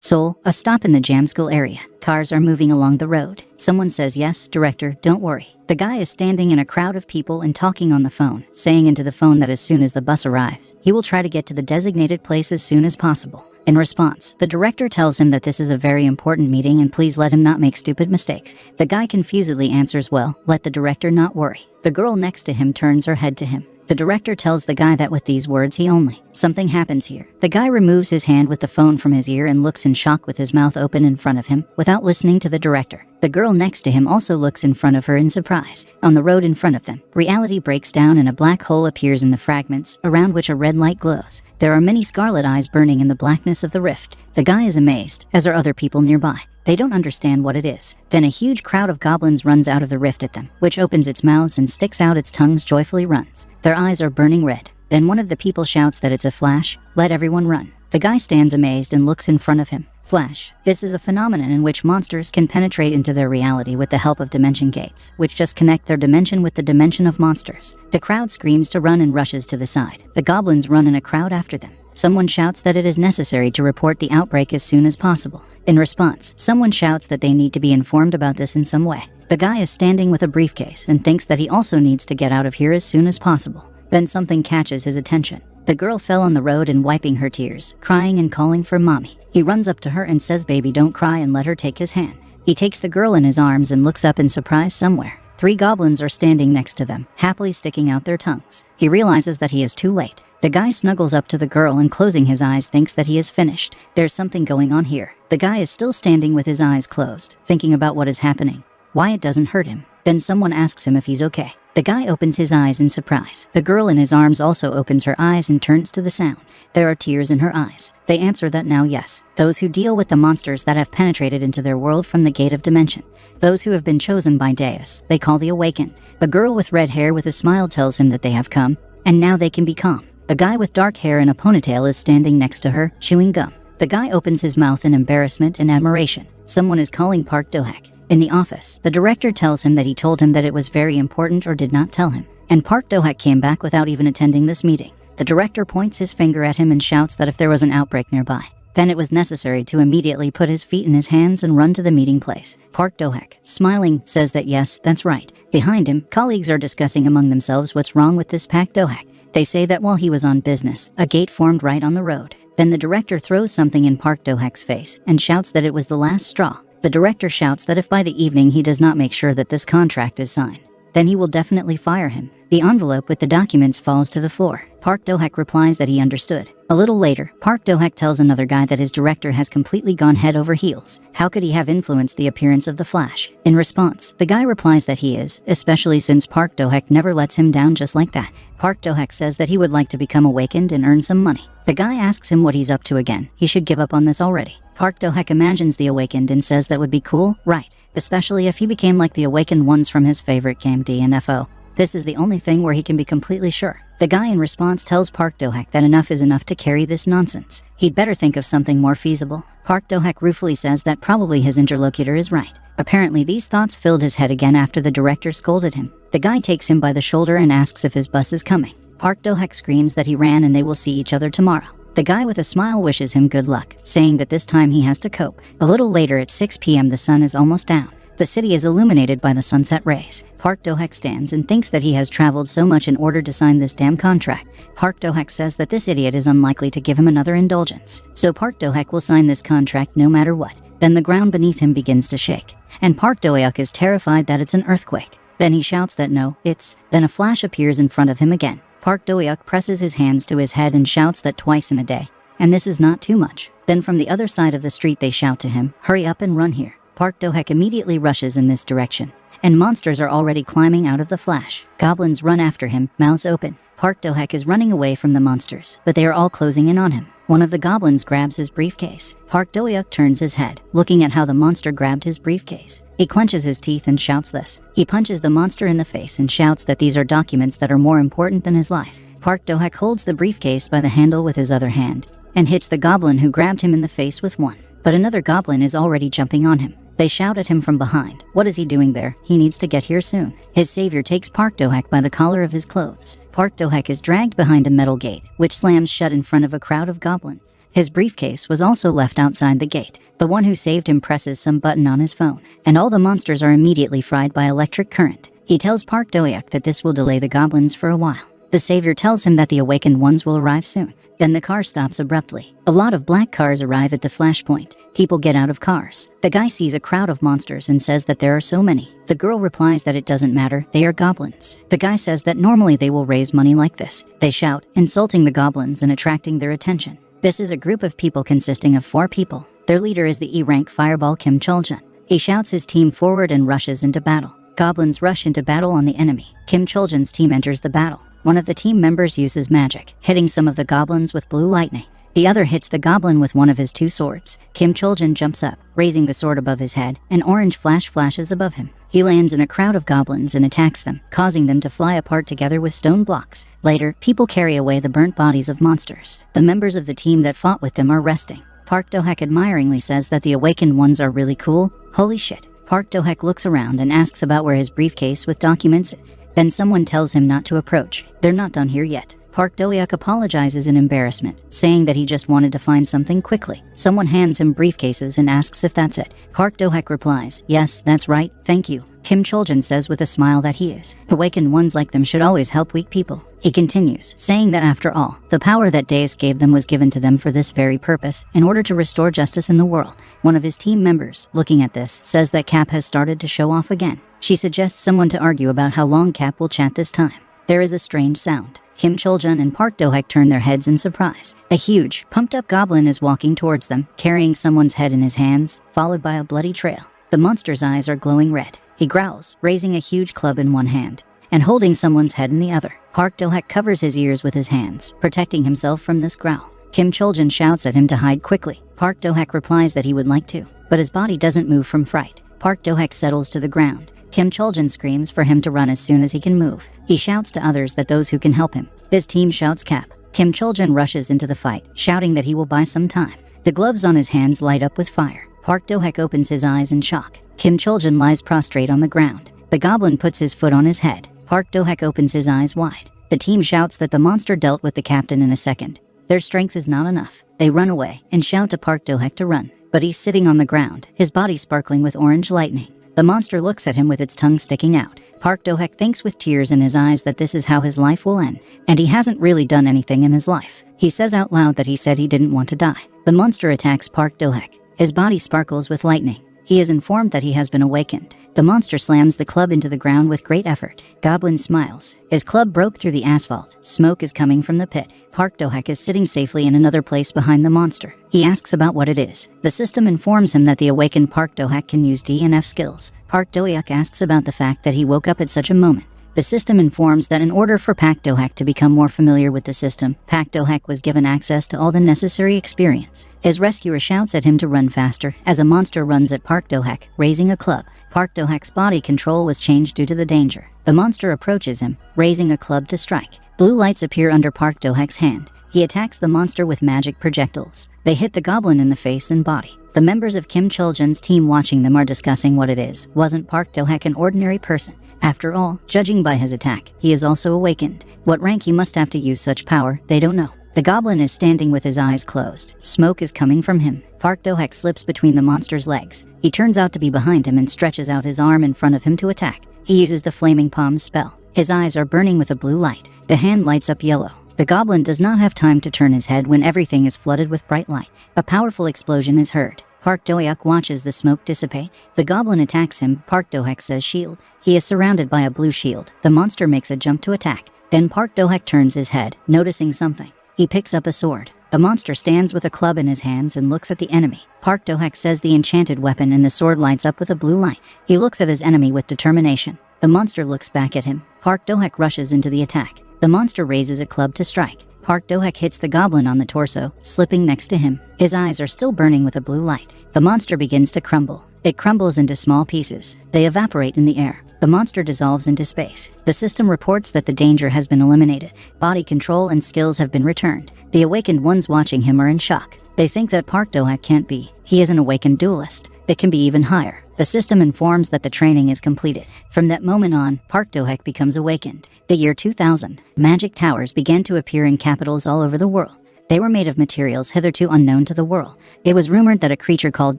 Seoul, a stop in the jam school area. Cars are moving along the road. Someone says, "Yes, director, don't worry." The guy is standing in a crowd of people and talking on the phone, saying into the phone that as soon as the bus arrives, he will try to get to the designated place as soon as possible. In response, the director tells him that this is a very important meeting and please let him not make stupid mistakes. The guy confusedly answers, "Well, let the director not worry." The girl next to him turns her head to him. The director tells the guy that with these words he only. Something happens here. The guy removes his hand with the phone from his ear and looks in shock with his mouth open in front of him, without listening to the director. The girl next to him also looks in front of her in surprise. On the road in front of them, reality breaks down and a black hole appears in the fragments, around which a red light glows. There are many scarlet eyes burning in the blackness of the rift. The guy is amazed, as are other people nearby. They don't understand what it is. Then a huge crowd of goblins runs out of the rift at them, which opens its mouths and sticks out its tongues joyfully runs. Their eyes are burning red. Then one of the people shouts that it's a flash. Let everyone run. The guy stands amazed and looks in front of him. Flash. This is a phenomenon in which monsters can penetrate into their reality with the help of dimension gates, which just connect their dimension with the dimension of monsters. The crowd screams to run and rushes to the side. The goblins run in a crowd after them. Someone shouts that it is necessary to report the outbreak as soon as possible. In response, someone shouts that they need to be informed about this in some way. The guy is standing with a briefcase and thinks that he also needs to get out of here as soon as possible. Then something catches his attention. The girl fell on the road and wiping her tears, crying and calling for mommy. He runs up to her and says, "Baby, don't cry," and let her take his hand. He takes the girl in his arms and looks up in surprise somewhere. 3 goblins are standing next to them, happily sticking out their tongues. He realizes that he is too late. The guy snuggles up to the girl and closing his eyes thinks that he is finished. There's something going on here. The guy is still standing with his eyes closed, thinking about what is happening. Why it doesn't hurt him. Then someone asks him if he's okay. The guy opens his eyes in surprise. The girl in his arms also opens her eyes and turns to the sound. There are tears in her eyes. They answer that now yes. Those who deal with the monsters that have penetrated into their world from the gate of dimension. Those who have been chosen by Deus, they call the awakened. A girl with red hair with a smile tells him that they have come, and now they can be calm. A guy with dark hair and a ponytail is standing next to her, chewing gum. The guy opens his mouth in embarrassment and admiration. Someone is calling Park Do-hak. In the office, the director tells him that he told him that it was very important or did not tell him. And Park Do-hak came back without even attending this meeting. The director points his finger at him and shouts that if there was an outbreak nearby, then it was necessary to immediately put his feet in his hands and run to the meeting place. Park Do-hak, smiling, says that yes, that's right. Behind him, colleagues are discussing among themselves what's wrong with this Park Do-hak. They say that while he was on business, a gate formed right on the road. Then the director throws something in Park Do-hak's face and shouts that it was the last straw. The director shouts that if by the evening he does not make sure that this contract is signed, then he will definitely fire him. The envelope with the documents falls to the floor. Park Do-hak replies that he understood. A little later, Park Do-hak tells another guy that his director has completely gone head over heels. How could he have influenced the appearance of the Flash? In response, the guy replies that he is, especially since Park Do-hak never lets him down just like that. Park Do-hak says that he would like to become awakened and earn some money. The guy asks him what he's up to again. He should give up on this already. Park Do-hak imagines the awakened and says that would be cool, right? Especially if he became like the awakened ones from his favorite game DNFO. This is the only thing where he can be completely sure. The guy in response tells Park Do-hak that enough is enough to carry this nonsense. He'd better think of something more feasible. Park Do-hak ruefully says that probably his interlocutor is right. Apparently these thoughts filled his head again after the director scolded him. The guy takes him by the shoulder and asks if his bus is coming. Park Do-hak screams that he ran and they will see each other tomorrow. The guy with a smile wishes him good luck, saying that this time he has to cope. A little later at 6 p.m. the sun is almost down. The city is illuminated by the sunset rays. Park Do-hak stands and thinks that he has traveled so much in order to sign this damn contract. Park Do-hak says that this idiot is unlikely to give him another indulgence. So Park Do-hak will sign this contract no matter what. Then the ground beneath him begins to shake. And Park Do-hak is terrified that it's an earthquake. Then he shouts that no, it's... Then a flash appears in front of him again. Park Do-hak presses his hands to his head and shouts that twice in a day. And this is not too much. Then from the other side of the street they shout to him, "Hurry up and run here." Park Do-hak immediately rushes in this direction, and monsters are already climbing out of the flash. Goblins run after him, mouths open. Park Do-hak is running away from the monsters, but they are all closing in on him. One of the goblins grabs his briefcase. Park Do-hak turns his head, looking at how the monster grabbed his briefcase. He clenches his teeth and shouts this. He punches the monster in the face and shouts that these are documents that are more important than his life. Park Do-hak holds the briefcase by the handle with his other hand, and hits the goblin who grabbed him in the face with one. But another goblin is already jumping on him. They shout at him from behind. What is he doing there? He needs to get here soon. His savior takes Park Do-hak by the collar of his clothes. Park Do-hak is dragged behind a metal gate, which slams shut in front of a crowd of goblins. His briefcase was also left outside the gate. The one who saved him presses some button on his phone, and all the monsters are immediately fried by electric current. He tells Park Do-hyuk that this will delay the goblins for a while. The savior tells him that the awakened ones will arrive soon. Then the car stops abruptly. A lot of black cars arrive at the flashpoint. People get out of cars. The guy sees a crowd of monsters and says that there are so many. The girl replies that it doesn't matter, they are goblins. The guy says that normally they will raise money like this. They shout, insulting the goblins and attracting their attention. This is a group of people consisting of 4 people. Their leader is the E-rank fireball Kim Chul-jun. He shouts his team forward and rushes into battle. Goblins rush into battle on the enemy. Kim Chul-jun's team enters the battle. One of the team members uses magic, hitting some of the goblins with blue lightning. The other hits the goblin with one of his 2 swords. Kim Chul-jun jumps up, raising the sword above his head. An orange flash flashes above him. He lands in a crowd of goblins and attacks them, causing them to fly apart together with stone blocks. Later, people carry away the burnt bodies of monsters. The members of the team that fought with them are resting. Park Do-hyuk admiringly says that the awakened ones are really cool. Holy shit. Park Do-hyuk looks around and asks about where his briefcase with documents is. Then someone tells him not to approach. They're not done here yet. Park Do-hyuk apologizes in embarrassment, saying that he just wanted to find something quickly. Someone hands him briefcases and asks if that's it. Park Do-hyuk replies, yes, that's right, thank you. Kim Chul-jun says with a smile that he is. Awakened ones like them should always help weak people. He continues, saying that after all, the power that Deus gave them was given to them for this very purpose, in order to restore justice in the world. One of his team members, looking at this, says that Cap has started to show off again. She suggests someone to argue about how long Cap will chat this time. There is a strange sound. Kim Chul-jun and Park Do-hyuk turn their heads in surprise. A huge, pumped-up goblin is walking towards them, carrying someone's head in his hands, followed by a bloody trail. The monster's eyes are glowing red. He growls, raising a huge club in one hand, and holding someone's head in the other. Park Do-hyuk covers his ears with his hands, protecting himself from this growl. Kim Chul-jun shouts at him to hide quickly. Park Do-hyuk replies that he would like to, but his body doesn't move from fright. Park Do-hyuk settles to the ground. Kim Chul-jun screams for him to run as soon as he can move. He shouts to others that those who can help him. His team shouts Cap. Kim Chul-jun rushes into the fight, shouting that he will buy some time. The gloves on his hands light up with fire. Park Do-hyuk opens his eyes in shock. Kim Chul-jun lies prostrate on the ground. The goblin puts his foot on his head. Park Do-hyuk opens his eyes wide. The team shouts that the monster dealt with the captain in a second. Their strength is not enough. They run away and shout to Park Do-hyuk to run. But he's sitting on the ground, his body sparkling with orange lightning. The monster looks at him with its tongue sticking out. Park Do-hyuk thinks with tears in his eyes that this is how his life will end, and he hasn't really done anything in his life. He says out loud that he said he didn't want to die. The monster attacks Park Do-hyuk. His body sparkles with lightning. He is informed that he has been awakened. The monster slams the club into the ground with great effort. Goblin smiles. His club broke through the asphalt. Smoke is coming from the pit. Park Do-hyuk is sitting safely in another place behind the monster. He asks about what it is. The system informs him that the awakened Park Do-hyuk can use D and F skills. Park Do-hyuk asks about the fact that he woke up at such a moment. The system informs that in order for Park Do-hyuk to become more familiar with the system, Park Do-hyuk was given access to all the necessary experience. His rescuer shouts at him to run faster as a monster runs at Park Do-hyuk, raising a club. Park Do-hyuk's body control was changed due to the danger. The monster approaches him, raising a club to strike. Blue lights appear under Park Do-hyuk's hand. He attacks the monster with magic projectiles. They hit the goblin in the face and body. The members of Kim Chul-jun's team watching them are discussing what it is. Wasn't Park Do-hyuk an ordinary person? After all, judging by his attack, he is also awakened. What rank he must have to use such power, they don't know. The goblin is standing with his eyes closed. Smoke is coming from him. Park Do-hyuk slips between the monster's legs. He turns out to be behind him and stretches out his arm in front of him to attack. He uses the Flaming Palm spell. His eyes are burning with a blue light. The hand lights up yellow. The goblin does not have time to turn his head when everything is flooded with bright light. A powerful explosion is heard. Park Do-hyuk watches the smoke dissipate. The goblin attacks him. Park Do-hyuk says shield. He is surrounded by a blue shield. The monster makes a jump to attack. Then Park Do-hyuk turns his head, noticing something. He picks up a sword. The monster stands with a club in his hands and looks at the enemy. Park Do-hyuk says the enchanted weapon and the sword lights up with a blue light. He looks at his enemy with determination. The monster looks back at him. Park Do-hyuk rushes into the attack. The monster raises a club to strike. Park Do-hyuk hits the goblin on the torso, slipping next to him. His eyes are still burning with a blue light. The monster begins to crumble. It crumbles into small pieces. They evaporate in the air. The monster dissolves into space. The system reports that the danger has been eliminated. Body control and skills have been returned. The awakened ones watching him are in shock. They think that Park Do-hyuk can't be. He is an awakened duelist. It can be even higher. The system informs that the training is completed. From that moment on, Park Do-hyuk becomes awakened. The year 2000, magic towers began to appear in capitals all over the world. They were made of materials hitherto unknown to the world. It was rumored that a creature called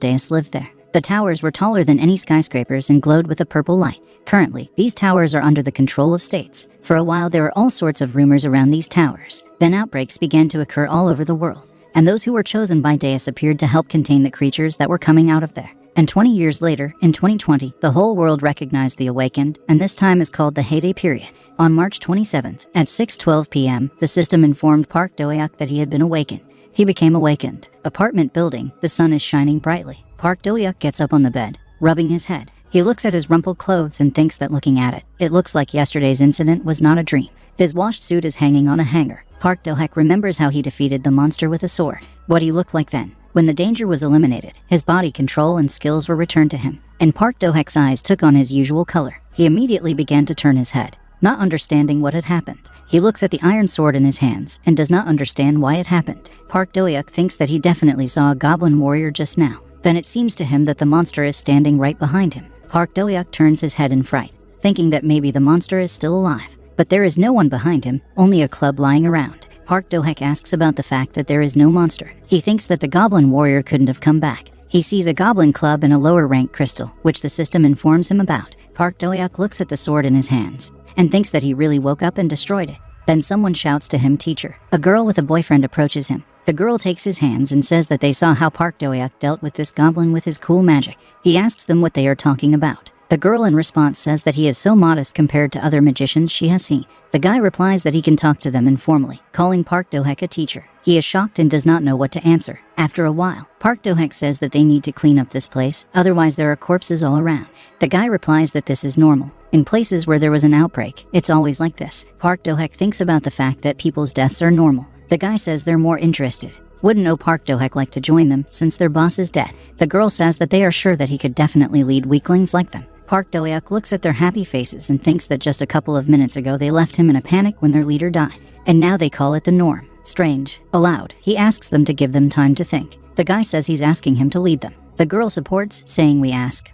Deus lived there. The towers were taller than any skyscrapers and glowed with a purple light. Currently, these towers are under the control of states. For a while, there were all sorts of rumors around these towers. Then outbreaks began to occur all over the world, and those who were chosen by Deus appeared to help contain the creatures that were coming out of there. And 20 years later, in 2020, the whole world recognized the awakened, and this time is called the heyday period. On March 27th, at 6:12 p.m., the system informed Park Do-hyuk that he had been awakened. He became awakened. Apartment building, the sun is shining brightly. Park Do-hyuk gets up on the bed, rubbing his head. He looks at his rumpled clothes and thinks that looking at it, it looks like yesterday's incident was not a dream. His washed suit is hanging on a hanger. Park Do-hyuk remembers how he defeated the monster with a sword. What he looked like then. When the danger was eliminated, his body control and skills were returned to him, and Park Do-hyuk's eyes took on his usual color. He immediately began to turn his head, not understanding what had happened. He looks at the iron sword in his hands and does not understand why it happened. Park Do-hyuk thinks that he definitely saw a goblin warrior just now. Then it seems to him that the monster is standing right behind him. Park Do-hyuk turns his head in fright, thinking that maybe the monster is still alive. But there is no one behind him, only a club lying around. Park Do-hyuk asks about the fact that there is no monster. He thinks that the goblin warrior couldn't have come back. He sees a goblin club and a lower rank crystal, which the system informs him about. Park Do-hyuk looks at the sword in his hands and thinks that he really woke up and destroyed it. Then someone shouts to him, "Teacher." A girl with a boyfriend approaches him. The girl takes his hands and says that they saw how Park Do-hyuk dealt with this goblin with his cool magic. He asks them what they are talking about. The girl in response says that he is so modest compared to other magicians she has seen. The guy replies that he can talk to them informally, calling Park Do-hyuk a teacher. He is shocked and does not know what to answer. After a while, Park Do-hyuk says that they need to clean up this place, otherwise there are corpses all around. The guy replies that this is normal. In places where there was an outbreak, it's always like this. Park Do-hyuk thinks about the fact that people's deaths are normal. The guy says they're more interested. Wouldn't know Park Do-hyuk like to join them since their boss is dead. The girl says that they are sure that he could definitely lead weaklings like them. Park Do-hyuk looks at their happy faces and thinks that just a couple of minutes ago they left him in a panic when their leader died, and now they call it the norm. Strange. Aloud, he asks them to give them time to think. The guy says he's asking him to lead them. The girl supports, saying, we ask.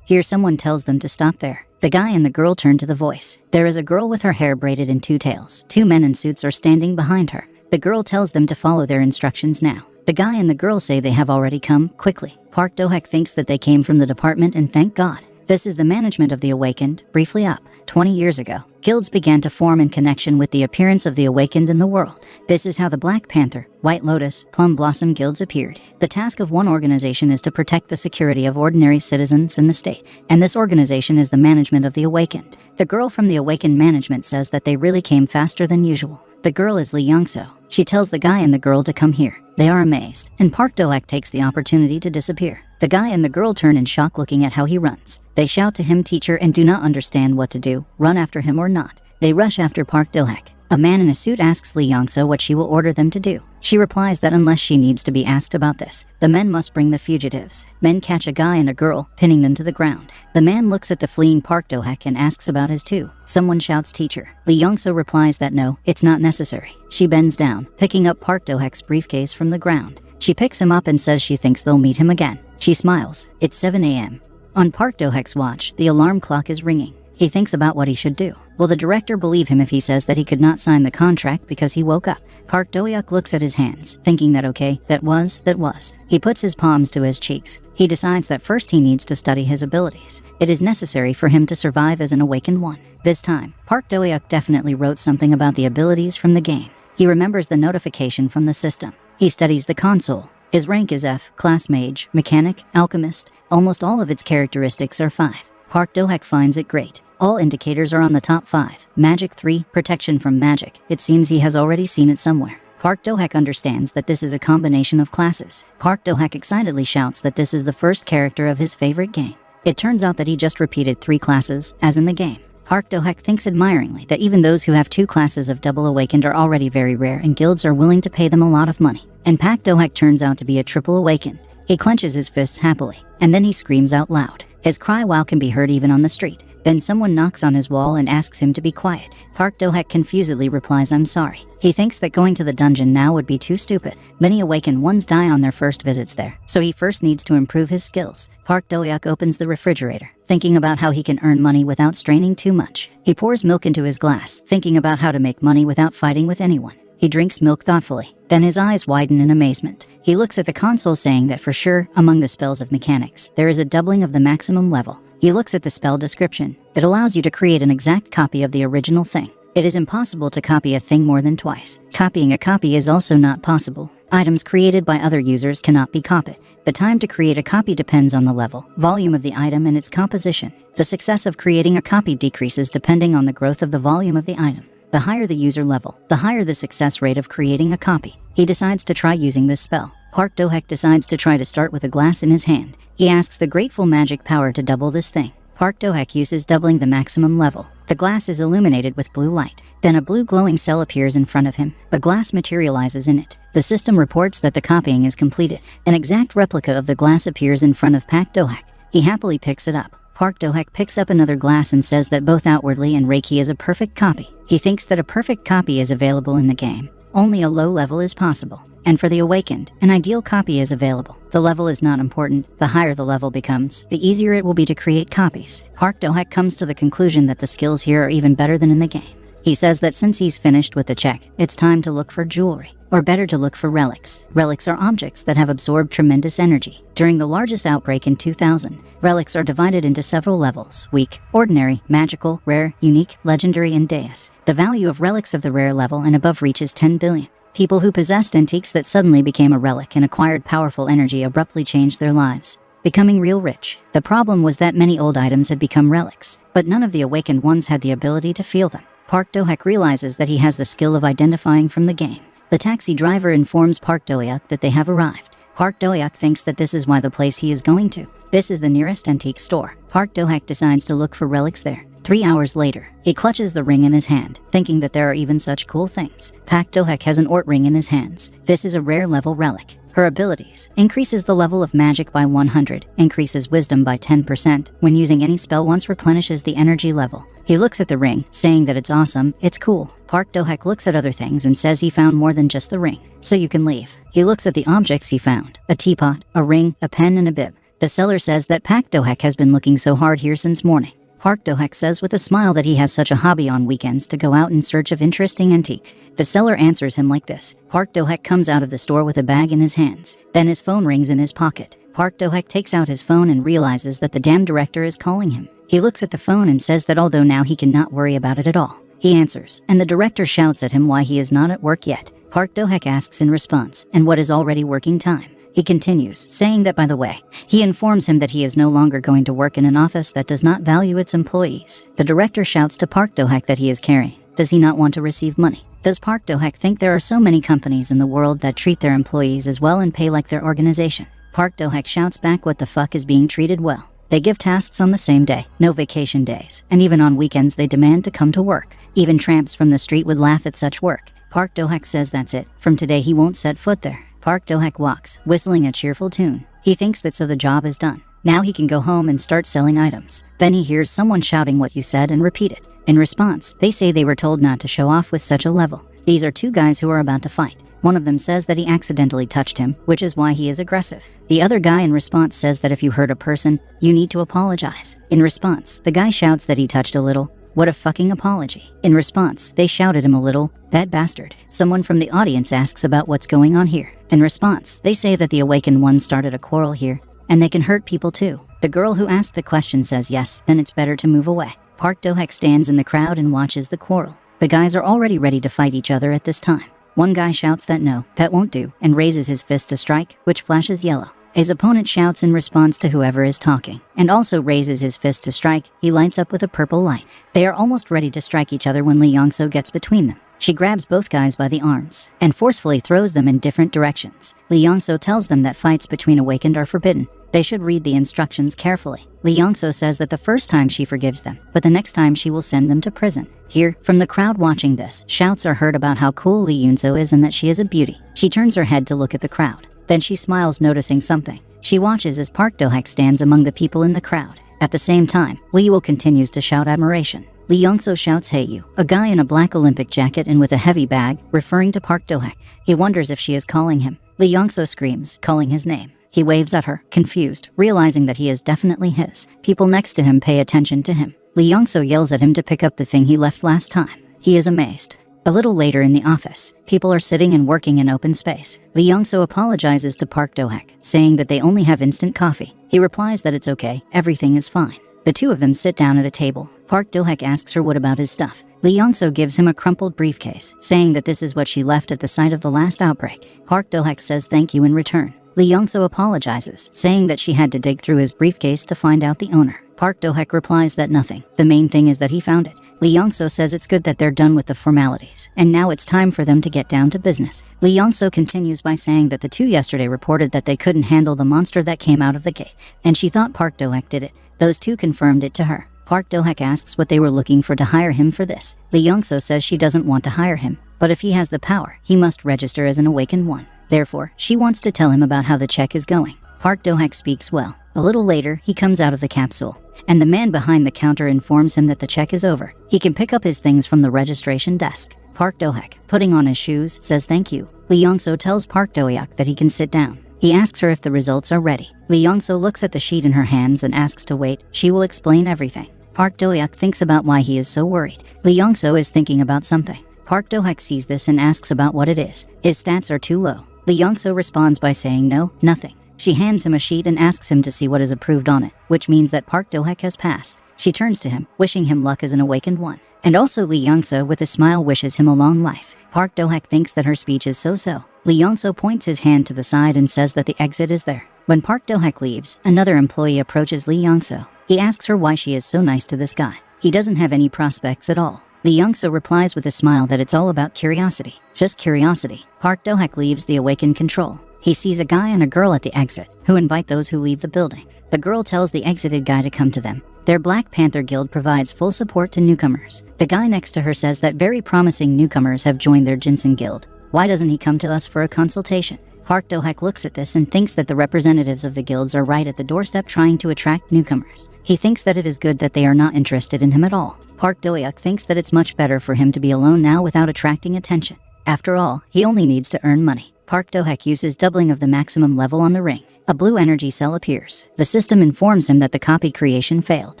Here someone tells them to stop there. The guy and the girl turn to the voice. There is a girl with her hair braided in two tails. Two men in suits are standing behind her. The girl tells them to follow their instructions now. The guy and the girl say they have already come, quickly. Park Do-hyuk thinks that they came from the department and thank God. This is the management of the awakened. Briefly up, 20 years ago, guilds began to form in connection with the appearance of the awakened in the world. This is how the Black Panther, White Lotus, Plum Blossom guilds appeared. The task of one organization is to protect the security of ordinary citizens in the state, and this organization is the management of the awakened. The girl from the awakened management says that they really came faster than usual. The girl is Lee Young-so. She tells the guy and the girl to come here. They are amazed, and Park Do-hyuk takes the opportunity to disappear. The guy and the girl turn in shock looking at how he runs. They shout to him, teacher, and do not understand what to do, run after him or not. They rush after Park Do-hyuk. A man in a suit asks Lee Young-so what she will order them to do. She replies that unless she needs to be asked about this, the men must bring the fugitives. Men catch a guy and a girl, pinning them to the ground. The man looks at the fleeing Park Do-hyuk and asks about his two. Someone shouts, teacher. Lee Young-so replies that no, it's not necessary. She bends down, picking up Park Do-hyuk's briefcase from the ground. She picks him up and says she thinks they'll meet him again. She smiles. It's 7 a.m. On Park Do-hyuk's watch, the alarm clock is ringing. He thinks about what he should do. Will the director believe him if he says that he could not sign the contract because he woke up? Park Do-hyuk looks at his hands, thinking that okay, that was. He puts his palms to his cheeks. He decides that first he needs to study his abilities. It is necessary for him to survive as an awakened one. This time, Park Do-hyuk definitely wrote something about the abilities from the game. He remembers the notification from the system. He studies the console. His rank is F, class mage, mechanic, alchemist. Almost all of its characteristics are 5. Park Do-hyuk finds it great. All indicators are on the top 5. Magic 3, protection from magic. It seems he has already seen it somewhere. Park Do-hyuk understands that this is a combination of classes. Park Do-hyuk excitedly shouts that this is the first character of his favorite game. It turns out that he just repeated 3 classes, as in the game. Park Do-hyuk thinks admiringly that even those who have 2 classes of double awakened are already very rare and guilds are willing to pay them a lot of money. And Park Do-hyuk turns out to be a triple awakened. He clenches his fists happily, and then he screams out loud. His cry wow can be heard even on the street. Then someone knocks on his wall and asks him to be quiet. Park Do-hyuk confusedly replies, I'm sorry. He thinks that going to the dungeon now would be too stupid. Many awakened ones die on their first visits there, so he first needs to improve his skills. Park Do-hyuk opens the refrigerator, thinking about how he can earn money without straining too much. He pours milk into his glass, thinking about how to make money without fighting with anyone. He drinks milk thoughtfully. Then his eyes widen in amazement. He looks at the console, saying that for sure, among the spells of mechanics, there is a doubling of the maximum level. He looks at the spell description. It allows you to create an exact copy of the original thing. It is impossible to copy a thing more than twice. Copying a copy is also not possible. Items created by other users cannot be copied. The time to create a copy depends on the level, volume of the item, and its composition. The success of creating a copy decreases depending on the growth of the volume of the item. The higher the user level, the higher the success rate of creating a copy. He decides to try using this spell. Park Do-hak decides to try to start with a glass in his hand. He asks the grateful magic power to double this thing. Park Do-hak uses doubling the maximum level. The glass is illuminated with blue light. Then a blue glowing cell appears in front of him. A glass materializes in it. The system reports that the copying is completed. An exact replica of the glass appears in front of Park Do-hak. He happily picks it up. Park Do-hak picks up another glass and says that both outwardly and Reiki is a perfect copy. He thinks that a perfect copy is available in the game. Only a low level is possible. And for the awakened, an ideal copy is available. The level is not important. The higher the level becomes, the easier it will be to create copies. Park Do-hak comes to the conclusion that the skills here are even better than in the game. He says that since he's finished with the check, it's time to look for jewelry. Or better, to look for relics. Relics are objects that have absorbed tremendous energy. During the largest outbreak in 2000, relics are divided into several levels: weak, ordinary, magical, rare, unique, legendary, and deus. The value of relics of the rare level and above reaches 10 billion. People who possessed antiques that suddenly became a relic and acquired powerful energy abruptly changed their lives, becoming real rich. The problem was that many old items had become relics, but none of the awakened ones had the ability to feel them. Park Do-hak realizes that he has the skill of identifying from the game. The taxi driver informs Park Do-hak that they have arrived. Park Do-hak thinks that this is why the place he is going to. This is the nearest antique store. Park Do-hak decides to look for relics there. 3 hours later, he clutches the ring in his hand, thinking that there are even such cool things. Park Do-hak has an Ort ring in his hands. This is a rare level relic. Her abilities: increases the level of magic by 100, increases wisdom by 10%. When using any spell, once replenishes the energy level. He looks at the ring, saying that it's awesome, it's cool. Park Do-hak looks at other things and says he found more than just the ring, so you can leave. He looks at the objects he found: a teapot, a ring, a pen, and a bib. The seller says that Park Do-hak has been looking so hard here since morning. Park Do-hak says with a smile that he has such a hobby on weekends to go out in search of interesting antiques. The seller answers him like this. Park Do-hak comes out of the store with a bag in his hands. Then his phone rings in his pocket. Park Do-hak takes out his phone and realizes that the damn director is calling him. He looks at the phone and says that although now he cannot worry about it at all. He answers, and the director shouts at him why he is not at work yet. Park Do-hak asks in response, and what is already working time? He continues, saying that by the way, he informs him that he is no longer going to work in an office that does not value its employees. The director shouts to Park Do-hak that he is carrying. Does he not want to receive money? Does Park Do-hak think there are so many companies in the world that treat their employees as well and pay like their organization? Park Do-hak shouts back, what the fuck is being treated well? They give tasks on the same day, no vacation days, and even on weekends they demand to come to work. Even tramps from the street would laugh at such work. Park Do-hak says that's it. From today he won't set foot there. Park Do-hak walks, whistling a cheerful tune. He thinks that so the job is done. Now he can go home and start selling items. Then he hears someone shouting what you said and repeat it. In response, they say they were told not to show off with such a level. These are two guys who are about to fight. One of them says that he accidentally touched him, which is why he is aggressive. The other guy in response says that if you hurt a person, you need to apologize. In response, the guy shouts that he touched a little. What a fucking apology. In response, they shout at him a little. That bastard. Someone from the audience asks about what's going on here. In response, they say that the awakened one started a quarrel here, and they can hurt people too. The girl who asked the question says yes, then it's better to move away. Park Do-hak stands in the crowd and watches the quarrel. The guys are already ready to fight each other at this time. One guy shouts that no, that won't do, and raises his fist to strike, which flashes yellow. His opponent shouts in response to whoever is talking, and also raises his fist to strike. He lights up with a purple light. They are almost ready to strike each other when Lee Yong-so gets between them. She grabs both guys by the arms and forcefully throws them in different directions. Lee Yong-so tells them that fights between awakened are forbidden. They should read the instructions carefully. Lee Yong-so says that the first time she forgives them, but the next time she will send them to prison. Here, from the crowd watching this, shouts are heard about how cool Lee Yong-so is and that she is a beauty. She turns her head to look at the crowd. Then she smiles, noticing something. She watches as Park Do-hak stands among the people in the crowd. At the same time, Lee Yong-so continues to shout admiration. Lee Yong-so shouts "Hey you," a guy in a black Olympic jacket and with a heavy bag, referring to Park Do-hak. He wonders if she is calling him. Lee Yong-so screams, calling his name. He waves at her, confused, realizing that he is definitely his. People next to him pay attention to him. Lee Yong-so yells at him to pick up the thing he left last time. He is amazed. A little later in the office, people are sitting and working in open space. Lee Young-so apologizes to Park Do-hak, saying that they only have instant coffee. He replies that it's okay, everything is fine. The two of them sit down at a table. Park Do-hak asks her what about his stuff. Lee Young-so gives him a crumpled briefcase, saying that this is what she left at the site of the last outbreak. Park Do-hak says thank you in return. Lee Young-so apologizes, saying that she had to dig through his briefcase to find out the owner. Park Do-hak replies that nothing. The main thing is that he found it. Lee Young-so says it's good that they're done with the formalities, and now it's time for them to get down to business. Lee Young-so continues by saying that the two yesterday reported that they couldn't handle the monster that came out of the gate, and she thought Park Do-hak did it. Those two confirmed it to her. Park Do-hak asks what they were looking for to hire him for this. Lee Young-so says she doesn't want to hire him, but if he has the power, he must register as an awakened one. Therefore, she wants to tell him about how the check is going. Park Do-hak speaks well. A little later, he comes out of the capsule, and the man behind the counter informs him that the check is over. He can pick up his things from the registration desk. Park Do-hak, putting on his shoes, says thank you. Lee Young-so tells Park Do-hak that he can sit down. He asks her if the results are ready. Lee Young-so looks at the sheet in her hands and asks to wait. She will explain everything. Park Do-hak thinks about why he is so worried. Lee Young-so is thinking about something. Park Do-hak sees this and asks about what it is. His stats are too low. Lee Young-so responds by saying no, nothing. She hands him a sheet and asks him to see what is approved on it, which means that Park Do-hak has passed. She turns to him, wishing him luck as an awakened one. And also Lee Young-so with a smile wishes him a long life. Park Do-hak thinks that her speech is so-so. Lee Young-so points his hand to the side and says that the exit is there. When Park Do-hak leaves, another employee approaches Lee Young-so. He asks her why she is so nice to this guy. He doesn't have any prospects at all. Lee Young-so replies with a smile that it's all about curiosity. Just curiosity. Park Do-hak leaves the awakened control. He sees a guy and a girl at the exit, who invite those who leave the building. The girl tells the exited guy to come to them. Their Black Panther Guild provides full support to newcomers. The guy next to her says that very promising newcomers have joined their Jinsen Guild. Why doesn't he come to us for a consultation? Park Do-hak looks at this and thinks that the representatives of the guilds are right at the doorstep trying to attract newcomers. He thinks that it is good that they are not interested in him at all. Park Do-hak thinks that it's much better for him to be alone now without attracting attention. After all, he only needs to earn money. Park Do-hak uses doubling of the maximum level on the ring. A blue energy cell appears. The system informs him that the copy creation failed.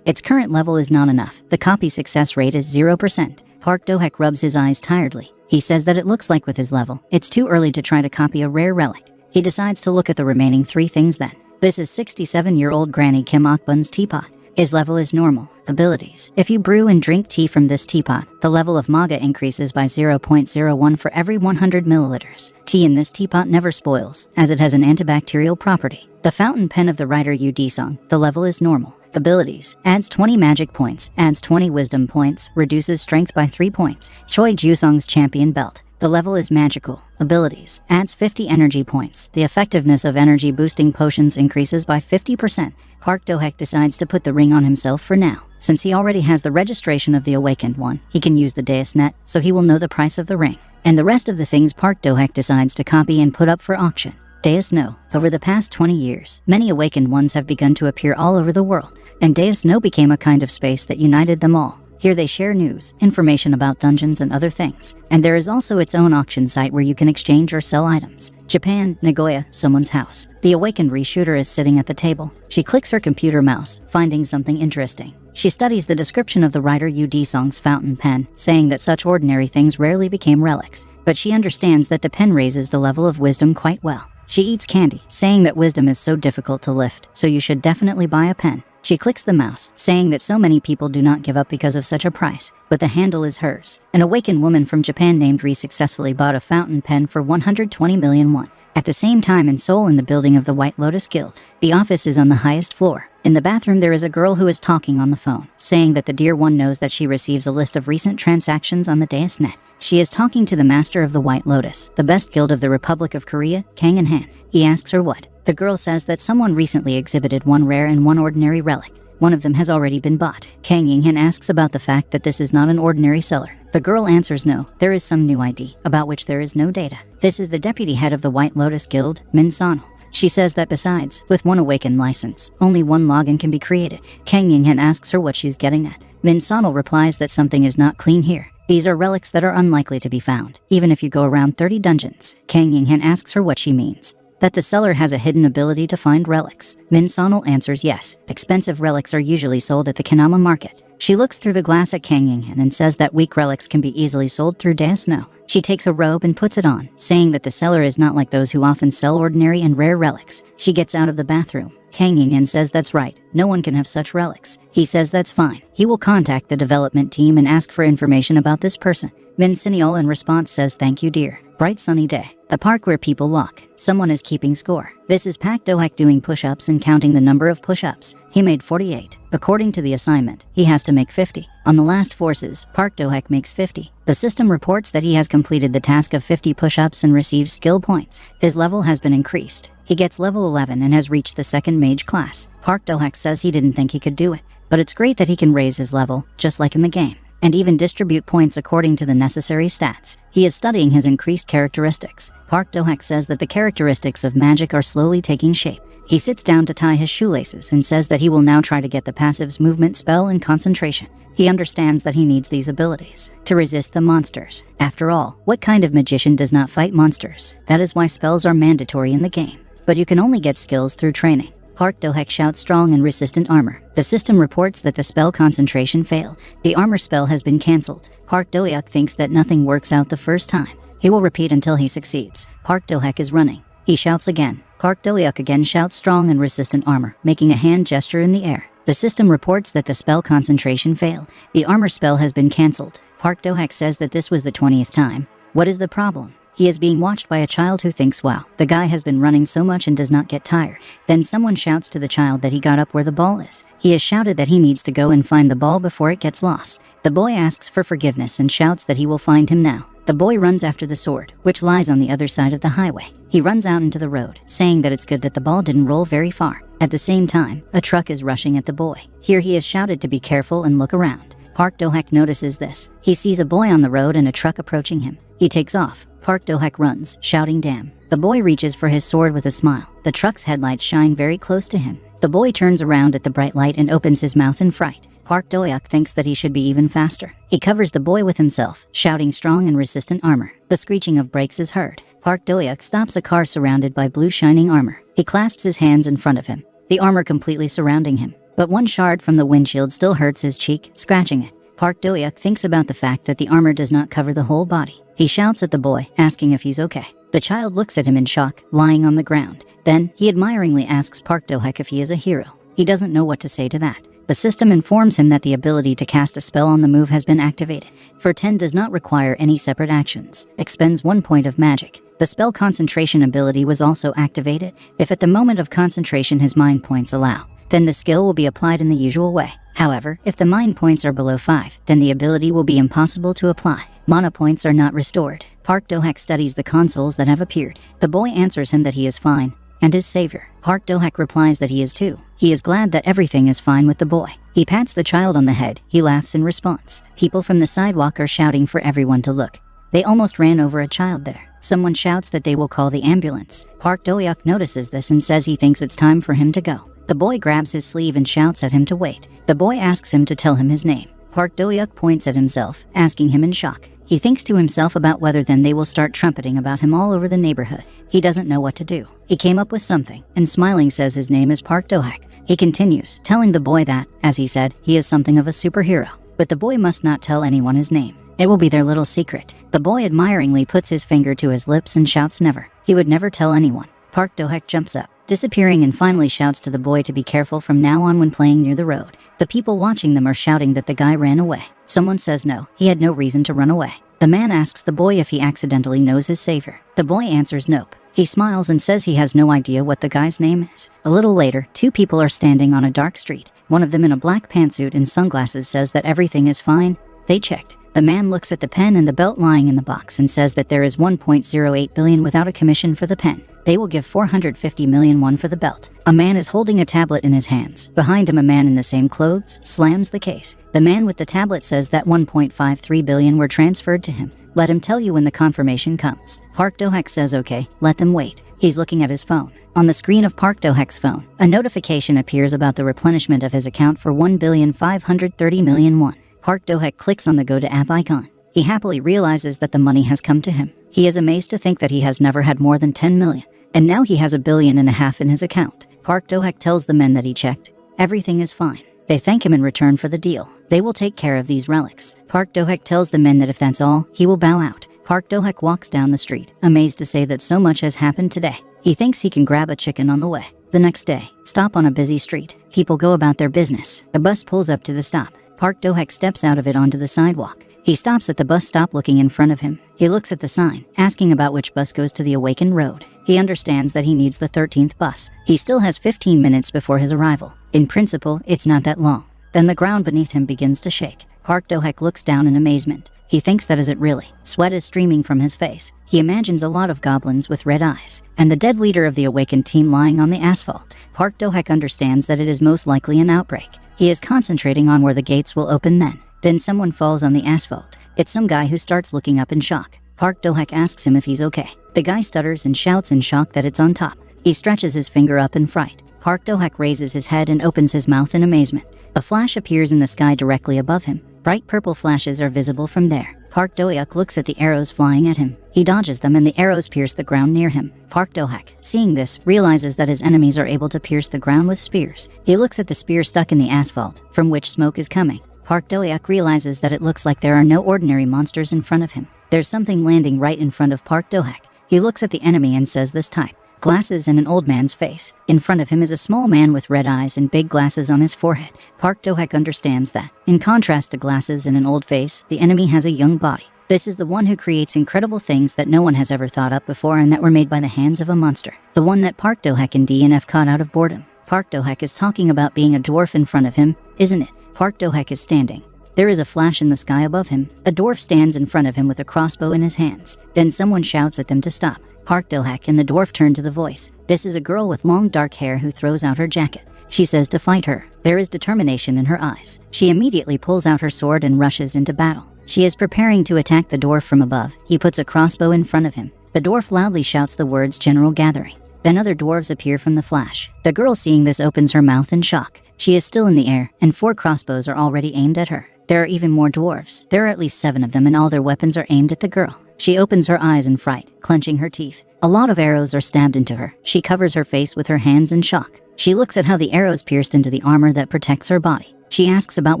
Its current level is not enough. The copy success rate is 0%. Park Do-hak rubs his eyes tiredly. He says that it looks like with his level, it's too early to try to copy a rare relic. He decides to look at the remaining 3 things then. This is 67-year-old Granny Kim Ok-bun's teapot. His level is normal. Abilities. If you brew and drink tea from this teapot, the level of maga increases by 0.01 for every 100 milliliters. Tea in this teapot never spoils, as it has an antibacterial property. The fountain pen of the writer Yu Disong, the level is normal. Abilities. Adds 20 magic points, adds 20 wisdom points, reduces strength by 3 points. Choi Jusong's champion belt. The level is magical. Abilities. Adds 50 energy points. The effectiveness of energy boosting potions increases by 50%. Park Do-hak decides to put the ring on himself for now. Since he already has the registration of the awakened one, he can use the Deus Net, so he will know the price of the ring. And the rest of the things Park Do-hak decides to copy and put up for auction. Deus No. Over the past 20 years, many awakened ones have begun to appear all over the world, and Deus No became a kind of space that united them all. Here they share news, information about dungeons and other things, and there is also its own auction site where you can exchange or sell items. Japan, Nagoya, someone's house. The awakened re-shooter is sitting at the table. She clicks her computer mouse, finding something interesting. She studies the description of the writer Yu Disong's fountain pen, saying that such ordinary things rarely became relics, but she understands that the pen raises the level of wisdom quite well. She eats candy, saying that wisdom is so difficult to lift, so you should definitely buy a pen. She clicks the mouse, saying that so many people do not give up because of such a price, but the handle is hers. An awakened woman from Japan named Ri successfully bought a fountain pen for 120 million won. At the same time in Seoul in the building of the White Lotus Guild, the office is on the highest floor. In the bathroom there is a girl who is talking on the phone, saying that the dear one knows that she receives a list of recent transactions on the Deus Net. She is talking to the master of the White Lotus, the best guild of the Republic of Korea, Kang and Han. He asks her what. The girl says that someone recently exhibited one rare and one ordinary relic. One of them has already been bought. Kang Ying-han asks about the fact that this is not an ordinary seller. The girl answers no, there is some new ID, about which there is no data. This is the deputy head of the White Lotus Guild, Min Sonal. She says that besides, with one awakened license, only one login can be created. Kang Ying-han asks her what she's getting at. Min Sonal replies that something is not clean here. These are relics that are unlikely to be found, even if you go around 30 dungeons. Kang Ying-han asks her what she means. That the seller has a hidden ability to find relics. Min Sonal answers yes. Expensive relics are usually sold at the Kanama market. She looks through the glass at Kang Ying and says that weak relics can be easily sold through Das No. She takes a robe and puts it on, saying that the seller is not like those who often sell ordinary and rare relics. She gets out of the bathroom. Kang Ying says that's right, no one can have such relics. He says that's fine. He will contact the development team and ask for information about this person. Min Siniol in response says thank you dear. Bright sunny day. A park where people walk. Someone is keeping score. This is Pak Do-hak doing push-ups and counting the number of push-ups. He made 48. According to the assignment, he has to make 50. On the last forces, Park Do-hak makes 50. The system reports that he has completed the task of 50 push-ups and receives skill points. His level has been increased. He gets level 11 and has reached the second mage class. Park Do-hak says he didn't think he could do it, but it's great that he can raise his level, just like in the game, and even distribute points according to the necessary stats. He is studying his increased characteristics. Park Do-hak says that the characteristics of magic are slowly taking shape. He sits down to tie his shoelaces and says that he will now try to get the passives movement spell and concentration. He understands that he needs these abilities to resist the monsters. After all, what kind of magician does not fight monsters? That is why spells are mandatory in the game. But you can only get skills through training. Park Do-hak shouts strong and resistant armor. The system reports that the spell concentration failed. The armor spell has been cancelled. Park Do-hak thinks that nothing works out the first time. He will repeat until he succeeds. Park Do-hak is running. He shouts again. Park Do-hak again shouts strong and resistant armor, making a hand gesture in the air. The system reports that the spell concentration failed. The armor spell has been cancelled. Park Do-hak says that this was the 20th time. What is the problem? He is being watched by a child who thinks, wow, the guy has been running so much and does not get tired. Then someone shouts to the child that he got up where the ball is. He has shouted that he needs to go and find the ball before it gets lost. The boy asks for forgiveness and shouts that he will find him now. The boy runs after the sword, which lies on the other side of the highway. He runs out into the road, saying that it's good that the ball didn't roll very far. At the same time, a truck is rushing at the boy. Here he is shouted to be careful and look around. Park Do-hak notices this. He sees a boy on the road and a truck approaching him. He takes off. Park Do-hak runs, shouting damn. The boy reaches for his sword with a smile. The truck's headlights shine very close to him. The boy turns around at the bright light and opens his mouth in fright. Park Do-hak thinks that he should be even faster. He covers the boy with himself, shouting strong and resistant armor. The screeching of brakes is heard. Park Do-hak stops a car surrounded by blue shining armor. He clasps his hands in front of him, the armor completely surrounding him. But one shard from the windshield still hurts his cheek, scratching it. Park Do-hak thinks about the fact that the armor does not cover the whole body. He shouts at the boy, asking if he's okay. The child looks at him in shock, lying on the ground. Then, he admiringly asks Park Do-hak if he is a hero. He doesn't know what to say to that. The system informs him that the ability to cast a spell on the move has been activated. For 10 does not require any separate actions. Expends 1 point of magic. The spell concentration ability was also activated. If at the moment of concentration his mind points allow, then the skill will be applied in the usual way. However, if the mind points are below 5, then the ability will be impossible to apply. Mana points are not restored. Park Do-hak studies the consoles that have appeared. The boy answers him that he is fine, and his savior. Park Do-hak replies that he is too. He is glad that everything is fine with the boy. He pats the child on the head. He laughs in response. People from the sidewalk are shouting for everyone to look. They almost ran over a child there. Someone shouts that they will call the ambulance. Park Do-hak notices this and says he thinks it's time for him to go. The boy grabs his sleeve and shouts at him to wait. The boy asks him to tell him his name. Park Do-hak points at himself, asking him in shock. He thinks to himself about whether then they will start trumpeting about him all over the neighborhood. He doesn't know what to do. He came up with something, and smiling says his name is Park Do-hak. He continues, telling the boy that, as he said, he is something of a superhero. But the boy must not tell anyone his name. It will be their little secret. The boy admiringly puts his finger to his lips and shouts never. He would never tell anyone. Park Do-hak jumps up, disappearing, and finally shouts to the boy to be careful from now on when playing near the road. The people watching them are shouting that the guy ran away. Someone says no, he had no reason to run away. The man asks the boy if he accidentally knows his savior. The boy answers nope. He smiles and says he has no idea what the guy's name is. A little later, 2 people are standing on a dark street. One of them in a black pantsuit and sunglasses says that everything is fine. They checked. The man looks at the pen and the belt lying in the box and says that there is 1.08 billion without a commission for the pen. They will give 450 million won for the belt. A man is holding a tablet in his hands. Behind him, a man in the same clothes slams the case. The man with the tablet says that 1.53 billion were transferred to him. Let him tell you when the confirmation comes. Park Do-hak says okay, let them wait. He's looking at his phone. On the screen of Park Do-hak's phone, a notification appears about the replenishment of his account for 1,530,000,000 won. Park Do-hak clicks on the Go to app icon. He happily realizes that the money has come to him. He is amazed to think that he has never had more than 10 million, and now he has 1.5 billion in his account. Park Do-hak tells the men that he checked. Everything is fine. They thank him in return for the deal. They will take care of these relics. Park Do-hak tells the men that if that's all, he will bow out. Park Do-hak walks down the street, amazed to say that so much has happened today. He thinks he can grab a chicken on the way. The next day, stop on a busy street. People go about their business. A bus pulls up to the stop. Park Do-hak steps out of it onto the sidewalk. He stops at the bus stop looking in front of him. He looks at the sign, asking about which bus goes to the Awakened Road. He understands that he needs the 13th bus. He still has 15 minutes before his arrival. In principle, it's not that long. Then the ground beneath him begins to shake. Park Do-hak looks down in amazement. He thinks that is it really. Sweat is streaming from his face. He imagines a lot of goblins with red eyes, and the dead leader of the Awakened team lying on the asphalt. Park Do-hak understands that it is most likely an outbreak. He is concentrating on where the gates will open then. Then someone falls on the asphalt. It's some guy who starts looking up in shock. Park Do-hak asks him if he's okay. The guy stutters and shouts in shock that it's on top. He stretches his finger up in fright. Park Do-hak raises his head and opens his mouth in amazement. A flash appears in the sky directly above him. Bright purple flashes are visible from there. Park Do-hak looks at the arrows flying at him. He dodges them and the arrows pierce the ground near him. Park Do-hak, seeing this, realizes that his enemies are able to pierce the ground with spears. He looks at the spear stuck in the asphalt, from which smoke is coming. Park Do-hak realizes that it looks like there are no ordinary monsters in front of him. There's something landing right in front of Park Do-hak. He looks at the enemy and says this type. Glasses and an old man's face. In front of him is a small man with red eyes and big glasses on his forehead. Park Do-hak understands that, in contrast to glasses and an old face, the enemy has a young body. This is the one who creates incredible things that no one has ever thought up before and that were made by the hands of a monster. The one that Park Do-hak and DNF caught out of boredom. Park Do-hak is talking about being a dwarf in front of him, isn't it? Park Do-hak is standing. There is a flash in the sky above him. A dwarf stands in front of him with a crossbow in his hands. Then someone shouts at them to stop. Park Do-hak and the dwarf turn to the voice. This is a girl with long dark hair who throws out her jacket. She says to fight her. There is determination in her eyes. She immediately pulls out her sword and rushes into battle. She is preparing to attack the dwarf from above. He puts a crossbow in front of him. The dwarf loudly shouts the words "General Gathering." Then other dwarves appear from the flash. The girl, seeing this, opens her mouth in shock. She is still in the air, and 4 crossbows are already aimed at her. There are even more dwarves. There are at least 7 of them, and all their weapons are aimed at the girl. She opens her eyes in fright, clenching her teeth. A lot of arrows are stabbed into her. She covers her face with her hands in shock. She looks at how the arrows pierced into the armor that protects her body. She asks about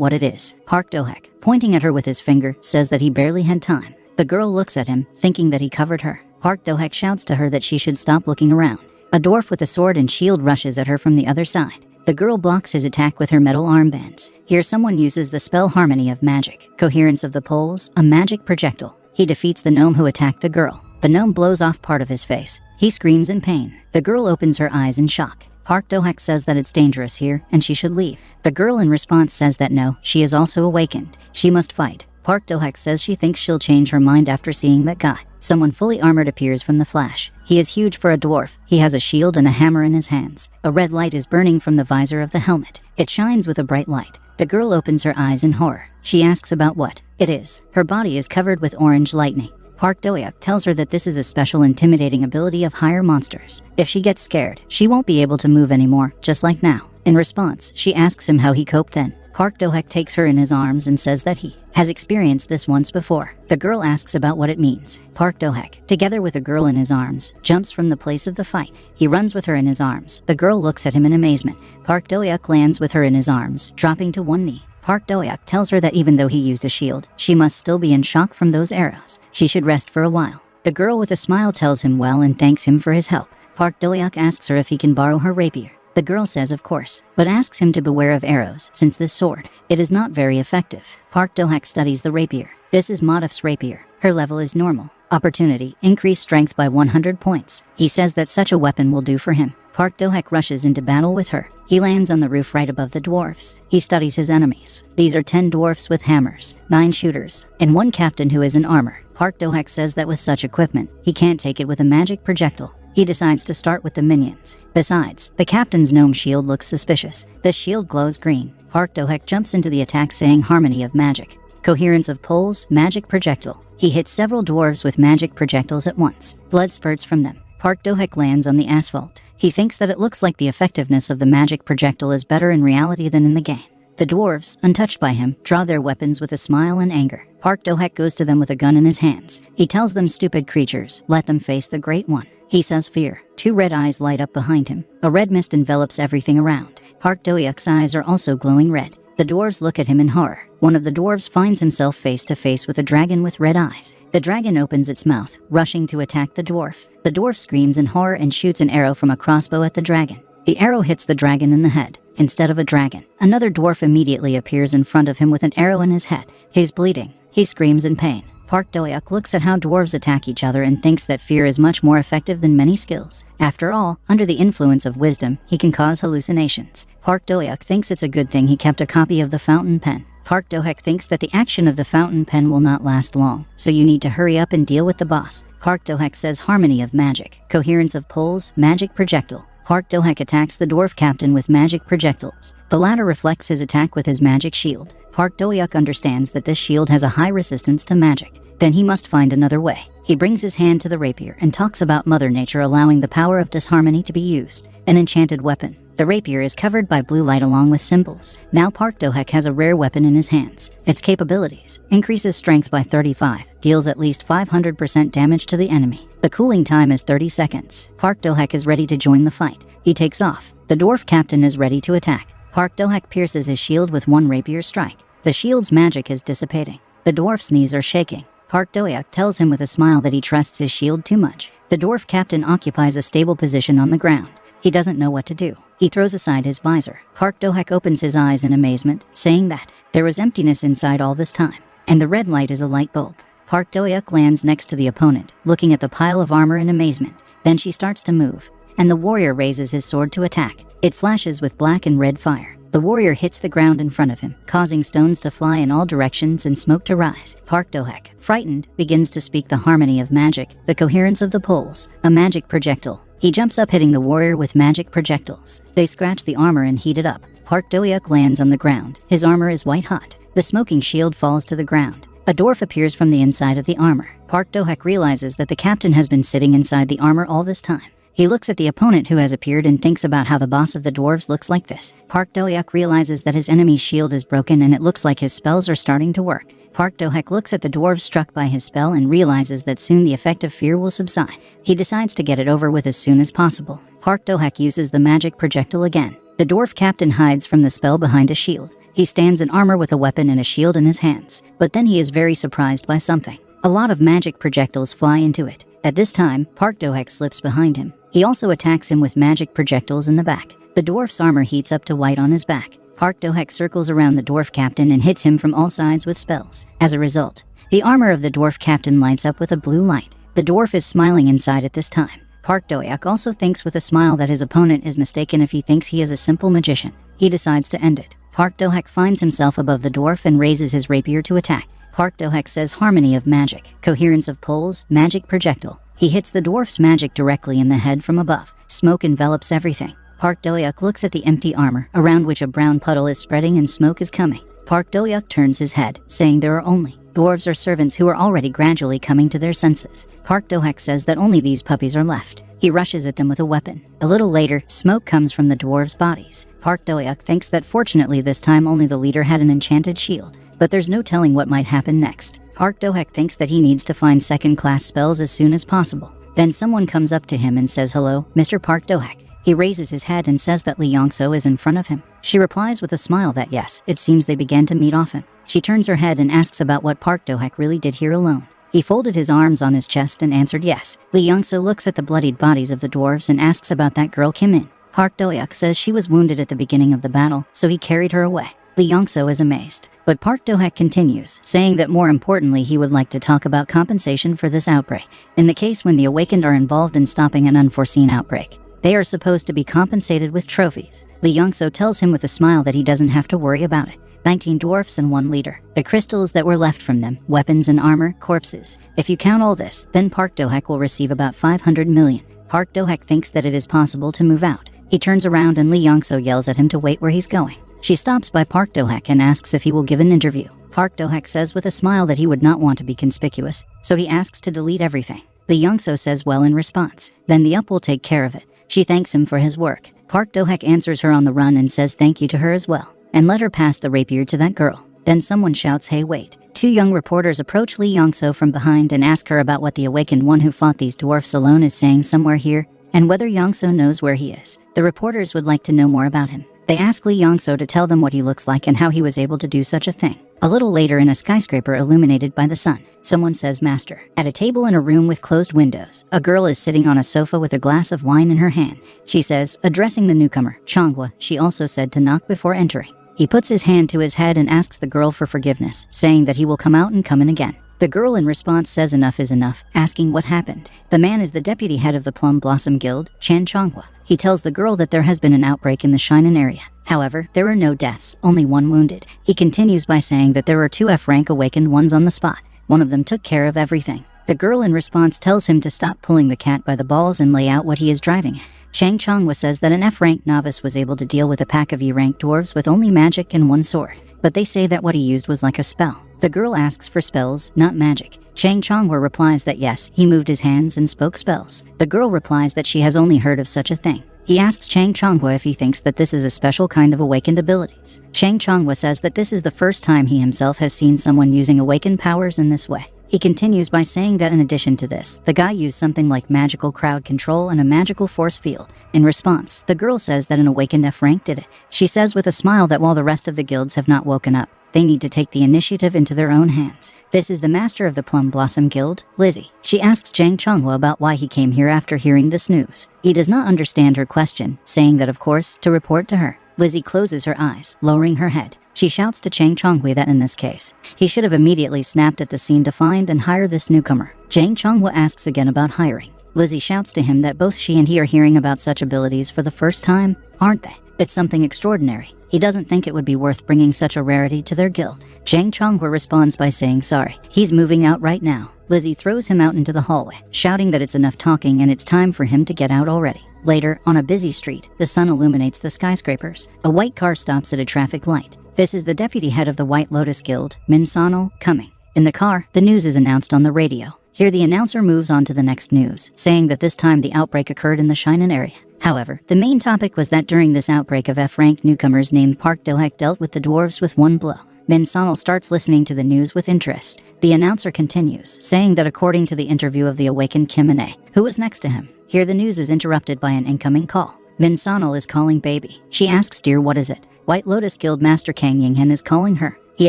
what it is. Park Do-hak, pointing at her with his finger, says that he barely had time. The girl looks at him, thinking that he covered her. Park Do-hak shouts to her that she should stop looking around. A dwarf with a sword and shield rushes at her from the other side. The girl blocks his attack with her metal armbands. Here someone uses the spell Harmony of Magic. Coherence of the Poles, a magic projectile. He defeats the gnome who attacked the girl. The gnome blows off part of his face. He screams in pain. The girl opens her eyes in shock. Park Do-hak says that it's dangerous here and she should leave. The girl in response says that no, she is also awakened. She must fight. Park Do-hak says she thinks she'll change her mind after seeing that guy. Someone fully armored appears from the flash. He is huge for a dwarf. He has a shield and a hammer in his hands. A red light is burning from the visor of the helmet. It shines with a bright light. The girl opens her eyes in horror. She asks about what it is. Her body is covered with orange lightning. Park Do-hak tells her that this is a special intimidating ability of higher monsters. If she gets scared, she won't be able to move anymore, just like now. In response, she asks him how he coped then. Park Do-hak takes her in his arms and says that he has experienced this once before. The girl asks about what it means. Park Do-hak, together with a girl in his arms, jumps from the place of the fight. He runs with her in his arms. The girl looks at him in amazement. Park Do-hak lands with her in his arms, dropping to one knee. Park Do-hak tells her that even though he used a shield, she must still be in shock from those arrows. She should rest for a while. The girl with a smile tells him well and thanks him for his help. Park Do-hak asks her if he can borrow her rapier. The girl says of course, but asks him to beware of arrows, since this sword, it is not very effective. Park Do-hak studies the rapier. This is Motif's rapier. Her level is normal. Opportunity, increase strength by 100 points. He says that such a weapon will do for him. Park Do-hak rushes into battle with her. He lands on the roof right above the dwarfs. He studies his enemies. These are 10 dwarfs with hammers, 9 shooters, and 1 captain who is in armor. Park Do-hak says that with such equipment, he can't take it with a magic projectile. He decides to start with the minions. Besides, the captain's gnome shield looks suspicious. The shield glows green. Park Do-hak jumps into the attack saying Harmony of Magic. Coherence of Poles, magic projectile. He hits several dwarves with magic projectiles at once. Blood spurts from them. Park Do-hak lands on the asphalt. He thinks that it looks like the effectiveness of the magic projectile is better in reality than in the game. The dwarves, untouched by him, draw their weapons with a smile and anger. Park Do-hak goes to them with a gun in his hands. He tells them stupid creatures, let them face the Great One. He says fear. 2 red eyes light up behind him. A red mist envelops everything around. Park Do-hak's eyes are also glowing red. The dwarves look at him in horror. One of the dwarves finds himself face to face with a dragon with red eyes. The dragon opens its mouth, rushing to attack the dwarf. The dwarf screams in horror and shoots an arrow from a crossbow at the dragon. The arrow hits the dragon in the head. Instead of a dragon, another dwarf immediately appears in front of him with an arrow in his head. He's bleeding. He screams in pain. Park Do-hyuk looks at how dwarves attack each other and thinks that fear is much more effective than many skills. After all, under the influence of wisdom, he can cause hallucinations. Park Do-hyuk thinks it's a good thing he kept a copy of the fountain pen. Park Do-hyuk thinks that the action of the fountain pen will not last long, so you need to hurry up and deal with the boss. Park Do-hyuk says harmony of magic, coherence of poles, magic projectile. Park Do-hyuk attacks the dwarf captain with magic projectiles. The latter reflects his attack with his magic shield. Park Do-hyuk understands that this shield has a high resistance to magic. Then he must find another way. He brings his hand to the rapier and talks about Mother Nature allowing the power of disharmony to be used. An enchanted weapon. The rapier is covered by blue light along with symbols. Now Park Do-hyuk has a rare weapon in his hands. Its capabilities: increases strength by 35, deals at least 500% damage to the enemy. The cooling time is 30 seconds. Park Do-hyuk is ready to join the fight. He takes off. The dwarf captain is ready to attack. Park Do-hyuk pierces his shield with one rapier strike. The shield's magic is dissipating. The dwarf's knees are shaking. Park Do-hyuk tells him with a smile that he trusts his shield too much. The dwarf captain occupies a stable position on the ground. He doesn't know what to do. He throws aside his visor. Park Do-hyuk opens his eyes in amazement, saying that there was emptiness inside all this time, and the red light is a light bulb. Park Do-hyuk lands next to the opponent, looking at the pile of armor in amazement. Then she starts to move, and the warrior raises his sword to attack. It flashes with black and red fire. The warrior hits the ground in front of him, causing stones to fly in all directions and smoke to rise. Park Do-hyuk, frightened, begins to speak the harmony of magic, the coherence of the poles, a magic projectile. He jumps up, hitting the warrior with magic projectiles. They scratch the armor and heat it up. Park Do-hyuk lands on the ground. His armor is white hot. The smoking shield falls to the ground. A dwarf appears from the inside of the armor. Park Do-hyuk realizes that the captain has been sitting inside the armor all this time. He looks at the opponent who has appeared and thinks about how the boss of the dwarves looks like this. Park Do-hyuk realizes that his enemy's shield is broken and it looks like his spells are starting to work. Park Do-hyuk looks at the dwarves struck by his spell and realizes that soon the effect of fear will subside. He decides to get it over with as soon as possible. Park Do-hyuk uses the magic projectile again. The dwarf captain hides from the spell behind a shield. He stands in armor with a weapon and a shield in his hands. But then he is very surprised by something. A lot of magic projectiles fly into it. At this time, Park Do-hyuk slips behind him. He also attacks him with magic projectiles in the back. The dwarf's armor heats up to white on his back. Park Do-hyuk circles around the dwarf captain and hits him from all sides with spells. As a result, the armor of the dwarf captain lights up with a blue light. The dwarf is smiling inside at this time. Park Do-hyuk also thinks with a smile that his opponent is mistaken if he thinks he is a simple magician. He decides to end it. Park Do-hyuk finds himself above the dwarf and raises his rapier to attack. Park Do-hyuk says harmony of magic, coherence of poles, magic projectile. He hits the dwarf's magic directly in the head from above. Smoke envelops everything. Park Do-hyuk looks at the empty armor, around which a brown puddle is spreading and smoke is coming. Park Do-hyuk turns his head, saying there are only dwarves or servants who are already gradually coming to their senses. Park Do-hyuk says that only these puppies are left. He rushes at them with a weapon. A little later, smoke comes from the dwarves' bodies. Park Do-hyuk thinks that fortunately this time only the leader had an enchanted shield, but there's no telling what might happen next. Park Do-hyuk thinks that he needs to find second-class spells as soon as possible. Then someone comes up to him and says, "Hello, Mr. Park Do-hyuk." He raises his head and says that Lee Yong-so is in front of him. She replies with a smile that yes, it seems they began to meet often. She turns her head and asks about what Park Do-hyuk really did here alone. He folded his arms on his chest and answered yes. Lee Yong-so looks at the bloodied bodies of the dwarves and asks about that girl Kim In. Park Do-hyuk says she was wounded at the beginning of the battle, so he carried her away. Lee Yong-so is amazed, but Park Do-hyuk continues, saying that more importantly he would like to talk about compensation for this outbreak. In the case when the awakened are involved in stopping an unforeseen outbreak, they are supposed to be compensated with trophies. Lee Yong-so tells him with a smile that he doesn't have to worry about it. 19 dwarfs and 1 leader. The crystals that were left from them, weapons and armor, corpses. If you count all this, then Park Do-hyuk will receive about 500 million. Park Do-hyuk thinks that it is possible to move out. He turns around and Lee Yong-so yells at him to wait where he's going. She stops by Park Do-hyuk and asks if he will give an interview. Park Do-hyuk says with a smile that he would not want to be conspicuous, so he asks to delete everything. Lee Yong-so says well in response. Then the up will take care of it. She thanks him for his work. Park Do-hyuk answers her on the run and says thank you to her as well, and let her pass the rapier to that girl. Then someone shouts, "Hey, wait." 2 young reporters approach Lee Yong-so from behind and ask her about what the awakened one who fought these dwarfs alone is saying somewhere here, and whether Yong-so knows where he is. The reporters would like to know more about him. They ask Lee Yongso to tell them what he looks like and how he was able to do such a thing. A little later, in a skyscraper illuminated by the sun, someone says master. At a table in a room with closed windows, a girl is sitting on a sofa with a glass of wine in her hand. She says, addressing the newcomer, Changhua, she also said to knock before entering. He puts his hand to his head and asks the girl for forgiveness, saying that he will come out and come in again. The girl in response says enough is enough, asking what happened. The man is the deputy head of the Plum Blossom Guild, Chan Changhua. He tells the girl that there has been an outbreak in the Shinan area. However, there are no deaths, only one wounded. He continues by saying that there are 2 F-rank awakened ones on the spot. One of them took care of everything. The girl in response tells him to stop pulling the cat by the balls and lay out what he is driving at. Chang Changhua says that an F-rank novice was able to deal with a pack of E-rank dwarves with only magic and 1 sword, but they say that what he used was like a spell. The girl asks for spells, not magic. Chang Changhua replies that yes, he moved his hands and spoke spells. The girl replies that she has only heard of such a thing. He asks Chang Changhua if he thinks that this is a special kind of awakened abilities. Chang Changhua says that this is the first time he himself has seen someone using awakened powers in this way. He continues by saying that in addition to this, the guy used something like magical crowd control and a magical force field. In response, the girl says that an awakened F-rank did it. She says with a smile that while the rest of the guilds have not woken up, they need to take the initiative into their own hands. This is the master of the Plum Blossom Guild, Lizzie. She asks Chang Changhua about why he came here after hearing this news. He does not understand her question, saying that of course, to report to her. Lizzie closes her eyes, lowering her head. She shouts to Chang Changhua that in this case, he should have immediately snapped at the scene to find and hire this newcomer. Chang Changhua asks again about hiring. Lizzie shouts to him that both she and he are hearing about such abilities for the first time, aren't they? It's something extraordinary. He doesn't think it would be worth bringing such a rarity to their guild. Chang Changhua responds by saying sorry. He's moving out right now. Lizzie throws him out into the hallway, shouting that it's enough talking and it's time for him to get out already. Later, on a busy street, the sun illuminates the skyscrapers. A white car stops at a traffic light. This is the deputy head of the White Lotus Guild, Min Sonal, coming. In the car, the news is announced on the radio. Here the announcer moves on to the next news, saying that this time the outbreak occurred in the Shinan area. However, the main topic was that during this outbreak of F-rank newcomers named Park Do-hek dealt with the dwarves with 1 blow. Min Sonal starts listening to the news with interest. The announcer continues, saying that according to the interview of the awakened Kim In-ae, who was next to him, here the news is interrupted by an incoming call. Min Sonal is calling baby. She asks, dear, what is it? White Lotus Guild Master Kang Yinghen is calling her. He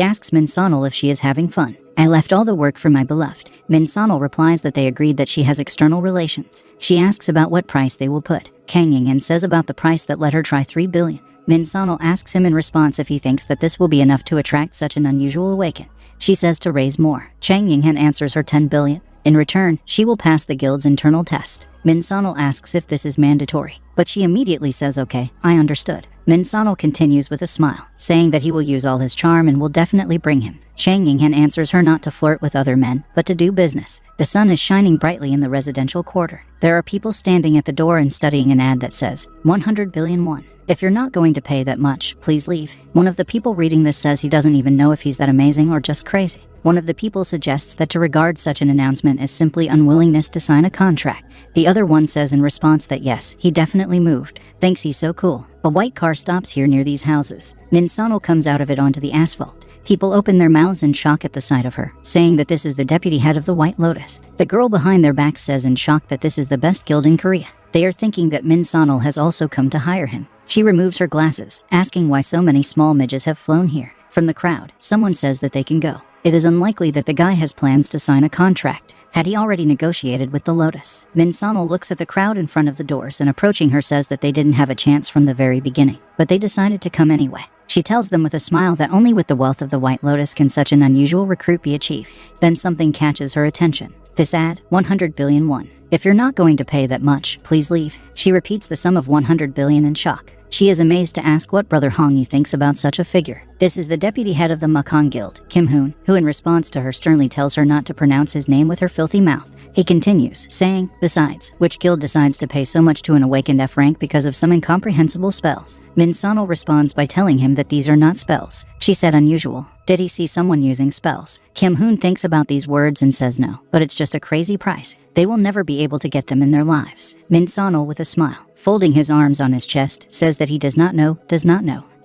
asks Min Sonal if she is having fun. I left all the work for my beloved. Min Sonal replies that they agreed that she has external relations. She asks about what price they will put. Kang Yinghen says about the price that let her try 3 billion. Min Sonal asks him in response if he thinks that this will be enough to attract such an unusual awaken. She says to raise more. Chang Yinghen answers her 10 billion. In return, she will pass the guild's internal test. Min Sonal asks if this is mandatory, but she immediately says okay, I understood. Min Sonal continues with a smile, saying that he will use all his charm and will definitely bring him. Chang Yinghen answers her not to flirt with other men, but to do business. The sun is shining brightly in the residential quarter. There are people standing at the door and studying an ad that says, 100 billion won. If you're not going to pay that much, please leave. One of the people reading this says he doesn't even know if he's that amazing or just crazy. One of the people suggests that to regard such an announcement as simply unwillingness to sign a contract. The other one says in response that yes, he definitely moved. Thinks he's so cool. A white car stops here near these houses. Min Sonal comes out of it onto the asphalt. People open their mouths in shock at the sight of her, saying that this is the deputy head of the White Lotus. The girl behind their backs says in shock that this is the best guild in Korea. They are thinking that Min Sonal has also come to hire him. She removes her glasses, asking why so many small midges have flown here. From the crowd, someone says that they can go. It is unlikely that the guy has plans to sign a contract. Had he already negotiated with the Lotus? Min Sonal looks at the crowd in front of the doors and approaching her says that they didn't have a chance from the very beginning, but they decided to come anyway. She tells them with a smile that only with the wealth of the White Lotus can such an unusual recruit be achieved. Then something catches her attention. This ad, 100 billion won. If you're not going to pay that much, please leave. She repeats the sum of 100 billion in shock. She is amazed to ask what Brother Hongyi thinks about such a figure. This is the deputy head of the Makong Guild, Kim Hoon, who in response to her sternly tells her not to pronounce his name with her filthy mouth. He continues, saying, besides, which guild decides to pay so much to an awakened F rank because of some incomprehensible spells? Min Sonal responds by telling him that these are not spells. She said unusual. Did he see someone using spells? Kim Hoon thinks about these words and says no, but it's just a crazy price. They will never be able to get them in their lives. Min Sonal with a smile, folding his arms on his chest, says that he does not know.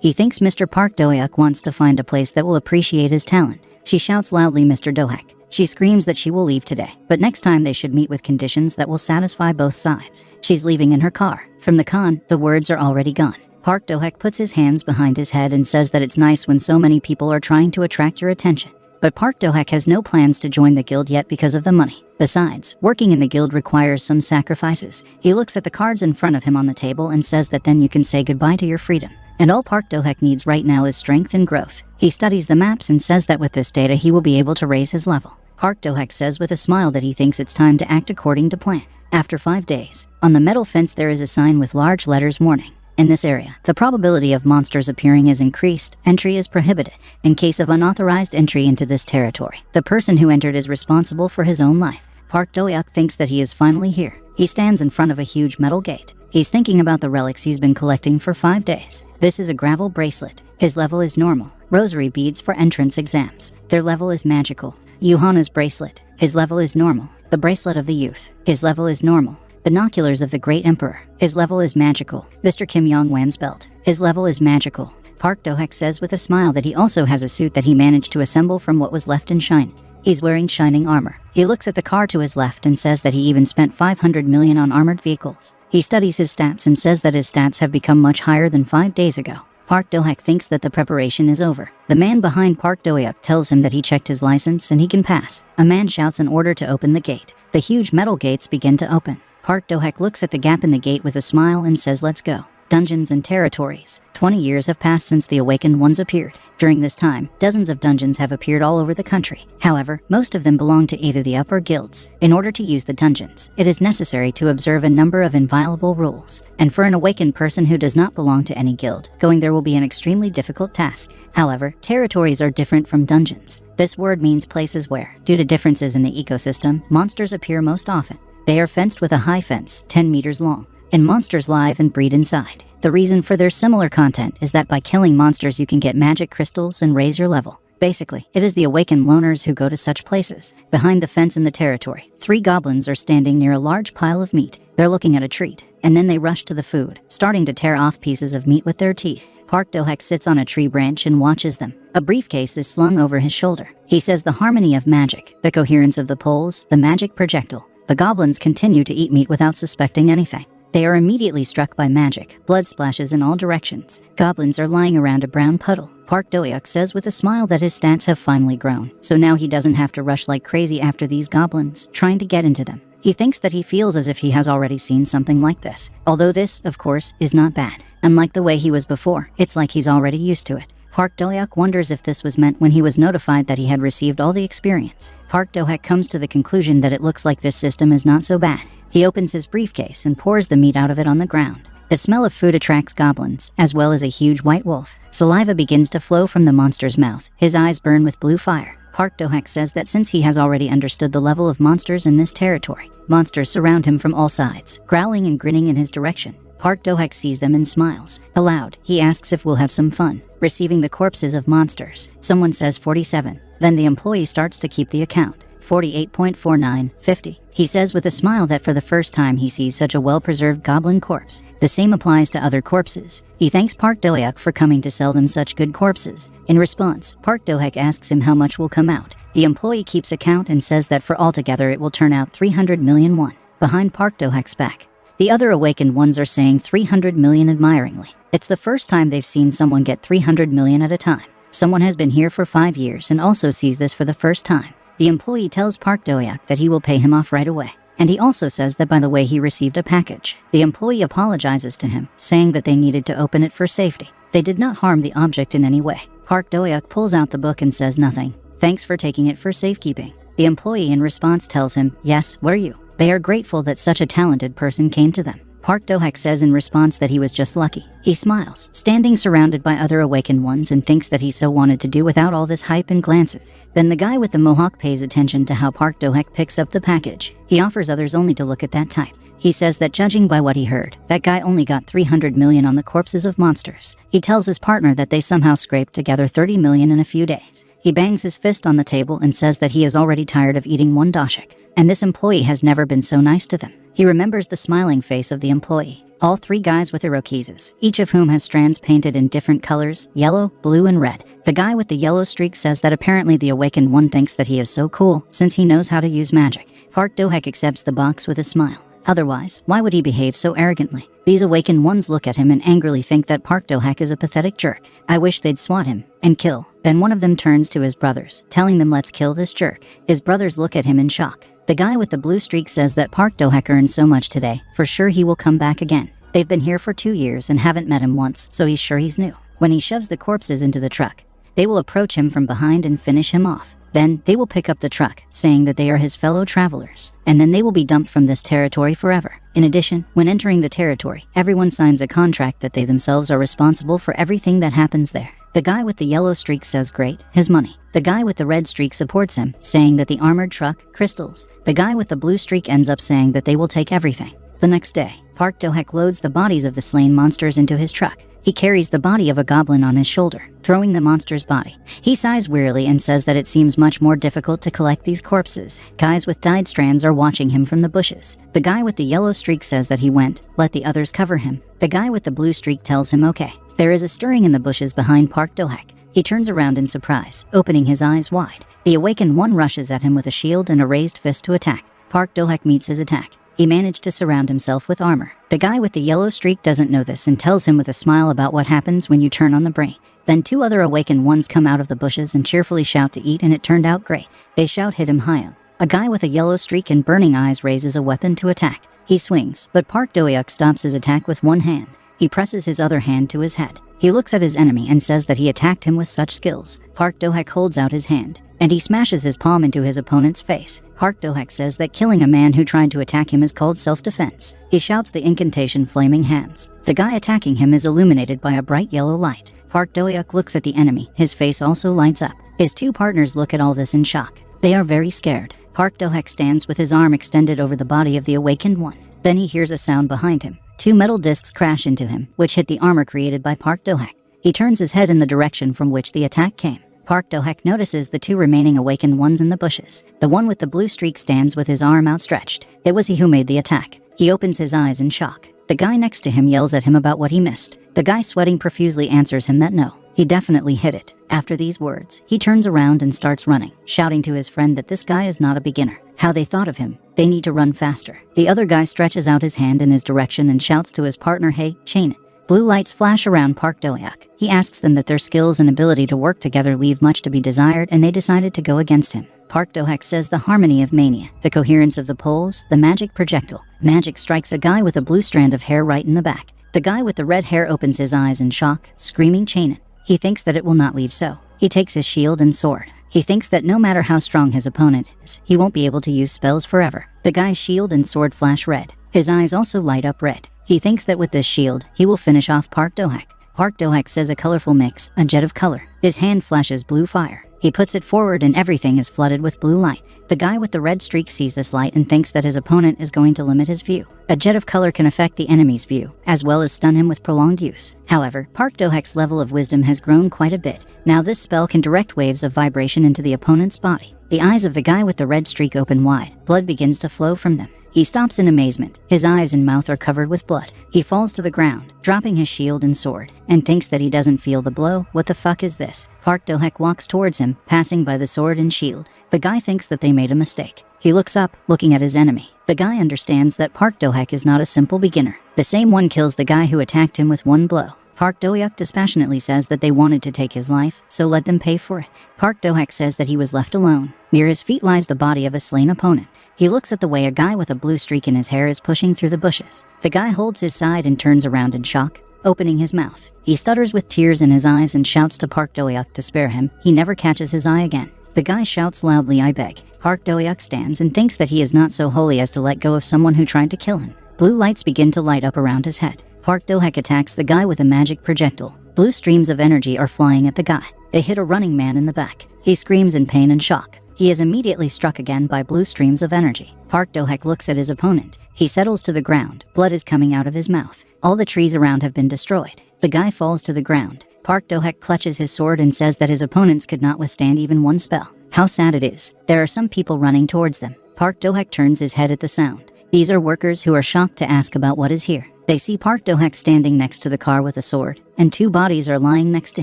He thinks Mr. Park Do-hek wants to find a place that will appreciate his talent. She shouts loudly, Mr. Do-hek. She screams that she will leave today, but next time they should meet with conditions that will satisfy both sides. She's leaving in her car. From the con, the words are already gone. Park Do-hak puts his hands behind his head and says that it's nice when so many people are trying to attract your attention. But Park Do-hak has no plans to join the guild yet because of the money. Besides, working in the guild requires some sacrifices. He looks at the cards in front of him on the table and says that then you can say goodbye to your freedom. And all Park Do-hak needs right now is strength and growth. He studies the maps and says that with this data he will be able to raise his level. Park Do-hak says with a smile that he thinks it's time to act according to plan. After 5 days, on the metal fence there is a sign with large letters warning. In this area, the probability of monsters appearing is increased. Entry is prohibited. In case of unauthorized entry into this territory, the person who entered is responsible for his own life. Park Do-hak thinks that he is finally here. He stands in front of a huge metal gate. He's thinking about the relics he's been collecting for 5 days. This is a gravel bracelet. His level is normal. Rosary beads for entrance exams. Their level is magical. Yuhana's bracelet. His level is normal. The bracelet of the youth. His level is normal. Binoculars of the Great Emperor. His level is magical. Mr. Kim Yong-wan's belt. His level is magical. Park Do-hak says with a smile that he also has a suit that he managed to assemble from what was left in Shine. He's wearing shining armor. He looks at the car to his left and says that he even spent 500 million on armored vehicles. He studies his stats and says that his stats have become much higher than 5 days ago. Park Do-hak thinks that the preparation is over. The man behind Park Do-hak tells him that he checked his license and he can pass. A man shouts an order to open the gate. The huge metal gates begin to open. Park Do-hak looks at the gap in the gate with a smile and says, "Let's go." Dungeons and territories. 20 years have passed since the Awakened Ones appeared. During this time, dozens of dungeons have appeared all over the country. However, most of them belong to either the upper guilds. In order to use the dungeons, it is necessary to observe a number of inviolable rules. And for an awakened person who does not belong to any guild, going there will be an extremely difficult task. However, territories are different from dungeons. This word means places where, due to differences in the ecosystem, monsters appear most often. They are fenced with a high fence, 10 meters long, and monsters live and breed inside. The reason for their similar content is that by killing monsters you can get magic crystals and raise your level. Basically, it is the awakened loners who go to such places. Behind the fence in the territory, 3 goblins are standing near a large pile of meat. They're looking at a treat, and then they rush to the food, starting to tear off pieces of meat with their teeth. Park Do-hak sits on a tree branch and watches them. A briefcase is slung over his shoulder. He says the harmony of magic, the coherence of the poles, the magic projectile. The goblins continue to eat meat without suspecting anything. They are immediately struck by magic. Blood splashes in all directions. Goblins are lying around a brown puddle. Park Do-hak says with a smile that his stats have finally grown, so now he doesn't have to rush like crazy after these goblins, trying to get into them. He thinks that he feels as if he has already seen something like this. Although this, of course, is not bad. Unlike the way he was before, it's like he's already used to it. Park Do-hak wonders if this was meant when he was notified that he had received all the experience. Park Do-hak comes to the conclusion that it looks like this system is not so bad. He opens his briefcase and pours the meat out of it on the ground. The smell of food attracts goblins, as well as a huge white wolf. Saliva begins to flow from the monster's mouth. His eyes burn with blue fire. Park Do-hak says that since he has already understood the level of monsters in this territory, monsters surround him from all sides, growling and grinning in his direction. Park Do-hak sees them and smiles. Aloud, he asks if we'll have some fun, receiving the corpses of monsters. Someone says 47. Then the employee starts to keep the account. 48.4950. He says with a smile that for the first time he sees such a well-preserved goblin corpse. The same applies to other corpses. He thanks Park Do-hak for coming to sell them such good corpses. In response, Park Do-hak asks him how much will come out. The employee keeps account and says that for altogether it will turn out 300 million won. Behind Park Do-hak's back, the other awakened ones are saying 300 million admiringly. It's the first time they've seen someone get 300 million at a time. Someone has been here for 5 years and also sees this for the first time. The employee tells Park Do-hak that he will pay him off right away. And he also says that by the way he received a package. The employee apologizes to him, saying that they needed to open it for safety. They did not harm the object in any way. Park Do-hak pulls out the book and says nothing. Thanks for taking it for safekeeping. The employee in response tells him, yes, were you? They are grateful that such a talented person came to them. Park Do-hak says in response that he was just lucky. He smiles, standing surrounded by other awakened ones, and thinks that he so wanted to do without all this hype and glances. Then the guy with the mohawk pays attention to how Park Do-hak picks up the package. He offers others only to look at that type. He says that judging by what he heard, that guy only got 300 million on the corpses of monsters. He tells his partner that they somehow scraped together 30 million in a few days. He bangs his fist on the table and says that he is already tired of eating one dashik, and this employee has never been so nice to them. He remembers the smiling face of the employee. All 3 guys with irokeses, each of whom has strands painted in different colors, yellow, blue, and red. The guy with the yellow streak says that apparently the awakened one thinks that he is so cool since he knows how to use magic. Park Do-hak accepts the box with a smile. Otherwise, why would he behave so arrogantly? These awakened ones look at him and angrily think that Park Do-hak is a pathetic jerk. I wish they'd swat him and kill. Then one of them turns to his brothers, telling them, let's kill this jerk. His brothers look at him in shock. The guy with the blue streak says that Park Do-hak earned so much today, for sure he will come back again. They've been here for 2 years and haven't met him once, so he's sure he's new. When he shoves the corpses into the truck, they will approach him from behind and finish him off. Then they will pick up the truck, saying that they are his fellow travelers, and then they will be dumped from this territory forever. In addition, when entering the territory, everyone signs a contract that they themselves are responsible for everything that happens there. The guy with the yellow streak says great, his money. The guy with the red streak supports him, saying that the armored truck, crystals. The guy with the blue streak ends up saying that they will take everything. The next day, Park Do-hak loads the bodies of the slain monsters into his truck. He carries the body of a goblin on his shoulder, throwing the monster's body. He sighs wearily and says that it seems much more difficult to collect these corpses. Guys with dyed strands are watching him from the bushes. The guy with the yellow streak says that he went, let the others cover him. The guy with the blue streak tells him okay. There is a stirring in the bushes behind Park Do-hak. He turns around in surprise, opening his eyes wide. The awakened one rushes at him with a shield and a raised fist to attack. Park Do-hak meets his attack. He managed to surround himself with armor. The guy with the yellow streak doesn't know this and tells him with a smile about what happens when you turn on the brain. Then 2 other awakened ones come out of the bushes and cheerfully shout to eat, and it turned out great. They shout hit him high on. A guy with a yellow streak and burning eyes raises a weapon to attack. He swings, but Park Do-hak stops his attack with one hand. He presses his other hand to his head. He looks at his enemy and says that he attacked him with such skills. Park Do-hak holds out his hand, and he smashes his palm into his opponent's face. Park Do-hak says that killing a man who tried to attack him is called self-defense. He shouts the incantation Flaming Hands. The guy attacking him is illuminated by a bright yellow light. Park Do-hak looks at the enemy. His face also lights up. His 2 partners look at all this in shock. They are very scared. Park Do-hak stands with his arm extended over the body of the awakened one. Then he hears a sound behind him. 2 metal discs crash into him, which hit the armor created by Park Do-hak. He turns his head in the direction from which the attack came. Park Do-hak notices the 2 remaining awakened ones in the bushes. The one with the blue streak stands with his arm outstretched. It was he who made the attack. He opens his eyes in shock. The guy next to him yells at him about what he missed. The guy sweating profusely answers him that no, he definitely hit it. After these words, he turns around and starts running, shouting to his friend that this guy is not a beginner. How they thought of him. They need to run faster. The other guy stretches out his hand in his direction and shouts to his partner, hey, chain it. Blue lights flash around Park Do-hak. He asks them that their skills and ability to work together leave much to be desired, and they decided to go against him. Park Do-hak says the harmony of mania, the coherence of the poles, the magic projectile. Magic strikes a guy with a blue strand of hair right in the back. The guy with the red hair opens his eyes in shock, screaming chain it. He thinks that it will not leave so. He takes his shield and sword. He thinks that no matter how strong his opponent is, he won't be able to use spells forever. The guy's shield and sword flash red. His eyes also light up red. He thinks that with this shield, he will finish off Park Do-hak. Park Do-hak says a colorful mix, a jet of color. His hand flashes blue fire. He puts it forward and everything is flooded with blue light. The guy with the red streak sees this light and thinks that his opponent is going to limit his view. A jet of color can affect the enemy's view, as well as stun him with prolonged use. However, Park Do-hak's level of wisdom has grown quite a bit. Now this spell can direct waves of vibration into the opponent's body. The eyes of the guy with the red streak open wide. Blood begins to flow from them. He stops in amazement. His eyes and mouth are covered with blood. He falls to the ground, dropping his shield and sword, and thinks that he doesn't feel the blow. What the fuck is this? Park Do-hak walks towards him, passing by the sword and shield. The guy thinks that they made a mistake. He looks up, looking at his enemy. The guy understands that Park Do-hak is not a simple beginner. The same one kills the guy who attacked him with one blow. Park Do-hak dispassionately says that they wanted to take his life, so let them pay for it. Park Do-hak says that he was left alone. Near his feet lies the body of a slain opponent. He looks at the way a guy with a blue streak in his hair is pushing through the bushes. The guy holds his side and turns around in shock, opening his mouth. He stutters with tears in his eyes and shouts to Park Do-hak to spare him. He never catches his eye again. The guy shouts loudly, I beg. Park Do-hak stands and thinks that he is not so holy as to let go of someone who tried to kill him. Blue lights begin to light up around his head. Park Do-hak attacks the guy with a magic projectile. Blue streams of energy are flying at the guy. They hit a running man in the back. He screams in pain and shock. He is immediately struck again by blue streams of energy. Park Do-hak looks at his opponent. He settles to the ground. Blood is coming out of his mouth. All the trees around have been destroyed. The guy falls to the ground. Park Do-hak clutches his sword and says that his opponents could not withstand even one spell. How sad it is. There are some people running towards them. Park Do-hak turns his head at the sound. These are workers who are shocked to ask about what is here. They see Park Do-hak standing next to the car with a sword, and 2 bodies are lying next to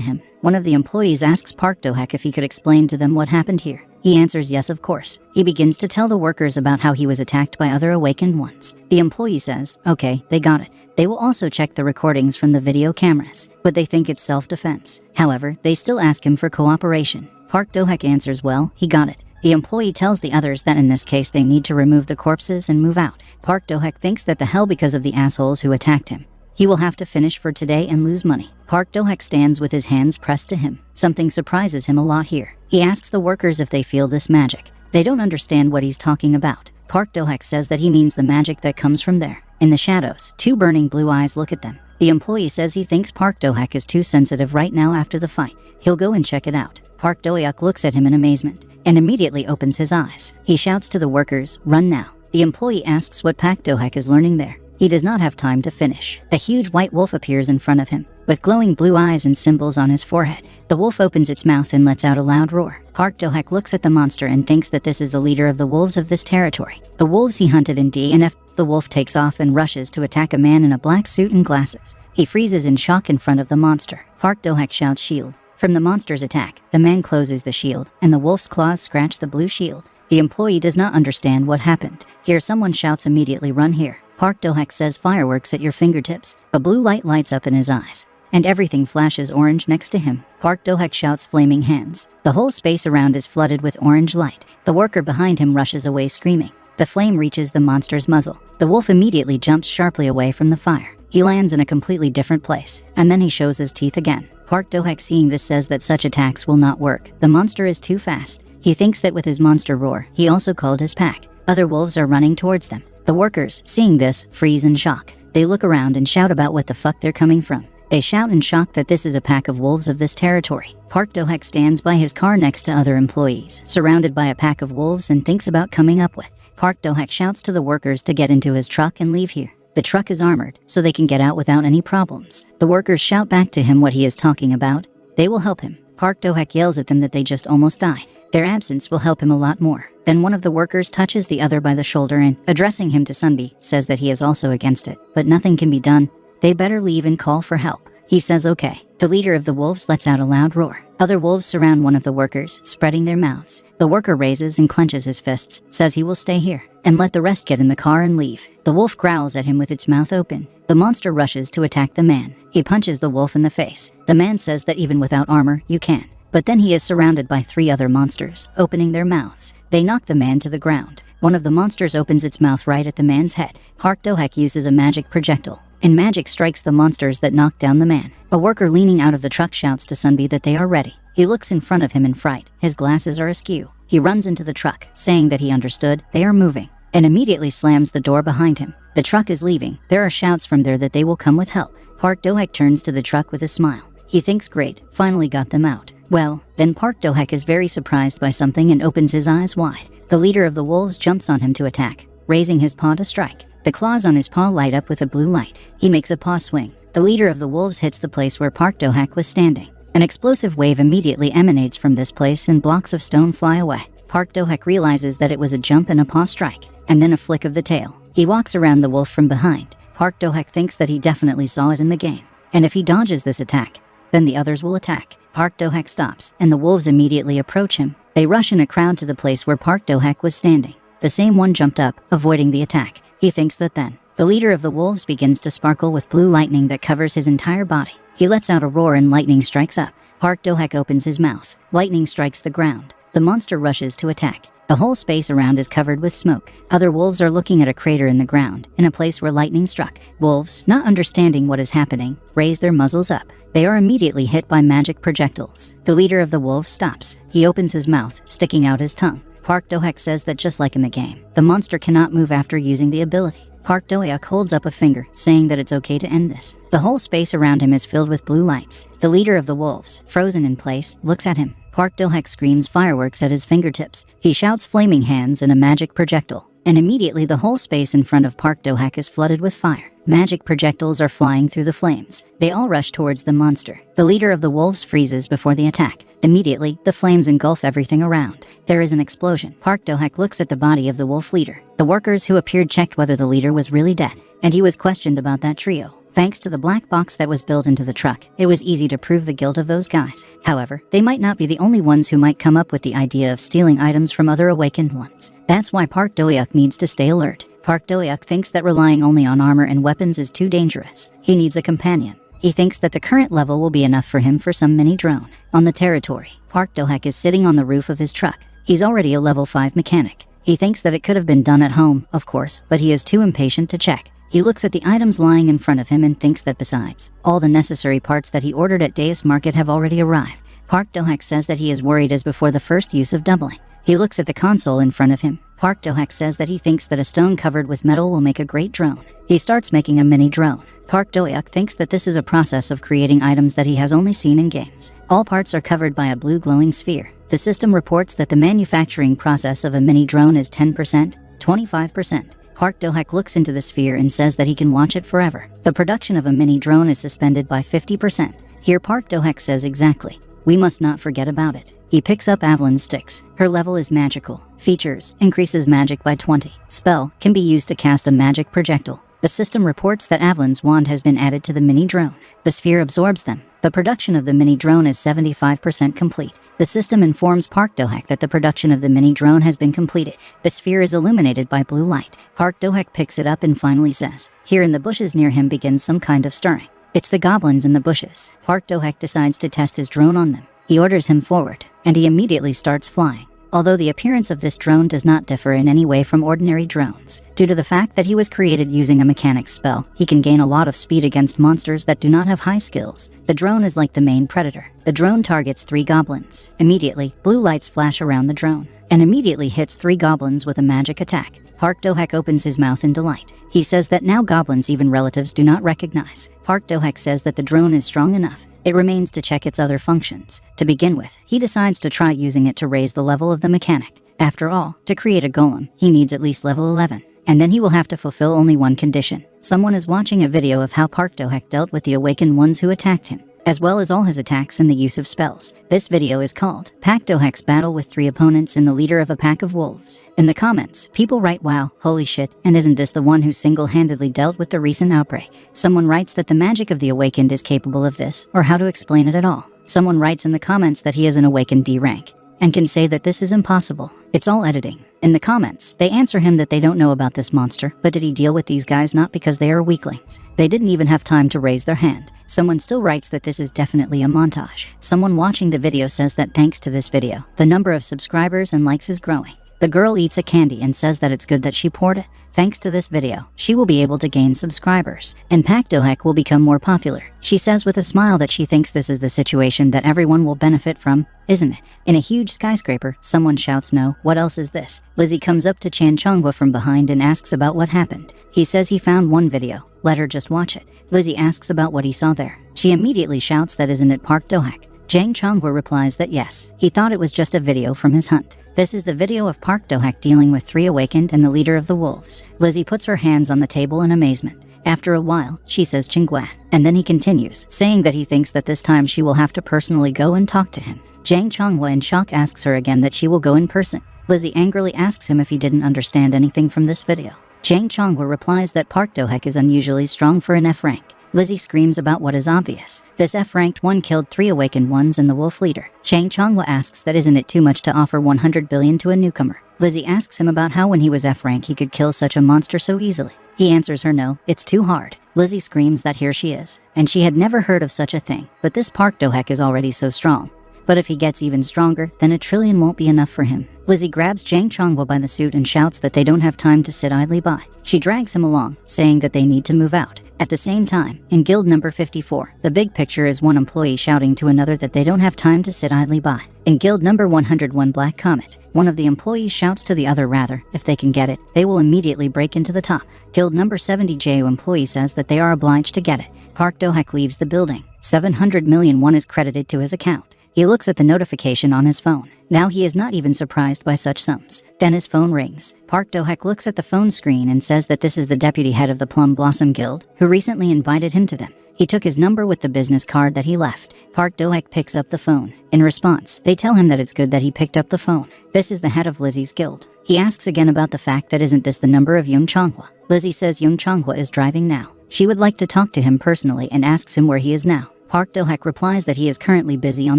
him. One of the employees asks Park Do-hak if he could explain to them what happened here. He answers yes, of course. He begins to tell the workers about how he was attacked by other awakened ones. The employee says, okay, they got it. They will also check the recordings from the video cameras, but they think it's self-defense. However, they still ask him for cooperation. Park Do-hak answers, well, he got it. The employee tells the others that in this case they need to remove the corpses and move out. Park Do-hak thinks that the hell because of the assholes who attacked him. He will have to finish for today and lose money. Park Do-hak stands with his hands pressed to him. Something surprises him a lot here. He asks the workers if they feel this magic. They don't understand what he's talking about. Park Do-hak says that he means the magic that comes from there. In the shadows, two burning blue eyes look at them. The employee says he thinks Park Do-hak is too sensitive right now after the fight. He'll go and check it out. Park Do-hak looks at him in amazement and immediately opens his eyes. He shouts to the workers, run now. The employee asks what Park Do-hak is learning there. He does not have time to finish. A huge white wolf appears in front of him, with glowing blue eyes and symbols on his forehead. The wolf opens its mouth and lets out a loud roar. Park Do-hak looks at the monster and thinks that this is the leader of the wolves of this territory. The wolves he hunted in D&F. The wolf takes off and rushes to attack a man in a black suit and glasses. He freezes in shock in front of the monster. Park Do-hak shouts shield. From the monster's attack, the man closes the shield, and the wolf's claws scratch the blue shield. The employee does not understand what happened. Here someone shouts immediately, run here. Park Do-hak says fireworks at your fingertips. A blue light lights up in his eyes, and everything flashes orange next to him. Park Do-hak shouts flaming hands. The whole space around is flooded with orange light. The worker behind him rushes away screaming. The flame reaches the monster's muzzle. The wolf immediately jumps sharply away from the fire. He lands in a completely different place, and then he shows his teeth again. Park Do-hak seeing this says that such attacks will not work. The monster is too fast. He thinks that with his monster roar, he also called his pack. Other wolves are running towards them. The workers, seeing this, freeze in shock. They look around and shout about what the fuck they're coming from. They shout in shock that this is a pack of wolves of this territory. Park Do-hak stands by his car next to other employees, surrounded by a pack of wolves, and thinks about coming up with. Park Do-hak shouts to the workers to get into his truck and leave here. The truck is armored, so they can get out without any problems. The workers shout back to him what he is talking about. They will help him. Park Do-hak yells at them that they just almost died. Their absence will help him a lot more. Then one of the workers touches the other by the shoulder and, addressing him to Sunbi, says that he is also against it. But nothing can be done. They better leave and call for help. He says okay. The leader of the wolves lets out a loud roar. Other wolves surround one of the workers, spreading their mouths. The worker raises and clenches his fists, says he will stay here, and let the rest get in the car and leave. The wolf growls at him with its mouth open. The monster rushes to attack the man. He punches the wolf in the face. The man says that even without armor, you can. But then he is surrounded by 3 other monsters, opening their mouths. They knock the man to the ground. One of the monsters opens its mouth right at the man's head. Park Do-hak uses a magic projectile, and magic strikes the monsters that knock down the man. A worker leaning out of the truck shouts to Sunbi that they are ready. He looks in front of him in fright. His glasses are askew. He runs into the truck, saying that he understood. They are moving, and immediately slams the door behind him. The truck is leaving. There are shouts from there that they will come with help. Park Do-hak turns to the truck with a smile. He thinks great, finally got them out. Well, then Park Do-hak is very surprised by something and opens his eyes wide. The leader of the wolves jumps on him to attack, raising his paw to strike. The claws on his paw light up with a blue light. He makes a paw swing. The leader of the wolves hits the place where Park Do-hak was standing. An explosive wave immediately emanates from this place and blocks of stone fly away. Park Do-hak realizes that it was a jump and a paw strike, and then a flick of the tail. He walks around the wolf from behind. Park Do-hak thinks that he definitely saw it in the game, and if he dodges this attack, then the others will attack. Park Do-hak stops, and the wolves immediately approach him. They rush in a crowd to the place where Park Do-hak was standing. The same one jumped up, avoiding the attack. He thinks that then, the leader of the wolves begins to sparkle with blue lightning that covers his entire body. He lets out a roar and lightning strikes up. Park Do-hak opens his mouth. Lightning strikes the ground. The monster rushes to attack. The whole space around is covered with smoke. Other wolves are looking at a crater in the ground, in a place where lightning struck. Wolves, not understanding what is happening, raise their muzzles up. They are immediately hit by magic projectiles. The leader of the wolves stops. He opens his mouth, sticking out his tongue. Park Do-hak says that just like in the game, the monster cannot move after using the ability. Park Do-hak holds up a finger, saying that it's okay to end this. The whole space around him is filled with blue lights. The leader of the wolves, frozen in place, looks at him. Park Do-hak screams fireworks at his fingertips. He shouts flaming hands and a magic projectile, and immediately the whole space in front of Park Do-hak is flooded with fire. Magic projectiles are flying through the flames. They all rush towards the monster. The leader of the wolves freezes before the attack. Immediately, the flames engulf everything around. There is an explosion. Park Do-hak looks at the body of the wolf leader. The workers who appeared checked whether the leader was really dead, and he was questioned about that trio. Thanks to the black box that was built into the truck, it was easy to prove the guilt of those guys. However, they might not be the only ones who might come up with the idea of stealing items from other awakened ones. That's why Park Do-hyuk needs to stay alert. Park Do-hyuk thinks that relying only on armor and weapons is too dangerous. He needs a companion. He thinks that the current level will be enough for him for some mini drone. On the territory, Park Do-hyuk is sitting on the roof of his truck. He's already a level 5 mechanic. He thinks that it could have been done at home, of course, but he is too impatient to check. He looks at the items lying in front of him and thinks that besides, all the necessary parts that he ordered at Deus Market have already arrived. Park Do-hyuk says that he is worried as before the first use of doubling. He looks at the console in front of him. Park Do-hyuk says that he thinks that a stone covered with metal will make a great drone. He starts making a mini drone. Park Do-hyuk thinks that this is a process of creating items that he has only seen in games. All parts are covered by a blue glowing sphere. The system reports that the manufacturing process of a mini drone is 10%, 25%. Park Do-hyuk looks into the sphere and says that he can watch it forever. The production of a mini drone is suspended by 50%. Here Park Do-hyuk says exactly. We must not forget about it. He picks up Avalon's sticks. Her level is magical. Features, increases magic by 20. Spell, can be used to cast a magic projectile. The system reports that Avalon's wand has been added to the mini drone. The sphere absorbs them. The production of the mini drone is 75% complete. The system informs Park Do-hyuk that the production of the mini drone has been completed. The sphere is illuminated by blue light. Park Do-hyuk picks it up and finally says, here in the bushes near him begins some kind of stirring. It's the goblins in the bushes. Park Do-hyuk decides to test his drone on them. He orders him forward, and he immediately starts flying. Although the appearance of this drone does not differ in any way from ordinary drones, due to the fact that he was created using a mechanic's spell, he can gain a lot of speed against monsters that do not have high skills. The drone is like the main predator. The drone targets 3 goblins. Immediately, blue lights flash around the drone, and immediately hits 3 goblins with a magic attack. Park Do-hyuk opens his mouth in delight. He says that now goblins even relatives do not recognize. Park Do-hyuk says that the drone is strong enough. It remains to check its other functions. To begin with, he decides to try using it to raise the level of the mechanic. After all, to create a golem, he needs at least level 11. And then he will have to fulfill only one condition. Someone is watching a video of how Park Do-hyuk dealt with the awakened ones who attacked him, as well as all his attacks and the use of spells. This video is called Park Do-hyuk's Battle with 3 Opponents and the Leader of a Pack of Wolves. In the comments, people write, wow, holy shit, and isn't this the one who single-handedly dealt with the recent outbreak? Someone writes that the magic of the awakened is capable of this, or how to explain it at all. Someone writes in the comments that he is an awakened D rank, and can say that this is impossible. It's all editing. In the comments, they answer him that they don't know about this monster, but did he deal with these guys not because they are weaklings? They didn't even have time to raise their hand. Someone still writes that this is definitely a montage. Someone watching the video says that thanks to this video, the number of subscribers and likes is growing. The girl eats a candy and says that it's good that she poured it. Thanks to this video, she will be able to gain subscribers, and Park Do-hyuk will become more popular. She says with a smile that she thinks this is the situation that everyone will benefit from, isn't it? In a huge skyscraper, someone shouts, no, what else is this? Lizzie comes up to Chan Chonghwa from behind and asks about what happened. He says he found one video. Let her just watch it. Lizzie asks about what he saw there. She immediately shouts that isn't it Park Do-hyuk? Jang Chonghwa replies that yes, he thought it was just a video from his hunt. This is the video of Park Do-hyuk dealing with 3 awakened and the leader of the wolves. Lizzie puts her hands on the table in amazement. After a while, she says Chingwa, and then he continues, saying that he thinks that this time she will have to personally go and talk to him. Jang Chonghwa in shock asks her again that she will go in person. Lizzie angrily asks him if he didn't understand anything from this video. Jang Chonghwa replies that Park Do-hyuk is unusually strong for an F rank. Lizzie screams about what is obvious. This F-ranked one killed 3 awakened ones and the wolf leader. Jang Chonghwa asks that isn't it too much to offer 100 billion to a newcomer. Lizzie asks him about how when he was F-rank he could kill such a monster so easily. He answers her no, it's too hard. Lizzie screams that here she is, and she had never heard of such a thing. But this Park Do-hyuk is already so strong. But if he gets even stronger, then 1 trillion won't be enough for him. Lizzie grabs Jang Chonghwa by the suit and shouts that they don't have time to sit idly by. She drags him along, saying that they need to move out. At the same time, in guild number 54, the big picture is one employee shouting to another that they don't have time to sit idly by. In guild number 101 Black Comet, one of the employees shouts to the other rather, if they can get it, they will immediately break into the top. Guild number 70 JU employee says that they are obliged to get it. Park Do-hyuk leaves the building. 700 million won is credited to his account. He looks at the notification on his phone. Now he is not even surprised by such sums. Then his phone rings. Park Do-hyuk looks at the phone screen and says that this is the deputy head of the Plum Blossom Guild, who recently invited him to them. He took his number with the business card that he left. Park Do-hak picks up the phone. In response, they tell him that it's good that he picked up the phone. This is the head of Lizzie's guild. He asks again about the fact that isn't this the number of Young Changhua. Lizzie says Young Changhua is driving now. She would like to talk to him personally and asks him where he is now. Park Do-hak replies that he is currently busy on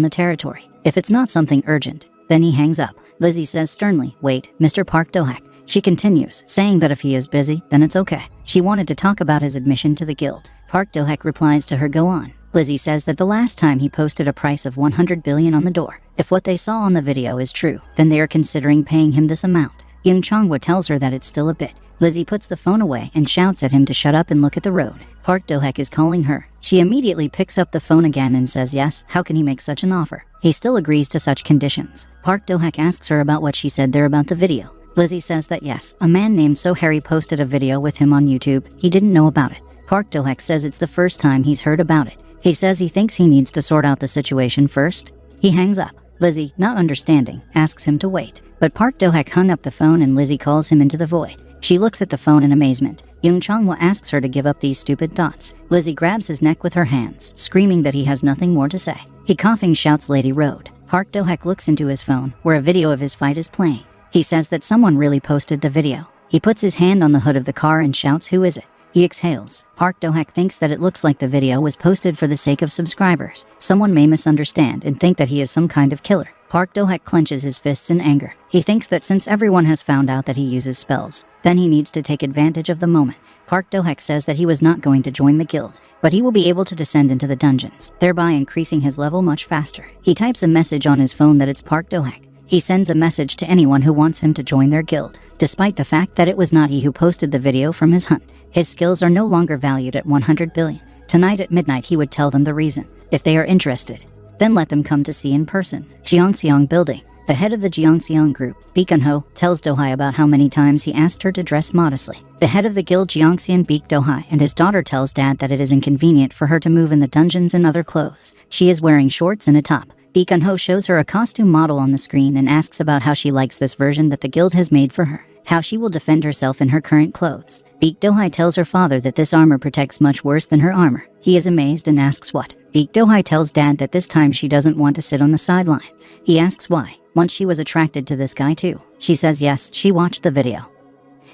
the territory. If it's not something urgent, then he hangs up. Lizzie says sternly, "Wait, Mr. Park Do-hak." She continues, saying that if he is busy, then it's okay. She wanted to talk about his admission to the guild. Park Do-hak replies to her, "Go on." Lizzie says that the last time he posted a price of 100 billion on the door. If what they saw on the video is true, then they are considering paying him this amount. Young Changhua tells her that it's still a bit. Lizzie puts the phone away and shouts at him to shut up and look at the road. Park Do-hak is calling her. She immediately picks up the phone again and says yes, how can he make such an offer? He still agrees to such conditions. Park Do-hak asks her about what she said there about the video. Lizzie says that yes, a man named So Harry posted a video with him on YouTube. He didn't know about it. Park Do-hak says it's the first time he's heard about it. He says he thinks he needs to sort out the situation first. He hangs up. Lizzie, not understanding, asks him to wait. But Park Do-hak hung up the phone and Lizzie calls him into the void. She looks at the phone in amazement. Young Changhua asks her to give up these stupid thoughts. Lizzie grabs his neck with her hands, screaming that he has nothing more to say. He coughing shouts Lady Road. Park Do-hak looks into his phone, where a video of his fight is playing. He says that someone really posted the video. He puts his hand on the hood of the car and shouts, "Who is it?" He exhales. Park Do-hak thinks that it looks like the video was posted for the sake of subscribers. Someone may misunderstand and think that he is some kind of killer. Park Do-hak clenches his fists in anger. He thinks that since everyone has found out that he uses spells, then he needs to take advantage of the moment. Park Do-hak says that he was not going to join the guild, but he will be able to descend into the dungeons, thereby increasing his level much faster. He types a message on his phone that it's Park Do-hak. He sends a message to anyone who wants him to join their guild, despite the fact that it was not he who posted the video from his hunt. His skills are no longer valued at 100 billion. Tonight at midnight he would tell them the reason. If they are interested, then let them come to see in person. Jiangxiang Building. The head of the Jiangxiang group, Beek-un-ho, tells Do-hai about how many times he asked her to dress modestly. The head of the guild Jiangxian Beek Do-hai and his daughter tells Dad that it is inconvenient for her to move in the dungeons in other clothes. She is wearing shorts and a top. Beek-un-ho shows her a costume model on the screen and asks about how she likes this version that the guild has made for her, how she will defend herself in her current clothes. Beek Do-hai tells her father that this armor protects much worse than her armor. He is amazed and asks what. Beek Do-hai tells Dad that this time she doesn't want to sit on the sidelines. He asks why. Once she was attracted to this guy too. She says yes, she watched the video.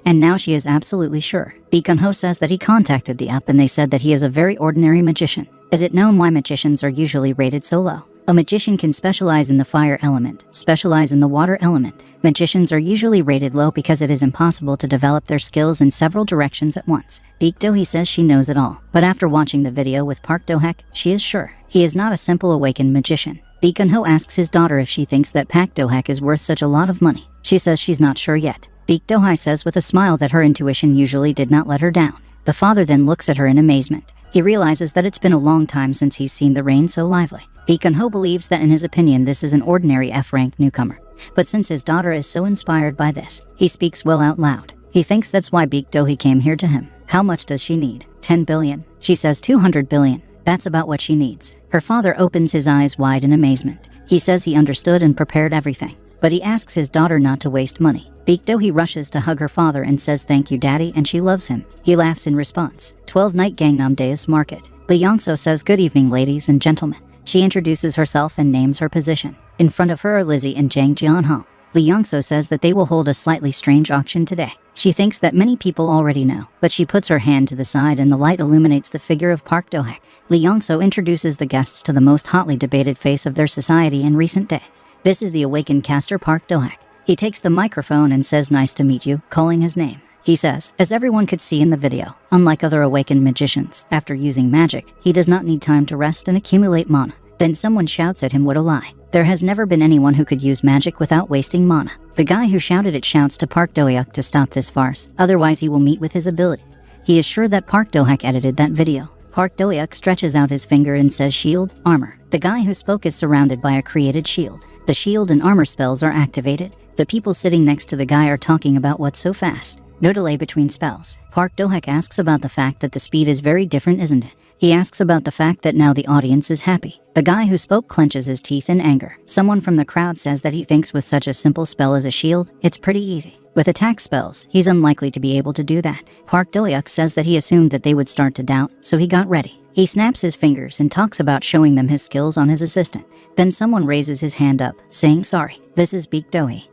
And now she is absolutely sure. Beek-un-ho says that he contacted the app and they said that he is a very ordinary magician. Is it known why magicians are usually rated so low? A magician can specialize in the fire element, specialize in the water element. Magicians are usually rated low because it is impossible to develop their skills in several directions at once. Beek Do-hee says she knows it all, but after watching the video with Park Do-hak, she is sure. He is not a simple awakened magician. Beek-un-ho asks his daughter if she thinks that Park Do-hak is worth such a lot of money. She says she's not sure yet. Beek Do-hai says with a smile that her intuition usually did not let her down. The father then looks at her in amazement. He realizes that it's been a long time since he's seen the rain so lively. Beek-un-ho believes that in his opinion this is an ordinary F-rank newcomer. But since his daughter is so inspired by this, he speaks well out loud. He thinks that's why Beek Do-hee came here to him. How much does she need? 10 billion. She says 200 billion. That's about what she needs. Her father opens his eyes wide in amazement. He says he understood and prepared everything. But he asks his daughter not to waste money. Beek Do-hee rushes to hug her father and says thank you daddy and she loves him. He laughs in response. 12 Night Gangnam Dae's Market. Lee Yongso says good evening ladies and gentlemen. She introduces herself and names her position. In front of her are Lizzie and Jang Jianho. Lee Yongso says that they will hold a slightly strange auction today. She thinks that many people already know, but she puts her hand to the side and the light illuminates the figure of Park Do-hak. Lee Yongso introduces the guests to the most hotly debated face of their society in recent days. This is the awakened caster Park Do-hak. He takes the microphone and says nice to meet you, calling his name. He says, as everyone could see in the video, unlike other awakened magicians, after using magic, he does not need time to rest and accumulate mana. Then someone shouts at him what a lie. There has never been anyone who could use magic without wasting mana. The guy who shouted it shouts to Park Do-hak to stop this farce, otherwise he will meet with his ability. He is sure that Park Do-hak edited that video. Park Do-hak stretches out his finger and says shield, armor. The guy who spoke is surrounded by a created shield. The shield and armor spells are activated. The people sitting next to the guy are talking about what's so fast. No delay between spells. Park Do-hak asks about the fact that the speed is very different, isn't it? He asks about the fact that now the audience is happy. The guy who spoke clenches his teeth in anger. Someone from the crowd says that he thinks with such a simple spell as a shield, it's pretty easy. With attack spells, he's unlikely to be able to do that. Park Do-hak says that he assumed that they would start to doubt, so he got ready. He snaps his fingers and talks about showing them his skills on his assistant. Then someone raises his hand up, saying sorry. This is Baek Do-hee,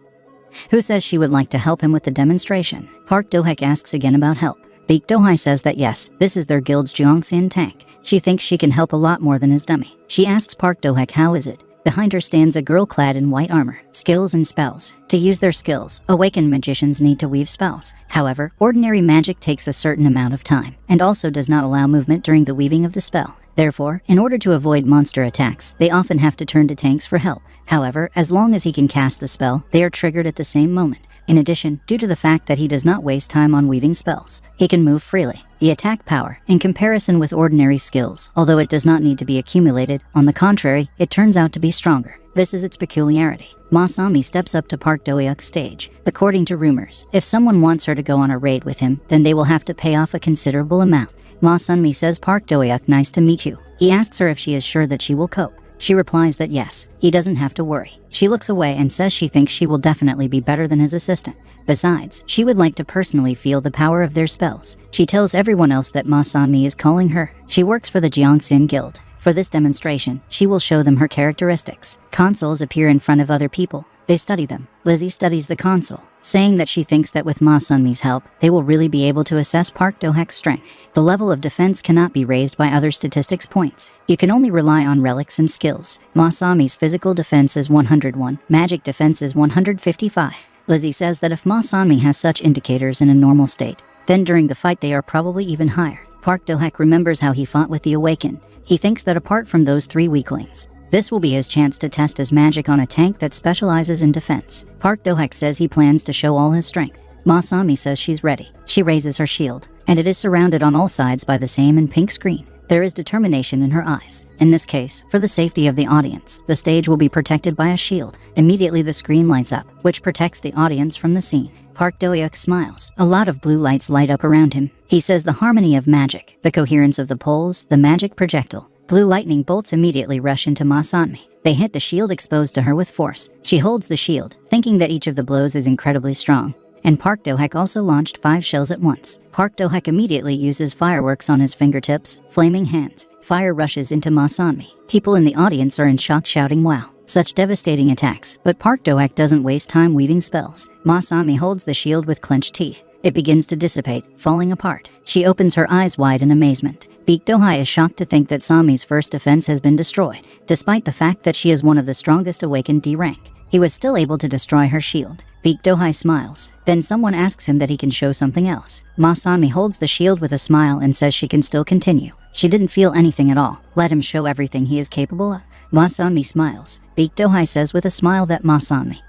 who says she would like to help him with the demonstration. Park Do-hak asks again about help. Baek Do-hee says that yes, this is their guild's Jeongsin tank. She thinks she can help a lot more than his dummy. She asks Park Do-hak how is it. Behind her stands a girl clad in white armor. Skills and spells. To use their skills, awakened magicians need to weave spells. However, ordinary magic takes a certain amount of time, and also does not allow movement during the weaving of the spell. Therefore, in order to avoid monster attacks, they often have to turn to tanks for help. However, as long as he can cast the spell, they are triggered at the same moment. In addition, due to the fact that he does not waste time on weaving spells, he can move freely. The attack power, in comparison with ordinary skills, although it does not need to be accumulated, on the contrary, it turns out to be stronger. This is its peculiarity. Masami steps up to Park Do-hak's stage. According to rumors, if someone wants her to go on a raid with him, then they will have to pay off a considerable amount. Ma Sunmi says Park Do-hak, nice to meet you. He asks her if she is sure that she will cope. She replies that yes, he doesn't have to worry. She looks away and says she thinks she will definitely be better than his assistant. Besides, she would like to personally feel the power of their spells. She tells everyone else that Ma Sunmi is calling her. She works for the Jeongsin Guild. For this demonstration, she will show them her characteristics. Consoles appear in front of other people. They study them. Lizzie studies the console, saying that she thinks that with Ma Sunmi's help, they will really be able to assess Park Do-hak's strength. The level of defense cannot be raised by other statistics points. You can only rely on relics and skills. Ma Sunmi's physical defense is 101, magic defense is 155. Lizzie says that if Ma Sunmi has such indicators in a normal state, then during the fight they are probably even higher. Park Do-hak remembers how he fought with the Awakened. He thinks that apart from those three weaklings, this will be his chance to test his magic on a tank that specializes in defense. Park Do-hak says he plans to show all his strength. Ma Sunmi says she's ready. She raises her shield, and it is surrounded on all sides by the same and pink screen. There is determination in her eyes. In this case, for the safety of the audience, the stage will be protected by a shield. Immediately the screen lights up, which protects the audience from the scene. Park Do-hak smiles. A lot of blue lights light up around him. He says the harmony of magic, the coherence of the poles, the magic projectile. Blue lightning bolts immediately rush into Ma Sunmi. They hit the shield exposed to her with force. She holds the shield, thinking that each of the blows is incredibly strong. And Park Do-hak also launched 5 shells at once. Park Do-hak immediately uses fireworks on his fingertips, flaming hands. Fire rushes into Ma Sunmi. People in the audience are in shock, shouting wow. Such devastating attacks, but Park Do-hak doesn't waste time weaving spells. Ma Sunmi holds the shield with clenched teeth. It begins to dissipate, falling apart. She opens her eyes wide in amazement. Baek Do-hee is shocked to think that Sami's first defense has been destroyed. Despite the fact that she is one of the strongest awakened D rank, he was still able to destroy her shield. Baek Do-hee smiles. Then someone asks him that he can show something else. Ma Sunmi holds the shield with a smile and says she can still continue. She didn't feel anything at all. Let him show everything he is capable of. Ma Sunmi smiles. Baek Do-hee says with a smile that Ma Sunmi,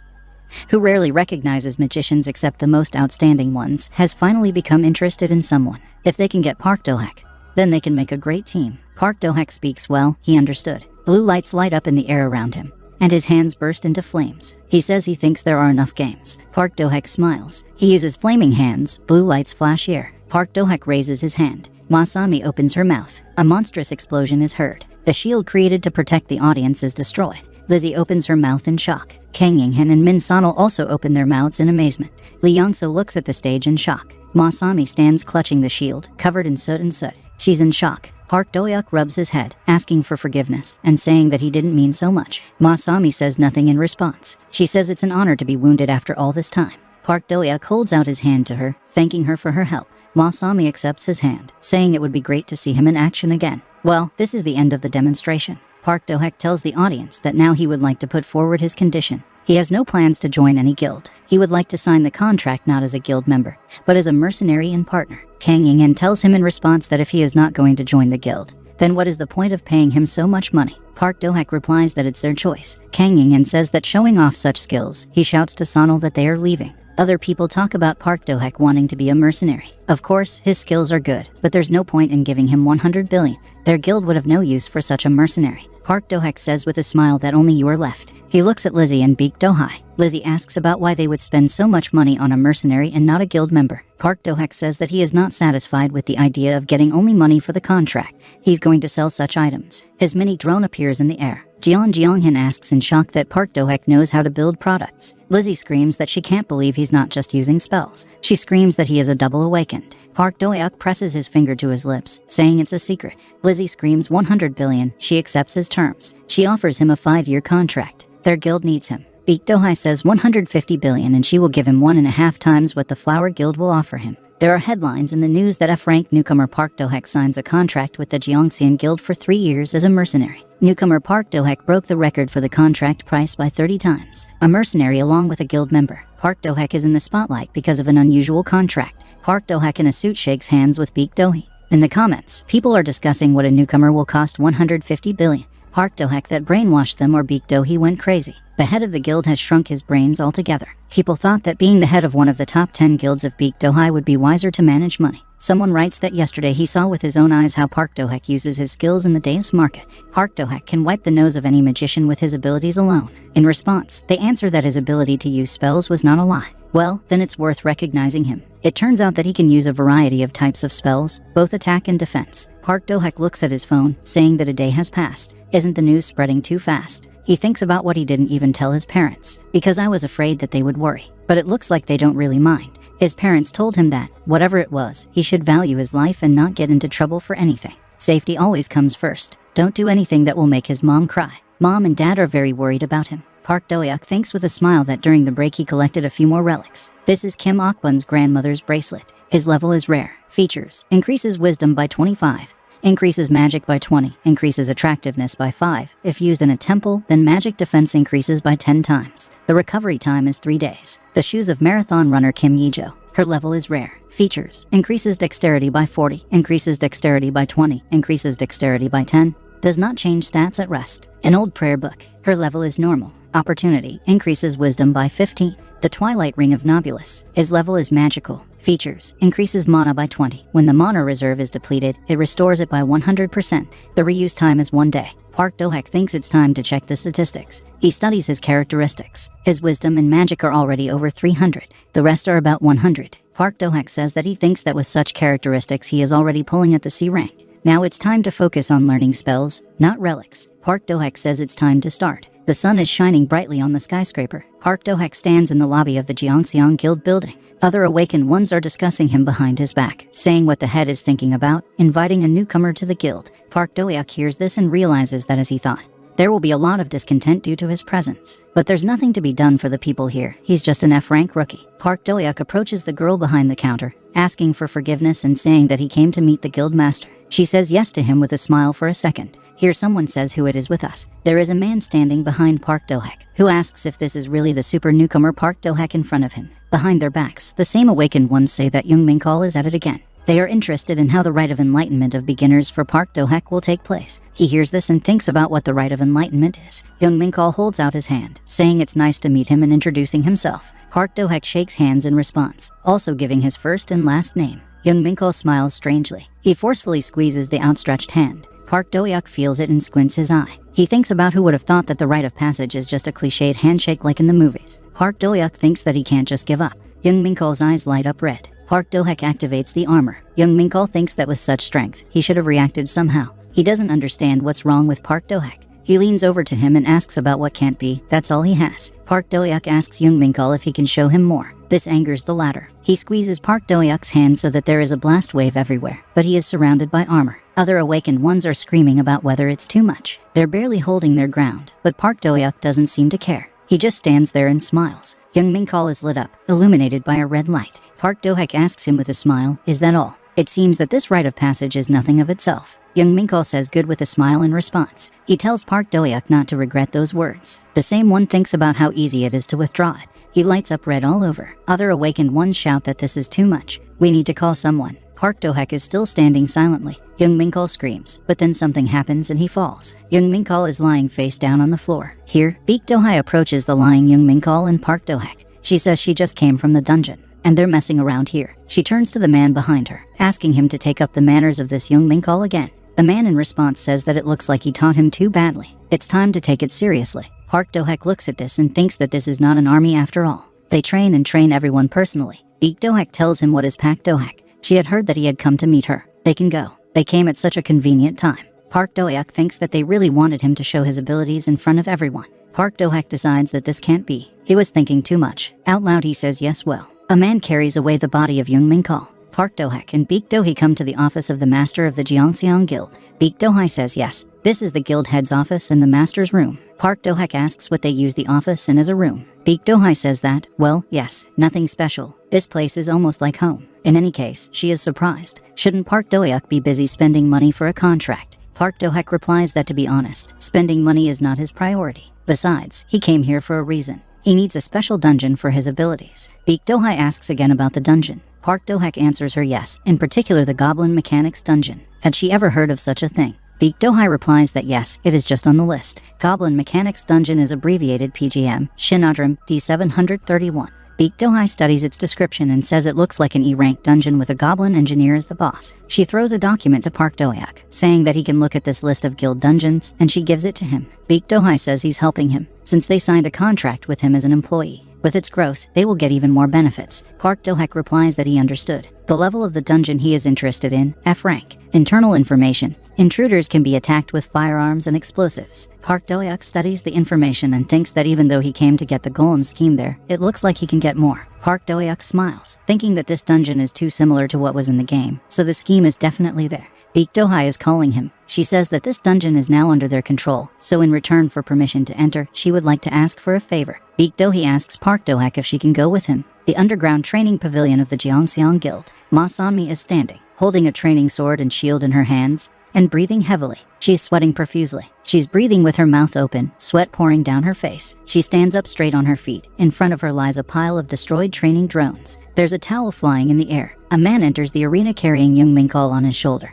who rarely recognizes magicians except the most outstanding ones, has finally become interested in someone. If they can get Park Do-hak, then they can make a great team. Park Do-hak speaks well, he understood. Blue lights light up in the air around him, and his hands burst into flames. He says he thinks there are enough games. Park Do-hak smiles. He uses flaming hands, blue lights flash here. Park Do-hak raises his hand. Ma Sunmi opens her mouth. A monstrous explosion is heard. The shield created to protect the audience is destroyed. Lizzie opens her mouth in shock. Kang Ying-hen and Min Sonal also open their mouths in amazement. Lee Young-so looks at the stage in shock. Ma Sunmi stands clutching the shield, covered in soot and soot. She's in shock. Park Do-hak rubs his head, asking for forgiveness, and saying that he didn't mean so much. Ma Sunmi says nothing in response. She says it's an honor to be wounded after all this time. Park Do-hak holds out his hand to her, thanking her for her help. Ma Sunmi accepts his hand, saying it would be great to see him in action again. Well, this is the end of the demonstration. Park Do-hak tells the audience that now he would like to put forward his condition. He has no plans to join any guild. He would like to sign the contract not as a guild member, but as a mercenary and partner. Kang Ying-hen tells him in response that if he is not going to join the guild, then what is the point of paying him so much money? Park Do-hak replies that it's their choice. Kang Ying-hen says that showing off such skills, he shouts to Sonal that they are leaving. Other people talk about Park Do-hak wanting to be a mercenary. Of course, his skills are good, but there's no point in giving him 100 billion. Their guild would have no use for such a mercenary. Park Do-hak says with a smile that only you are left. He looks at Lizzie and Baek Do-hai. Lizzie asks about why they would spend so much money on a mercenary and not a guild member. Park Do-hak says that he is not satisfied with the idea of getting only money for the contract. He's going to sell such items. His mini drone appears in the air. Jeonghyun asks in shock that Park Do-hak knows how to build products. Lizzie screams that she can't believe he's not just using spells. She screams that he is a double awakened. Park Do-hak presses his finger to his lips, saying it's a secret. Lizzie screams 100 billion. She accepts his terms. She offers him a 5-year contract. Their guild needs him. Baek Do-hai says 150 billion and she will give him 1.5 times what the Flower Guild will offer him. There are headlines in the news that F-rank newcomer Park Do-hak signs a contract with the Jeongseon Guild for 3 years as a mercenary. Newcomer Park Do-hak broke the record for the contract price by 30 times. A mercenary along with a guild member. Park Do-hak is in the spotlight because of an unusual contract. Park Do-hak in a suit shakes hands with Baek Do-hee. In the comments, people are discussing what a newcomer will cost 150 billion. Park Do-hak that brainwashed them or Baek Do-hee went crazy. The head of the guild has shrunk his brains altogether. People thought that being the head of one of the top 10 guilds of Baek Do-hai would be wiser to manage money. Someone writes that yesterday he saw with his own eyes how Park Do-hak uses his skills in the Deus market. Park Do-hak can wipe the nose of any magician with his abilities alone. In response, they answer that his ability to use spells was not a lie. Well, then it's worth recognizing him. It turns out that he can use a variety of types of spells, both attack and defense. Park Do-hak looks at his phone, saying that a day has passed. Isn't the news spreading too fast? He thinks about what he didn't even tell his parents, because I was afraid that they would worry. But it looks like they don't really mind. His parents told him that, whatever it was, he should value his life and not get into trouble for anything. Safety always comes first. Don't do anything that will make his mom cry. Mom and dad are very worried about him. Park Do-hak thinks with a smile that during the break he collected a few more relics. This is Kim Ok-bun's grandmother's bracelet. His level is rare. Features: increases wisdom by 25. Increases magic by 20, increases attractiveness by 5. If used in a temple, then magic defense increases by 10 times. The recovery time is 3 days. The shoes of marathon runner Kim Yi-jo. Her level is rare. Features: increases dexterity by 40, increases dexterity by 20, increases dexterity by 10. Does not change stats at rest. An old prayer book. Her level is normal. Opportunity: increases wisdom by 15. The Twilight Ring of Nobulus. His level is magical. Features: increases mana by 20. When the mana reserve is depleted, it restores it by 100%. The reuse time is 1 day. Park Do-hak thinks it's time to check the statistics. He studies his characteristics. His wisdom and magic are already over 300. The rest are about 100. Park Do-hak says that he thinks that with such characteristics he is already pulling at the C rank. Now it's time to focus on learning spells, not relics. Park Do-hak says it's time to start. The sun is shining brightly on the skyscraper. Park Do-hak stands in the lobby of the Jeongseon Guild building. Other awakened ones are discussing him behind his back, saying what the head is thinking about, inviting a newcomer to the guild. Park Do-hak hears this and realizes that as he thought. There will be a lot of discontent due to his presence. But there's nothing to be done for the people here. He's just an F-rank rookie. Park Do-hak approaches the girl behind the counter, asking for forgiveness and saying that he came to meet the guild master. She says yes to him with a smile for a second. Here someone says who it is with us. There is a man standing behind Park Do-hak, who asks if this is really the super newcomer Park Do-hak in front of him. Behind their backs, the same awakened ones say that Young Min-kal is at it again. They are interested in how the rite of enlightenment of beginners for Park Do-hak will take place. He hears this and thinks about what the rite of enlightenment is. Young Min-kal holds out his hand, saying it's nice to meet him and introducing himself. Park Do-hak shakes hands in response, also giving his first and last name. Young Min-kal smiles strangely. He forcefully squeezes the outstretched hand. Park Do-hak feels it and squints his eye. He thinks about who would have thought that the rite of passage is just a cliched handshake like in the movies. Park Do-hak thinks that he can't just give up. Young Min-kal's eyes light up red. Park Do-hak activates the armor. Young Min-kal thinks that with such strength, he should have reacted somehow. He doesn't understand what's wrong with Park Do-hak. He leans over to him and asks about what can't be. That's all he has. Park Do-hak asks Young Min-kal if he can show him more. This angers the latter. He squeezes Park Do-hak's hand so that there is a blast wave everywhere, but he is surrounded by armor. Other awakened ones are screaming about whether it's too much. They're barely holding their ground, but Park Do-hak doesn't seem to care. He just stands there and smiles. Young Min-kal is lit up, illuminated by a red light. Park Do-hak asks him with a smile, "Is that all?" It seems that this rite of passage is nothing of itself. Young Min-kal says good with a smile in response. He tells Park Do-hak not to regret those words. The same one thinks about how easy it is to withdraw it. He lights up red all over. Other awakened ones shout that this is too much. We need to call someone. Park Do-hak is still standing silently. Young Min-kal screams, but then something happens and he falls. Young Min-kal is lying face down on the floor. Here, Baek Do-hai approaches the lying Young Min-kal and Park Do-hak. She says she just came from the dungeon, and they're messing around here. She turns to the man behind her, asking him to take up the manners of this Young Min-kal again. The man in response says that it looks like he taught him too badly. It's time to take it seriously. Park Do-hak looks at this and thinks that this is not an army after all. They train and train everyone personally. Baek Do-hak tells him what is Pak Do-hak. She had heard that he had come to meet her. They can go. They came at such a convenient time. Park Do-hak thinks that they really wanted him to show his abilities in front of everyone. Park Do-hak decides that this can't be. He was thinking too much. Out loud he says yes well. A man carries away the body of Young Min-kal. Park Do-hak and Baek Do-hee come to the office of the master of the Jeongseong Guild. Baek Do-hee says yes. This is the guild head's office and the master's room. Park Do-hak asks what they use the office in as a room. Baek Do-hee says that, well, yes, nothing special. This place is almost like home. In any case, she is surprised. Shouldn't Park Do-hak be busy spending money for a contract? Park Do-hak replies that to be honest, spending money is not his priority. Besides, he came here for a reason. He needs a special dungeon for his abilities. Baek Do-hee asks again about the dungeon. Park Do-hak answers her yes, in particular the Goblin Mechanics dungeon. Had she ever heard of such a thing? Baek Do-hee replies that yes, it is just on the list. Goblin Mechanics dungeon is abbreviated PGM, Shinadram D731. Baek Do-hee studies its description and says it looks like an E-rank dungeon with a goblin engineer as the boss. She throws a document to Park Do-hak, saying that he can look at this list of guild dungeons, and she gives it to him. Baek Do-hee says he's helping him, since they signed a contract with him as an employee. With its growth, they will get even more benefits. Park Do-hak replies that he understood. The level of the dungeon he is interested in, F rank. Internal information. Intruders can be attacked with firearms and explosives. Park Do-hak studies the information and thinks that even though he came to get the golem scheme there, it looks like he can get more. Park Do-hak smiles, thinking that this dungeon is too similar to what was in the game, so the scheme is definitely there. Baek Do-hee is calling him. She says that this dungeon is now under their control, so in return for permission to enter, she would like to ask for a favor. Baek Do-hee asks Park Do-hak if she can go with him. The underground training pavilion of the Jeongseong Guild. Ma Sanmi is standing, holding a training sword and shield in her hands, and breathing heavily. She's sweating profusely. She's breathing with her mouth open, sweat pouring down her face. She stands up straight on her feet. In front of her lies a pile of destroyed training drones. There's a towel flying in the air. A man enters the arena carrying Young Min-kal on his shoulder,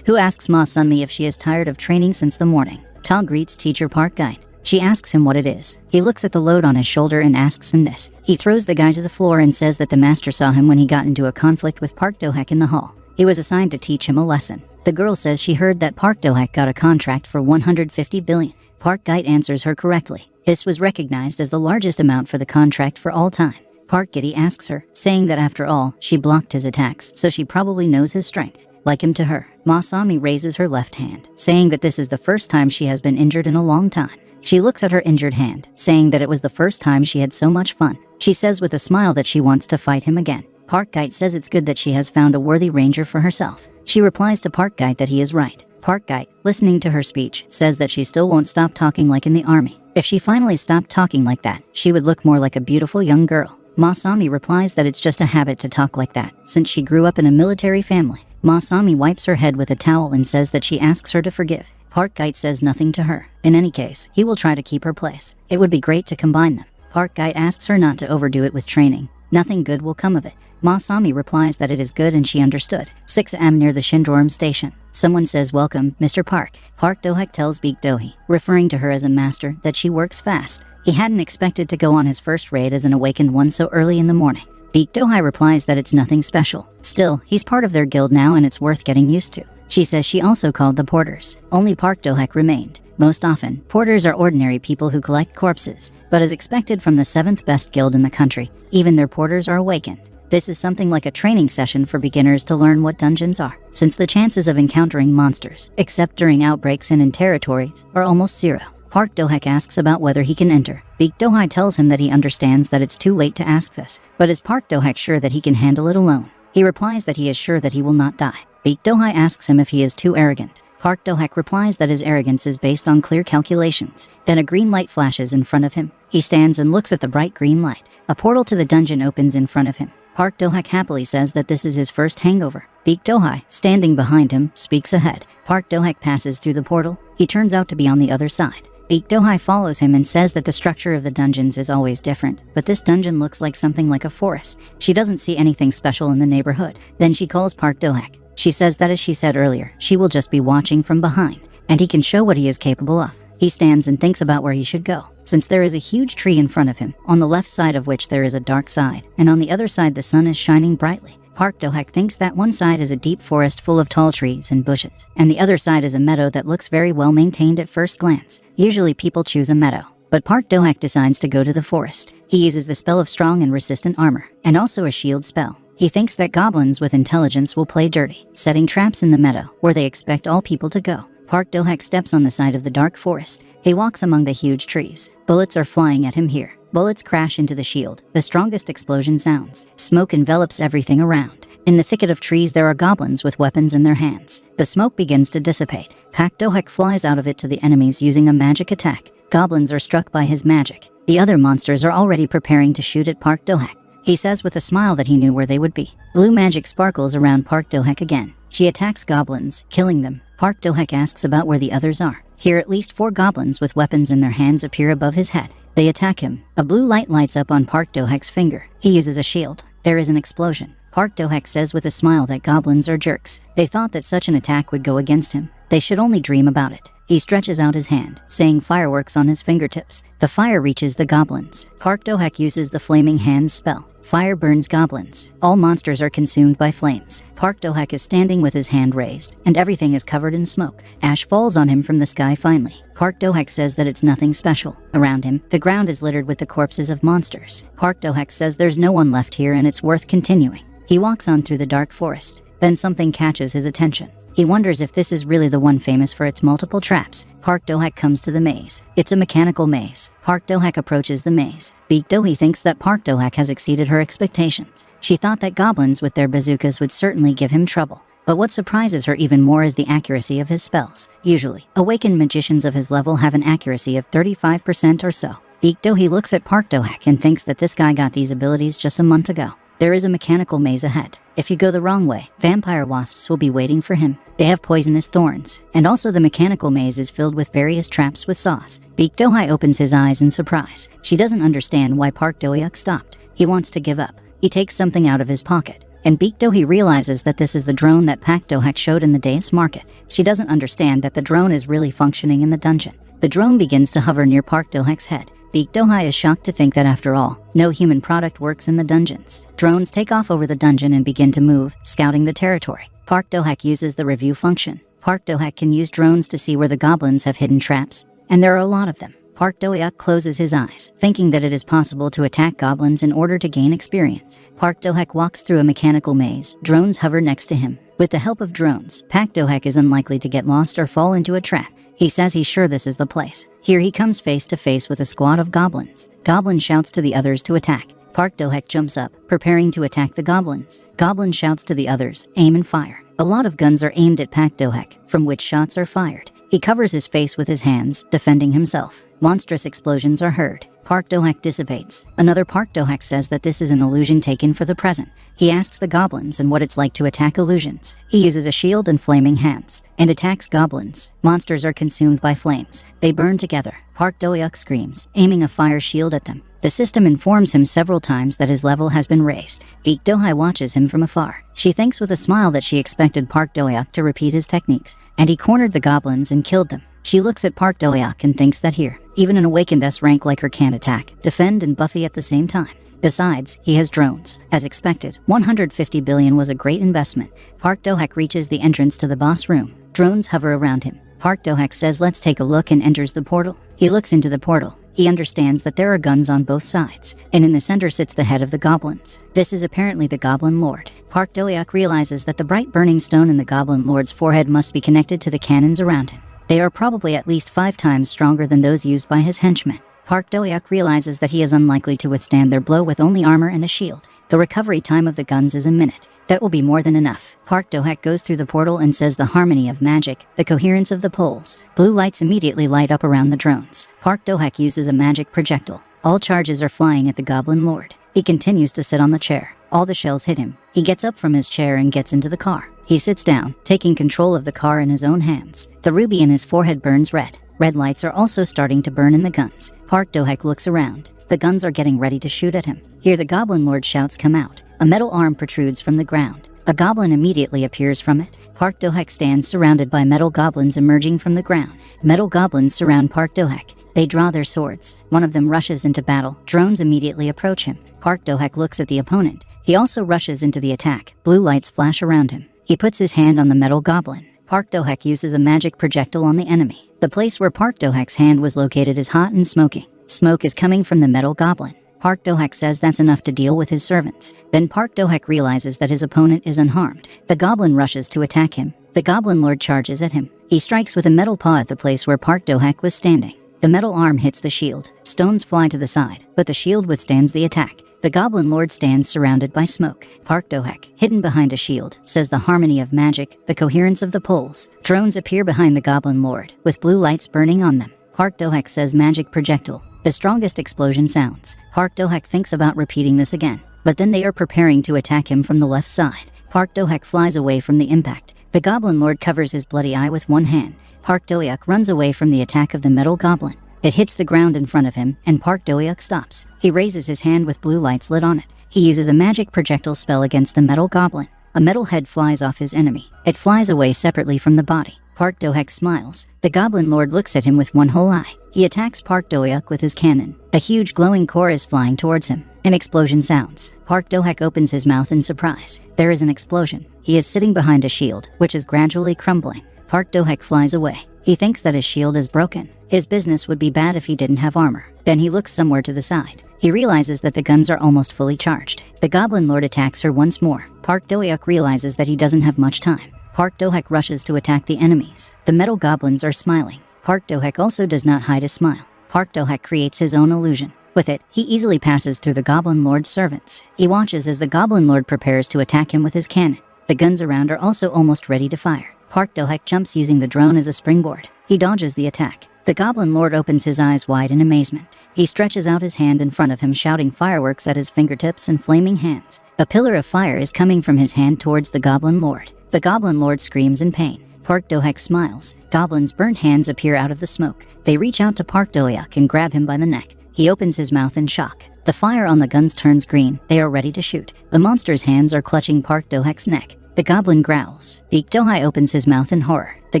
who asks Ma Sunmi if she is tired of training since the morning. Ta greets teacher Park Guide. She asks him what it is. He looks at the load on his shoulder and asks him this. He throws the guy to the floor and says that the master saw him when he got into a conflict with Park Do-hak in the hall. He was assigned to teach him a lesson. The girl says she heard that Park Do-hak got a contract for 150 billion. Park Guide answers her correctly. This was recognized as the largest amount for the contract for all time. Park Giddy asks her, saying that after all, she blocked his attacks, so she probably knows his strength. Like him to her. Ma Sami raises her left hand, saying that this is the first time she has been injured in a long time. She looks at her injured hand, saying that it was the first time she had so much fun. She says with a smile that she wants to fight him again. Park Guide says it's good that she has found a worthy ranger for herself. She replies to Park Guide that he is right. Park Guide, listening to her speech, says that she still won't stop talking like in the army. If she finally stopped talking like that, she would look more like a beautiful young girl. Ma Sami replies that it's just a habit to talk like that, since she grew up in a military family. Ma Sami wipes her head with a towel and says that she asks her to forgive. Park Guide says nothing to her. In any case, he will try to keep her place. It would be great to combine them. Park Guide asks her not to overdo it with training. Nothing good will come of it. Ma Sami replies that it is good and she understood. 6 am near the Shindorm station. Someone says, "Welcome, Mr. Park." Park Do-hak tells Baek Do-hee, referring to her as a master, that she works fast. He hadn't expected to go on his first raid as an awakened one so early in the morning. Baek Do-hee replies that it's nothing special. Still, he's part of their guild now and it's worth getting used to. She says she also called the porters. Only Park Do-hak remained. Most often, porters are ordinary people who collect corpses, but as expected from the 7th best guild in the country, even their porters are awakened. This is something like a training session for beginners to learn what dungeons are, since the chances of encountering monsters, except during outbreaks and in territories, are almost zero. Park Do-hak asks about whether he can enter. Baek Do-hee tells him that he understands that it's too late to ask this, but is Park Do-hak sure that he can handle it alone? He replies that he is sure that he will not die. Baek Do-hee asks him if he is too arrogant. Park Do-hak replies that his arrogance is based on clear calculations. Then a green light flashes in front of him. He stands and looks at the bright green light. A portal to the dungeon opens in front of him. Park Do-hak happily says that this is his first hangover. Baek Do-hee, standing behind him, speaks ahead. Park Do-hak passes through the portal. He turns out to be on the other side. Baek Do-hee follows him and says that the structure of the dungeons is always different, but this dungeon looks like something like a forest. She doesn't see anything special in the neighborhood. Then she calls Park Do-hak. She says that as she said earlier, she will just be watching from behind, and he can show what he is capable of. He stands and thinks about where he should go, since there is a huge tree in front of him, on the left side of which there is a dark side, and on the other side the sun is shining brightly. Park Do-hak thinks that one side is a deep forest full of tall trees and bushes, and the other side is a meadow that looks very well maintained at first glance. Usually people choose a meadow, but Park Do-hak decides to go to the forest. He uses the spell of strong and resistant armor, and also a shield spell. He thinks that goblins with intelligence will play dirty, setting traps in the meadow, where they expect all people to go. Park Do-hak steps on the side of the dark forest. He walks among the huge trees. Bullets are flying at him here. Bullets crash into the shield. The strongest explosion sounds. Smoke envelops everything around. In the thicket of trees there are goblins with weapons in their hands. The smoke begins to dissipate. Park Do-hak flies out of it to the enemies using a magic attack. Goblins are struck by his magic. The other monsters are already preparing to shoot at Park Do-hak. He says with a smile that he knew where they would be. Blue magic sparkles around Park Do-hak again. She attacks goblins, killing them. Park Do-hak asks about where the others are. Here at least 4 goblins with weapons in their hands appear above his head. They attack him. A blue light lights up on Park Do-hak's finger. He uses a shield. There is an explosion. Park Do-hak says with a smile that goblins are jerks. They thought that such an attack would go against him. They should only dream about it. He stretches out his hand, saying fireworks on his fingertips. The fire reaches the goblins. Park Do-hak uses the flaming hands spell. Fire burns goblins. All monsters are consumed by flames. Park Do-hak is standing with his hand raised, and everything is covered in smoke. Ash falls on him from the sky finally. Park Do-hak says that it's nothing special. Around him, the ground is littered with the corpses of monsters. Park Do-hak says there's no one left here and it's worth continuing. He walks on through the dark forest. Then something catches his attention. He wonders if this is really the one famous for its multiple traps. Park Do-hak comes to the maze. It's a mechanical maze. Park Do-hak approaches the maze. Beak-Do-hee thinks that Park Do-hak has exceeded her expectations. She thought that goblins with their bazookas would certainly give him trouble. But what surprises her even more is the accuracy of his spells. Usually, awakened magicians of his level have an accuracy of 35% or so. Beak-Do-hee looks at Park Do-hak and thinks that this guy got these abilities just a month ago. There is a mechanical maze ahead. If you go the wrong way, vampire wasps will be waiting for him. They have poisonous thorns. And also the mechanical maze is filled with various traps with saws. Beak-Do-hee opens his eyes in surprise. She doesn't understand why Park Do-hak stopped. He wants to give up. He takes something out of his pocket. And Beak-Do-hee realizes that this is the drone that Park Do-hak showed in the Deus market. She doesn't understand that the drone is really functioning in the dungeon. The drone begins to hover near Park Do-hak's head. Beak-Do-hee is shocked to think that after all, no human product works in the dungeons. Drones take off over the dungeon and begin to move, scouting the territory. Park Do-hak uses the review function. Park Do-hak can use drones to see where the goblins have hidden traps, and there are a lot of them. Park Do-hak closes his eyes, thinking that it is possible to attack goblins in order to gain experience. Park Do-hak walks through a mechanical maze. Drones hover next to him. With the help of drones, Park Do-hak is unlikely to get lost or fall into a trap. He says he's sure this is the place. Here he comes face to face with a squad of goblins. Goblin shouts to the others to attack. Park Do-hak jumps up, preparing to attack the goblins. Goblin shouts to the others, aim and fire. A lot of guns are aimed at Park Do-hak, from which shots are fired. He covers his face with his hands, defending himself. Monstrous explosions are heard. Park Do-hak dissipates. Another Park Do-hak says that this is an illusion taken for the present. He asks the goblins and what it's like to attack illusions. He uses a shield and flaming hands, and attacks goblins. Monsters are consumed by flames. They burn together. Park Do-hak screams, aiming a fire shield at them. The system informs him several times that his level has been raised. Beak-Do-hee watches him from afar. She thinks with a smile that she expected Park Do-hak to repeat his techniques, and he cornered the goblins and killed them. She looks at Park Do-hak and thinks that here, even an awakened S rank like her can't attack, defend, and buffy at the same time. Besides, he has drones. As expected, 150 billion was a great investment. Park Do-hak reaches the entrance to the boss room. Drones hover around him. Park Do-hak says let's take a look and enters the portal. He looks into the portal. He understands that there are guns on both sides, and in the center sits the head of the goblins. This is apparently the Goblin Lord. Park Do-hak realizes that the bright burning stone in the Goblin Lord's forehead must be connected to the cannons around him. They are probably at least 5 times stronger than those used by his henchmen. Park Do-hak realizes that he is unlikely to withstand their blow with only armor and a shield. The recovery time of the guns is a minute. That will be more than enough. Park Do-hak goes through the portal and says the harmony of magic, the coherence of the poles. Blue lights immediately light up around the drones. Park Do-hak uses a magic projectile. All charges are flying at the Goblin Lord. He continues to sit on the chair. All the shells hit him. He gets up from his chair and gets into the car. He sits down, taking control of the car in his own hands. The ruby in his forehead burns red. Red lights are also starting to burn in the guns. Park Do-hak looks around. The guns are getting ready to shoot at him. Here the Goblin Lord shouts come out. A metal arm protrudes from the ground. A goblin immediately appears from it. Park Do-hak stands surrounded by metal goblins emerging from the ground. Metal goblins surround Park Do-hak. They draw their swords. One of them rushes into battle. Drones immediately approach him. Park Do-hak looks at the opponent. He also rushes into the attack. Blue lights flash around him. He puts his hand on the metal goblin. Park Do-hak uses a magic projectile on the enemy. The place where Park Do-hak's hand was located is hot and smoking. Smoke is coming from the metal goblin. Park Do-hak says that's enough to deal with his servants. Then Park Do-hak realizes that his opponent is unharmed. The goblin rushes to attack him. The goblin lord charges at him. He strikes with a metal paw at the place where Park Do-hak was standing. The metal arm hits the shield. Stones fly to the side, but the shield withstands the attack. The goblin lord stands surrounded by smoke. Park Do-hak, hidden behind a shield, says the harmony of magic, the coherence of the poles. Drones appear behind the goblin lord, with blue lights burning on them. Park Do-hak says magic projectile. The strongest explosion sounds. Park Do-hak thinks about repeating this again, but then they are preparing to attack him from the left side. Park Do-hak flies away from the impact. The goblin lord covers his bloody eye with one hand. Park Do-hak runs away from the attack of the metal goblin. It hits the ground in front of him, and Park Do-hak stops. He raises his hand with blue lights lit on it. He uses a magic projectile spell against the metal goblin. A metal head flies off his enemy. It flies away separately from the body. Park Do-hak smiles. The goblin lord looks at him with one whole eye. He attacks Park Do-hak with his cannon. A huge glowing core is flying towards him. An explosion sounds. Park Do-hak opens his mouth in surprise. There is an explosion. He is sitting behind a shield, which is gradually crumbling. Park Do-hak flies away. He thinks that his shield is broken. His business would be bad if he didn't have armor. Then he looks somewhere to the side. He realizes that the guns are almost fully charged. The goblin lord attacks her once more. Park Do-hak realizes that he doesn't have much time. Park Do-hak rushes to attack the enemies. The metal goblins are smiling. Park Do-hak also does not hide a smile. Park Do-hak creates his own illusion. With it, he easily passes through the goblin lord's servants. He watches as the goblin lord prepares to attack him with his cannon. The guns around are also almost ready to fire. Park Do-hak jumps using the drone as a springboard. He dodges the attack. The goblin lord opens his eyes wide in amazement. He stretches out his hand in front of him, shouting fireworks at his fingertips and flaming hands. A pillar of fire is coming from his hand towards the goblin lord. The goblin lord screams in pain. Park Do-hak smiles. Goblins' burnt hands appear out of the smoke. They reach out to Park Do-hak and grab him by the neck. He opens his mouth in shock. The fire on the guns turns green. They are ready to shoot. The monster's hands are clutching Park Do-hak's neck. The goblin growls. Park Do-hak opens his mouth in horror. The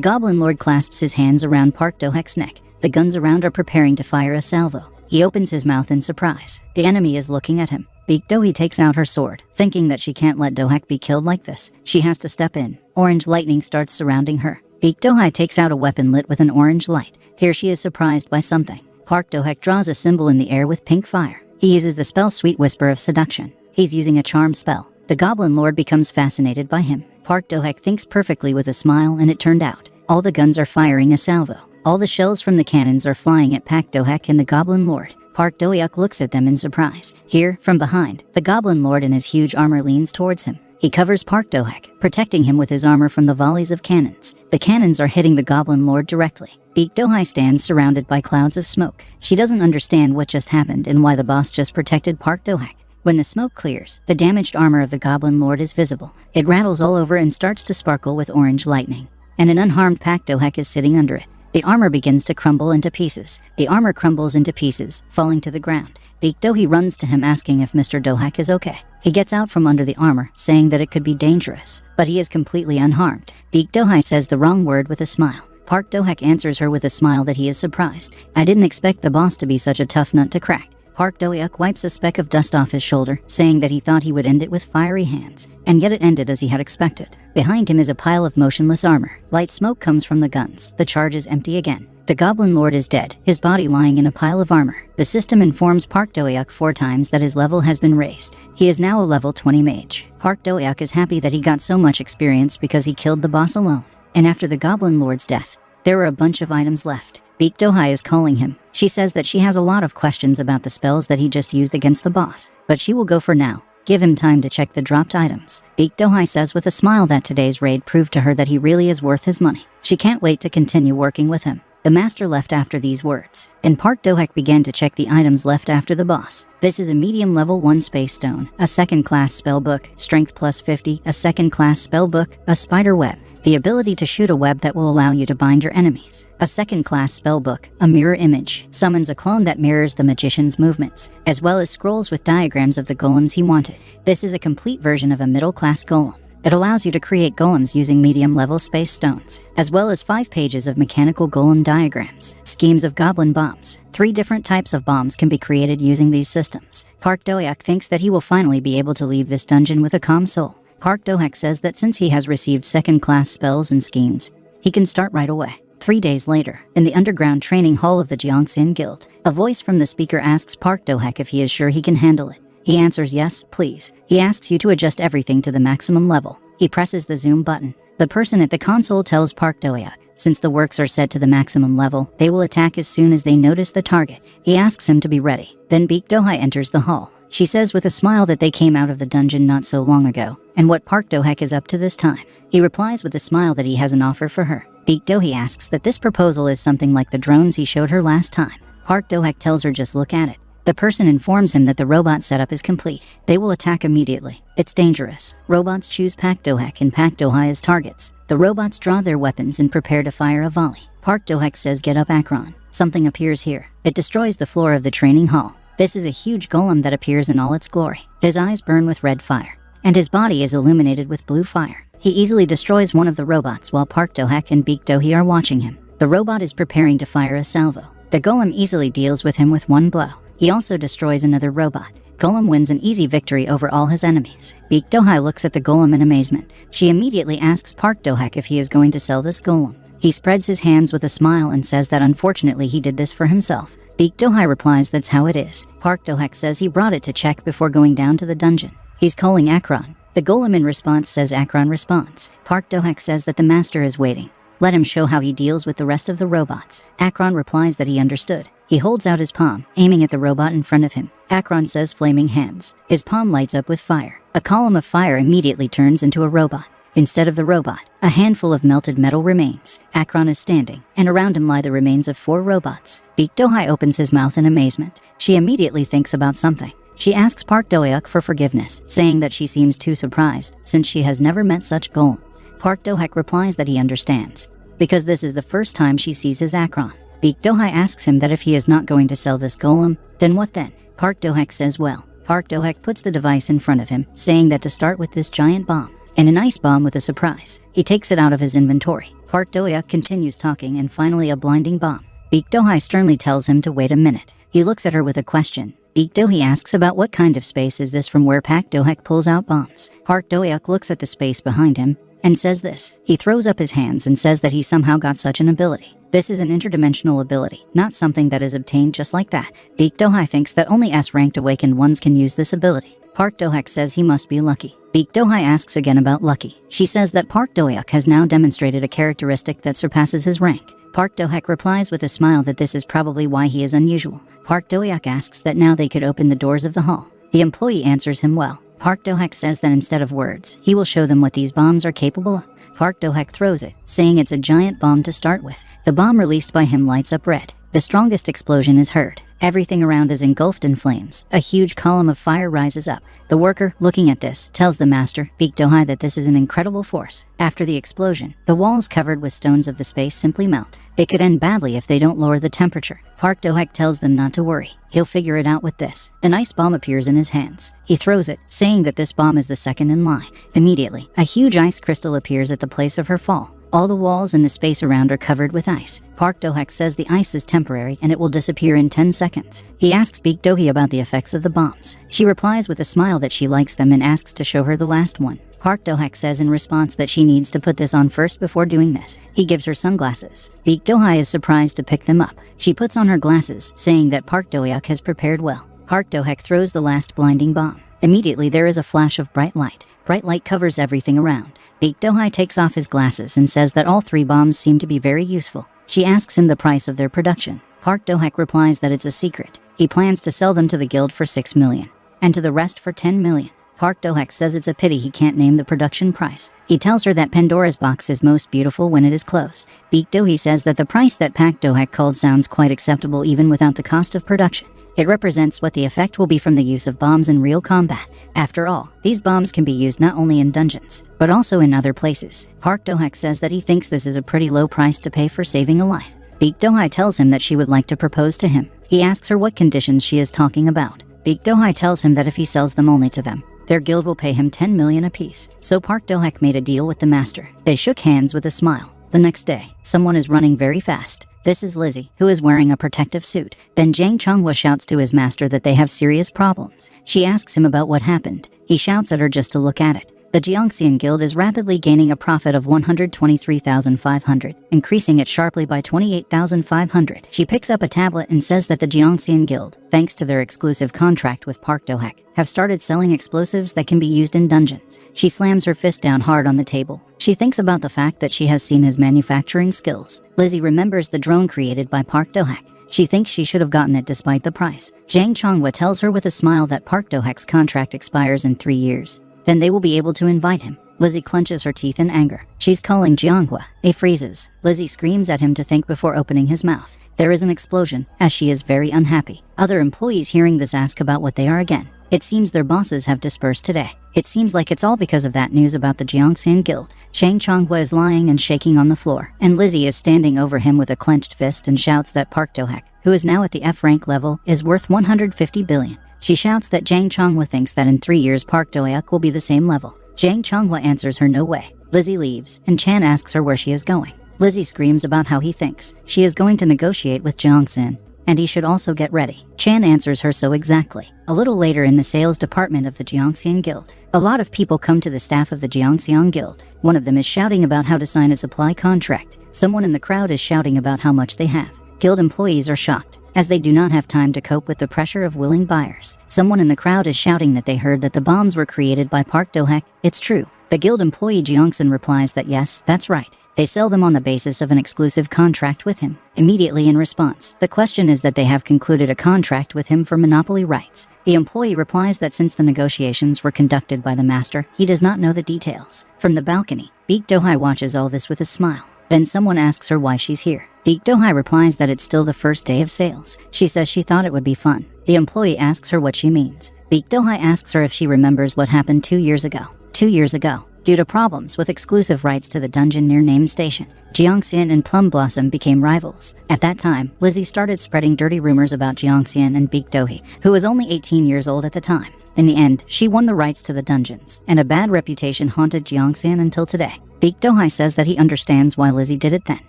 goblin lord clasps his hands around Park Do-hak's neck. The guns around are preparing to fire a salvo. He opens his mouth in surprise. The enemy is looking at him. Park Do-hak takes out her sword, thinking that she can't let Do-hak be killed like this. She has to step in. Orange lightning starts surrounding her. Park Do-hak takes out a weapon lit with an orange light. Here she is surprised by something. Park Do-hak draws a symbol in the air with pink fire. He uses the spell Sweet Whisper of Seduction. He's using a charm spell. The goblin lord becomes fascinated by him. Park Do-hak thinks perfectly with a smile, and it turned out. All the guns are firing a salvo. All the shells from the cannons are flying at Park Do-hak and the goblin lord. Park Do-hak looks at them in surprise. Here, from behind, the goblin lord in his huge armor leans towards him. He covers Park Do-hak, protecting him with his armor from the volleys of cannons. The cannons are hitting the goblin lord directly. Park Do-hak stands surrounded by clouds of smoke. She doesn't understand what just happened and why the boss just protected Park Do-hak. When the smoke clears, the damaged armor of the goblin lord is visible. It rattles all over and starts to sparkle with orange lightning. And an unharmed Park Do-hak is sitting under it. The armor begins to crumble into pieces. The armor crumbles into pieces, falling to the ground. Park Do-hak runs to him asking if Mr. Do-hak is okay. He gets out from under the armor, saying that it could be dangerous, but he is completely unharmed. Park Do-hak says the wrong word with a smile. Park Do-hak answers her with a smile that he is surprised. I didn't expect the boss to be such a tough nut to crack. Park Do-hak wipes a speck of dust off his shoulder, saying that he thought he would end it with fiery hands, and yet it ended as he had expected. Behind him is a pile of motionless armor. Light smoke comes from the guns. The charge is empty again. The goblin lord is dead, his body lying in a pile of armor. The system informs Park Do-hak 4 times that his level has been raised. He is now a level 20 mage. Park Do-hak is happy that he got so much experience because he killed the boss alone. And after the goblin lord's death, there were a bunch of items left. Park Do-hak is calling him. She says that she has a lot of questions about the spells that he just used against the boss, but she will go for now. Give him time to check the dropped items. Park Do-hak says with a smile that today's raid proved to her that he really is worth his money. She can't wait to continue working with him. The master left after these words, and Park Do-hak began to check the items left after the boss. This is a medium level 1 space stone, a second class spell book, strength plus 50, a second class spell book, a spider web, the ability to shoot a web that will allow you to bind your enemies, a second class spell book, a mirror image, summons a clone that mirrors the magician's movements, as well as scrolls with diagrams of the golems he wanted. This is a complete version of a middle class golem. It allows you to create golems using medium-level space stones, as well as 5 pages of mechanical golem diagrams, schemes of goblin bombs. 3 different types of bombs can be created using these systems. Park Do-hyuk thinks that he will finally be able to leave this dungeon with a calm soul. Park Do-hyuk says that since he has received second-class spells and schemes, he can start right away. 3 days later, in the underground training hall of the Jeongsin Guild, a voice from the speaker asks Park Do-hyuk if he is sure he can handle it. He answers yes, please. He asks you to adjust everything to the maximum level. He presses the zoom button. The person at the console tells Park Do-hyuk, since the works are set to the maximum level, they will attack as soon as they notice the target. He asks him to be ready. Then Baek Do-hyuk enters the hall. She says with a smile that they came out of the dungeon not so long ago, and what Park Do-hyuk is up to this time. He replies with a smile that he has an offer for her. Baek Do-hyuk asks that this proposal is something like the drones he showed her last time. Park Do-hyuk tells her just look at it. The person informs him that the robot setup is complete. They will attack immediately. It's dangerous. Robots choose Park Do-hyuk and Park Do-hyuk as targets. The robots draw their weapons and prepare to fire a volley. Park Do-hyuk says get up Akron. Something appears here. It destroys the floor of the training hall. This is a huge golem that appears in all its glory. His eyes burn with red fire, and his body is illuminated with blue fire. He easily destroys one of the robots while Park Do-hyuk and Baek Do-hyuk are watching him. The robot is preparing to fire a salvo. The golem easily deals with him with one blow. He also destroys another robot. Golem wins an easy victory over all his enemies. Baek Do-hyuk looks at the golem in amazement. She immediately asks Park Do-hyuk if he is going to sell this golem. He spreads his hands with a smile and says that unfortunately he did this for himself. Baek Do-hyuk replies that's how it is. Park Do-hyuk says he brought it to check before going down to the dungeon. He's calling Akron. The golem in response says Akron responds. Park Do-hyuk says that the master is waiting. Let him show how he deals with the rest of the robots. Akron replies that he understood. He holds out his palm, aiming at the robot in front of him. Akron says flaming hands. His palm lights up with fire. A column of fire immediately turns into a robot. Instead of the robot, a handful of melted metal remains. Akron is standing, and around him lie the remains of 4 robots. Baek Do-hyuk opens his mouth in amazement. She immediately thinks about something. She asks Park Do-hyuk for forgiveness, saying that she seems too surprised, since she has never met such golems. Park Do-hyuk replies that he understands, because this is the first time she sees his Akron. Baek Do-hyuk asks him that if he is not going to sell this golem, then what then? Park Do-hyuk says well. Park Do-hyuk puts the device in front of him, saying that to start with this giant bomb, and an ice bomb with a surprise. He takes it out of his inventory. Park Do-hyuk continues talking and finally a blinding bomb. Baek Do-hyuk sternly tells him to wait a minute. He looks at her with a question. Baek Do-hyuk asks about what kind of space is this from where Park Do-hyuk pulls out bombs. Park Do-hyuk looks at the space behind him and says this. He throws up his hands and says that he somehow got such an ability. This is an interdimensional ability, not something that is obtained just like that. Baek Do-hyuk thinks that only S-ranked awakened ones can use this ability. Park Do-hyuk says he must be lucky. Baek Do-hyuk asks again about lucky. She says that Park Do-hyuk has now demonstrated a characteristic that surpasses his rank. Park Do-hyuk replies with a smile that this is probably why he is unusual. Park Do-hyuk asks that now they could open the doors of the hall. The employee answers him well. Park Do-hyuk says that instead of words, he will show them what these bombs are capable of. Park Do-hyuk throws it, saying it's a giant bomb to start with. The bomb released by him lights up red. The strongest explosion is heard. Everything around is engulfed in flames. A huge column of fire rises up. The worker, looking at this, tells the master, Baek Do-hyuk, that this is an incredible force. After the explosion, the walls covered with stones of the space simply melt. It could end badly if they don't lower the temperature. Park Do-hyuk tells them not to worry. He'll figure it out with this. An ice bomb appears in his hands. He throws it, saying that this bomb is the second in line. Immediately, a huge ice crystal appears at the place of her fall. All the walls and the space around are covered with ice. Park Do-hyuk says the ice is temporary and it will disappear in 10 seconds. He asks Baek Do-hyuk about the effects of the bombs. She replies with a smile that she likes them and asks to show her the last one. Park Do-hyuk says in response that she needs to put this on first before doing this. He gives her sunglasses. Baek Do-hyuk is surprised to pick them up. She puts on her glasses, saying that Park Do-hyuk has prepared well. Park Do-hyuk throws the last blinding bomb. Immediately there is a flash of bright light. Bright light covers everything around. Baek Do-hyuk takes off his glasses and says that all 3 bombs seem to be very useful. She asks him the price of their production. Park Do-hyuk replies that it's a secret. He plans to sell them to the guild for 6 million, and to the rest for 10 million. Park Do-hyuk says it's a pity he can't name the production price. He tells her that Pandora's box is most beautiful when it is closed. Baek Do-hyuk says that the price that Park Do-hyuk called sounds quite acceptable even without the cost of production. It represents what the effect will be from the use of bombs in real combat. After all, these bombs can be used not only in dungeons, but also in other places. Park Do-hyuk says that he thinks this is a pretty low price to pay for saving a life. Baek Do-hyuk tells him that she would like to propose to him. He asks her what conditions she is talking about. Baek Do-hyuk tells him that if he sells them only to them, Their guild will pay him 10 million apiece. So Park Do-hak made a deal with the master. They shook hands with a smile. The next day, someone is running very fast. This is Lizzie, who is wearing a protective suit. Then Jang Chonghwa shouts to his master that they have serious problems. She asks him about what happened. He shouts at her just to look at it. The Jiangxian Guild is rapidly gaining a profit of 123,500, increasing it sharply by 28,500. She picks up a tablet and says that the Jiangxian Guild, thanks to their exclusive contract with Park Do-hak, have started selling explosives that can be used in dungeons. She slams her fist down hard on the table. She thinks about the fact that she has seen his manufacturing skills. Lizzie remembers the drone created by Park Do-hak. She thinks she should have gotten it despite the price. Jang Chonghwa tells her with a smile that Park Do-hak's contract expires in 3 years. Then they will be able to invite him. Lizzie clenches her teeth in anger. She's calling Jianghua. He freezes. Lizzie screams at him to think before opening his mouth. There is an explosion, as she is very unhappy. Other employees hearing this ask about what they are again. It seems their bosses have dispersed today. It seems like it's all because of that news about the Jiangxian Guild. Jang Chonghwa is lying and shaking on the floor, and Lizzie is standing over him with a clenched fist and shouts that Park Do-hak, who is now at the F rank level, is worth 150 billion. She shouts that Jang Chonghwa thinks that in 3 years Park Do-hak will be the same level. Jang Chonghwa answers her no way. Lizzie leaves, and Chan asks her where she is going. Lizzie screams about how he thinks she is going to negotiate with Jiangxin, and he should also get ready. Chan answers her so exactly. A little later in the sales department of the Jiangxian Guild, a lot of people come to the staff of the Jiangxian Guild. One of them is shouting about how to sign a supply contract. Someone in the crowd is shouting about how much they have. Guild employees are shocked, as they do not have time to cope with the pressure of willing buyers. Someone in the crowd is shouting that they heard that the bombs were created by Park Do-hak. It's true. The guild employee Jiangxin replies that yes, that's right. They sell them on the basis of an exclusive contract with him. Immediately in response, the question is that they have concluded a contract with him for monopoly rights. The employee replies that since the negotiations were conducted by the master, he does not know the details. From the balcony, Baek Do-hai watches all this with a smile. Then someone asks her why she's here. Baek Do-hai replies that it's still the first day of sales. She says she thought it would be fun. The employee asks her what she means. Baek Do-hai asks her if she remembers what happened 2 years ago. 2 years ago, due to problems with exclusive rights to the dungeon near Name Station, Jiangxian and Plum Blossom became rivals. At that time, Lizzie started spreading dirty rumors about Jiangxian and Baek Do-hee, who was only 18 years old at the time. In the end, she won the rights to the dungeons, and a bad reputation haunted Jiangxian until today. Baek Do-hai says that he understands why Lizzie did it then.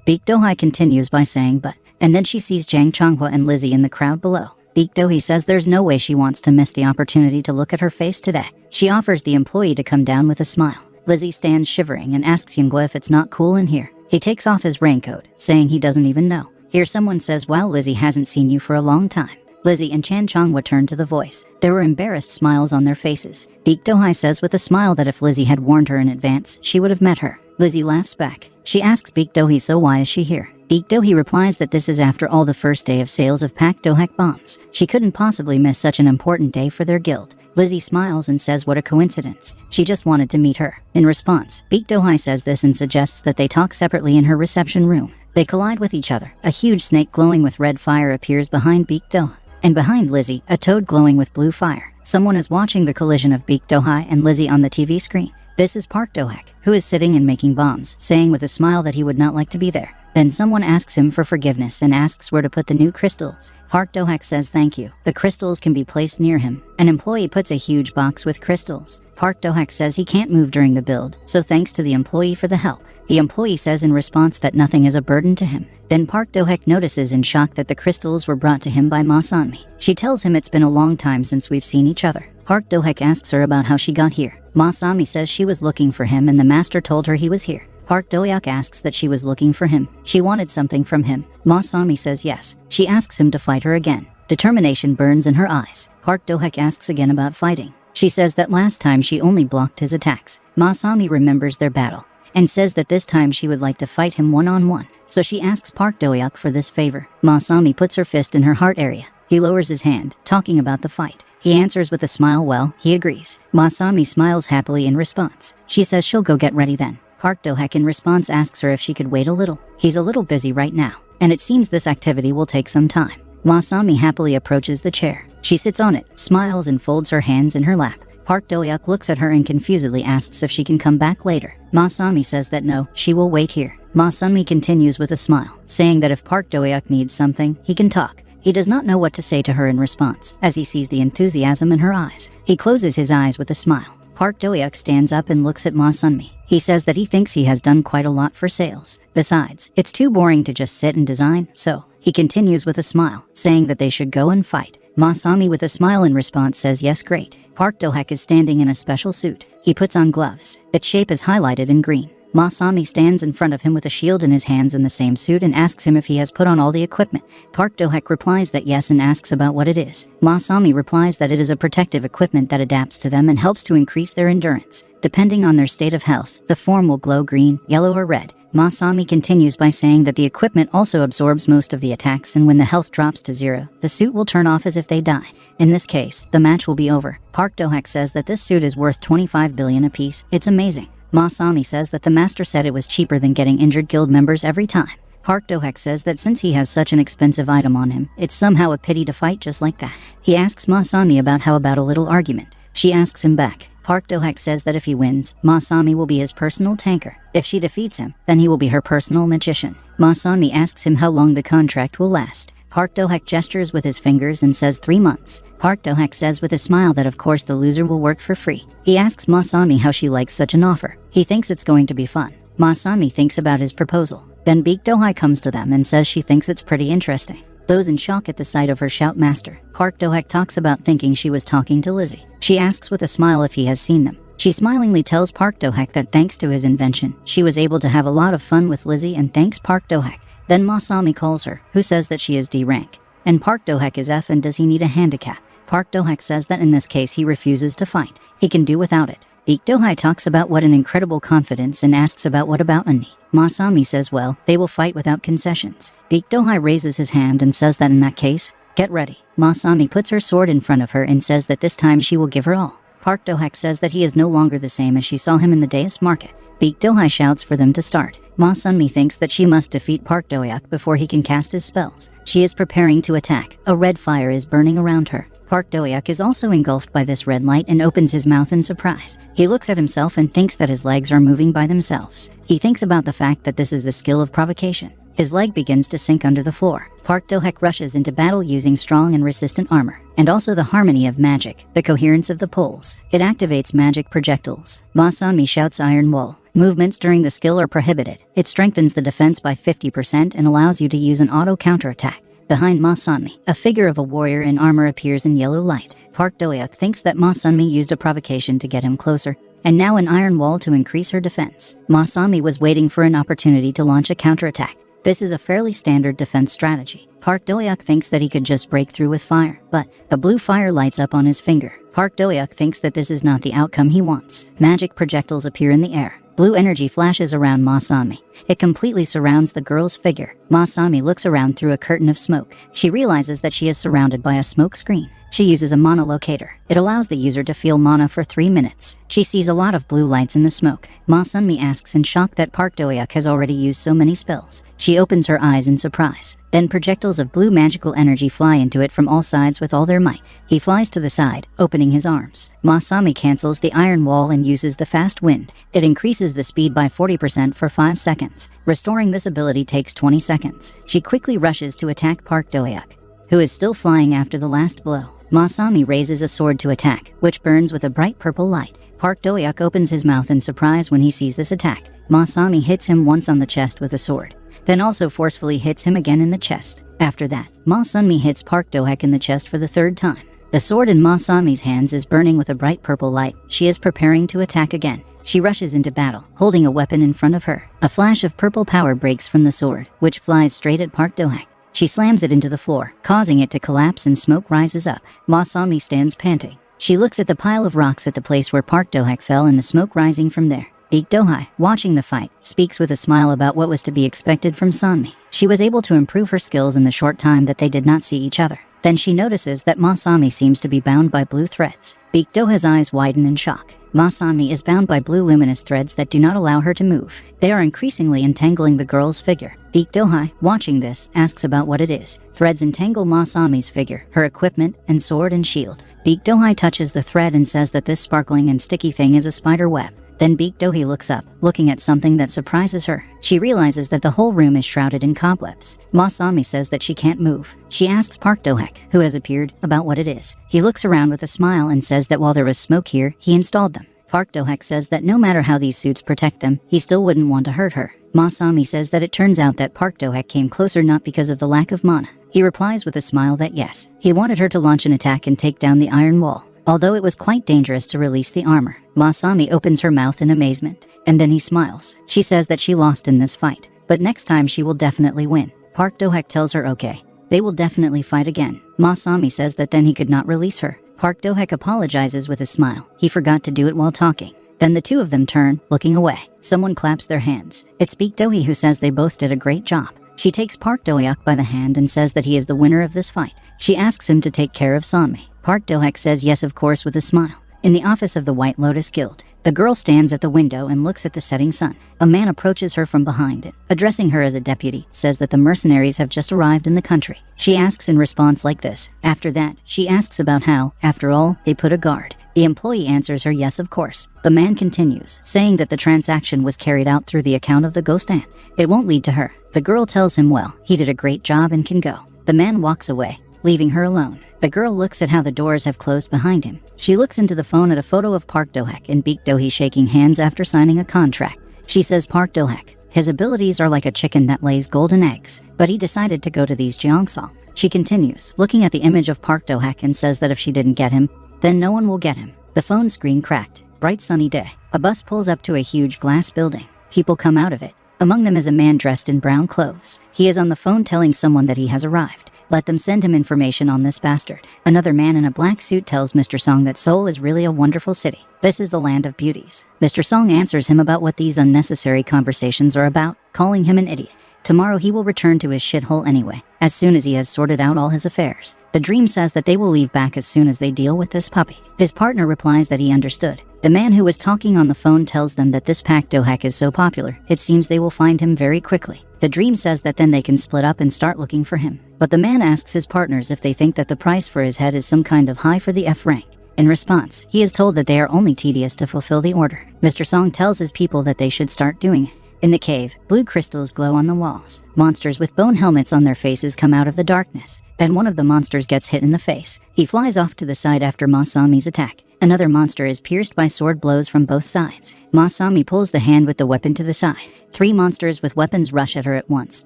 Baek Do-hai continues by saying but, and then she sees Jang Chonghwa and Lizzie in the crowd below. Baek Do-hee says there's no way she wants to miss the opportunity to look at her face today. She offers the employee to come down with a smile. Lizzie stands shivering and asks Yoonghwa if it's not cool in here. He takes off his raincoat, saying he doesn't even know. Here someone says, wow, Lizzie hasn't seen you for a long time. Lizzie and Chan Chonghwa turned to the voice. There were embarrassed smiles on their faces. Baek Do-hai says with a smile that if Lizzie had warned her in advance, she would have met her. Lizzie laughs back. She asks Baek Do-hee so why is she here? Baek Do-hee replies that this is after all the first day of sales of Pak Do-hak bombs. She couldn't possibly miss such an important day for their guild. Lizzie smiles and says what a coincidence. She just wanted to meet her. In response, Baek Do-hai says this and suggests that they talk separately in her reception room. They collide with each other. A huge snake glowing with red fire appears behind Baek Do-hai. And behind Lizzie, a toad glowing with blue fire. Someone is watching the collision of Baek Do-hai and Lizzie on the TV screen. This is Park Do-hak, who is sitting and making bombs, saying with a smile that he would not like to be there. Then someone asks him for forgiveness and asks where to put the new crystals. Park Do-hak says thank you. The crystals can be placed near him. An employee puts a huge box with crystals. Park Do-hak says he can't move during the build, so thanks to the employee for the help. The employee says in response that nothing is a burden to him. Then Park Do-hak notices in shock that the crystals were brought to him by Ma Sanmi. She tells him it's been a long time since we've seen each other. Park Do-hak asks her about how she got here. Ma Sanmi says she was looking for him and the master told her he was here. Park Do-hak asks that she was looking for him. She wanted something from him. Ma Sanmi says yes. She asks him to fight her again. Determination burns in her eyes. Park Do-hak asks again about fighting. She says that last time she only blocked his attacks. Ma Sanmi remembers their battle and says that this time she would like to fight him one-on-one. So she asks Park Do-hak for this favor. Ma Sanmi puts her fist in her heart area. He lowers his hand, talking about the fight. He answers with a smile well, he agrees. Ma Sanmi smiles happily in response. She says she'll go get ready then. Park Do-hak in response asks her if she could wait a little. He's a little busy right now, and it seems this activity will take some time. Ma Sanmi happily approaches the chair. She sits on it, smiles and folds her hands in her lap. Park Do-hak looks at her and confusedly asks if she can come back later. Ma Sanmi says that no, she will wait here. Ma Sanmi continues with a smile, saying that if Park Do-hak needs something, he can talk. He does not know what to say to her in response, as he sees the enthusiasm in her eyes. He closes his eyes with a smile. Park Do-hyuk stands up and looks at Ma Sunmi. He says that he thinks he has done quite a lot for sales. Besides, it's too boring to just sit and design, so he continues with a smile, saying that they should go and fight. Ma Sunmi with a smile in response says yes, great. Park Do-hyuk is standing in a special suit. He puts on gloves. Its shape is highlighted in green. Ma Sunmi stands in front of him with a shield in his hands in the same suit and asks him if he has put on all the equipment. Park Do-hyuk replies that yes and asks about what it is. Ma Sunmi replies that it is a protective equipment that adapts to them and helps to increase their endurance. Depending on their state of health, the form will glow green, yellow, or red. Ma Sunmi continues by saying that the equipment also absorbs most of the attacks, and when the health drops to 0, the suit will turn off as if they die. In this case, the match will be over. Park Do-hyuk says that this suit is worth 25 billion apiece. It's amazing. Ma Sunmi says that the master said it was cheaper than getting injured guild members every time. Park Do-hyuk says that since he has such an expensive item on him, it's somehow a pity to fight just like that. He asks Ma Sunmi about how about a little argument. She asks him back. Park Do-hyuk says that if he wins, Ma Sunmi will be his personal tanker. If she defeats him, then he will be her personal magician. Ma Sunmi asks him how long the contract will last. Park Do-hyuk gestures with his fingers and says 3 months. Park Do-hyuk says with a smile that of course the loser will work for free. He asks Ma Sunmi how she likes such an offer. He thinks it's going to be fun. Ma Sunmi thinks about his proposal. Then Baek Do-hyuk comes to them and says she thinks it's pretty interesting. Those in shock at the sight of her shout master. Park Do-hyuk talks about thinking she was talking to Lizzie. She asks with a smile if he has seen them. She smilingly tells Park Do-hyuk that thanks to his invention, she was able to have a lot of fun with Lizzie and thanks Park Do-hyuk. Then Ma Sunmi calls her, who says that she is D rank. And Park Do-hyuk is F and does he need a handicap? Park Do-hyuk says that in this case he refuses to fight. He can do without it. Baek Do-hyuk talks about what an incredible confidence and asks about what about Unni. Ma Sunmi says well, they will fight without concessions. Baek Do-hyuk raises his hand and says that in that case, get ready. Ma Sunmi puts her sword in front of her and says that this time she will give her all. Park Do-hyuk says that he is no longer the same as she saw him in the Deus market. Baek Do-hyuk shouts for them to start. Ma Sunmi thinks that she must defeat Park Do-hyuk before he can cast his spells. She is preparing to attack. A red fire is burning around her. Park Do-hyuk is also engulfed by this red light and opens his mouth in surprise. He looks at himself and thinks that his legs are moving by themselves. He thinks about the fact that this is the skill of provocation. His leg begins to sink under the floor. Park Do-hyuk rushes into battle using strong and resistant armor, and also the harmony of magic, the coherence of the poles. It activates magic projectiles. Ma Sunmi shouts Iron Wall. Movements during the skill are prohibited. It strengthens the defense by 50% and allows you to use an auto counterattack. Behind Ma Sunmi, a figure of a warrior in armor appears in yellow light. Park Do-hyuk thinks that Ma Sunmi used a provocation to get him closer, and now an iron wall to increase her defense. Ma Sunmi was waiting for an opportunity to launch a counterattack. This is a fairly standard defense strategy. Park Do-hyuk thinks that he could just break through with fire, but a blue fire lights up on his finger. Park Do-hyuk thinks that this is not the outcome he wants. Magic projectiles appear in the air. Blue energy flashes around Ma Sunmi. It completely surrounds the girl's figure. Ma Sunmi looks around through a curtain of smoke. She realizes that she is surrounded by a smoke screen. She uses a mana locator. It allows the user to feel mana for 3 minutes. She sees a lot of blue lights in the smoke. Ma Sunmi asks in shock that Park Do-hyuk has already used so many spells. She opens her eyes in surprise. Then projectiles of blue magical energy fly into it from all sides with all their might. He flies to the side, opening his arms. Ma Sunmi cancels the iron wall and uses the fast wind. It increases the speed by 40% for 5 seconds. Restoring this ability takes 20 seconds. She quickly rushes to attack Park Do-hyuk, who is still flying after the last blow. Ma Sunmi raises a sword to attack, which burns with a bright purple light. Park Do-hyuk opens his mouth in surprise when he sees this attack. Ma Sunmi hits him once on the chest with a sword, then also forcefully hits him again in the chest. After that, Ma Sunmi hits Park Do-hyuk in the chest for the 3rd time. The sword in Ma Sunmi's hands is burning with a bright purple light. She is preparing to attack again. She rushes into battle, holding a weapon in front of her. A flash of purple power breaks from the sword, which flies straight at Park Do-hyuk. She slams it into the floor, causing it to collapse and smoke rises up. Ma Sunmi stands panting. She looks at the pile of rocks at the place where Park Do-hyuk fell and the smoke rising from there. Baek Do-hyuk, watching the fight, speaks with a smile about what was to be expected from Sunmi. She was able to improve her skills in the short time that they did not see each other. Then she notices that Ma Sunmi seems to be bound by blue threads. Baek Do-hyuk's eyes widen in shock. Ma Sunmi is bound by blue luminous threads that do not allow her to move. They are increasingly entangling the girl's figure. Baek Do-hyuk, watching this, asks about what it is. Threads entangle Ma Sunmi's figure, her equipment, and sword and shield. Baek Do-hyuk touches the thread and says that this sparkling and sticky thing is a spider web. Then Baek Do-hee looks up, looking at something that surprises her. She realizes that the whole room is shrouded in cobwebs. Ma San-mi says that she can't move. She asks Park Do-hak, who has appeared, about what it is. He looks around with a smile and says that while there was smoke here, he installed them. Park Do-hak says that no matter how these suits protect them, he still wouldn't want to hurt her. Ma San-mi says that it turns out that Park Do-hak came closer not because of the lack of mana. He replies with a smile that yes, he wanted her to launch an attack and take down the iron wall, although it was quite dangerous to release the armor. Ma San-mi opens her mouth in amazement, and then he smiles. She says that she lost in this fight, but next time she will definitely win. Park Do-hak tells her okay, they will definitely fight again. Ma San-mi says that then he could not release her. Park Do-hak apologizes with a smile. He forgot to do it while talking. Then the two of them turn, looking away. Someone claps their hands. It's Baek Do-hee who says they both did a great job. She takes Park Do-hak by the hand and says that he is the winner of this fight. She asks him to take care of San-mi. Park Do-hak says yes of course with a smile. In the office of the White Lotus Guild, the girl stands at the window and looks at the setting sun. A man approaches her from behind it, addressing her as a deputy, says that the mercenaries have just arrived in the country. She asks in response like this. After that, she asks about how, after all, they put a guard. The employee answers her yes of course. The man continues, saying that the transaction was carried out through the account of the ghost aunt. It won't lead to her. The girl tells him well, he did a great job and can go. The man walks away, leaving her alone. The girl looks at how the doors have closed behind him. She looks into the phone at a photo of Park Do-hak and Baek Do-hee shaking hands after signing a contract. She says Park Do-hak, his abilities are like a chicken that lays golden eggs, but he decided to go to these Jeongsal. She continues, looking at the image of Park Do-hak and says that if she didn't get him, then no one will get him. The phone screen cracked. Bright sunny day. A bus pulls up to a huge glass building. People come out of it. Among them is a man dressed in brown clothes. He is on the phone telling someone that he has arrived. Let them send him information on this bastard. Another man in a black suit tells Mr. Song that Seoul is really a wonderful city. This is the land of beauties. Mr. Song answers him about what these unnecessary conversations are about, calling him an idiot. Tomorrow he will return to his shithole anyway, as soon as he has sorted out all his affairs. The dream says that they will leave back as soon as they deal with this puppy. His partner replies that he understood. The man who was talking on the phone tells them that this Park Do-hak is so popular, it seems they will find him very quickly. The dream says that then they can split up and start looking for him. But the man asks his partners if they think that the price for his head is some kind of high for the F rank. In response, he is told that they are only tedious to fulfill the order. Mr. Song tells his people that they should start doing it. In the cave, blue crystals glow on the walls. Monsters with bone helmets on their faces come out of the darkness. Then one of the monsters gets hit in the face. He flies off to the side after Ma San-mi's attack. Another monster is pierced by sword blows from both sides. Ma San-mi pulls the hand with the weapon to the side. 3 monsters with weapons rush at her at once,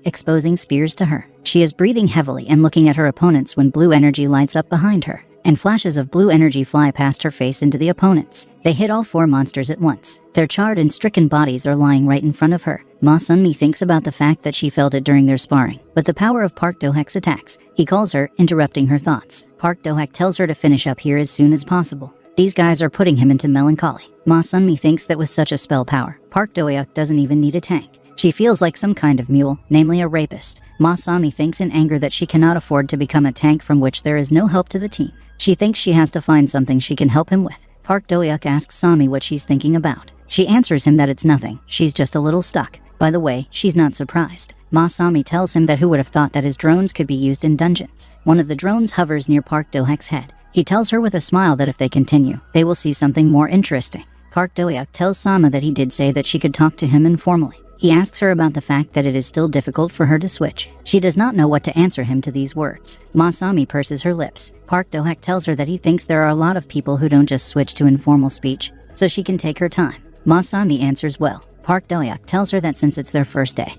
exposing spears to her. She is breathing heavily and looking at her opponents when blue energy lights up behind her, and flashes of blue energy fly past her face into the opponents. They hit all 4 monsters at once. Their charred and stricken bodies are lying right in front of her. Ma San-mi thinks about the fact that she felt it during their sparring, but the power of Park Do-hak's attacks. He calls her, interrupting her thoughts. Park Do-hak tells her to finish up here as soon as possible. These guys are putting him into melancholy. Ma San-mi thinks that with such a spell power, Park Do-hak doesn't even need a tank. She feels like some kind of mule, namely a rapist. Ma San-mi thinks in anger that she cannot afford to become a tank from which there is no help to the team. She thinks she has to find something she can help him with. Park Do-hak asks San-mi what she's thinking about. She answers him that it's nothing, she's just a little stuck. By the way, she's not surprised. Ma San-mi tells him that who would have thought that his drones could be used in dungeons. One of the drones hovers near Park Do-hak's head. He tells her with a smile that if they continue, they will see something more interesting. Park Do-hak tells Sama that he did say that she could talk to him informally. He asks her about the fact that it is still difficult for her to switch. She does not know what to answer him to these words. Ma San-mi purses her lips. Park Do-hak tells her that he thinks there are a lot of people who don't just switch to informal speech, so she can take her time. Ma San-mi answers well. Park Do-hak tells her that since it's their first day,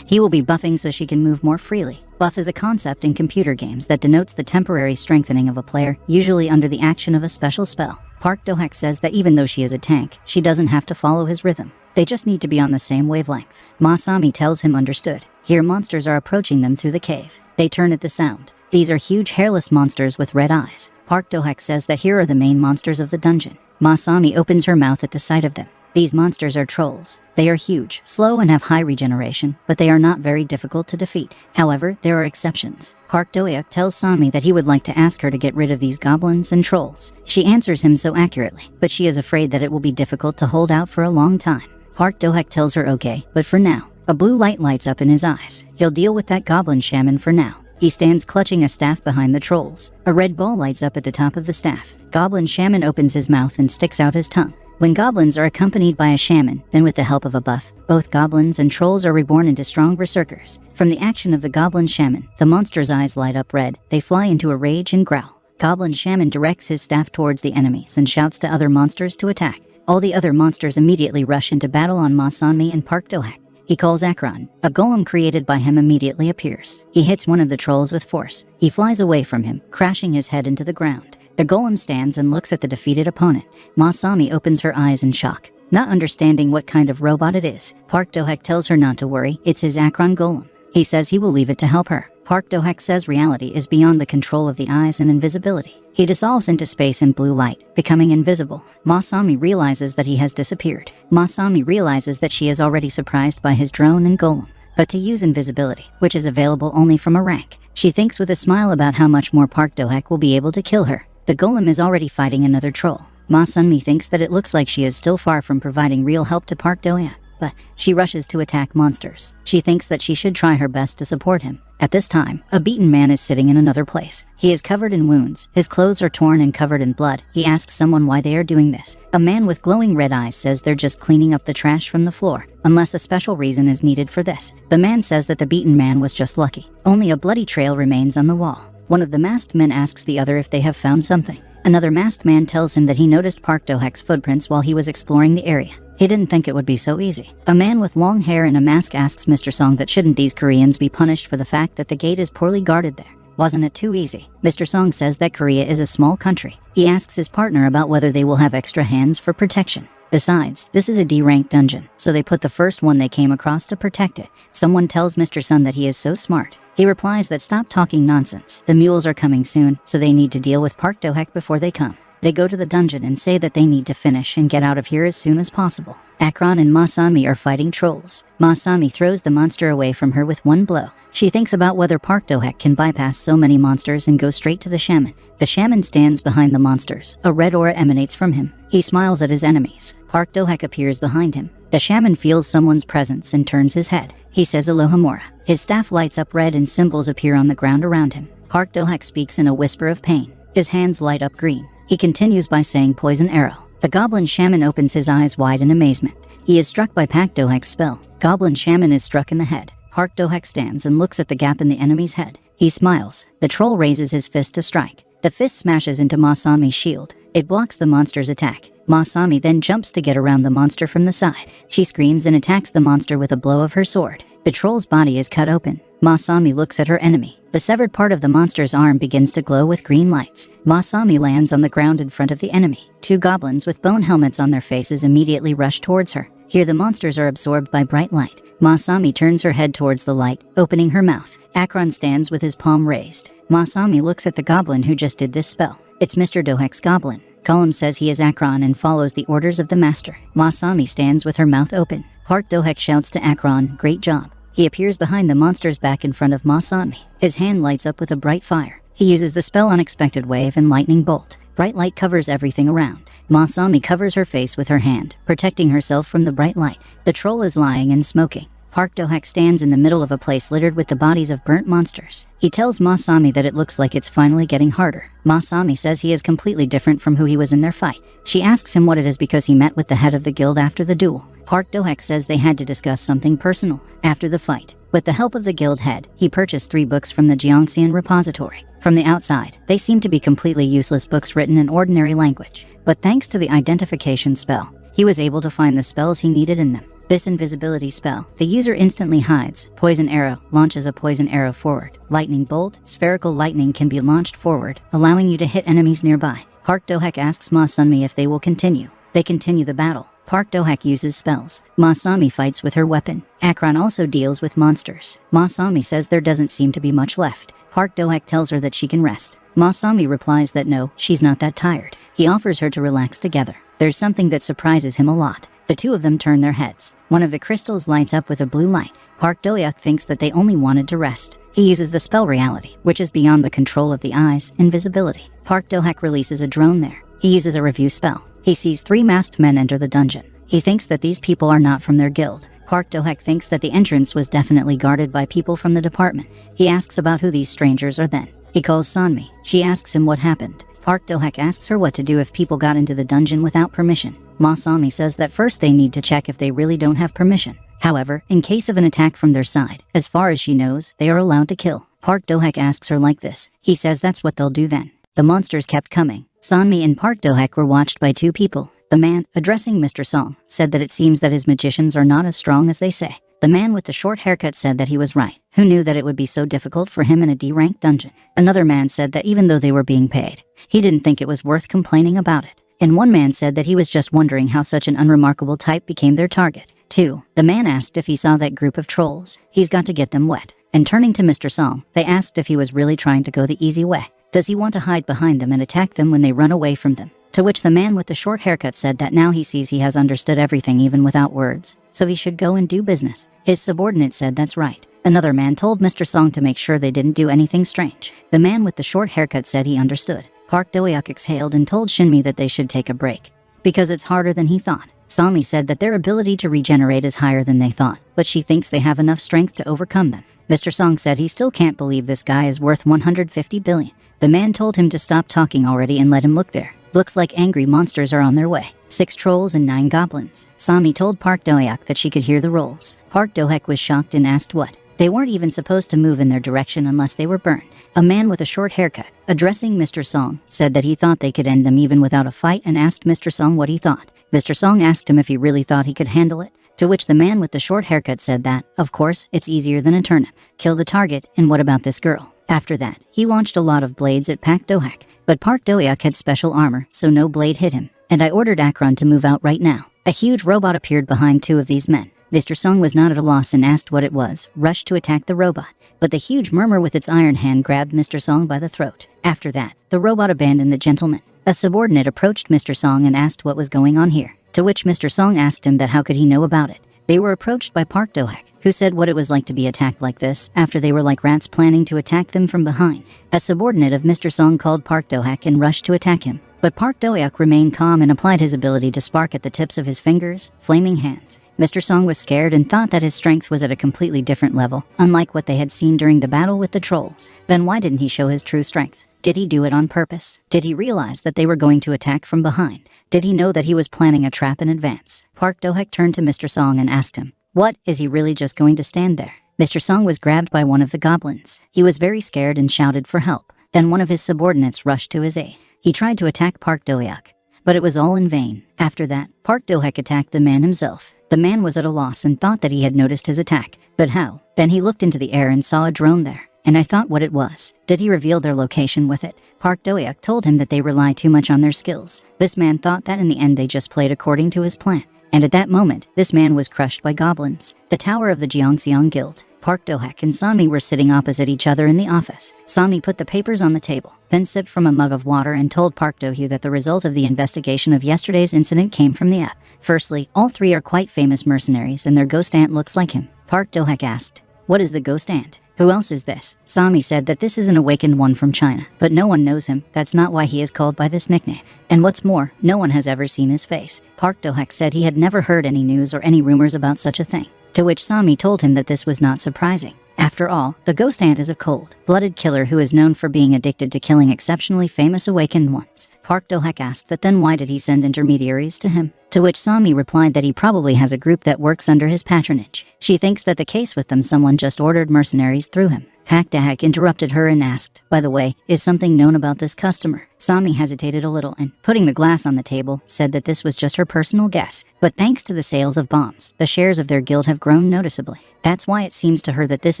he will be buffing so she can move more freely. Buff is a concept in computer games that denotes the temporary strengthening of a player, usually under the action of a special spell. Park Do-hak says that even though she is a tank, she doesn't have to follow his rhythm. They just need to be on the same wavelength. Ma San-mi tells him understood. Here monsters are approaching them through the cave. They turn at the sound. These are huge hairless monsters with red eyes. Park Do-hak says that here are the main monsters of the dungeon. Ma San-mi opens her mouth at the sight of them. These monsters are trolls. They are huge, slow, and have high regeneration, but they are not very difficult to defeat. However, there are exceptions. Park Do-hak tells San-mi that he would like to ask her to get rid of these goblins and trolls. She answers him so accurately, but she is afraid that it will be difficult to hold out for a long time. Park Do-hak tells her okay, but for now. A blue light lights up in his eyes. He'll deal with that goblin shaman for now. He stands clutching a staff behind the trolls. A red ball lights up at the top of the staff. Goblin shaman opens his mouth and sticks out his tongue. When goblins are accompanied by a shaman, then with the help of a buff, both goblins and trolls are reborn into strong berserkers. From the action of the goblin shaman, the monster's eyes light up red. They fly into a rage and growl. Goblin shaman directs his staff towards the enemies and shouts to other monsters to attack. All the other monsters immediately rush into battle on Masami and Park-Dohak. He calls Akron. A golem created by him immediately appears. He hits one of the trolls with force. He flies away from him, crashing his head into the ground. The golem stands and looks at the defeated opponent. Masami opens her eyes in shock. Not understanding what kind of robot it is, Park-Dohak tells her not to worry, it's his Akron golem. He says he will leave it to help her. Park-Dohak says reality is beyond the control of the eyes and invisibility. He dissolves into space in blue light, becoming invisible. Masami realizes that he has disappeared. Masami realizes that she is already surprised by his drone and golem. But to use invisibility, which is available only from a rank, she thinks with a smile about how much more Park-Dohak will be able to kill her. The golem is already fighting another troll. Masami thinks that it looks like she is still far from providing real help to Park-Dohak, but she rushes to attack monsters. She thinks that she should try her best to support him. At this time, a beaten man is sitting in another place. He is covered in wounds. His clothes are torn and covered in blood. He asks someone why they are doing this. A man with glowing red eyes says they're just cleaning up the trash from the floor, unless a special reason is needed for this. The man says that the beaten man was just lucky. Only a bloody trail remains on the wall. One of the masked men asks the other if they have found something. Another masked man tells him that he noticed Park-Dohak's footprints while he was exploring the area. He didn't think it would be so easy. A man with long hair and a mask asks Mr. Song that shouldn't these Koreans be punished for the fact that the gate is poorly guarded there. Wasn't it too easy? Mr. Song says that Korea is a small country. He asks his partner about whether they will have extra hands for protection. Besides, this is a D-ranked dungeon, so they put the first one they came across to protect it. Someone tells Mr. Sun that he is so smart. He replies that stop talking nonsense. The mules are coming soon, so they need to deal with Park-Dohak before they come. They go to the dungeon and say that they need to finish and get out of here as soon as possible. Akron and Masami are fighting trolls. Masami throws the monster away from her with one blow. She thinks about whether Park-Dohak can bypass so many monsters and go straight to the shaman. The shaman stands behind the monsters. A red aura emanates from him. He smiles at his enemies. Park-Dohak appears behind him. The shaman feels someone's presence and turns his head. He says Alohomora. His staff lights up red and symbols appear on the ground around him. Park-Dohak speaks in a whisper of pain. His hands light up green. He continues by saying poison arrow. The goblin shaman opens his eyes wide in amazement. He is struck by Park-Dohak's spell. Goblin shaman is struck in the head. Park-Dohak stands and looks at the gap in the enemy's head. He smiles. The troll raises his fist to strike. The fist smashes into Masami's shield. It blocks the monster's attack. Masami then jumps to get around the monster from the side. She screams and attacks the monster with a blow of her sword. The troll's body is cut open. Masami looks at her enemy. The severed part of the monster's arm begins to glow with green lights. Masami lands on the ground in front of the enemy. Two goblins with bone helmets on their faces immediately rush towards her. Here the monsters are absorbed by bright light. Masami turns her head towards the light, opening her mouth. Akron stands with his palm raised. Masami looks at the goblin who just did this spell. It's Mr. Dohak's goblin. Gollum says he is Akron and follows the orders of the master. Masami stands with her mouth open. Park-Dohak shouts to Akron, "Great job." He appears behind the monster's back in front of Masami. His hand lights up with a bright fire. He uses the spell Unexpected Wave and Lightning Bolt. Bright light covers everything around. Masami covers her face with her hand, protecting herself from the bright light. The troll is lying and smoking. Park-Dohak stands in the middle of a place littered with the bodies of burnt monsters. He tells Masami that it looks like it's finally getting harder. Masami says he is completely different from who he was in their fight. She asks him what it is because he met with the head of the guild after the duel. Park-Dohak says they had to discuss something personal after the fight. With the help of the guild head, he purchased 3 books from the Gyeongseon repository. From the outside, they seem to be completely useless books written in ordinary language. But thanks to the identification spell, he was able to find the spells he needed in them. This invisibility spell, the user instantly hides. Poison arrow launches a poison arrow forward. Lightning bolt, spherical lightning can be launched forward, allowing you to hit enemies nearby. Park-Dohak asks Masami if they will continue. They continue the battle. Park-Dohak uses spells. Masami fights with her weapon. Akron also deals with monsters. Masami says there doesn't seem to be much left. Park-Dohak tells her that she can rest. Masami replies that no, she's not that tired. He offers her to relax together. There's something that surprises him a lot. The two of them turn their heads. One of the crystals lights up with a blue light. Park-Dohak thinks that they only wanted to rest. He uses the spell reality, which is beyond the control of the eyes, invisibility. Park-Dohak releases a drone there. He uses a review spell. He sees 3 masked men enter the dungeon. He thinks that these people are not from their guild. Park Do-hak thinks that the entrance was definitely guarded by people from the department. He asks about who these strangers are then. He calls Sanmi. She asks him what happened. Park Do-hak asks her what to do if people got into the dungeon without permission. Ma Sanmi says that first they need to check if they really don't have permission. However, in case of an attack from their side, as far as she knows, they are allowed to kill. Park Do-hak asks her like this. He says that's what they'll do then. The monsters kept coming. Sanmi and Park Do-hak were watched by two people. The man, addressing Mr. Song, said that it seems that his magicians are not as strong as they say. The man with the short haircut said that he was right. Who knew that it would be so difficult for him in a D-ranked dungeon? Another man said that even though they were being paid, he didn't think it was worth complaining about it. And one man said that he was just wondering how such an unremarkable type became their target. 2. The man asked if he saw that group of trolls. He's got to get them wet. And turning to Mr. Song, they asked if he was really trying to go the easy way. Does he want to hide behind them and attack them when they run away from them? To which the man with the short haircut said that now he sees he has understood everything even without words, so he should go and do business. His subordinate said that's right. Another man told Mr. Song to make sure they didn't do anything strange. The man with the short haircut said he understood. Park Do-hak exhaled and told Shinmi that they should take a break, because it's harder than he thought. Sanmi said that their ability to regenerate is higher than they thought, but she thinks they have enough strength to overcome them. Mr. Song said he still can't believe this guy is worth 150 billion. The man told him to stop talking already and let him look there. Looks like angry monsters are on their way. 6 trolls and 9 goblins. Sanmi told Park Do-hak that she could hear the rolls. Park Do-hak was shocked and asked what. They weren't even supposed to move in their direction unless they were burned. A man with a short haircut, addressing Mr. Song, said that he thought they could end them even without a fight and asked Mr. Song what he thought. Mr. Song asked him if he really thought he could handle it, to which the man with the short haircut said that, of course, it's easier than a turnip. Kill the target, and what about this girl? After that, he launched a lot of blades at Park Do-hak, but Park Do-hak had special armor, so no blade hit him. And I ordered Akron to move out right now. A huge robot appeared behind 2 of these men. Mr. Song was not at a loss and asked what it was, rushed to attack the robot. But the huge murmur with its iron hand grabbed Mr. Song by the throat. After that, the robot abandoned the gentleman. A subordinate approached Mr. Song and asked what was going on here, to which Mr. Song asked him that how could he know about it. They were approached by Park Do-hak, who said what it was like to be attacked like this after they were like rats planning to attack them from behind. A subordinate of Mr. Song called Park Do-hak and rushed to attack him. But Park Do-hak remained calm and applied his ability to spark at the tips of his fingers, flaming hands. Mr. Song was scared and thought that his strength was at a completely different level, unlike what they had seen during the battle with the trolls. Then why didn't he show his true strength? Did he do it on purpose? Did he realize that they were going to attack from behind? Did he know that he was planning a trap in advance? Park Do-hak turned to Mr. Song and asked him, what, is he really just going to stand there? Mr. Song was grabbed by one of the goblins. He was very scared and shouted for help. Then one of his subordinates rushed to his aid. He tried to attack Park Do-hak, but it was all in vain. After that, Park Do-hak attacked the man himself. The man was at a loss and thought that he had noticed his attack. But how? Then he looked into the air and saw a drone there. And I thought what it was. Did he reveal their location with it? Park Do-hak told him that they rely too much on their skills. This man thought that in the end they just played according to his plan. And at that moment, this man was crushed by goblins. The tower of the Jeongseong Guild. Park Do-hak and Sanmi were sitting opposite each other in the office. Sanmi put the papers on the table, then sipped from a mug of water and told Park Do-hyu that the result of the investigation of yesterday's incident came from the app. Firstly, all 3 are quite famous mercenaries and their ghost ant looks like him. Park Do-hak asked, what is the ghost ant? Who else is this? Sanmi said that this is an awakened one from China, but no one knows him. That's not why he is called by this nickname. And what's more, no one has ever seen his face. Park Do-hak said he had never heard any news or any rumors about such a thing, to which Sanmi told him that this was not surprising. After all, the ghost ant is a cold-blooded killer who is known for being addicted to killing exceptionally famous awakened ones. Park Do-hak asked that then why did he send intermediaries to him? To which Sanmi replied that he probably has a group that works under his patronage. She thinks that the case with them someone just ordered mercenaries through him. Park Do-hak interrupted her and asked, by the way, is something known about this customer? Sanmi hesitated a little and, putting the glass on the table, said that this was just her personal guess. But thanks to the sales of bombs, the shares of their guild have grown noticeably. That's why it seems to her that this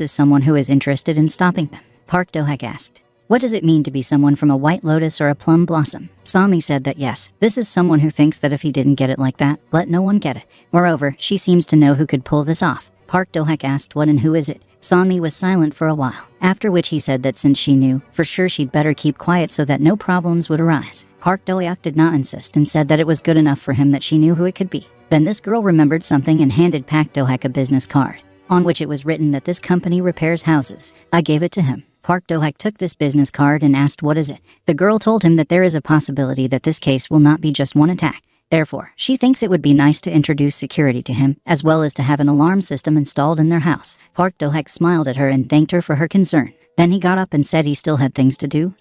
is someone who is interested in stopping them. Park Do-hak asked, what does it mean to be someone from a white lotus or a plum blossom? Sanmi said that yes, this is someone who thinks that if he didn't get it like that, let no one get it. Moreover, she seems to know who could pull this off. Park Do-hak asked what and who is it? Sanmi was silent for a while, after which he said that since she knew, for sure she'd better keep quiet so that no problems would arise. Park Do-hak did not insist and said that it was good enough for him that she knew who it could be. Then this girl remembered something and handed Park Do-hak a business card, on which it was written that this company repairs houses. I gave it to him. Park Do-hak took this business card and asked what is it. The girl told him that there is a possibility that this case will not be just one attack. Therefore, she thinks it would be nice to introduce security to him, as well as to have an alarm system installed in their house. Park Do-hak smiled at her and thanked her for her concern. Then he got up and said he still had things to do,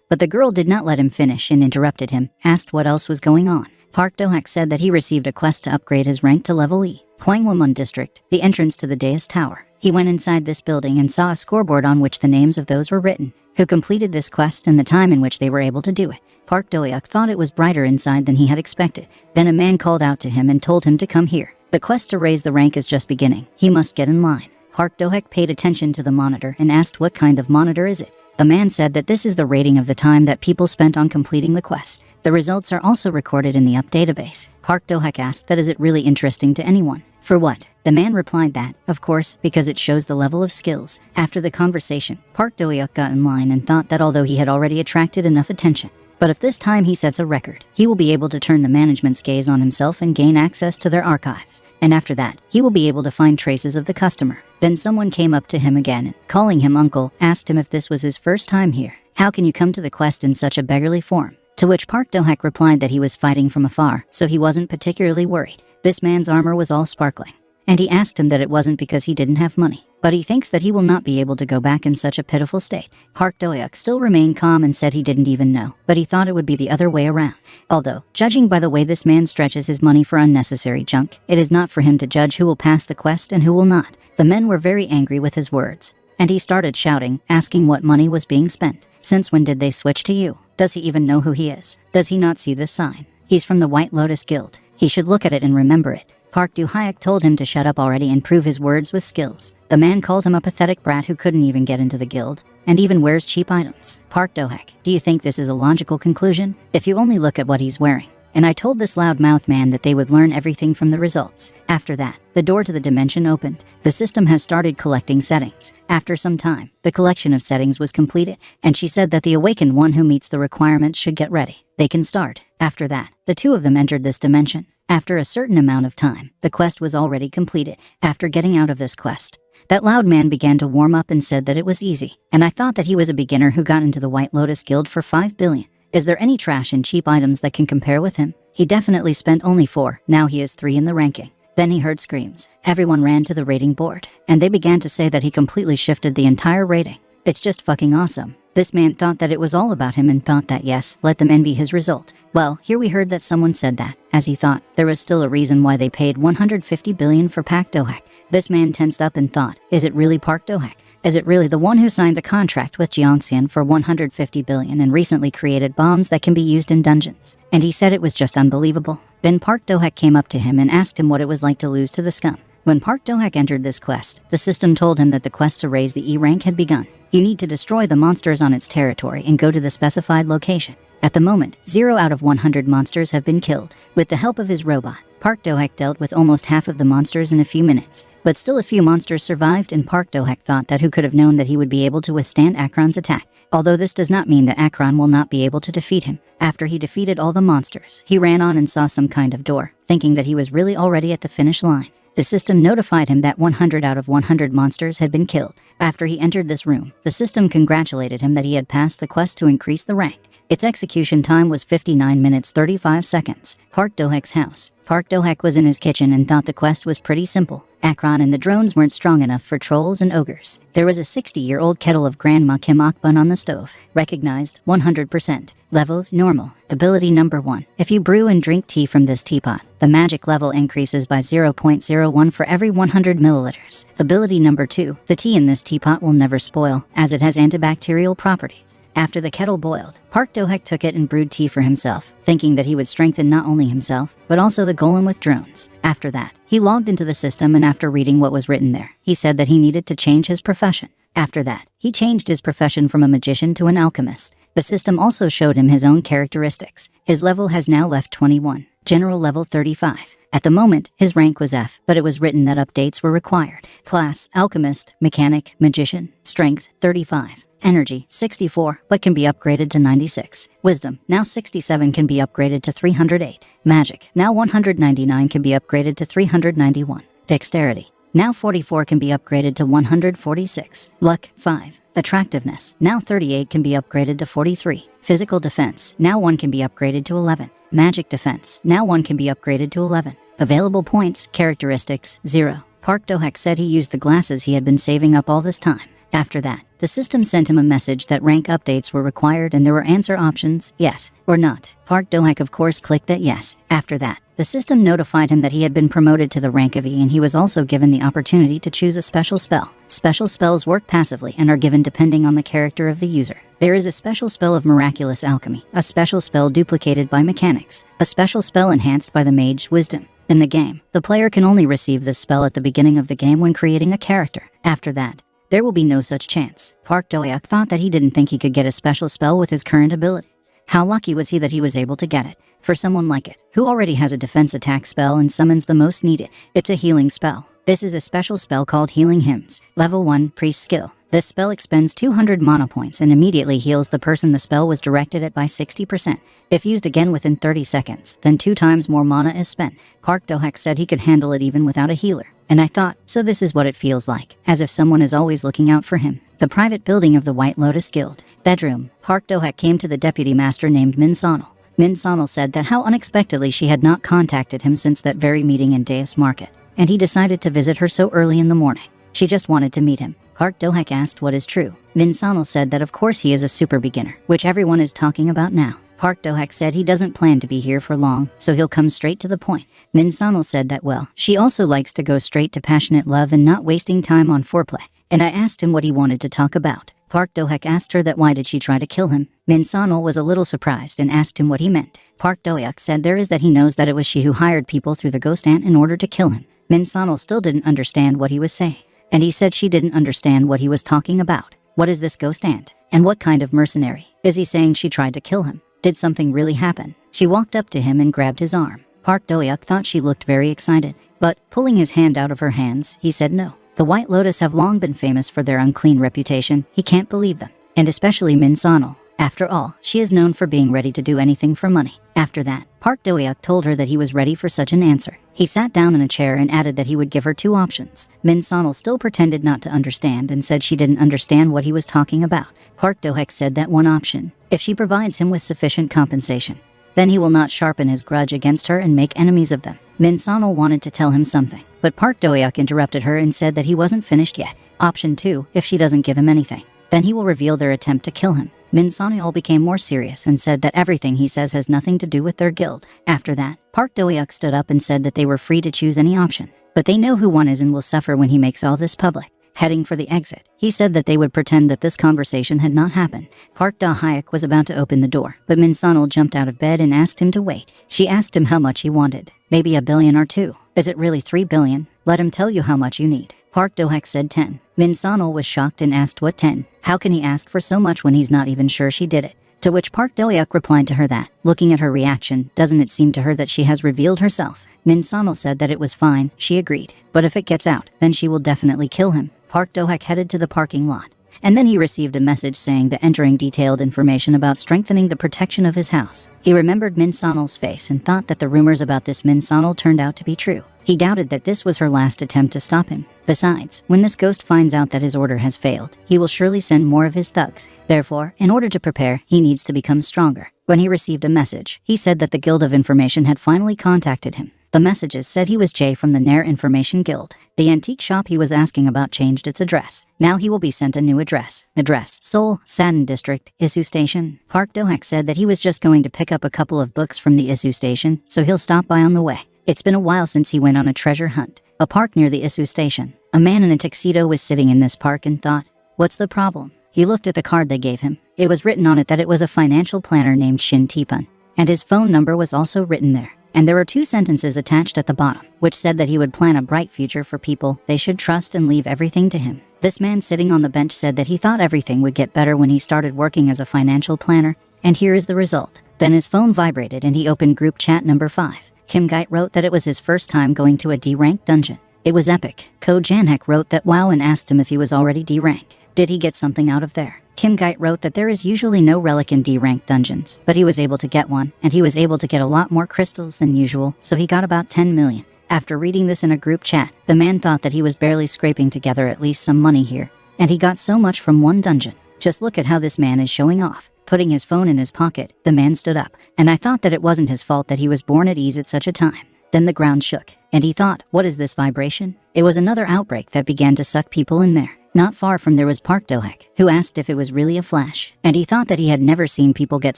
But the girl did not let him finish and interrupted him, asked what else was going on. Park Do-hak said that he received a quest to upgrade his rank to level E. Gwanghwamun District, the entrance to the dais tower. He went inside this building and saw a scoreboard on which the names of those were written, who completed this quest and the time in which they were able to do it. Park Do-hak thought it was brighter inside than he had expected. Then a man called out to him and told him to come here. The quest to raise the rank is just beginning. He must get in line. Park Do-hak paid attention to the monitor and asked what kind of monitor is it. The man said that this is the rating of the time that people spent on completing the quest. The results are also recorded in the UP database. Park Do-hak asked that is it really interesting to anyone? For what? The man replied that, of course, because it shows the level of skills. After the conversation, Park Do-hak got in line and thought that although he had already attracted enough attention, but if this time he sets a record, he will be able to turn the management's gaze on himself and gain access to their archives. And after that, he will be able to find traces of the customer. Then someone came up to him again and, calling him uncle, asked him if this was his first time here. How can you come to the quest in such a beggarly form? To which Park Do-hak replied that he was fighting from afar, so he wasn't particularly worried. This man's armor was all sparkling. And he asked him that it wasn't because he didn't have money, but he thinks that he will not be able to go back in such a pitiful state. Park Do-hak still remained calm and said he didn't even know, but he thought it would be the other way around. Although, judging by the way this man stretches his money for unnecessary junk, it is not for him to judge who will pass the quest and who will not. The men were very angry with his words, and he started shouting, asking what money was being spent. Since when did they switch to you? Does he even know who he is? Does he not see this sign? He's from the White Lotus Guild. He should look at it and remember it. Park Do-hak told him to shut up already and prove his words with skills. The man called him a pathetic brat who couldn't even get into the guild, and even wears cheap items. Park Do-hak, do you think this is a logical conclusion? If you only look at what he's wearing. And I told this loudmouth man that they would learn everything from the results. After that, the door to the dimension opened. The system has started collecting settings. After some time, the collection of settings was completed, and she said that the awakened one who meets the requirements should get ready. They can start. After that, the two of them entered this dimension. After a certain amount of time, the quest was already completed. After getting out of this quest, that loud man began to warm up and said that it was easy. And I thought that he was a beginner who got into the White Lotus Guild for 5 billion. Is there any trash and cheap items that can compare with him? He definitely spent only 4, now he is 3 in the ranking. Then he heard screams. Everyone ran to the rating board, and they began to say that he completely shifted the entire rating. It's just fucking awesome. This man thought that it was all about him and thought that yes, let them envy his result. Well, here we heard that someone said that, as he thought, there was still a reason why they paid 150 billion for Park Do-hak. This man tensed up and thought, is it really Park Do-hak? Is it really the one who signed a contract with Jiangxian for 150 billion and recently created bombs that can be used in dungeons? And he said it was just unbelievable. Then Park Do-hak came up to him and asked him what it was like to lose to the scum. When Park Do-hak entered this quest, the system told him that the quest to raise the E rank had begun. You need to destroy the monsters on its territory and go to the specified location. At the moment, 0 out of 100 monsters have been killed. With the help of his robot, Park Do-hak dealt with almost half of the monsters in a few minutes. But still a few monsters survived, and Park Do-hak thought that who could have known that he would be able to withstand Akron's attack. Although this does not mean that Akron will not be able to defeat him. After he defeated all the monsters, he ran on and saw some kind of door, thinking that he was really already at the finish line. The system notified him that 100 out of 100 monsters had been killed. After he entered this room, the system congratulated him that he had passed the quest to increase the rank. Its execution time was 59 minutes 35 seconds. Park Do-hak's house. Park Do-hak was in his kitchen and thought the quest was pretty simple. Akron and the drones weren't strong enough for trolls and ogres. There was a 60-year-old kettle of Grandma Kim Akbun on the stove. Recognized, 100%. Level, normal. Ability number 1. If you brew and drink tea from this teapot, the magic level increases by 0.01 for every 100 milliliters. Ability number 2. The tea in this teapot will never spoil, as it has antibacterial properties. After the kettle boiled, Park Do-hak took it and brewed tea for himself, thinking that he would strengthen not only himself, but also the golem with drones. After that, he logged into the system, and after reading what was written there, he said that he needed to change his profession. After that, he changed his profession from a magician to an alchemist. The system also showed him his own characteristics. His level has now left 21. General level 35. At the moment, his rank was F, but it was written that updates were required. Class, Alchemist, Mechanic, Magician, Strength, 35. Energy, 64, but can be upgraded to 96. Wisdom, now 67, can be upgraded to 308. Magic, now 199, can be upgraded to 391. Dexterity, Now 44 can be upgraded to 146. Luck, 5. Attractiveness, now 38 can be upgraded to 43. Physical defense, now 1 can be upgraded to 11. Magic defense, now 1 can be upgraded to 11. Available points, characteristics, 0. Park Do-hak said he used the glasses he had been saving up all this time. After that, the system sent him a message that rank updates were required and there were answer options, yes or not. Park Do-hak of course clicked that yes. After that, the system notified him that he had been promoted to the rank of E and he was also given the opportunity to choose a special spell. Special spells work passively and are given depending on the character of the user. There is a special spell of miraculous alchemy, a special spell duplicated by mechanics, a special spell enhanced by the mage wisdom. In the game, the player can only receive this spell at the beginning of the game when creating a character. After that, there will be no such chance. Park Do-hak thought that he didn't think he could get a special spell with his current ability. How lucky was he that he was able to get it? For someone like it, who already has a defense attack spell and summons the most needed, it's a healing spell. This is a special spell called Healing Hymns. Level 1, Priest Skill. This spell expends 200 mana points and immediately heals the person the spell was directed at by 60%. If used again within 30 seconds, then 2 times more mana is spent. Park Do-hak said he could handle it even without a healer. And I thought, so this is what it feels like, as if someone is always looking out for him. The private building of the White Lotus Guild. Bedroom. Park Do-hak came to the deputy master named Min Sonal. Min Sonal said that how unexpectedly she had not contacted him since that very meeting in Deus Market, and he decided to visit her so early in the morning. She just wanted to meet him. Park Do-hak asked what is true. Min Sonal said that of course he is a super beginner, which everyone is talking about now. Park Do-hak said he doesn't plan to be here for long, so he'll come straight to the point. Min Sonal said that well, she also likes to go straight to passionate love and not wasting time on foreplay. And I asked him what he wanted to talk about. Park Do-hak asked her that why did she try to kill him. Min Sonal was a little surprised and asked him what he meant. Park Do-hak said there is that he knows that it was she who hired people through the ghost ant in order to kill him. Min Sonal still didn't understand what he was saying. And he said she didn't understand what he was talking about. What is this ghost ant? And what kind of mercenary? Is he saying she tried to kill him? Did something really happen? She walked up to him and grabbed his arm. Park Do-hak thought she looked very excited, but pulling his hand out of her hands, he said no. The White Lotus have long been famous for their unclean reputation. He can't believe them. And especially Min Sonal. After all, she is known for being ready to do anything for money. After that, Park Do-hak told her that he was ready for such an answer. He sat down in a chair and added that he would give her 2 options. Min Sonal still pretended not to understand and said she didn't understand what he was talking about. Park Do-hak said that one option, if she provides him with sufficient compensation, then he will not sharpen his grudge against her and make enemies of them. Min Sonal wanted to tell him something, but Park Do-hak interrupted her and said that he wasn't finished yet. Option 2, if she doesn't give him anything, then he will reveal their attempt to kill him. Min Sonal became more serious and said that everything he says has nothing to do with their guild. After that, Park Do-hak stood up and said that they were free to choose any option, but they know who one is and will suffer when he makes all this public. Heading for the exit, he said that they would pretend that this conversation had not happened. Park Do-hak was about to open the door, but Min Sonal jumped out of bed and asked him to wait. She asked him how much he wanted. Maybe $1 billion or 2. Is it really 3 billion? Let him tell you how much you need. Park Do-hak said 10. Min Sonal was shocked and asked what 10? How can he ask for so much when he's not even sure she did it? To which Park Do-hak replied to her that, looking at her reaction, doesn't it seem to her that she has revealed herself? Min Sonal said that it was fine, she agreed, but if it gets out, then she will definitely kill him. Park Do-hak headed to the parking lot, and then he received a message saying that entering detailed information about strengthening the protection of his house. He remembered Min Sonal's face and thought that the rumors about this Min Sonal turned out to be true. He doubted that this was her last attempt to stop him. Besides, when this ghost finds out that his order has failed, he will surely send more of his thugs. Therefore, in order to prepare, he needs to become stronger. When he received a message, he said that the Guild of Information had finally contacted him. The messages said he was Jay from the Nair Information Guild. The antique shop he was asking about changed its address. Now he will be sent a new address. Address, Seoul, Sadan District, Isu Station. Park Do-hak said that he was just going to pick up a couple of books from the Isu Station, so he'll stop by on the way. It's been a while since he went on a treasure hunt. A park near the Isu Station. A man in a tuxedo was sitting in this park and thought, what's the problem? He looked at the card they gave him. It was written on it that it was a financial planner named Shin Tipun, and his phone number was also written there. And there were 2 sentences attached at the bottom, which said that he would plan a bright future for people they should trust and leave everything to him. This man sitting on the bench said that he thought everything would get better when he started working as a financial planner, and here is the result. Then his phone vibrated and he opened group chat number 5. Kim Gite wrote that it was his first time going to a D-rank dungeon. It was epic. Ko Janhek wrote that wow and asked him if he was already D-rank. Did he get something out of there? Kim Gite wrote that there is usually no relic in D-rank dungeons, but he was able to get one, and he was able to get a lot more crystals than usual, so he got about 10 million. After reading this in a group chat, the man thought that he was barely scraping together at least some money here, and he got so much from one dungeon. Just look at how this man is showing off. Putting his phone in his pocket, the man stood up, and I thought that it wasn't his fault that he was born at ease at such a time. Then the ground shook, and he thought, what is this vibration? It was another outbreak that began to suck people in there. Not far from there was Park-Do-hek, who asked if it was really a flash, and he thought that he had never seen people get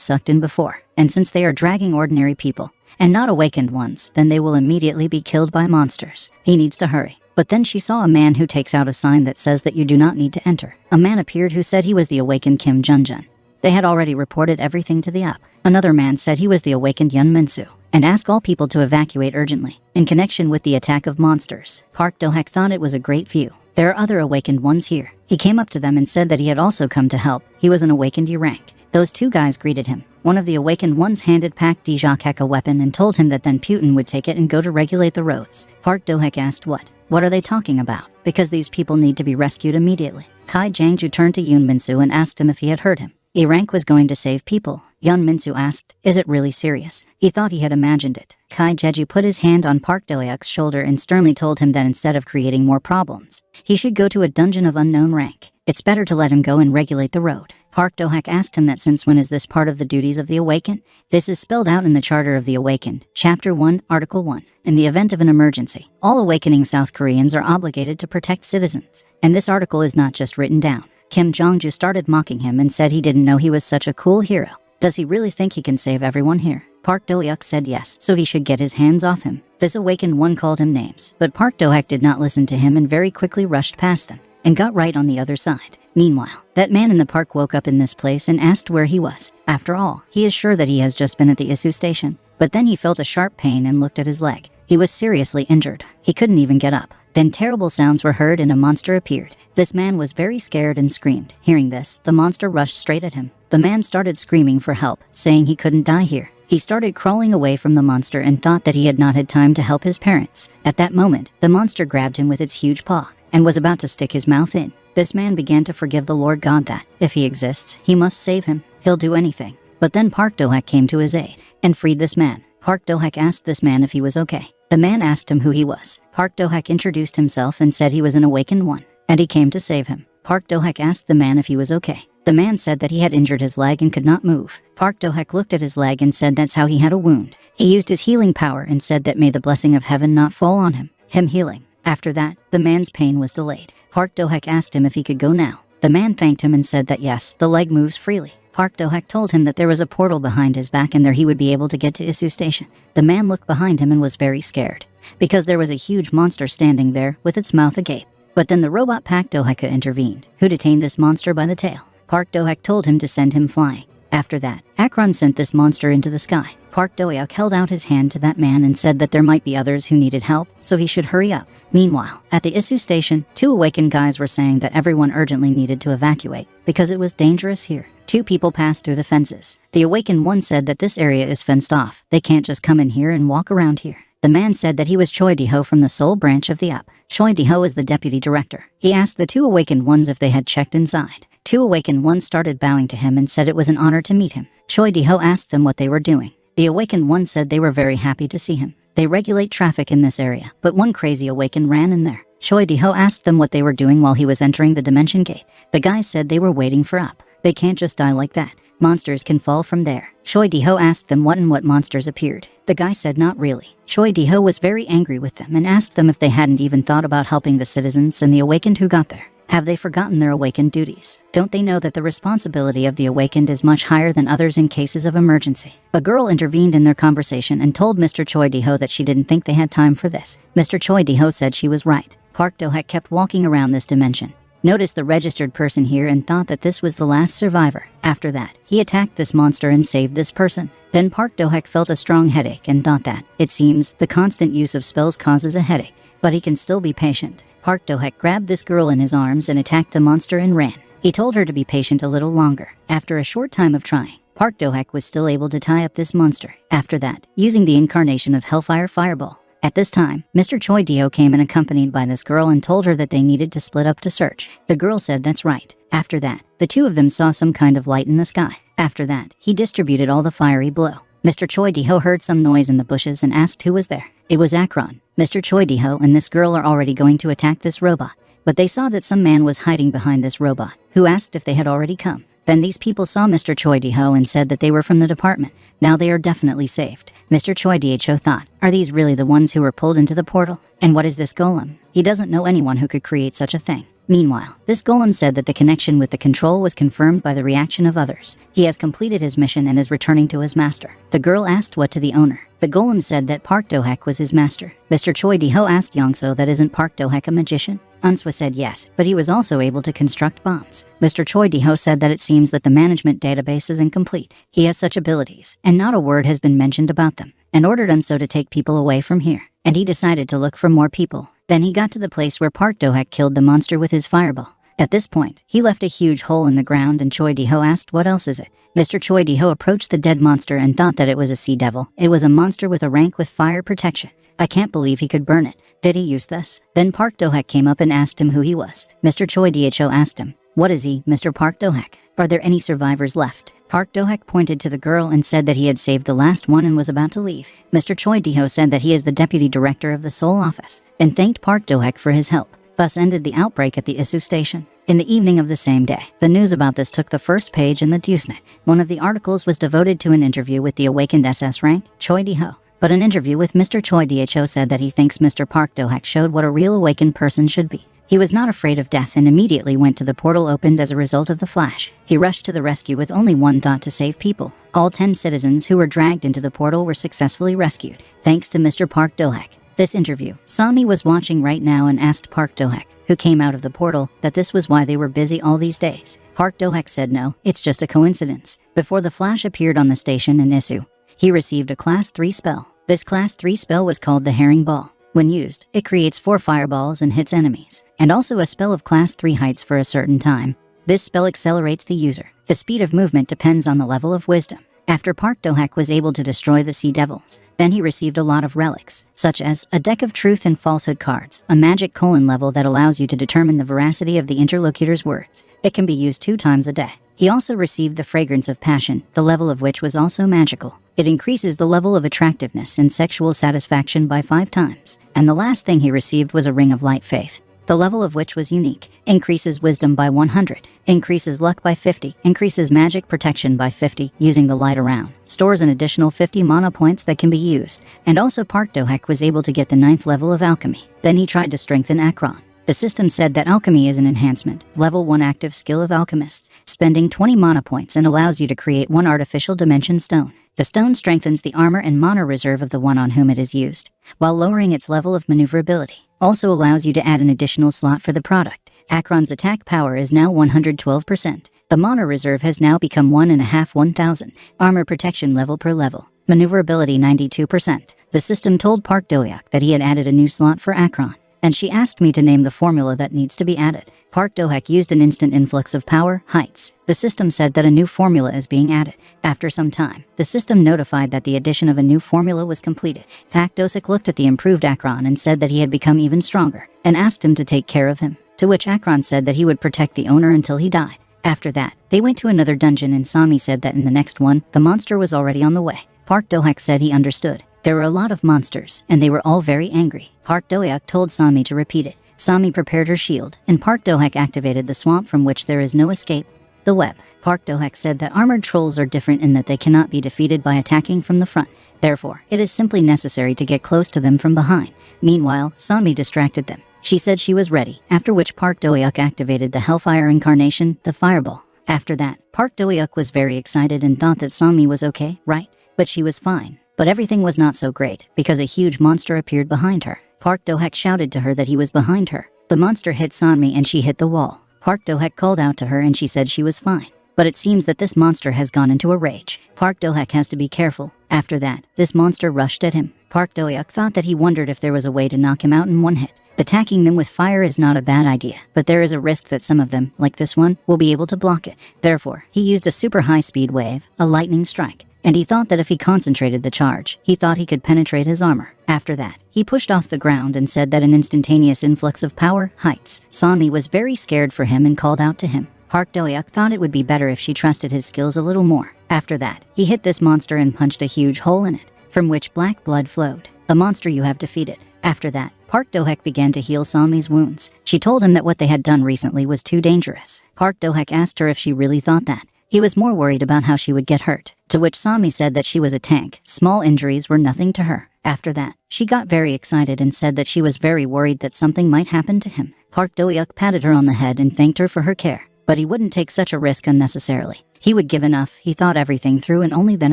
sucked in before, and since they are dragging ordinary people, and not awakened ones, then they will immediately be killed by monsters. He needs to hurry. But then she saw a man who takes out a sign that says that you do not need to enter. A man appeared who said he was the awakened Kim Jun-jun. They had already reported everything to the up. Another man said he was the awakened Yun Minsu, and asked all people to evacuate urgently, in connection with the attack of monsters. Park-Do-hek thought it was a great view. There are other awakened ones here. He came up to them and said that he had also come to help. He was an awakened rank. Those two guys greeted him. One of the awakened ones handed Pak-D-Jacek a weapon and told him that then Putin would take it and go to regulate the roads. Park-Do-hek asked what? What are they talking about? Because these people need to be rescued immediately. Kai Jangju turned to Yun Minsu and asked him if he had heard him. A rank was going to save people. Yun Minsu asked, is it really serious? He thought he had imagined it. Kai Jeju put his hand on Park-Do-hek's shoulder and sternly told him that instead of creating more problems, he should go to a dungeon of unknown rank. It's better to let him go and regulate the road. Park-Do-hek asked him that since when is this part of the duties of the Awakened? This is spelled out in the Charter of the Awakened, Chapter 1, Article 1. In the event of an emergency, all awakening South Koreans are obligated to protect citizens. And this article is not just written down. Kim Jong-ju started mocking him and said he didn't know he was such a cool hero. Does he really think he can save everyone here? Park-Do-hek said yes, so he should get his hands off him. This awakened one called him names, but Park-Do-hek did not listen to him and very quickly rushed past them, and got right on the other side. Meanwhile, that man in the park woke up in this place and asked where he was. After all, he is sure that he has just been at the Isu station. But then he felt a sharp pain and looked at his leg. He was seriously injured. He couldn't even get up. Then terrible sounds were heard and a monster appeared. This man was very scared and screamed. Hearing this, the monster rushed straight at him. The man started screaming for help, saying he couldn't die here. He started crawling away from the monster and thought that he had not had time to help his parents. At that moment, the monster grabbed him with its huge paw and was about to stick his mouth in. This man began to forgive the Lord God that, if he exists, he must save him. He'll do anything. But then Park-Do-hek came to his aid and freed this man. Park-Do-hek asked this man if he was okay. The man asked him who he was. Park-Do-hek introduced himself and said he was an awakened one, and he came to save him. Park-Do-hek asked the man if he was okay. The man said that he had injured his leg and could not move. Park-Do-hek looked at his leg and said that's how he had a wound. He used his healing power and said that may the blessing of heaven not fall on him. Him healing. After that, the man's pain was delayed. Park-Do-hek asked him if he could go now. The man thanked him and said that yes, the leg moves freely. Park-Do-hek told him that there was a portal behind his back and there he would be able to get to Isu Station. The man looked behind him and was very scared, because there was a huge monster standing there with its mouth agape. But then the robot Park-Do-hek intervened, who detained this monster by the tail. Park-Do-hek told him to send him flying. After that, Akron sent this monster into the sky. Park-Do-hek held out his hand to that man and said that there might be others who needed help, so he should hurry up. Meanwhile, at the Isu station, two awakened guys were saying that everyone urgently needed to evacuate, because it was dangerous here. Two people passed through the fences. The awakened one said that this area is fenced off. They can't just come in here and walk around here. The man said that he was Choi Di-ho from the Seoul branch of the UP. Choi Di-ho is the deputy director. He asked the two awakened ones if they had checked inside. Two awakened ones started bowing to him and said it was an honor to meet him. Choi Di-ho asked them what they were doing. The awakened one said they were very happy to see him. They regulate traffic in this area, but one crazy awakened ran in there. Choi Di-ho asked them what they were doing while he was entering the dimension gate. The guys said they were waiting for UP. They can't just die like that. Monsters can fall from there. Choi Di-ho asked them what monsters appeared. The guy said not really. Choi Di-ho was very angry with them and asked them if they hadn't even thought about helping the citizens and the awakened who got there. Have they forgotten their awakened duties? Don't they know that the responsibility of the awakened is much higher than others in cases of emergency? A girl intervened in their conversation and told Mr. Choi Di-ho that she didn't think they had time for this. Mr. Choi Di-ho said she was right. Park-Do-hek kept walking around this dimension. Noticed the registered person here and thought that this was the last survivor. After that, he attacked this monster and saved this person. Then Park-Do-hek felt a strong headache and thought that, it seems, the constant use of spells causes a headache, but he can still be patient. Park-Do-hek grabbed this girl in his arms and attacked the monster and ran. He told her to be patient a little longer. After a short time of trying, Park-Do-hek was still able to tie up this monster. After that, using the incarnation of Hellfire Fireball. At this time, Mr. Choi Di-ho came in accompanied by this girl and told her that they needed to split up to search. The girl said that's right. After that, the two of them saw some kind of light in the sky. After that, he distributed all the fiery blow. Mr. Choi Di-ho heard some noise in the bushes and asked who was there. It was Akron. Mr. Choi Di-ho and this girl are already going to attack this robot. But they saw that some man was hiding behind this robot, who asked if they had already come. Then these people saw Mr. Choi Di-ho and said that they were from the department. Now they are definitely saved. Mr. Choi Di-ho thought, are these really the ones who were pulled into the portal? And what is this golem? He doesn't know anyone who could create such a thing. Meanwhile, this golem said that the connection with the control was confirmed by the reaction of others. He has completed his mission and is returning to his master. The girl asked what to the owner. The golem said that Park Do-hak was his master. Mr. Choi Di-ho asked Yongso that isn't Park Do-hak a magician? Unswa said yes, but he was also able to construct bombs. Mr. Choi Di-ho said that it seems that the management database is incomplete. He has such abilities, and not a word has been mentioned about them, and ordered Unswa to take people away from here. And he decided to look for more people. Then he got to the place where Park Do-hak killed the monster with his fireball. At this point, he left a huge hole in the ground and Choi Di-ho asked what else is it. Mr. Choi Di-ho approached the dead monster and thought that it was a sea devil. It was a monster with a rank with fire protection. I can't believe he could burn it. Did he use this? Then Park Do-hak came up and asked him who he was. Mr. Choi Di-ho asked him, what is he, Mr. Park Do-hak? Are there any survivors left? Park Do-hak pointed to the girl and said that he had saved the last one and was about to leave. Mr. Choi Di-ho said that he is the deputy director of the Seoul office and thanked Park Do-hak for his help. Thus ended the outbreak at the Isu station. In the evening of the same day, the news about this took the first page in the Newsnet. One of the articles was devoted to an interview with the awakened SS rank, Choi Di-ho. But an interview with Mr. Choi Di-ho said that he thinks Mr. Park Do-hak showed what a real awakened person should be. He was not afraid of death and immediately went to the portal opened as a result of the flash. He rushed to the rescue with only one thought to save people. All 10 citizens who were dragged into the portal were successfully rescued, thanks to Mr. Park Do-hak. This interview, Sami was watching right now and asked Park Do-hak, who came out of the portal, that this was why they were busy all these days. Park Do-hak said no, it's just a coincidence. Before the flash appeared on the station in Isu, he received a Class 3 spell. This Class 3 spell was called the Herring Ball. When used, it creates 4 fireballs and hits enemies, and also a spell of Class 3 heights for a certain time. This spell accelerates the user. The speed of movement depends on the level of wisdom. After Park Do-hak was able to destroy the Sea Devils, then he received a lot of relics, such as a deck of truth and falsehood cards, a magic colon level that allows you to determine the veracity of the interlocutor's words. It can be used 2 times a day. He also received the fragrance of passion, the level of which was also magical. It increases the level of attractiveness and sexual satisfaction by 5 times. And the last thing he received was a ring of light faith, the level of which was unique, increases wisdom by 100, increases luck by 50, increases magic protection by 50 using the light around, stores an additional 50 mana points that can be used, and also Park Do-hak was able to get the 9th level of alchemy. Then he tried to strengthen Akron. The system said that alchemy is an enhancement, level 1 active skill of alchemists, spending 20 mana points and allows you to create 1 artificial dimension stone. The stone strengthens the armor and mana reserve of the one on whom it is used, while lowering its level of maneuverability. Also allows you to add an additional slot for the product. Akron's attack power is now 112%. The mana reserve has now become 1,500. Armor protection level per level. Maneuverability 92%. The system told Park Do-hak that he had added a new slot for Akron, and she asked me to name the formula that needs to be added. Park Do-hak used an instant influx of power, heights. The system said that a new formula is being added. After some time, the system notified that the addition of a new formula was completed. Park Do-hak looked at the improved Akron and said that he had become even stronger, and asked him to take care of him, to which Akron said that he would protect the owner until he died. After that, they went to another dungeon and Sami said that in the next one, the monster was already on the way. Park Do-hak said he understood. There were a lot of monsters, and they were all very angry. Park Do-hak told Sami to repeat it. Sami prepared her shield, and Park Do-hak activated the swamp from which there is no escape. The web. Park Do-hak said that armored trolls are different in that they cannot be defeated by attacking from the front. Therefore, it is simply necessary to get close to them from behind. Meanwhile, Sami distracted them. She said she was ready, after which Park Do-hak activated the Hellfire Incarnation, the Fireball. After that, Park Do-hak was very excited and thought that Sami was okay, right? But she was fine. But everything was not so great, because a huge monster appeared behind her. Park Do-hak shouted to her that he was behind her. The monster hit Sami and she hit the wall. Park Do-hak called out to her and she said she was fine. But it seems that this monster has gone into a rage. Park Do-hak has to be careful. After that, this monster rushed at him. Park Do-hak thought that he wondered if there was a way to knock him out in one hit. Attacking them with fire is not a bad idea, but there is a risk that some of them, like this one, will be able to block it. Therefore, he used a super high-speed wave, a lightning strike. And he thought that if he concentrated the charge, he thought he could penetrate his armor. After that, he pushed off the ground and said that an instantaneous influx of power, heights. Sami was very scared for him and called out to him. Park Do-hyuk thought it would be better if she trusted his skills a little more. After that, he hit this monster and punched a huge hole in it, from which black blood flowed. The monster you have defeated. After that, Park Do-hyuk began to heal Sonmi's wounds. She told him that what they had done recently was too dangerous. Park Do-hyuk asked her if she really thought that. He was more worried about how she would get hurt, to which Sonmi said that she was a tank. Small injuries were nothing to her. After that, she got very excited and said that she was very worried that something might happen to him. Park Do-hyuk patted her on the head and thanked her for her care, but he wouldn't take such a risk unnecessarily. He would give enough. He thought everything through and only then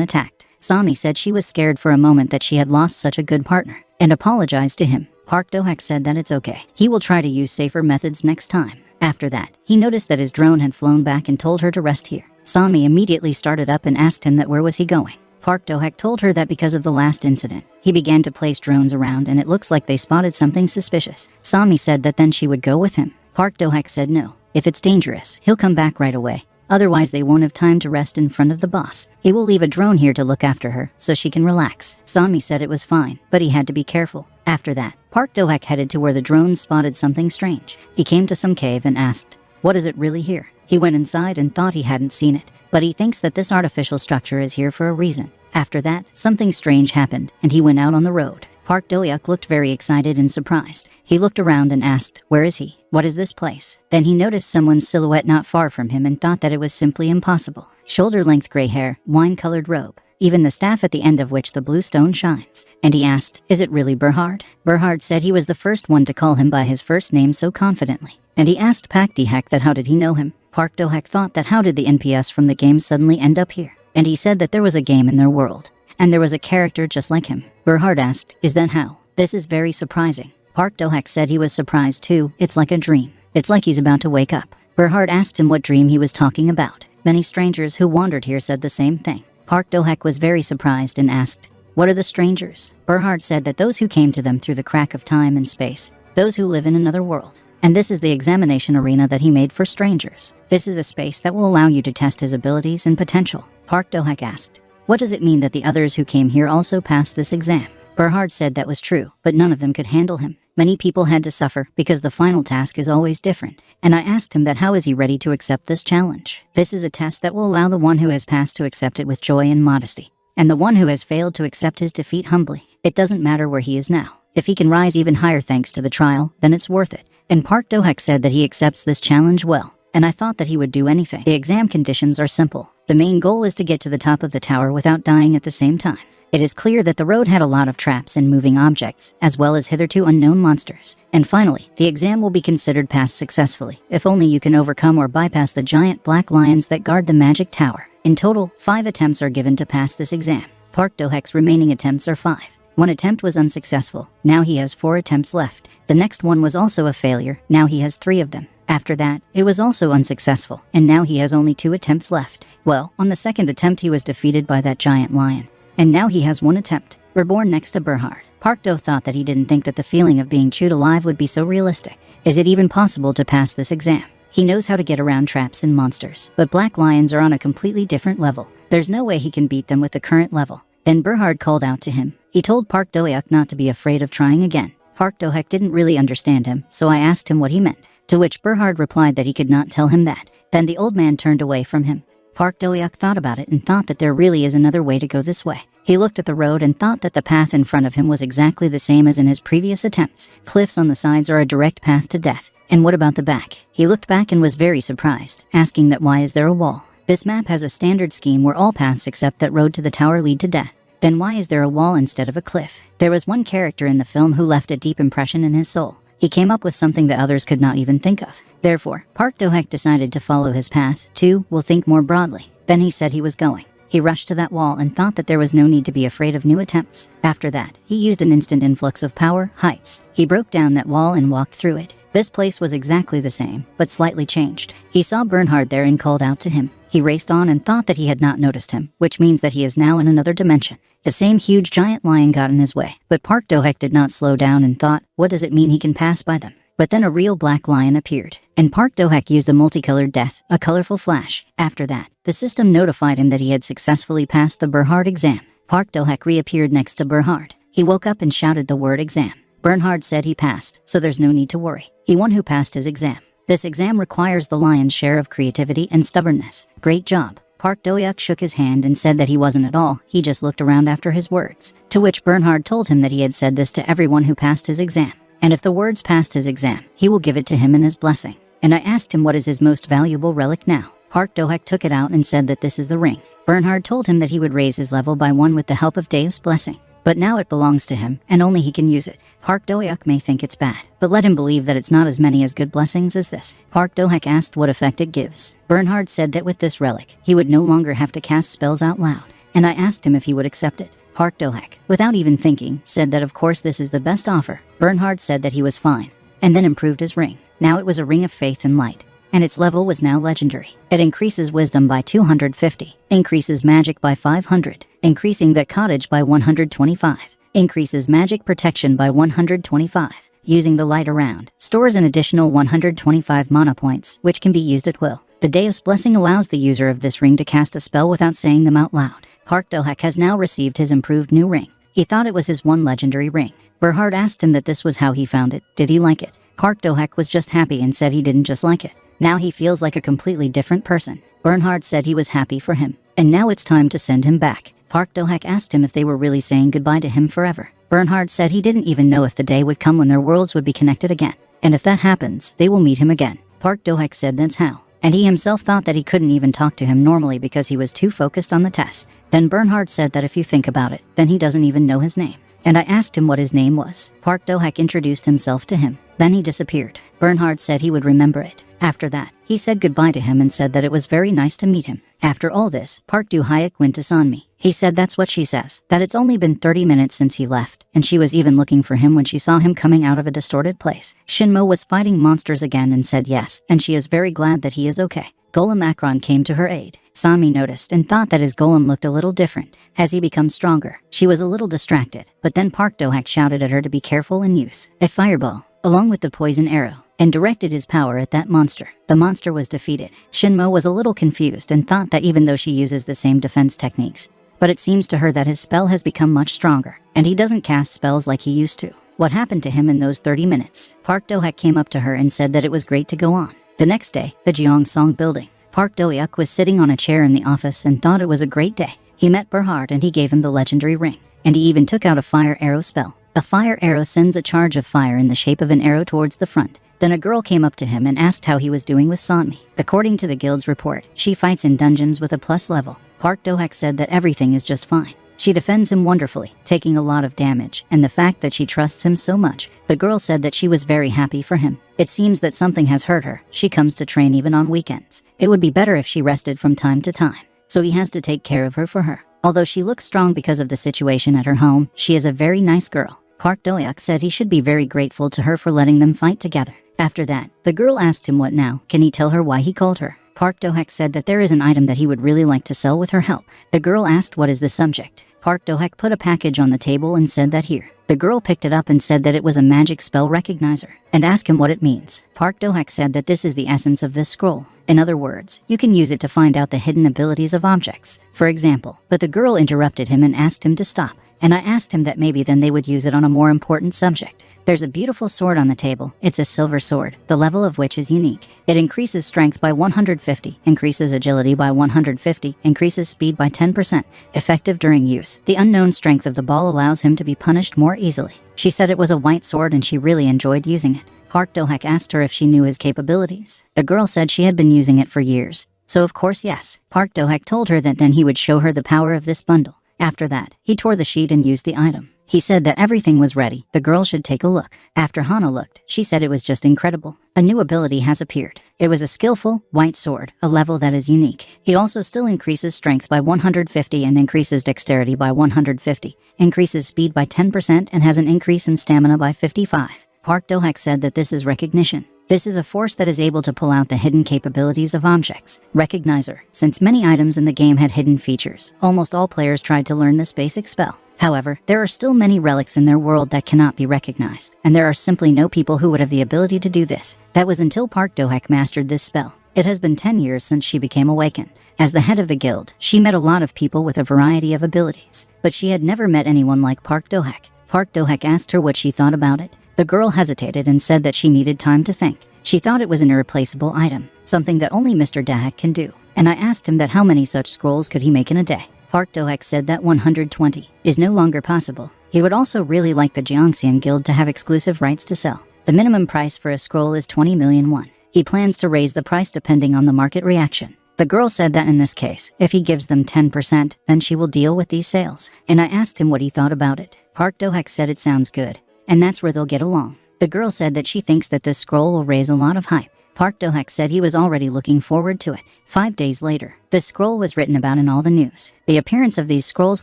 attacked. Sonmi said she was scared for a moment that she had lost such a good partner, and apologized to him. Park Do-hyuk said that it's okay. He will try to use safer methods next time. After that, he noticed that his drone had flown back and told her to rest here. Sonmi immediately started up and asked him that where was he going. Park Do-hyuk told her that because of the last incident, he began to place drones around and it looks like they spotted something suspicious. Sonmi said that then she would go with him. Park Do-hyuk said no. If it's dangerous, he'll come back right away. Otherwise they won't have time to rest in front of the boss. He will leave a drone here to look after her, so she can relax. Sonmi said it was fine, but he had to be careful. After that, Park Do-hyuk headed to where the drones spotted something strange. He came to some cave and asked, "What is it really here?" He went inside and thought he hadn't seen it, but he thinks that this artificial structure is here for a reason. After that, something strange happened, and he went out on the road. Park Do-hyuk looked very excited and surprised. He looked around and asked, "Where is he? What is this place?" Then he noticed someone's silhouette not far from him and thought that it was simply impossible. Shoulder-length gray hair, wine-colored robe, even the staff at the end of which the blue stone shines. And he asked, "Is it really Berhard?" Berhard said he was the first one to call him by his first name so confidently. And he asked Park Do-hyuk that how did he know him. Park Do-hyuk thought that how did the NPS from the game suddenly end up here? And he said that there was a game in their world, and there was a character just like him. Berhard asked, "Is that how?" This is very surprising. Park Do-hyuk said he was surprised too. It's like a dream. It's like he's about to wake up. Berhard asked him what dream he was talking about. Many strangers who wandered here said the same thing. Park Do-hyuk was very surprised and asked, "What are the strangers?" Berhard said that those who came to them through the crack of time and space, those who live in another world. And this is the examination arena that he made for strangers. This is a space that will allow you to test his abilities and potential. Park Do-hyuk asked, "What does it mean that the others who came here also passed this exam?" Berhard said that was true, but none of them could handle him. Many people had to suffer because the final task is always different. And I asked him that how is he ready to accept this challenge? This is a test that will allow the one who has passed to accept it with joy and modesty, and the one who has failed to accept his defeat humbly. It doesn't matter where he is now. If he can rise even higher thanks to the trial, then it's worth it. And Park Do-hyuk said that he accepts this challenge well, and I thought that he would do anything. The exam conditions are simple. The main goal is to get to the top of the tower without dying at the same time. It is clear that the road had a lot of traps and moving objects, as well as hitherto unknown monsters. And finally, the exam will be considered passed successfully, if only you can overcome or bypass the giant black lions that guard the magic tower. In total, 5 attempts are given to pass this exam. Park Do-hyuk's remaining attempts are 5. One attempt was unsuccessful. Now he has 4 attempts left. The next one was also a failure. Now he has 3 of them. After that, it was also unsuccessful, and now he has only 2 attempts left. Well, on the second attempt he was defeated by that giant lion. And now he has 1 attempt. Reborn next to Berhard. Park Do thought that he didn't think that the feeling of being chewed alive would be so realistic. Is it even possible to pass this exam? He knows how to get around traps and monsters, but black lions are on a completely different level. There's no way he can beat them with the current level. Then Berhard called out to him. He told Park Do-hyuk not to be afraid of trying again. Park Do-hyuk didn't really understand him, so I asked him what he meant, to which Berhard replied that he could not tell him that. Then the old man turned away from him. Park Do-hyuk thought about it and thought that there really is another way to go this way. He looked at the road and thought that the path in front of him was exactly the same as in his previous attempts. Cliffs on the sides are a direct path to death. And what about the back? He looked back and was very surprised, asking that why is there a wall? This map has a standard scheme where all paths except that road to the tower lead to death. Then why is there a wall instead of a cliff? There was one character in the film who left a deep impression in his soul. He came up with something that others could not even think of. Therefore, Park Do-hyuk decided to follow his path. 2. Will think more broadly. Then he said he was going. He rushed to that wall and thought that there was no need to be afraid of new attempts. After that, he used an instant influx of power, heights. He broke down that wall and walked through it. This place was exactly the same, but slightly changed. He saw Bernhard there and called out to him. He raced on and thought that he had not noticed him, which means that he is now in another dimension. The same huge giant lion got in his way, but Park Do-hyuk did not slow down and thought, what does it mean he can pass by them? But then a real black lion appeared, and Park Do-hyuk used a multicolored death, a colorful flash. After that, the system notified him that he had successfully passed the Berhard exam. Park Do-hyuk reappeared next to Berhard. He woke up and shouted the word exam. Bernhard said he passed, so there's no need to worry. He won who passed his exam. This exam requires the lion's share of creativity and stubbornness. Great job. Park Do-hyuk shook his hand and said that he wasn't at all, he just looked around after his words. To which Bernhard told him that he had said this to everyone who passed his exam. And if the words passed his exam, he will give it to him in his blessing. And I asked him what is his most valuable relic now. Park Do-hyuk took it out and said that this is the ring. Bernhard told him that he would raise his level by 1 with the help of Deus' blessing. But now it belongs to him, and only he can use it. Park Do-hyuk may think it's bad, but let him believe that it's not as many as good blessings as this. Park Do-hyuk asked what effect it gives. Bernhard said that with this relic, he would no longer have to cast spells out loud, and I asked him if he would accept it. Park Do-hyuk, without even thinking, said that of course this is the best offer. Bernhard said that he was fine, and then improved his ring. Now it was a ring of faith and light, and its level was now legendary. It increases wisdom by 250, increases magic by 500, increasing that cottage by 125, increases magic protection by 125, using the light around, stores an additional 125 mana points, which can be used at will. The Deus blessing allows the user of this ring to cast a spell without saying them out loud. Park Do-hyuk has now received his improved new ring. He thought it was his one legendary ring. Bernhard asked him that this was how he found it. Did he like it? Park Do-hyuk was just happy and said he didn't just like it. Now he feels like a completely different person. Bernhard said he was happy for him. And now it's time to send him back. Park Do-hyuk asked him if they were really saying goodbye to him forever. Bernhard said he didn't even know if the day would come when their worlds would be connected again. And if that happens, they will meet him again. Park Do-hyuk said that's how. And he himself thought that he couldn't even talk to him normally because he was too focused on the test. Then Bernhard said that if you think about it, then he doesn't even know his name. And I asked him what his name was. Park Do-hyuk introduced himself to him. Then he disappeared. Bernhard said he would remember it. After that, he said goodbye to him and said that it was very nice to meet him. After all this, Park Do-hyuk went to Sanmi. He said that's what she says, that it's only been 30 minutes since he left, and she was even looking for him when she saw him coming out of a distorted place. Shinmo was fighting monsters again and said yes, and she is very glad that he is okay. Golem Akron came to her aid. Sanmi noticed and thought that his golem looked a little different. As he become stronger, she was a little distracted, but then Park Do-hyuk shouted at her to be careful and use a fireball, along with the poison arrow, and directed his power at that monster. The monster was defeated. Shinmo was a little confused and thought that even though she uses the same defense techniques, but it seems to her that his spell has become much stronger, and he doesn't cast spells like he used to. What happened to him in those 30 minutes? Park Do-hyuk came up to her and said that it was great to go on. The next day, the Gyeongsong building. Park Do-hyuk was sitting on a chair in the office and thought it was a great day. He met Bernhard and he gave him the legendary ring, and he even took out a fire arrow spell. A fire arrow sends a charge of fire in the shape of an arrow towards the front. Then a girl came up to him and asked how he was doing with Sanmi. According to the guild's report, she fights in dungeons with a plus level. Park Do-hyuk said that everything is just fine. She defends him wonderfully, taking a lot of damage, and the fact that she trusts him so much. The girl said that she was very happy for him. It seems that something has hurt her. She comes to train even on weekends. It would be better if she rested from time to time, so he has to take care of her for her. Although she looks strong because of the situation at her home, she is a very nice girl. Park Do-hyuk said he should be very grateful to her for letting them fight together. After that, the girl asked him what now. Can he tell her why he called her? Park Do-hyuk said that there is an item that he would really like to sell with her help. The girl asked what is the subject. Park Do-hyuk put a package on the table and said that here. The girl picked it up and said that it was a magic spell recognizer, and asked him what it means. Park Do-hyuk said that this is the essence of this scroll. In other words, you can use it to find out the hidden abilities of objects, for example. But the girl interrupted him and asked him to stop. And I asked him that maybe then they would use it on a more important subject. There's a beautiful sword on the table. It's a silver sword, the level of which is unique. It increases strength by 150, increases agility by 150, increases speed by 10%, effective during use. The unknown strength of the ball allows him to be punished more easily. She said it was a white sword and she really enjoyed using it. Park Do-hyuk asked her if she knew his capabilities. The girl said she had been using it for years. So of course yes. Park Do-hyuk told her that then he would show her the power of this bundle. After that, he tore the sheet and used the item. He said that everything was ready. The girl should take a look. After Hana looked, she said it was just incredible. A new ability has appeared. It was a skillful, white sword, a level that is unique. He also still increases strength by 150 and increases dexterity by 150, increases speed by 10% and has an increase in stamina by 55. Park Do-hyuk said that this is recognition. This is a force that is able to pull out the hidden capabilities of objects. Recognizer. Since many items in the game had hidden features, almost all players tried to learn this basic spell. However, there are still many relics in their world that cannot be recognized, and there are simply no people who would have the ability to do this. That was until Park Do-hyuk mastered this spell. It has been 10 years since she became awakened. As the head of the guild, she met a lot of people with a variety of abilities, but she had never met anyone like Park Do-hyuk. Park Do-hyuk asked her what she thought about it. The girl hesitated and said that she needed time to think. She thought it was an irreplaceable item, something that only Mr. Dahak can do. And I asked him that how many such scrolls could he make in a day. Park Do-hak said that 120 is no longer possible. He would also really like the Jiangxian Guild to have exclusive rights to sell. The minimum price for a scroll is 20 million won. He plans to raise the price depending on the market reaction. The girl said that in this case, if he gives them 10%, then she will deal with these sales. And I asked him what he thought about it. Park Do-hak said it sounds good, and that's where they'll get along. The girl said that she thinks that this scroll will raise a lot of hype. Park Do-hak said he was already looking forward to it. 5 days later, this scroll was written about in all the news. The appearance of these scrolls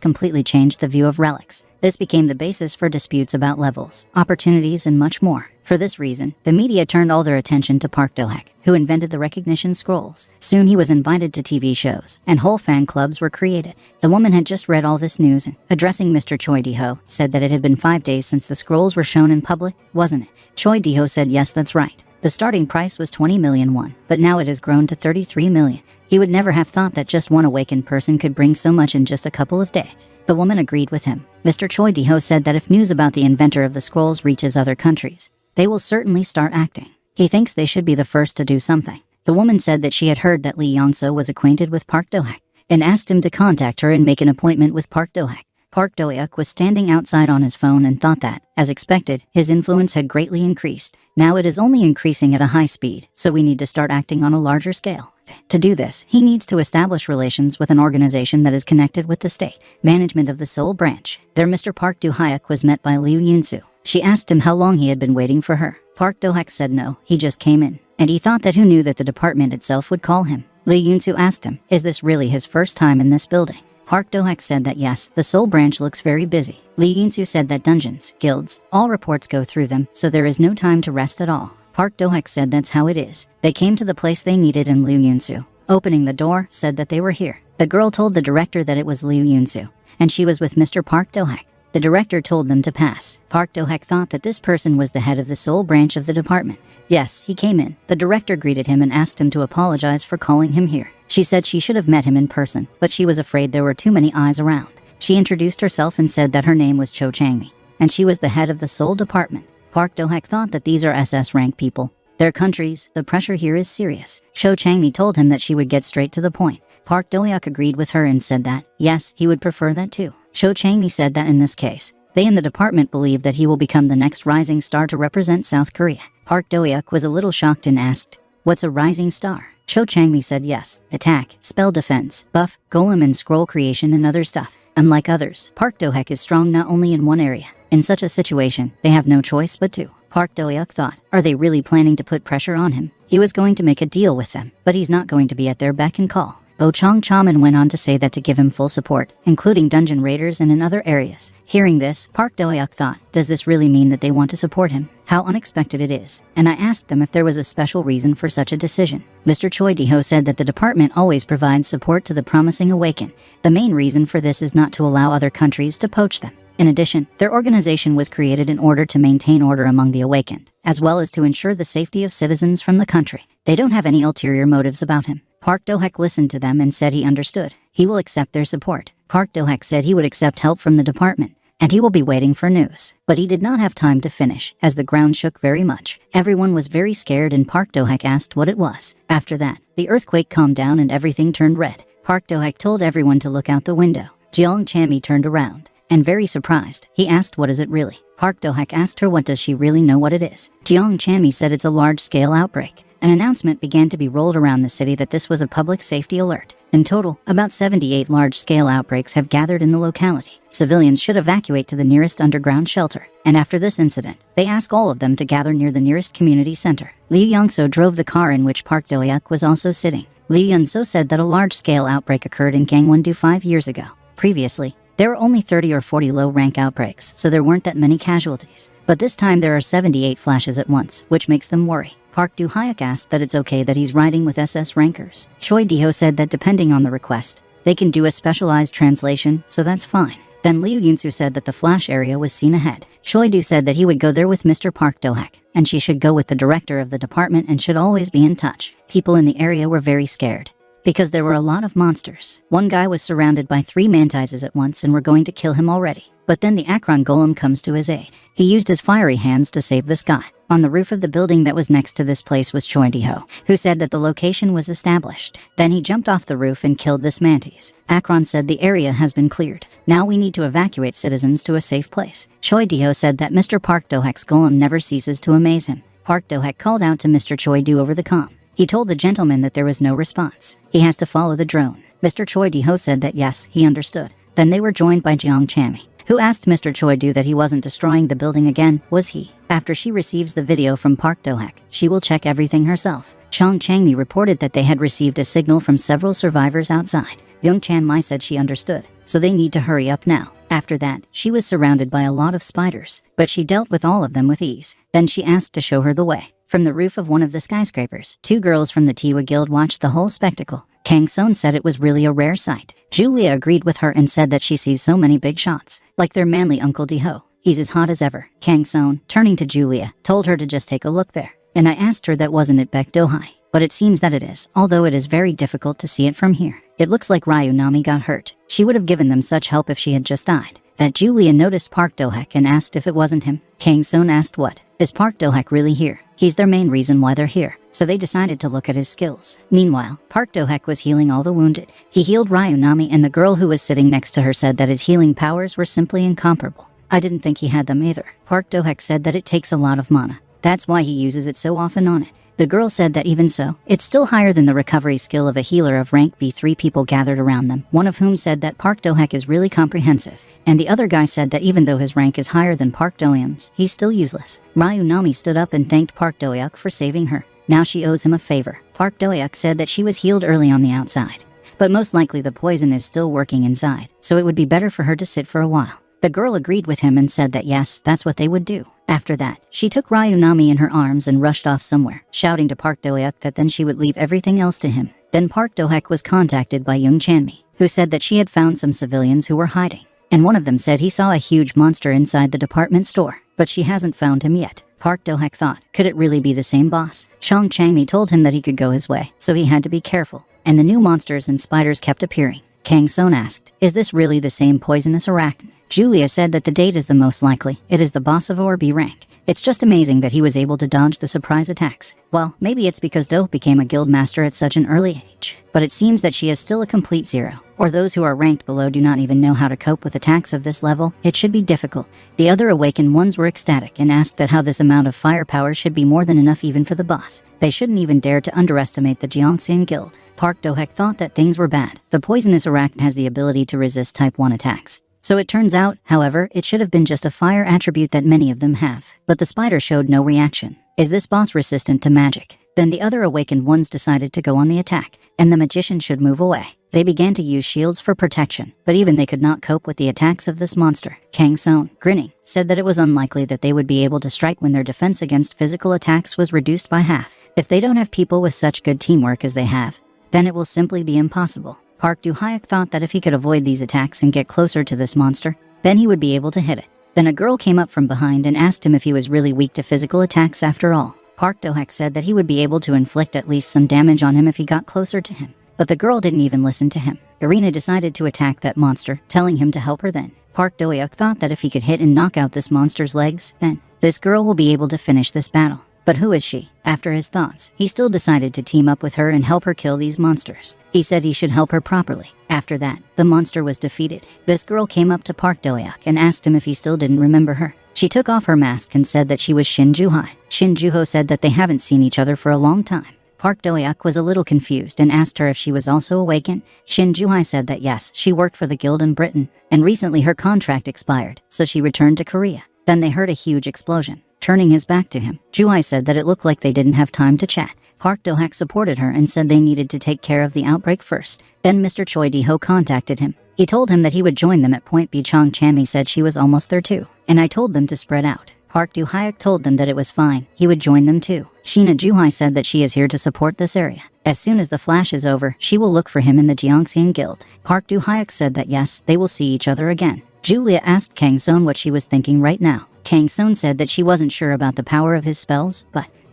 completely changed the view of relics. This became the basis for disputes about levels, opportunities, and much more. For this reason, the media turned all their attention to Park Do-hak, who invented the recognition scrolls. Soon he was invited to TV shows, and whole fan clubs were created. The woman had just read all this news and, addressing Mr. Choi Di-ho, said that it had been 5 days since the scrolls were shown in public, wasn't it? Choi Di-ho said yes, that's right. The starting price was 20 million won, but now it has grown to 33 million. He would never have thought that just one awakened person could bring so much in just a couple of days. The woman agreed with him. Mr. Choi Di-ho said that if news about the inventor of the scrolls reaches other countries, they will certainly start acting. He thinks they should be the first to do something. The woman said that she had heard that Lee Yong-so was acquainted with Park Do-hak and asked him to contact her and make an appointment with Park Do-hak. Park Do-hak was standing outside on his phone and thought that, as expected, his influence had greatly increased. Now it is only increasing at a high speed, so we need to start acting on a larger scale. To do this, he needs to establish relations with an organization that is connected with the state management of the Seoul branch. There Mr. Park Do-hak was met by Liu Yun-soo. She asked him how long he had been waiting for her. Park Do-hak said no, he just came in. And he thought that who knew that the department itself would call him. Liu Yun-soo asked him, is this really his first time in this building? Park Do-hak said that yes, the Seoul branch looks very busy. Lee Yun-soo said that dungeons, guilds, all reports go through them, so there is no time to rest at all. Park Do-hak said that's how it is. They came to the place they needed and Liu Yun-soo, opening the door, said that they were here. The girl told the director that it was Liu Yun-soo, and she was with Mr. Park Do-hak. The director told them to pass. Park Do-hak thought that this person was the head of the Seoul branch of the department. Yes, he came in. The director greeted him and asked him to apologize for calling him here. She said she should have met him in person, but she was afraid there were too many eyes around. She introduced herself and said that her name was Cho Chang-mi, and she was the head of the Seoul department. Park Do-hak thought that these are SS rank people. Their countries, the pressure here is serious. Cho Chang-mi told him that she would get straight to the point. Park Do-hak agreed with her and said that, yes, he would prefer that too. Cho Chang-mi said that in this case, they in the department believe that he will become the next rising star to represent South Korea. Park Do-hak was a little shocked and asked, what's a rising star? Cho Chang-mi said yes, attack, spell defense, buff, golem and scroll creation and other stuff. Unlike others, Park Do-hak is strong not only in one area. In such a situation, they have no choice but to. Park Do-hak thought, are they really planning to put pressure on him? He was going to make a deal with them, but he's not going to be at their beck and call. Bo Chong-chaman went on to say that to give him full support, including dungeon raiders and in other areas. Hearing this, Park Do-hak thought, does this really mean that they want to support him? How unexpected it is. And I asked them if there was a special reason for such a decision. Mr. Choi Di-ho said that the department always provides support to the promising awakened. The main reason for this is not to allow other countries to poach them. In addition, their organization was created in order to maintain order among the awakened, as well as to ensure the safety of citizens from the country. They don't have any ulterior motives about him. Park Do-hak listened to them and said he understood. He will accept their support. Park Do-hak said he would accept help from the department, and he will be waiting for news. But he did not have time to finish, as the ground shook very much. Everyone was very scared and Park Do-hak asked what it was. After that, the earthquake calmed down and everything turned red. Park Do-hak told everyone to look out the window. Jeong Chang-mi turned around, and very surprised, he asked what is it really? Park Do-hak asked her what does she really know what it is. Jeong Chang-mi said it's a large-scale outbreak. An announcement began to be rolled around the city that this was a public safety alert. In total, about 78 large-scale outbreaks have gathered in the locality. Civilians should evacuate to the nearest underground shelter. And after this incident, they ask all of them to gather near the nearest community center. Lee Yong-so drove the car in which Park Do-hak was also sitting. Lee Yun-so said that a large-scale outbreak occurred in Gangwon-do 5 years ago. Previously, there were only 30 or 40 low-rank outbreaks, so there weren't that many casualties. But this time there are 78 flashes at once, which makes them worry. Park Do-hak asked that it's okay that he's riding with SS rankers. Choi Di-ho said that depending on the request, they can do a specialized translation, so that's fine. Then Liu Yun-soo said that the flash area was seen ahead. Choi Do said that he would go there with Mr. Park Do-hak, and she should go with the director of the department and should always be in touch. People in the area were very scared, because there were a lot of monsters. One guy was surrounded by 3 mantises at once and were going to kill him already. But then the Akron golem comes to his aid. He used his fiery hands to save this guy. On the roof of the building that was next to this place was Choi Di-ho, who said that the location was established. Then he jumped off the roof and killed this mantis. Akron said the area has been cleared. Now we need to evacuate citizens to a safe place. Choi Di-ho said that Mr. Park Do-hek's golem never ceases to amaze him. Park Do-hek called out to Mr. Choi Do over the comm. He told the gentleman that there was no response. He has to follow the drone. Mr. Choi Di-ho said that yes, he understood. Then they were joined by Jiang Chami, who asked Mr. Choi Do that he wasn't destroying the building again, was he? After she receives the video from Park Do-hek, she will check everything herself. Jiang Chami reported that they had received a signal from several survivors outside. Young Chan Mai said she understood, so they need to hurry up now. After that, she was surrounded by a lot of spiders, but she dealt with all of them with ease. Then she asked to show her the way. From the roof of one of the skyscrapers, 2 girls from the Tiwa Guild watched the whole spectacle. Kang Son said it was really a rare sight. Julia agreed with her and said that she sees so many big shots, like their manly Uncle Di-ho. He's as hot as ever. Kang Son, turning to Julia, told her to just take a look there. And I asked her that wasn't it Baek Do-hai, but it seems that it is, although it is very difficult to see it from here. It looks like Ryu Nami got hurt. She would have given them such help if she had just died. That Julia noticed Park Do-hek and asked if it wasn't him. Kang Son asked what? Is Park Do-hek really here? He's their main reason why they're here. So they decided to look at his skills. Meanwhile, Park Do-hek was healing all the wounded. He healed Ryu Nami, and the girl who was sitting next to her said that his healing powers were simply incomparable. I didn't think he had them either. Park Do-hek said that it takes a lot of mana. That's why he uses it so often on it. The girl said that even so, it's still higher than the recovery skill of a healer of rank B. 3 people gathered around them, one of whom said that Park Do-hek is really comprehensive, and the other guy said that even though his rank is higher than Park Do-eum's, he's still useless. Ryu Nami stood up and thanked Park Do-hyuk for saving her. Now she owes him a favor. Park Do-hyuk said that she was healed early on the outside, but most likely the poison is still working inside, so it would be better for her to sit for a while. The girl agreed with him and said that yes, that's what they would do. After that, she took Ryu Nami in her arms and rushed off somewhere, shouting to Park Do-hyuk that then she would leave everything else to him. Then Park Do-hek was contacted by Young Chanmi, who said that she had found some civilians who were hiding, and one of them said he saw a huge monster inside the department store, but she hasn't found him yet. Park Do-hek thought, could it really be the same boss? Chang Changmi told him that he could go his way, so he had to be careful, and the new monsters and spiders kept appearing. Kang Son asked, is this really the same poisonous arachnid? Julia said that the date is the most likely. It is the boss of or B rank. It's just amazing that he was able to dodge the surprise attacks. Well, maybe it's because Do became a guild master at such an early age. But it seems that she is still a complete zero. Or those who are ranked below do not even know how to cope with attacks of this level. It should be difficult. The other awakened ones were ecstatic and asked that how this amount of firepower should be more than enough even for the boss. They shouldn't even dare to underestimate the Jiangxian guild. Park Do-hek thought that things were bad. The poisonous arachnid has the ability to resist type 1 attacks. So it turns out, however, it should have been just a fire attribute that many of them have. But the spider showed no reaction. Is this boss resistant to magic? Then the other awakened ones decided to go on the attack, and the magician should move away. They began to use shields for protection, but even they could not cope with the attacks of this monster. Kang Son, grinning, said that it was unlikely that they would be able to strike when their defense against physical attacks was reduced by half. If they don't have people with such good teamwork as they have, then it will simply be impossible. Park Do-hyuk thought that if he could avoid these attacks and get closer to this monster, then he would be able to hit it. Then a girl came up from behind and asked him if he was really weak to physical attacks after all. Park Do-hyuk said that he would be able to inflict at least some damage on him if he got closer to him. But the girl didn't even listen to him. Irina decided to attack that monster, telling him to help her then. Park Do-hyuk thought that if he could hit and knock out this monster's legs, then this girl will be able to finish this battle. But who is she? After his thoughts, he still decided to team up with her and help her kill these monsters. He said he should help her properly. After that, the monster was defeated. This girl came up to Park Do-hyuk and asked him if he still didn't remember her. She took off her mask and said that she was Shin Juhai. Shin Juho said that they haven't seen each other for a long time. Park Do-hyuk was a little confused and asked her if she was also awakened. Shin Juhai said that yes, she worked for the guild in Britain, and recently her contract expired, so she returned to Korea. Then they heard a huge explosion. Turning his back to him, Juhai said that it looked like they didn't have time to chat. Park Do-hyuk supported her and said they needed to take care of the outbreak first. Then Mr. Choi Di-ho contacted him. He told him that he would join them at Point B. Chang Chanmi said she was almost there too, and I told them to spread out. Park Do-hyuk told them that it was fine, he would join them too. Sheena Juhai said that she is here to support this area. As soon as the flash is over, she will look for him in the Jiangxian guild. Park Do-hyuk said that yes, they will see each other again. Julia asked Kang Son what she was thinking right now. Kang Son said that she wasn't sure about the power of his spells,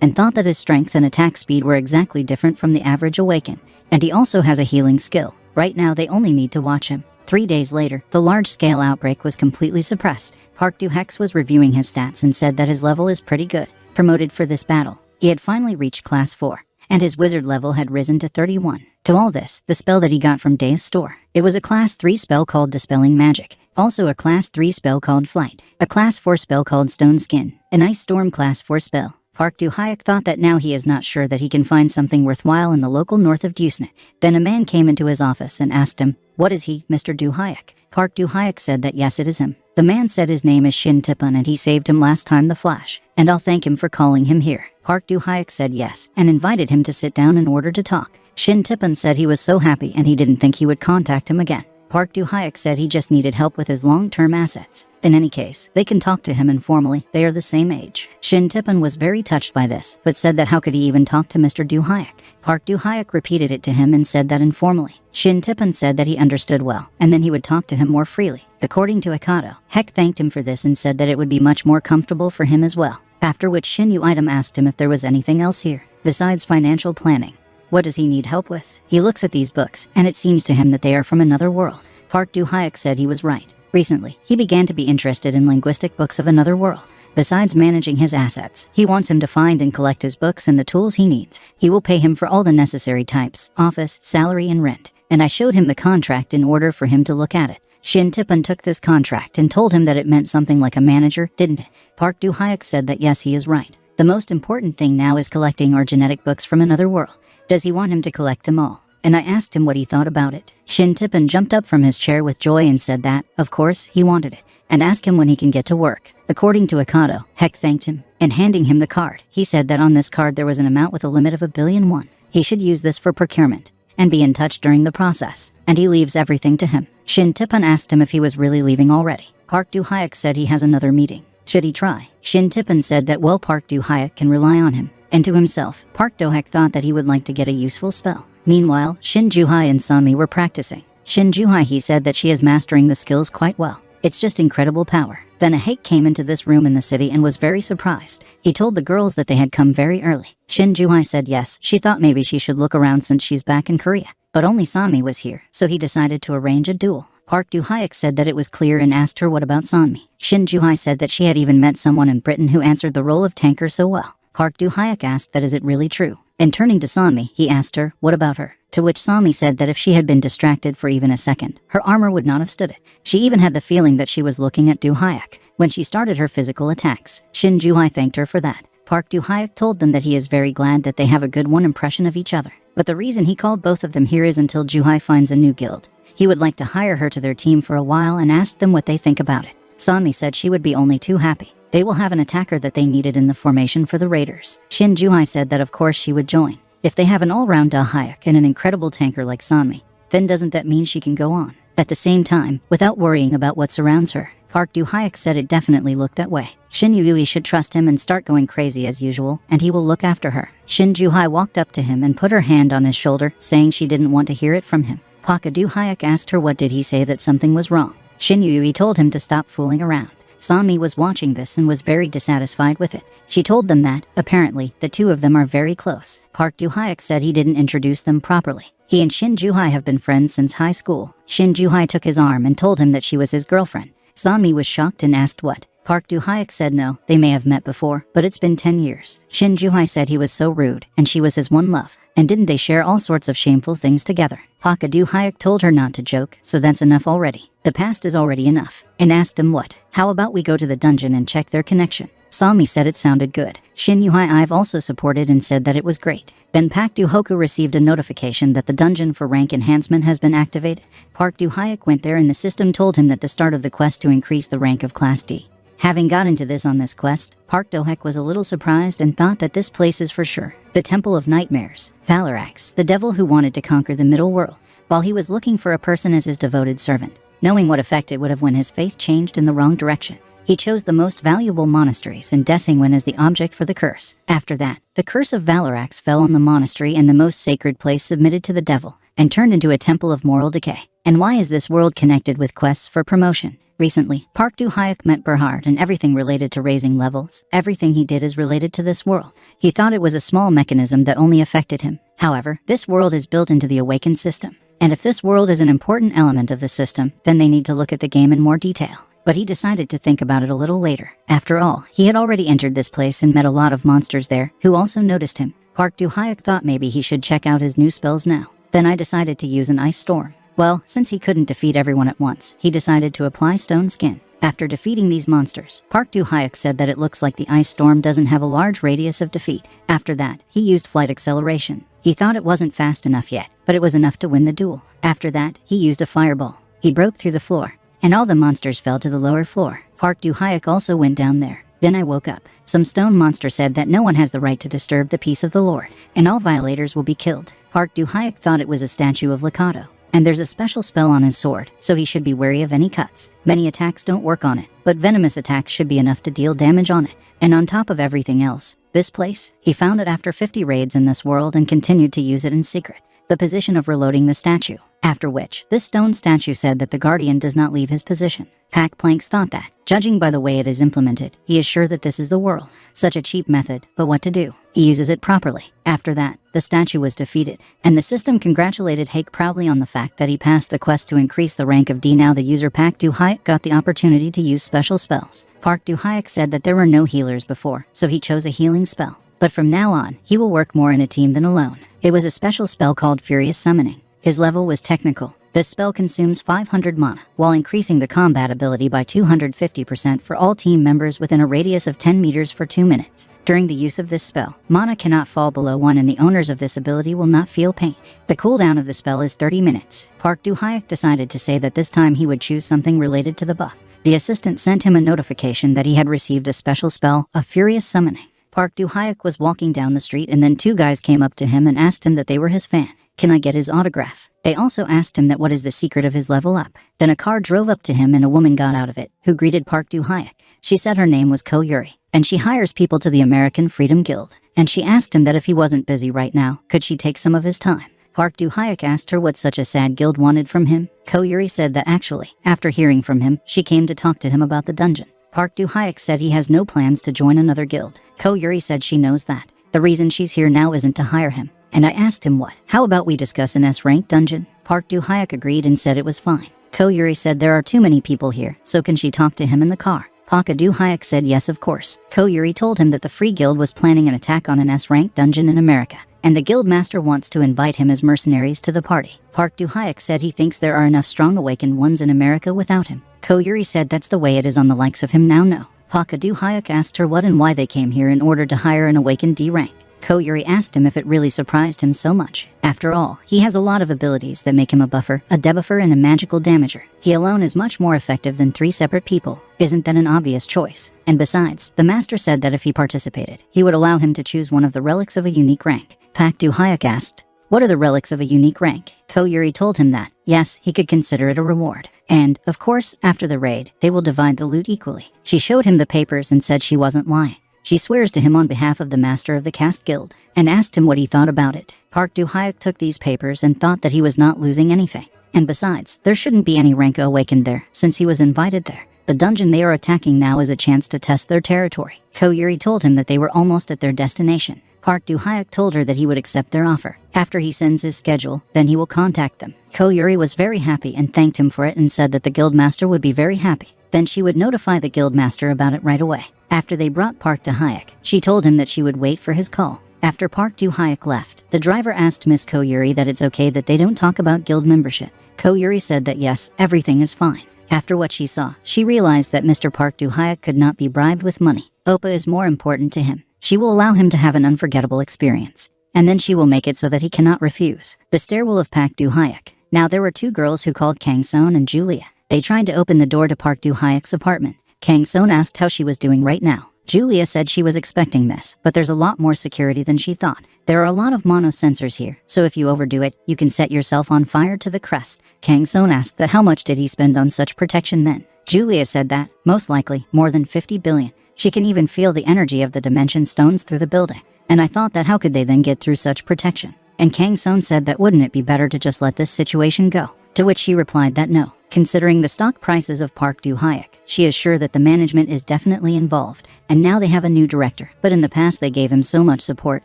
and thought that his strength and attack speed were exactly different from the average awakened, and he also has a healing skill. Right now they only need to watch him. 3 days later, the large-scale outbreak was completely suppressed. Park Do-hex was reviewing his stats and said that his level is pretty good. Promoted for this battle, he had finally reached class 4, and his wizard level had risen to 31. To all this, the spell that he got from Dae's store. It was a class 3 spell called Dispelling Magic, also a class 3 spell called Flight, a class 4 spell called Stone Skin, an Ice Storm class 4 spell. Park Do-hyuk thought that now he is not sure that he can find something worthwhile in the local north of Dusna. Then a man came into his office and asked him, "What is he, Mr. Do-hyuk?" Park Do-hyuk said that yes, it is him. The man said his name is Shin Tipun and he saved him last time the Flash, and I'll thank him for calling him here. Park Do-hyuk said yes, and invited him to sit down in order to talk. Shin Tipun said he was so happy and he didn't think he would contact him again. Park Do-hyuk said he just needed help with his long-term assets. In any case, they can talk to him informally, they are the same age. Shin Tipun was very touched by this, but said that how could he even talk to Mr. Do-hyuk? Park Do-hyuk repeated it to him and said that informally. Shin Tipun said that he understood well, and then he would talk to him more freely. According to Akado, Heck thanked him for this and said that it would be much more comfortable for him as well. After which Shin Yu-item asked him if there was anything else here, besides financial planning. What does he need help with? He looks at these books, and it seems to him that they are from another world. Park Do-hyuk said he was right. Recently, he began to be interested in linguistic books of another world. Besides managing his assets, he wants him to find and collect his books and the tools he needs. He will pay him for all the necessary types, office, salary, and rent. And I showed him the contract in order for him to look at it. Shin Tipun took this contract and told him that it meant something like a manager, didn't it? Park Do-hyuk said that yes, he is right. The most important thing now is collecting our genetic books from another world. Does he want him to collect them all? And I asked him what he thought about it. Shin Tipun jumped up from his chair with joy and said that, of course, he wanted it, and asked him when he can get to work. According to Akado, Heck thanked him, and handing him the card, he said that on this card there was an amount with a limit of 1 billion won. He should use this for procurement, and be in touch during the process, and he leaves everything to him. Shin Tipun asked him if he was really leaving already. Park Do-hyuk said he has another meeting. Should he try? Shin Tipun said that well, Park Do-hyuk can rely on him. And to himself, Park Do-hyuk thought that he would like to get a useful spell. Meanwhile, Shin Ju-hai and Sanmi were practicing. Shin Ju-hai, he said that she is mastering the skills quite well. It's just incredible power. Then a hake came into this room in the city and was very surprised. He told the girls that they had come very early. Shin Ju-hai said yes, she thought maybe she should look around since she's back in Korea. But only Sanmi was here, so he decided to arrange a duel. Park Do-hyuk said that it was clear and asked her what about Sanmi. Shin Ju-hai said that she had even met someone in Britain who answered the role of tanker so well. Park Do-hyuk asked that is it really true? And turning to Sanmi, he asked her, what about her? To which Sanmi said that if she had been distracted for even a second, her armor would not have stood it. She even had the feeling that she was looking at Do-hyuk when she started her physical attacks. Shin Ju-hai thanked her for that. Park Do-hyuk told them that he is very glad that they have a good one impression of each other. But the reason he called both of them here is until Ju-hai finds a new guild. He would like to hire her to their team for a while and asked them what they think about it. Sanmi said she would be only too happy. They will have an attacker that they needed in the formation for the raiders. Shin Ju-hai said that of course she would join. If they have an all-round Do-hyuk and an incredible tanker like Sanmi, then doesn't that mean she can go on? At the same time, without worrying about what surrounds her, Park Do-hyuk said it definitely looked that way. Shin Yu-ui should trust him and start going crazy as usual, and he will look after her. Shin Ju-hai walked up to him and put her hand on his shoulder, saying she didn't want to hear it from him. Park Do-hyuk asked her what did he say that something was wrong. Shin Yu-ui told him to stop fooling around. Sanmi was watching this and was very dissatisfied with it. She told them that, apparently, the two of them are very close. Park Do-hyuk said he didn't introduce them properly. He and Shin Ju-hai have been friends since high school. Shin Ju-hai took his arm and told him that she was his girlfriend. Sanmi was shocked and asked what. Park Do-hyuk said no, they may have met before, but it's been 10 years. Shin Ju-hai said he was so rude, and she was his one love. And didn't they share all sorts of shameful things together? Park Do-hyuk told her not to joke, so that's enough already. The past is already enough. And asked them what. How about we go to the dungeon and check their connection? Sanmi said it sounded good. Shin Yu-hai I've also supported and said that it was great. Then Park Do-hoku received a notification that the dungeon for rank enhancement has been activated. Park Do-hyuk went there and the system told him that the start of the quest to increase the rank of Class D. Having got into this on this quest, Park Do-hyuk was a little surprised and thought that this place is for sure the Temple of Nightmares, Valarax, the devil who wanted to conquer the middle world, while he was looking for a person as his devoted servant. Knowing what effect it would have when his faith changed in the wrong direction, he chose the most valuable monasteries and Desingwen as the object for the curse. After that, the curse of Valarax fell on the monastery and the most sacred place submitted to the devil, and turned into a temple of moral decay. And why is this world connected with quests for promotion? Recently, Park Do-hyuk met Berhard and everything related to raising levels. Everything he did is related to this world. He thought it was a small mechanism that only affected him. However, this world is built into the awakened system. And if this world is an important element of the system, then they need to look at the game in more detail. But he decided to think about it a little later. After all, he had already entered this place and met a lot of monsters there, who also noticed him. Park-do-hyuk thought maybe he should check out his new spells now. Then I decided to use an ice storm. Well, since he couldn't defeat everyone at once, he decided to apply stone skin. After defeating these monsters, Park-do-hyuk said that it looks like the ice storm doesn't have a large radius of defeat. After that, he used flight acceleration. He thought it wasn't fast enough yet, but it was enough to win the duel. After that, he used a fireball. He broke through the floor, and all the monsters fell to the lower floor. Park-do-hyuk also went down there. Then I woke up. Some stone monster said that no one has the right to disturb the peace of the Lord, and all violators will be killed. Park-do-hyuk thought it was a statue of Lakato, and there's a special spell on his sword, so he should be wary of any cuts. Many attacks don't work on it, but venomous attacks should be enough to deal damage on it. And on top of everything else, this place, he found it after 50 raids in this world and continued to use it in secret. The position of reloading the statue. After which, this stone statue said that the guardian does not leave his position. Pack Planks thought that, judging by the way it is implemented, he is sure that this is the world. Such a cheap method, but what to do? He uses it properly. After that, the statue was defeated, and the system congratulated Hake proudly on the fact that he passed the quest to increase the rank of D. Now the user Park-do-hyuk got the opportunity to use special spells. Park-do-hyuk said that there were no healers before, so he chose a healing spell. But from now on, he will work more in a team than alone. It was a special spell called Furious Summoning. His level was technical. This spell consumes 500 mana, while increasing the combat ability by 250% for all team members within a radius of 10 meters for 2 minutes. During the use of this spell, mana cannot fall below 1 and the owners of this ability will not feel pain. The cooldown of the spell is 30 minutes. Park-do-hyuk decided to say that this time he would choose something related to the buff. The assistant sent him a notification that he had received a special spell, a Furious Summoning. Park-do-hyuk was walking down the street and then 2 guys came up to him and asked him that they were his fan. Can I get his autograph? They also asked him that what is the secret of his level up. Then a car drove up to him and a woman got out of it, who greeted Park-do-hyuk. She said her name was Ko Yuri, and she hires people to the American Freedom Guild. And she asked him that if he wasn't busy right now, could she take some of his time? Park-do-hyuk asked her what such a sad guild wanted from him. Ko Yuri said that actually, after hearing from him, she came to talk to him about the dungeon. Park-do-hyuk said he has no plans to join another guild. Ko Yuri said she knows that. The reason she's here now isn't to hire him. And I asked him what. How about we discuss an S-rank dungeon? Park-do-hyuk agreed and said it was fine. Ko Yuri said there are too many people here, so can she talk to him in the car? Park-do-hyuk said yes, of course. Ko Yuri told him that the Free Guild was planning an attack on an S-rank dungeon in America, and the guild master wants to invite him as mercenaries to the party. Park-do-hyuk said he thinks there are enough strong awakened ones in America without him. Ko Yuri said that's the way it is on the likes of him now. No. Park-do-hyuk asked her what and why they came here in order to hire an awakened D rank. Ko Yuri asked him if it really surprised him so much. After all, he has a lot of abilities that make him a buffer, a debuffer, and a magical damager. He alone is much more effective than 3 separate people. Isn't that an obvious choice? And besides, the master said that if he participated, he would allow him to choose one of the relics of a unique rank. Park-do-hyuk asked, what are the relics of a unique rank? Ko Yuri told him that, yes, he could consider it a reward. And, of course, after the raid, they will divide the loot equally. She showed him the papers and said she wasn't lying. She swears to him on behalf of the master of the Caste Guild, and asked him what he thought about it. Park-do-hyuk took these papers and thought that he was not losing anything. And besides, there shouldn't be any rank awakened there, since he was invited there. The dungeon they are attacking now is a chance to test their territory. Ko Yuri told him that they were almost at their destination. Park-do-hyuk told her that he would accept their offer. After he sends his schedule, then he will contact them. Ko Yuri was very happy and thanked him for it and said that the guildmaster would be very happy. Then she would notify the guildmaster about it right away. After they brought Park-do-hyuk, she told him that she would wait for his call. After Park-do-hyuk left, the driver asked Miss Ko Yuri that it's okay that they don't talk about guild membership. Ko Yuri said that yes, everything is fine. After what she saw, she realized that Mr. Park-do-hyuk could not be bribed with money. Oppa is more important to him. She will allow him to have an unforgettable experience. And then she will make it so that he cannot refuse. The stairwell of Park-do-hyuk. Now there were 2 girls who called Kang-seon and Julia. They tried to open the door to Park-do-hyuk's apartment. Kang-seon asked how she was doing right now. Julia said she was expecting this, but there's a lot more security than she thought. There are a lot of mono sensors here, so if you overdo it, you can set yourself on fire to the crest. Kang-seon asked that how much did he spend on such protection then? Julia said that, most likely, more than 50 billion. She can even feel the energy of the dimension stones through the building. And I thought that how could they then get through such protection? And Kang-seon said that wouldn't it be better to just let this situation go? To which she replied that no. Considering the stock prices of Park-Do-Hyuk, she is sure that the management is definitely involved, and now they have a new director. But in the past they gave him so much support,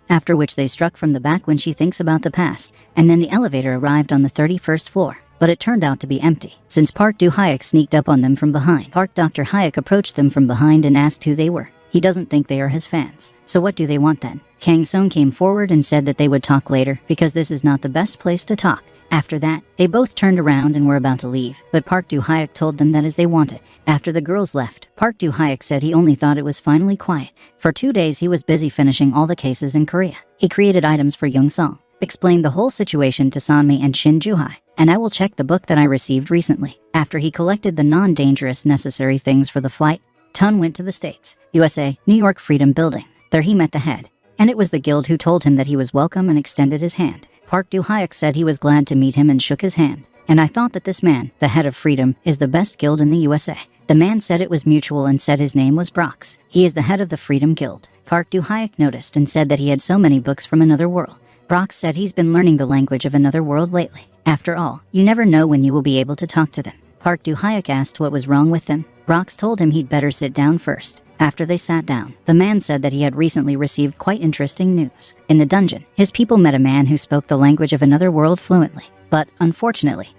after which they struck from the back when she thinks about the past, and then the elevator arrived on the 31st floor. But it turned out to be empty, since Park-Do-Hyuk sneaked up on them from behind. Dr. Hyuk approached them from behind and asked who they were. He doesn't think they are his fans. So what do they want then? Kang Sung came forward and said that they would talk later, because this is not the best place to talk. After that, they both turned around and were about to leave, but Park-Do-Hyuk told them that as they wanted. After the girls left, Park-Do-Hyuk said he only thought it was finally quiet. For 2 days he was busy finishing all the cases in Korea. He created items for Young Song, explained the whole situation to Sanmi and Shin Ju-hai, and I will check the book that I received recently. After he collected the non-dangerous necessary things for the flight, Tun went to the States, USA, New York Freedom Building. There he met the head, and it was the guild who told him that he was welcome and extended his hand. Park-Do-Hyuk said he was glad to meet him and shook his hand. And I thought that this man, the head of Freedom, is the best guild in the USA. The man said it was mutual and said his name was Brox. He is the head of the Freedom Guild. Park-Do-Hyuk noticed and said that he had so many books from another world. Brox said he's been learning the language of another world lately. After all, you never know when you will be able to talk to them. Park-Do-Hyuk asked what was wrong with them. Brox told him he'd better sit down first. After they sat down, the man said that he had recently received quite interesting news. In the dungeon, his people met a man who spoke the language of another world fluently. But, unfortunately,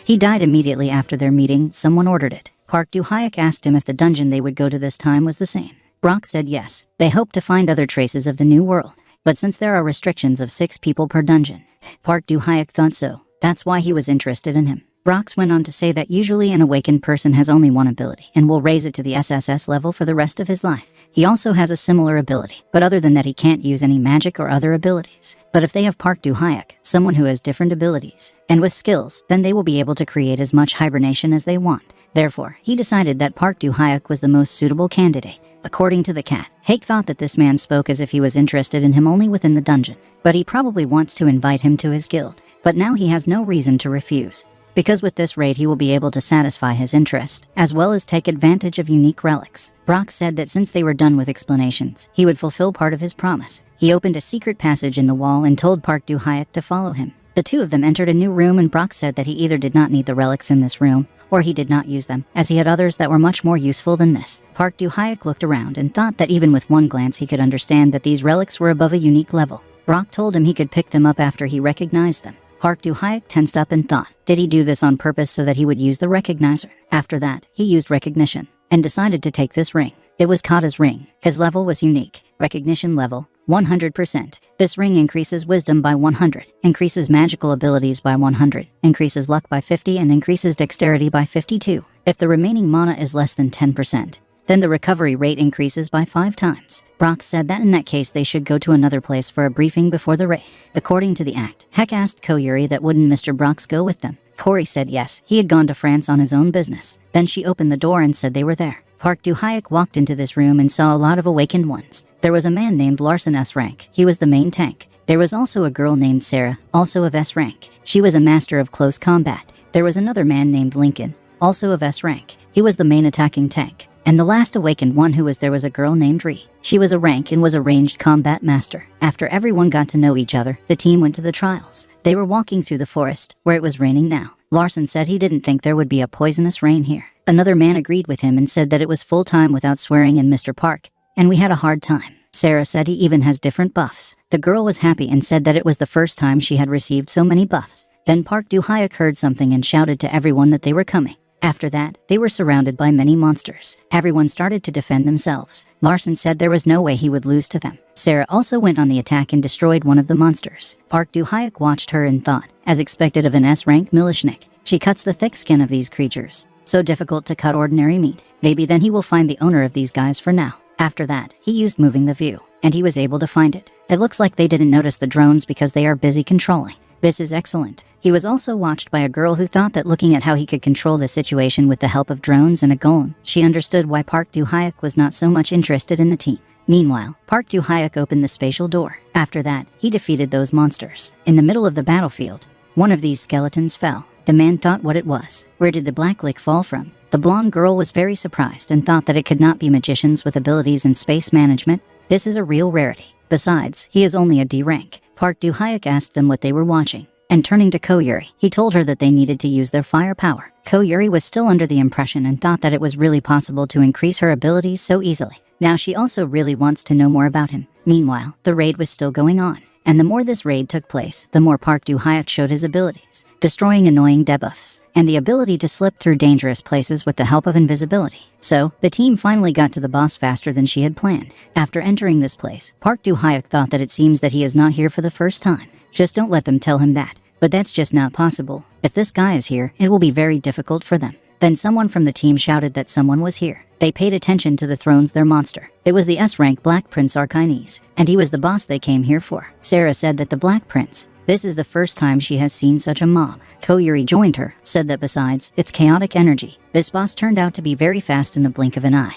he died immediately after their meeting. Someone ordered it. Park-Do-Hyuk asked him if the dungeon they would go to this time was the same. Brock said yes. They hoped to find other traces of the new world. But since there are restrictions of 6 people per dungeon, Park-Do-Hyuk thought so. That's why he was interested in him. Brox went on to say that usually an awakened person has only one ability and will raise it to the SSS level for the rest of his life. He also has a similar ability, but other than that he can't use any magic or other abilities. But if they have Park-Do-Hyuk, someone who has different abilities, and with skills, then they will be able to create as much hibernation as they want. Therefore, he decided that Park-Do-Hyuk was the most suitable candidate. According to the cat, Hake thought that this man spoke as if he was interested in him only within the dungeon, but he probably wants to invite him to his guild. But now he has no reason to refuse, because with this raid he will be able to satisfy his interest, as well as take advantage of unique relics. Brock said that since they were done with explanations, he would fulfill part of his promise. He opened a secret passage in the wall and told Park-Do-Hyuk to follow him. The two of them entered a new room and Brock said that he either did not need the relics in this room, or he did not use them, as he had others that were much more useful than this. Park-Do-Hyuk looked around and thought that even with one glance he could understand that these relics were above a unique level. Brock told him he could pick them up after he recognized them. Park-Do-Hyuk tensed up and thought, did he do this on purpose so that he would use the recognizer? After that, he used recognition, and decided to take this ring. It was Kata's ring. His level was unique. Recognition level, 100%. This ring increases wisdom by 100, increases magical abilities by 100, increases luck by 50, and increases dexterity by 52. If the remaining mana is less than 10%, then the recovery rate increases by 5 times. Brock said that in that case they should go to another place for a briefing before the raid. According to the act, Heck asked Koyuri that wouldn't Mr. Brox go with them. Cory said yes, he had gone to France on his own business. Then she opened the door and said they were there. Park-Do-Hyuk walked into this room and saw a lot of awakened ones. There was a man named Larson S rank. He was the main tank. There was also a girl named Sarah, also of S rank. She was a master of close combat. There was another man named Lincoln, also of S rank. He was the main attacking tank. And the last awakened one who was there was a girl named Ri. She was a rank and was a ranged combat master. After everyone got to know each other, the team went to the trials. They were walking through the forest, where it was raining now. Larson said he didn't think there would be a poisonous rain here. Another man agreed with him and said that it was full time without swearing in Mr. Park, and we had a hard time. Sarah said he even has different buffs. The girl was happy and said that it was the first time she had received so many buffs. Then Park-Do-Hyuk heard something and shouted to everyone that they were coming. After that, they were surrounded by many monsters. Everyone started to defend themselves. Larson said there was no way he would lose to them. Sarah also went on the attack and destroyed one of the monsters. Park-Do-Hyuk watched her and thought, as expected of an S-rank Milishnik, she cuts the thick skin of these creatures. So difficult to cut ordinary meat. Maybe then he will find the owner of these guys for now. After that, he used moving the view, and he was able to find it. It looks like they didn't notice the drones because they are busy controlling. This is excellent. He was also watched by a girl who thought that looking at how he could control the situation with the help of drones and a golem, she understood why Park-Do-Hyuk was not so much interested in the team. Meanwhile, Park-Do-Hyuk opened the spatial door. After that, he defeated those monsters. In the middle of the battlefield, one of these skeletons fell. The man thought what it was. Where did the black lick fall from? The blonde girl was very surprised and thought that it could not be magicians with abilities in space management. This is a real rarity. Besides, he is only a D rank. Park-Do-Hyuk asked them what they were watching, and turning to Koyuri, he told her that they needed to use their firepower. Koyuri was still under the impression and thought that it was really possible to increase her abilities so easily. Now she also really wants to know more about him. Meanwhile, the raid was still going on, and the more this raid took place, the more Park Do-hyuk showed his abilities, destroying annoying debuffs, and the ability to slip through dangerous places with the help of invisibility. So, the team finally got to the boss faster than she had planned. After entering this place, Park Do-hyuk thought that it seems that he is not here for the first time. Just don't let them tell him that. But that's just not possible. If this guy is here, it will be very difficult for them. Then someone from the team shouted that someone was here. They paid attention to the thrones their monster. It was the S-rank Black Prince Archimedes, and he was the boss they came here for. Sarah said that the Black Prince, this is the first time she has seen such a mob. Koyuri joined her, said that besides its chaotic energy, this boss turned out to be very fast in the blink of an eye.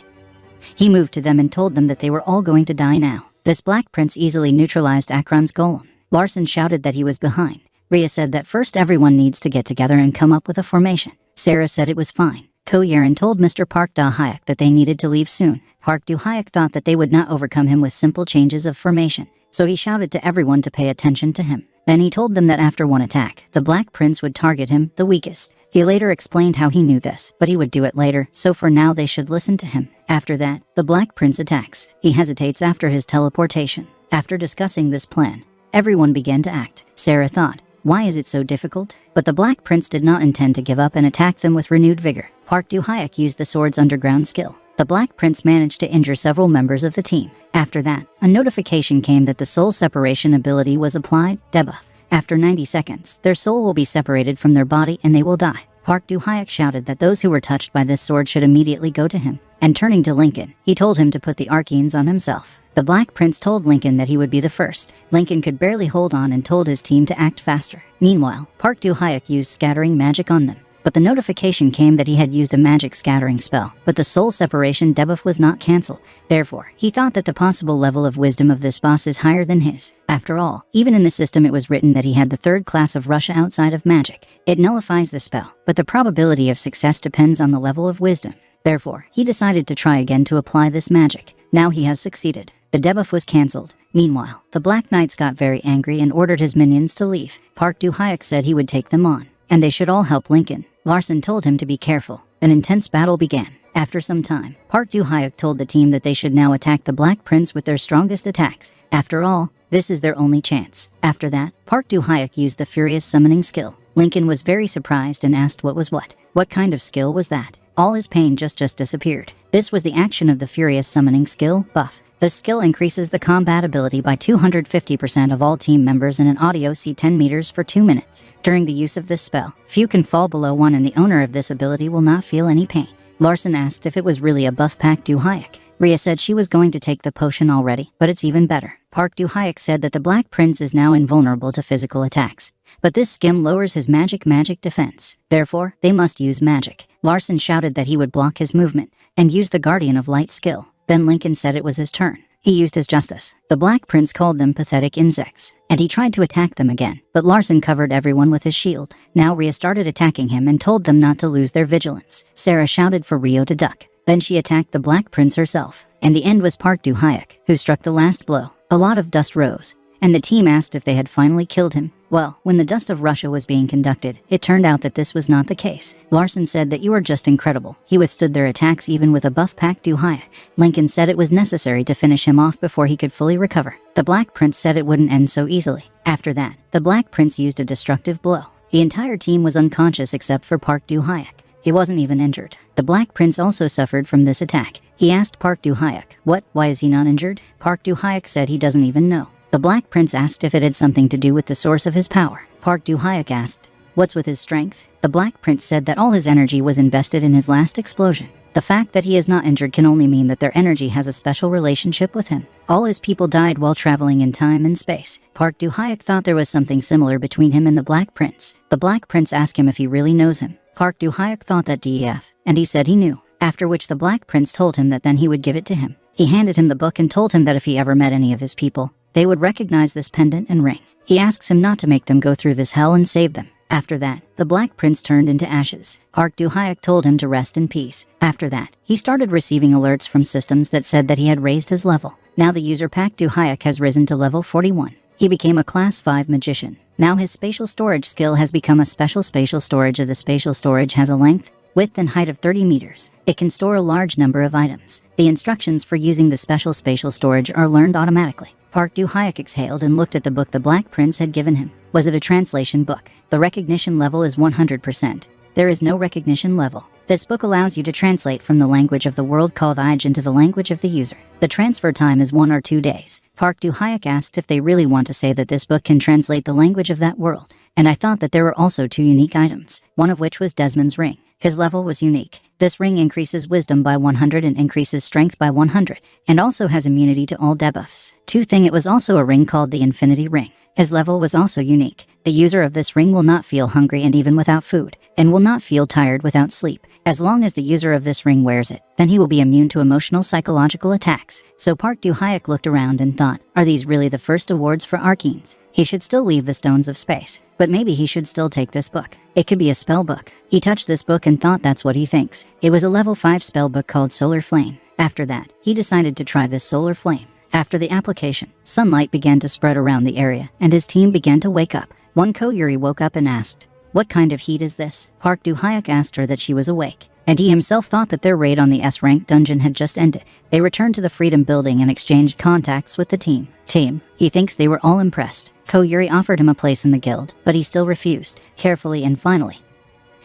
He moved to them and told them that they were all going to die now. This Black Prince easily neutralized Akron's golem. Larson shouted that he was behind. Rhea said that first everyone needs to get together and come up with a formation. Sarah said it was fine. Ko-yerin told Mr. Park Do-hyuk that they needed to leave soon. Park Do-hyuk thought that they would not overcome him with simple changes of formation, so he shouted to everyone to pay attention to him. Then he told them that after one attack, the Black Prince would target him, the weakest. He later explained how he knew this, but he would do it later, so for now they should listen to him. After that, the Black Prince attacks. He hesitates after his teleportation. After discussing this plan, everyone began to act. Sarah thought, why is it so difficult? But the Black Prince did not intend to give up and attack them with renewed vigor. Park Do-hyuk used the sword's underground skill. The Black Prince managed to injure several members of the team. After that, a notification came that the soul separation ability was applied, debuff. After 90 seconds, their soul will be separated from their body and they will die. Park Do-hyuk shouted that those who were touched by this sword should immediately go to him. And turning to Lincoln, he told him to put the arcanes on himself. The Black Prince told Lincoln that he would be the first. Lincoln could barely hold on and told his team to act faster. Meanwhile, Park Do-hyuk used scattering magic on them. But the notification came that he had used a magic scattering spell, but the soul separation debuff was not cancelled. Therefore, he thought that the possible level of wisdom of this boss is higher than his. After all, even in the system it was written that he had the third class of Russia outside of magic. It nullifies the spell, but the probability of success depends on the level of wisdom. Therefore, he decided to try again to apply this magic. Now he has succeeded. The debuff was cancelled. Meanwhile, the Black Knights got very angry and ordered his minions to leave. Park Do-hyuk said he would take them on, and they should all help Lincoln. Larson told him to be careful. An intense battle began. After some time, Park Do-hyuk told the team that they should now attack the Black Prince with their strongest attacks. After all, this is their only chance. After that, Park Do-hyuk used the Furious Summoning skill. Lincoln was very surprised and asked what was what. What kind of skill was that? All his pain just disappeared. This was the action of the Furious Summoning skill, buff. The skill increases the combat ability by 250% of all team members in an audio C 10 meters for 2 minutes. During the use of this spell, few can fall below 1 and the owner of this ability will not feel any pain. Larson asked if it was really a buff Park Do-hyuk. Rhea said she was going to take the potion already, but it's even better. Park Do-hyuk said that the Black Prince is now invulnerable to physical attacks. But this skim lowers his magic defense. Therefore, they must use magic. Larson shouted that he would block his movement and use the Guardian of Light skill. Then Lincoln said it was his turn. He used his justice. The Black Prince called them pathetic insects, and he tried to attack them again, but Larson covered everyone with his shield. Now Rhea started attacking him and told them not to lose their vigilance. Sarah shouted for Rio to duck. Then she attacked the Black Prince herself, and the end was Park Do-hyuk, who struck the last blow. A lot of dust rose, and the team asked if they had finally killed him. Well, when the Dust of Russia was being conducted, it turned out that this was not the case. Larson said that you are just incredible. He withstood their attacks even with a buff Park Do-hyuk. Lincoln said it was necessary to finish him off before he could fully recover. The Black Prince said it wouldn't end so easily. After that, the Black Prince used a destructive blow. The entire team was unconscious except for Park Do-hyuk. He wasn't even injured. The Black Prince also suffered from this attack. He asked Park Do-hyuk, why is he not injured? Park Do-hyuk said he doesn't even know. The Black Prince asked if it had something to do with the source of his power. Park Do-hyuk asked, what's with his strength? The Black Prince said that all his energy was invested in his last explosion. The fact that he is not injured can only mean that their energy has a special relationship with him. All his people died while traveling in time and space. Park Do-hyuk thought there was something similar between him and the Black Prince. The Black Prince asked him if he really knows him. Park Do-hyuk thought that DEF, and he said he knew. After which the Black Prince told him that then he would give it to him. He handed him the book and told him that if he ever met any of his people, they would recognize this pendant and ring. He asks him not to make them go through this hell and save them. After that, the Black Prince turned into ashes. Park Do-hyuk told him to rest in peace. After that, he started receiving alerts from systems that said that he had raised his level. Now the user Park Do-hyuk has risen to level 41. He became a Class 5 magician. Now his spatial storage skill has become a special spatial storage. The spatial storage has a length, width and height of 30 meters. It can store a large number of items. The instructions for using the special spatial storage are learned automatically. Park Do-hyuk exhaled and looked at the book the Black Prince had given him. Was it a translation book? The recognition level is 100%. There is no recognition level. This book allows you to translate from the language of the world called Ij into the language of the user. The transfer time is 1 or 2 days. Park Do-hyuk asked if they really want to say that this book can translate the language of that world. And I thought that there were also 2 unique items, one of which was Desmond's ring. His level was unique. This ring increases wisdom by 100 and increases strength by 100, and also has immunity to all debuffs. 2 thing, it was also a ring called the Infinity Ring. His level was also unique. The user of this ring will not feel hungry and even without food, and will not feel tired without sleep. As long as the user of this ring wears it, then he will be immune to emotional psychological attacks. So Park Do-hyuk looked around and thought, are these really the first awards for Arcanes? He should still leave the Stones of Space, but maybe he should still take this book. It could be a spell book. He touched this book and thought that's what he thinks. It was a level 5 spell book called Solar Flame. After that, he decided to try this Solar Flame. After the application, sunlight began to spread around the area, and his team began to wake up. One Koyuri woke up and asked, "What kind of heat is this?" Park Do-hyuk asked her that she was awake, and he himself thought that their raid on the S-rank dungeon had just ended. They returned to the Freedom Building and exchanged contacts with the team. He thinks they were all impressed. Koyuri offered him a place in the guild, but he still refused. Carefully and finally,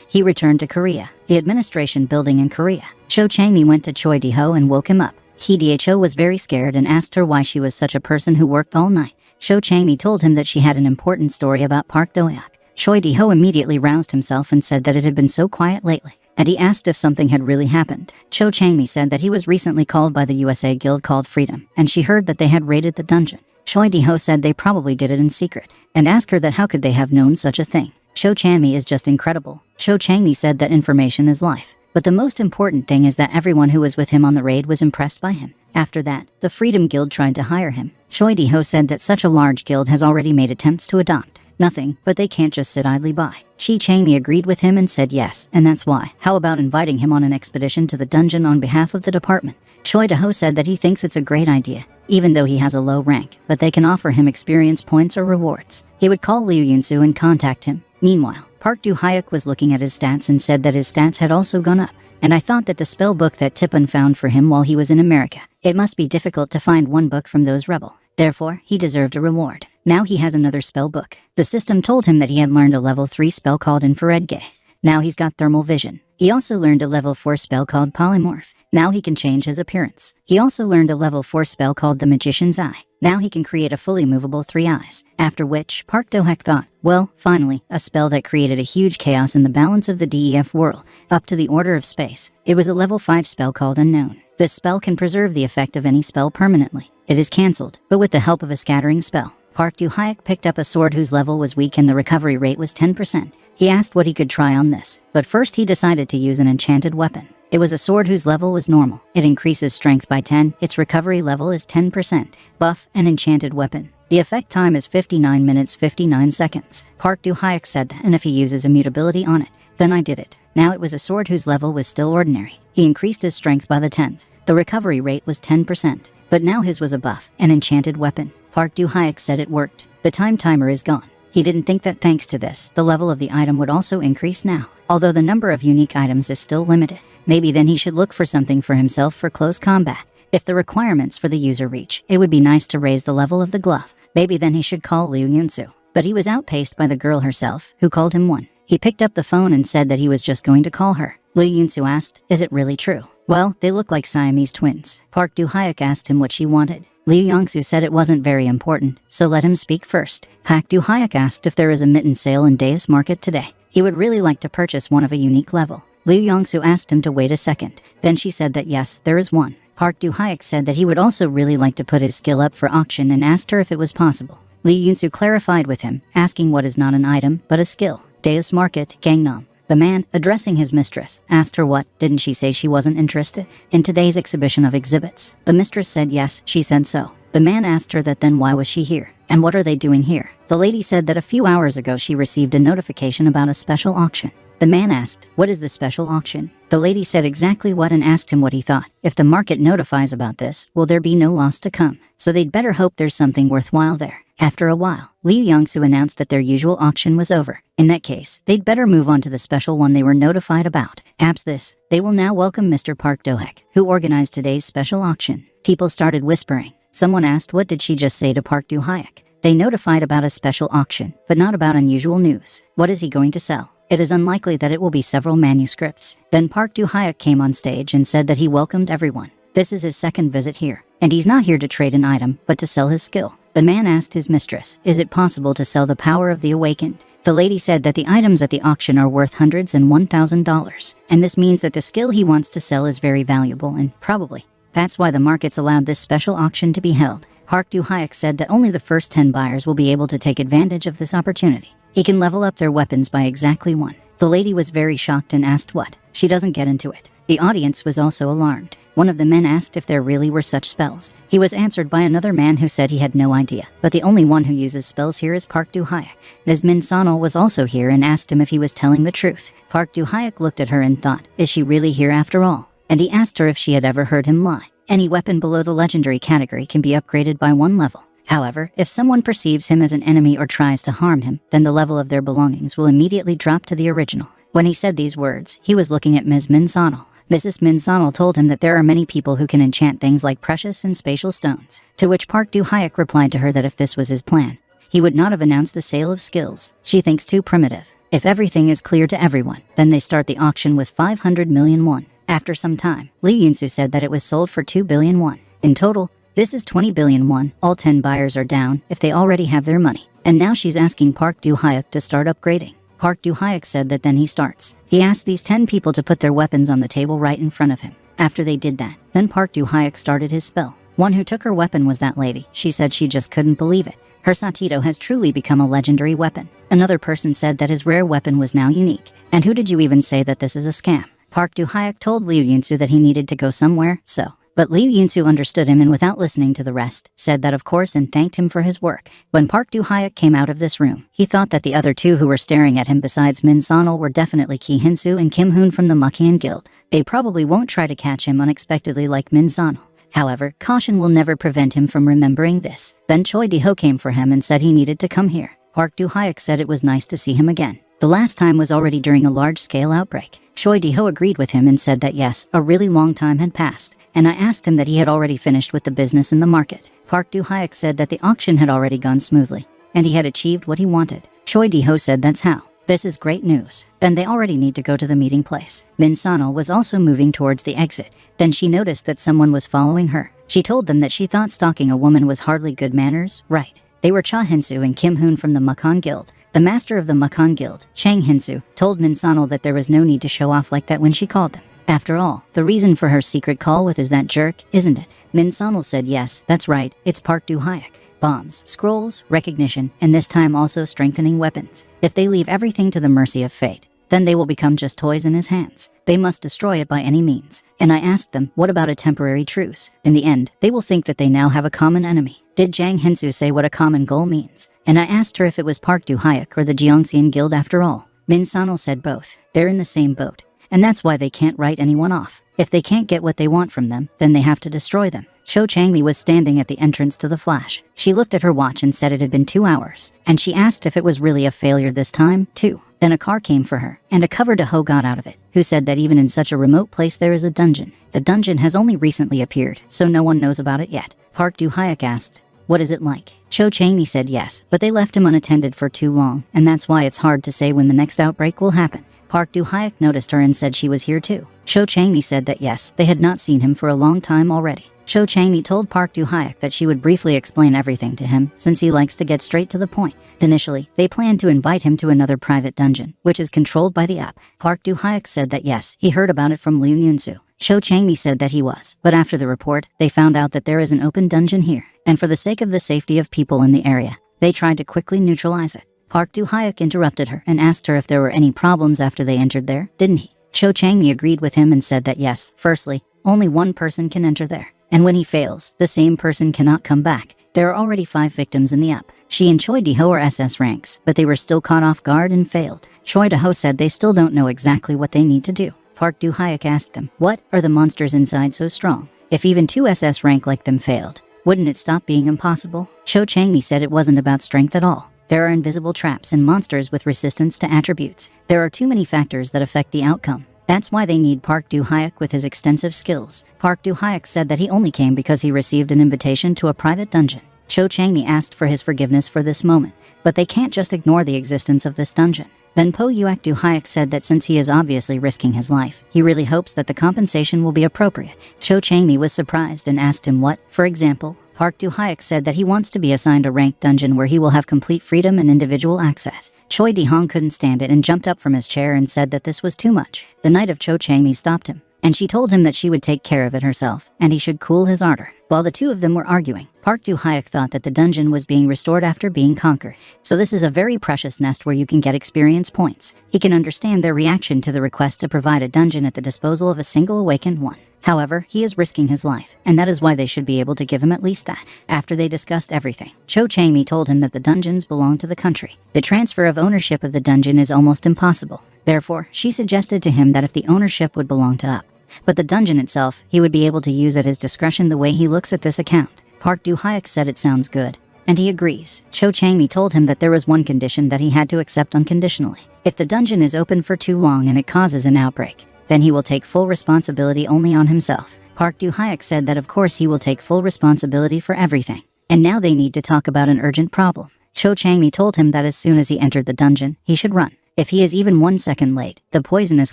he returned to Korea, the administration building in Korea. Cho Chang-mi went to Choi Di-ho and woke him up. Dho was very scared and asked her why she was such a person who worked all night. Cho Chang-mi told him that she had an important story about Park Do-hyuk. Choi Di-ho immediately roused himself and said that it had been so quiet lately, and he asked if something had really happened. Cho Chang-mi said that he was recently called by the USA guild called Freedom, and she heard that they had raided the dungeon. Choi Di-ho said they probably did it in secret, and asked her that how could they have known such a thing. Cho Chang-mi is just incredible. Cho Chang-mi said that information is life. But the most important thing is that everyone who was with him on the raid was impressed by him. After that, the Freedom Guild tried to hire him. Choi Di-ho said that such a large guild has already made attempts to adopt nothing, but they can't just sit idly by. Chi Chang-mi agreed with him and said yes, and that's why. How about inviting him on an expedition to the dungeon on behalf of the department? Choi Di-ho said that he thinks it's a great idea, even though he has a low rank, but they can offer him experience points or rewards. He would call Liu Yunsu and contact him. Meanwhile, Park Do-hyuk was looking at his stats and said that his stats had also gone up. And I thought that the spell book that Tippun found for him while he was in America, it must be difficult to find one book from those rebel. Therefore, he deserved a reward. Now he has another spell book. The system told him that he had learned a level 3 spell called Infrared Gaze. Now he's got Thermal Vision. He also learned a level 4 spell called Polymorph. Now he can change his appearance. He also learned a level 4 spell called the Magician's Eye. Now he can create a fully movable 3 eyes. After which, Park Do-hyuk thought, well, finally, a spell that created a huge chaos in the balance of the DEF world, up to the order of space. It was a level 5 spell called Unknown. This spell can preserve the effect of any spell permanently. It is cancelled, but with the help of a scattering spell. Park Do-hyuk picked up a sword whose level was weak and the recovery rate was 10%. He asked what he could try on this, but first he decided to use an enchanted weapon. It was a sword whose level was normal. It increases strength by 10, its recovery level is 10%. Buff, an enchanted weapon. The effect time is 59 minutes 59 seconds. Park Do-hyuk said that, and if he uses immutability on it, then I did it. Now it was a sword whose level was still ordinary. He increased his strength by the 10th. The recovery rate was 10%, but now his was a buff, an enchanted weapon. Park Do-hyuk said it worked. The time timer is gone. He didn't think that thanks to this, the level of the item would also increase now. Although the number of unique items is still limited, maybe then he should look for something for himself for close combat. If the requirements for the user reach, it would be nice to raise the level of the glove. Maybe then he should call Liu Yunsu. But he was outpaced by the girl herself, who called him one. He picked up the phone and said that he was just going to call her. Liu Yunsu asked, is it really true? Well, they look like Siamese twins. Park Do-hyuk asked him what she wanted. Liu Yongsu said it wasn't very important, so let him speak first. Park Do-hyuk asked if there is a mitten sale in Deus Market today. He would really like to purchase one of a unique level. Liu Yongsu asked him to wait a second. Then she said that yes, there is one. Park Do-hyuk said that he would also really like to put his skill up for auction and asked her if it was possible. Liu Yunsu clarified with him, asking what is not an item, but a skill. Deus Market, Gangnam. The man, addressing his mistress, asked her what, didn't she say she wasn't interested in today's exhibition of exhibits? The mistress said yes, she said so. The man asked her that then why was she here, and what are they doing here? The lady said that a few hours ago she received a notification about a special auction. The man asked, what is the special auction? The lady said exactly what and asked him what he thought. If the market notifies about this, will there be no loss to come? So they'd better hope there's something worthwhile there. After a while, Lee Young-soo announced that their usual auction was over. In that case, they'd better move on to the special one they were notified about. form.This. They will now welcome Mr. Park Do-hyuk, who organized today's special auction. People started whispering. Someone asked what did she just say to Park Do-hyuk. They notified about a special auction, but not about unusual news. What is he going to sell? It is unlikely that it will be several manuscripts. Then Park Do-hyuk came on stage and said that he welcomed everyone. This is his second visit here, and he's not here to trade an item, but to sell his skill. The man asked his mistress, is it possible to sell the power of the awakened? The lady said that the items at the auction are worth hundreds and $1,000, and this means that the skill he wants to sell is very valuable and probably. That's why the markets allowed this special auction to be held. Park Do-hyuk said that only the first 10 buyers will be able to take advantage of this opportunity. He can level up their weapons by exactly 1. The lady was very shocked and asked what. She doesn't get into it. The audience was also alarmed. One of the men asked if there really were such spells. He was answered by another man who said he had no idea. But the only one who uses spells here is Park Do-hyuk. Ms. Min Sonal was also here and asked him if he was telling the truth. Park Do-hyuk looked at her and thought, is she really here after all? And he asked her if she had ever heard him lie. Any weapon below the legendary category can be upgraded by 1 level. However, if someone perceives him as an enemy or tries to harm him, then the level of their belongings will immediately drop to the original. When he said these words, he was looking at Ms. Min Sonal. Mrs. Min Sonal told him that there are many people who can enchant things like precious and spatial stones, to which Park Do-hyuk replied to her that if this was his plan, he would not have announced the sale of skills. She thinks too primitive. If everything is clear to everyone, then they start the auction with 500 million won. After some time, Lee Young-soo said that it was sold for 2 billion won. In total, this is 20 billion won. All 10 buyers are down if they already have their money. And now she's asking Park Do-hyuk to start upgrading. Park Do-hyuk said that then he starts. He asked these 10 people to put their weapons on the table right in front of him. After they did that, then Park Do-hyuk started his spell. One who took her weapon was that lady. She said she just couldn't believe it. Her Satito has truly become a legendary weapon. Another person said that his rare weapon was now unique. And who did you even say that this is a scam? Park Do-hyuk told Lee Young-soo that he needed to go somewhere, so. But Lee Young-soo understood him and without listening to the rest, said that of course and thanked him for his work. When Park Do-hyuk came out of this room, he thought that the other 2 who were staring at him besides Min Sonal were definitely Ki Hin-soo and Kim Hoon from the Mukhian Guild. They probably won't try to catch him unexpectedly like Min Sonal. However, caution will never prevent him from remembering this. Then Choi Di-ho came for him and said he needed to come here. Park Do-hyuk said it was nice to see him again. The last time was already during a large-scale outbreak. Choi Di-ho agreed with him and said that yes, a really long time had passed, and I asked him that he had already finished with the business in the market. Park Do-hyuk said that the auction had already gone smoothly, and he had achieved what he wanted. Choi Di-ho said that's how. This is great news. Then they already need to go to the meeting place. Min Sonal was also moving towards the exit. Then she noticed that someone was following her. She told them that she thought stalking a woman was hardly good manners, right? They were Cha Hin-soo and Kim Hoon from the Mukhian Guild. The master of the Mukhian Guild, Chang Hin-soo, told Min Sonal that there was no need to show off like that when she called them. After all, the reason for her secret call with is that jerk, isn't it? Min Sonal said yes, that's right, it's Park Do-hyuk. Bombs, scrolls, recognition, and this time also strengthening weapons. If they leave everything to the mercy of fate, then they will become just toys in his hands. They must destroy it by any means. And I asked them, what about a temporary truce? In the end, they will think that they now have a common enemy. Did Jang Hin-soo say what a common goal means? And I asked her if it was Park Do-hyuk or the Jeongseon Guild after all. Min Sonal said both. They're in the same boat. And that's why they can't write anyone off. If they can't get what they want from them, then they have to destroy them. Cho Chang-mi was standing at the entrance to the flash. She looked at her watch and said it had been 2 hours. And she asked if it was really a failure this time, too. Then a car came for her, and a cover Ho got out of it, who said that even in such a remote place there is a dungeon. The dungeon has only recently appeared, so no one knows about it yet. Park Do-hyuk asked, what is it like? Cho Chang-mi said yes, but they left him unattended for too long, and that's why it's hard to say when the next outbreak will happen. Park Do-hyuk noticed her and said she was here too. Cho Chang-mi said that yes, they had not seen him for a long time already. Cho Chang-mi told Park Do-hyuk that she would briefly explain everything to him, since he likes to get straight to the point. Initially, they planned to invite him to another private dungeon, which is controlled by the app. Park Do-hyuk said that yes, he heard about it from Lee Young-soo. Cho Chang-mi said that he was, but after the report, they found out that there is an open dungeon here, and for the sake of the safety of people in the area, they tried to quickly neutralize it. Park Do-hyuk interrupted her and asked her if there were any problems after they entered there, didn't he? Cho Chang-mi agreed with him and said that yes, firstly, only one person can enter there. And when he fails, the same person cannot come back. There are already 5 victims in the app. She and Choi Di-ho are SS ranks, but they were still caught off guard and failed. Choi Di-ho said they still don't know exactly what they need to do. Park Do-hyuk asked them, what are the monsters inside so strong? If even 2 SS rank like them failed, wouldn't it stop being impossible? Cho Chang-mi said it wasn't about strength at all. There are invisible traps and monsters with resistance to attributes. There are too many factors that affect the outcome. That's why they need Park Do-hyuk with his extensive skills. Park Do-hyuk said that he only came because he received an invitation to a private dungeon. Cho Chang-mi asked for his forgiveness for this moment, but they can't just ignore the existence of this dungeon. Then Po-yuak Do-hyuk said that since he is obviously risking his life, he really hopes that the compensation will be appropriate. Cho Chang-mi was surprised and asked him what, for example. Park Do-hyuk said that he wants to be assigned a ranked dungeon where he will have complete freedom and individual access. Choi Di-hong couldn't stand it and jumped up from his chair and said that this was too much. The knight of Cho Chang-mi stopped him, and she told him that she would take care of it herself, and he should cool his ardor. While the two of them were arguing, Park Do-hyuk thought that the dungeon was being restored after being conquered. So this is a very precious nest where you can get experience points. He can understand their reaction to the request to provide a dungeon at the disposal of a single awakened one. However, he is risking his life, and that is why they should be able to give him at least that. After they discussed everything, Cho Chang-mi told him that the dungeons belong to the country. The transfer of ownership of the dungeon is almost impossible. Therefore, she suggested to him that if the ownership would belong to up, but the dungeon itself, he would be able to use at his discretion the way he looks at this account. Park Do-hyuk said it sounds good, and he agrees. Cho Chang-mi told him that there was one condition that he had to accept unconditionally. If the dungeon is open for too long and it causes an outbreak, then he will take full responsibility only on himself. Park Do-hyuk said that of course he will take full responsibility for everything. And now they need to talk about an urgent problem. Cho Chang-mi told him that as soon as he entered the dungeon, he should run. If he is even 1 second late, the poisonous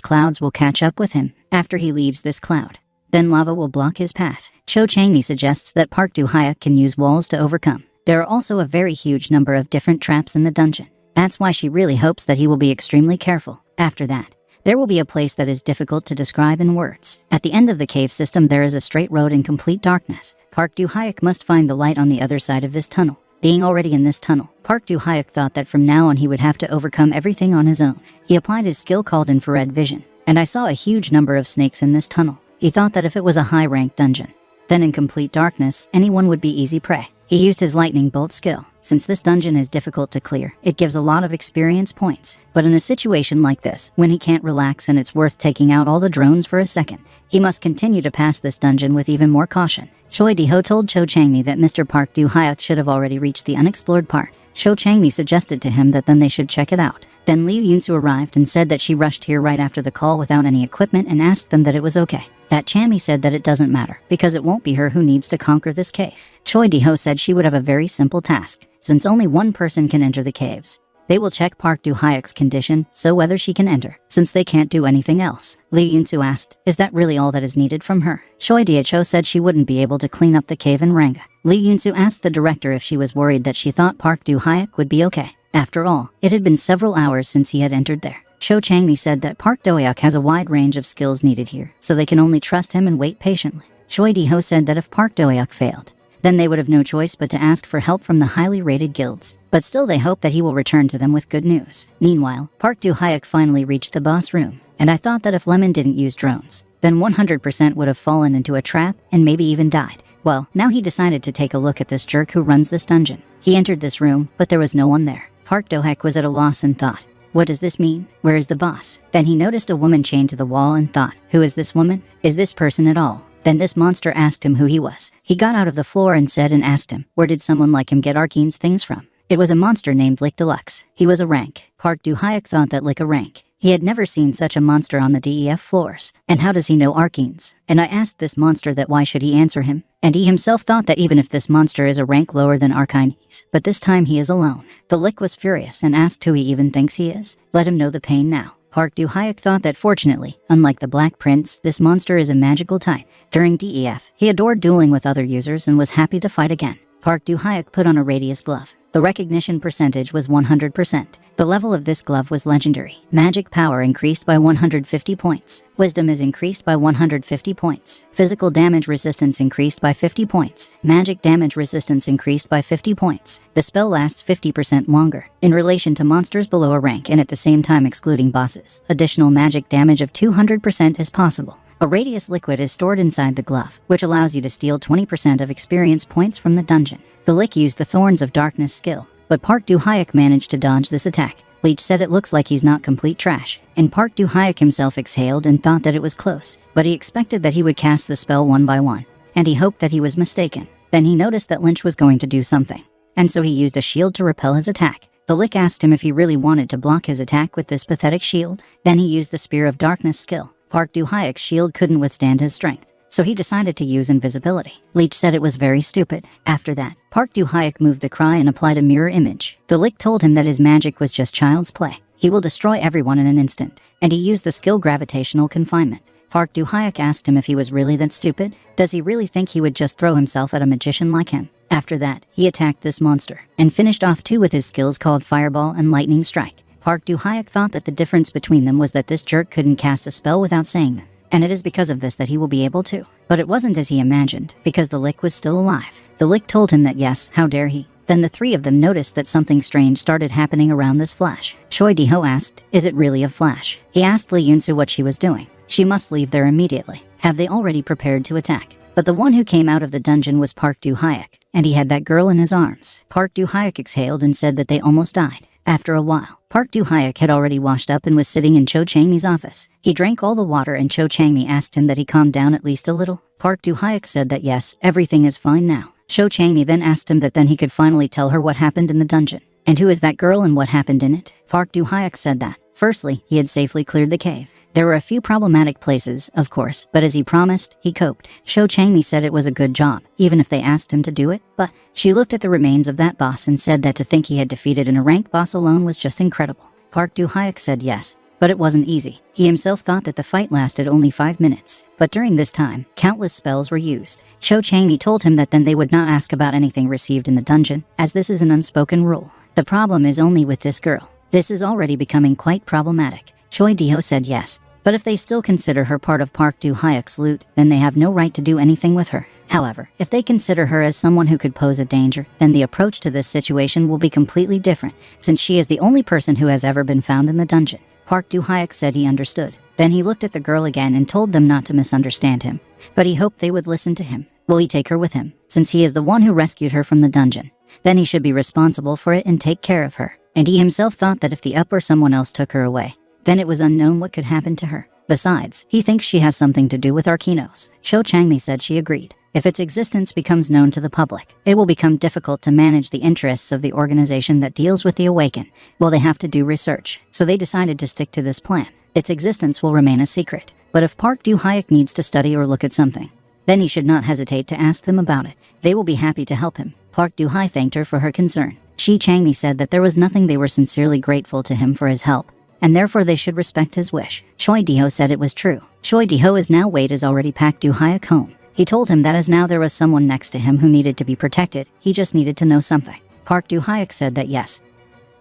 clouds will catch up with him. After he leaves this cloud, then lava will block his path. Cho Chang-mi suggests that Park Do-hyuk can use walls to overcome. There are also a very huge number of different traps in the dungeon. That's why she really hopes that he will be extremely careful. After that, there will be a place that is difficult to describe in words. At the end of the cave system there is a straight road in complete darkness. Park Do-hyuk must find the light on the other side of this tunnel. Being already in this tunnel, Park Do-hyuk thought that from now on he would have to overcome everything on his own. He applied his skill called infrared vision, and I saw a huge number of snakes in this tunnel. He thought that if it was a high-ranked dungeon, then in complete darkness, anyone would be easy prey. He used his lightning bolt skill. Since this dungeon is difficult to clear, it gives a lot of experience points. But in a situation like this, when he can't relax and it's worth taking out all the drones for a second, he must continue to pass this dungeon with even more caution. Choi Di-ho told Cho Chang-mi that Mr. Park Do-hyuk should have already reached the unexplored part. Cho Chang-mi suggested to him that then they should check it out. Then Liu Yunsu arrived and said that she rushed here right after the call without any equipment and asked them that it was okay. That Chang-mi said that it doesn't matter, because it won't be her who needs to conquer this cave. Choi Di-ho said she would have a very simple task, since only one person can enter the caves. They will check Park Do-hyuk's condition, so whether she can enter, since they can't do anything else. Liu Yunsu asked, is that really all that is needed from her? Choi Di-ho said she wouldn't be able to clean up the cave in Ranga. Liu Yunsu asked the director if she was worried that she thought Park Do-hyuk would be okay. After all, it had been several hours since he had entered there. Cho Chang-mi said that Park Do-hyuk has a wide range of skills needed here, so they can only trust him and wait patiently. Choi Di-ho said that if Park Do-hyuk failed, then they would have no choice but to ask for help from the highly rated guilds. But still they hope that he will return to them with good news. Meanwhile, Park Do-hyuk finally reached the boss room, and I thought that if Lemon didn't use drones, then 100% would have fallen into a trap and maybe even died. Well, now he decided to take a look at this jerk who runs this dungeon. He entered this room, but there was no one there. Park Do-hyuk was at a loss and thought, what does this mean? Where is the boss? Then he noticed a woman chained to the wall and thought, who is this woman? Is this person at all? Then this monster asked him who he was. He got out of the floor and said and asked him, where did someone like him get Arcane's things from? It was a monster named Lick Deluxe. He was a rank. Park Do-hyuk thought that Lick a rank. He had never seen such a monster on the DEF floors. And how does he know Arcanes? And I asked this monster that why should he answer him? And he himself thought that even if this monster is a rank lower than Arcanes, but this time he is alone. The Lick was furious and asked who he even thinks he is. Let him know the pain now. Park Do-hyuk thought that fortunately, unlike the Black Prince, this monster is a magical type. During DEF, he adored dueling with other users and was happy to fight again. Park Do-hyuk put on a radius glove. The recognition percentage was 100%. The level of this glove was legendary. Magic power increased by 150 points. Wisdom is increased by 150 points. Physical damage resistance increased by 50 points. Magic damage resistance increased by 50 points. The spell lasts 50% longer, in relation to monsters below a rank and at the same time excluding bosses. Additional magic damage of 200% is possible. A radius liquid is stored inside the glove, which allows you to steal 20% of experience points from the dungeon. The Lick used the Thorns of Darkness skill, but Park Do-hyuk managed to dodge this attack. Leech said it looks like he's not complete trash, and Park Do-hyuk himself exhaled and thought that it was close, but he expected that he would cast the spell one by one, and he hoped that he was mistaken. Then he noticed that Lynch was going to do something, and so he used a shield to repel his attack. The Lick asked him if he really wanted to block his attack with this pathetic shield. Then he used the Spear of Darkness skill. Park Do-hyuk's shield couldn't withstand his strength, so he decided to use invisibility. Leech said it was very stupid. After that, Park Do-hyuk moved the cry and applied a mirror image. The Lick told him that his magic was just child's play. He will destroy everyone in an instant, and he used the skill Gravitational Confinement. Park Do-hyuk asked him if he was really that stupid. Does he really think he would just throw himself at a magician like him? After that, he attacked this monster, and finished off two with his skills called Fireball and Lightning Strike. Park Do-hyuk thought that the difference between them was that this jerk couldn't cast a spell without saying them, and it is because of this that he will be able to. But it wasn't as he imagined, because the Lick was still alive. The Lick told him that yes, how dare he. Then the three of them noticed that something strange started happening around this flash. Choi Di-ho asked, is it really a flash? He asked Lee Yun-soo what she was doing. She must leave there immediately. Have they already prepared to attack? But the one who came out of the dungeon was Park Do-hyuk, and he had that girl in his arms. Park Do-hyuk exhaled and said that they almost died. After a while, Park Do-hyuk had already washed up and was sitting in Cho Chang-mi's office. He drank all the water and Cho Chang-mi asked him that he calm down at least a little. Park Do-hyuk said that yes, everything is fine now. Cho Chang-mi then asked him that then he could finally tell her what happened in the dungeon. And who is that girl and what happened in it? Park Do-hyuk said that, firstly, he had safely cleared the cave. There were a few problematic places, of course, but as he promised, he coped. Cho Chang-mi said it was a good job, even if they asked him to do it, but she looked at the remains of that boss and said that to think he had defeated a ranked boss alone was just incredible. Park Do-hyuk said yes, but it wasn't easy. He himself thought that the fight lasted only 5 minutes, but during this time, countless spells were used. Cho Chang-mi told him that then they would not ask about anything received in the dungeon, as this is an unspoken rule. The problem is only with this girl. This is already becoming quite problematic. Choi Di-ho said yes, but if they still consider her part of Park Do-hyuk's loot, then they have no right to do anything with her. However, if they consider her as someone who could pose a danger, then the approach to this situation will be completely different, since she is the only person who has ever been found in the dungeon. Park Do-hyuk said he understood. Then he looked at the girl again and told them not to misunderstand him, but he hoped they would listen to him. Will he take her with him, since he is the one who rescued her from the dungeon? Then he should be responsible for it and take care of her. And he himself thought that if the UP or someone else took her away, then it was unknown what could happen to her. Besides, he thinks she has something to do with Arkinos. Cho Chang-mi said she agreed. If its existence becomes known to the public, it will become difficult to manage the interests of the organization that deals with the Awakened. Well, they have to do research, so they decided to stick to this plan. Its existence will remain a secret. But if Park Do-hyuk needs to study or look at something, then he should not hesitate to ask them about it. They will be happy to help him. Park Do-hyuk thanked her for her concern. Shi Chang-mi said that there was nothing they were sincerely grateful to him for his help, and therefore they should respect his wish. Choi Di-ho said it was true. Choi Di-ho is now Wade has already packed Do-hyuk home. He told him that as now there was someone next to him who needed to be protected, he just needed to know something. Park Do-hyuk said that yes,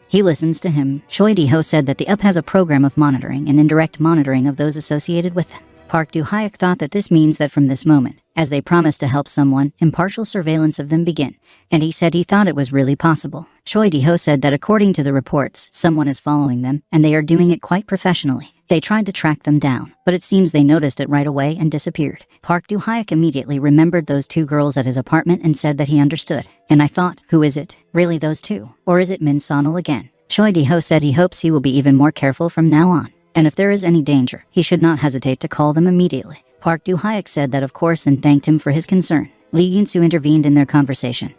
he listens to him. Choi Di-ho said that the UP has a program of monitoring and indirect monitoring of those associated with them. Park Do-hyuk thought that this means that from this moment, as they promise to help someone, impartial surveillance of them begin, and he said he thought it was really possible. Choi Di-ho said that according to the reports, someone is following them, and they are doing it quite professionally. They tried to track them down, but it seems they noticed it right away and disappeared. Park Do-hyuk immediately remembered those two girls at his apartment and said that he understood. And I thought, who is it? Really those two? Or is it Min Sonal again? Choi Di-ho said he hopes he will be even more careful from now on, and if there is any danger, he should not hesitate to call them immediately. Park Do-hyuk said that of course and thanked him for his concern. Lee Yun-soo intervened in their conversation,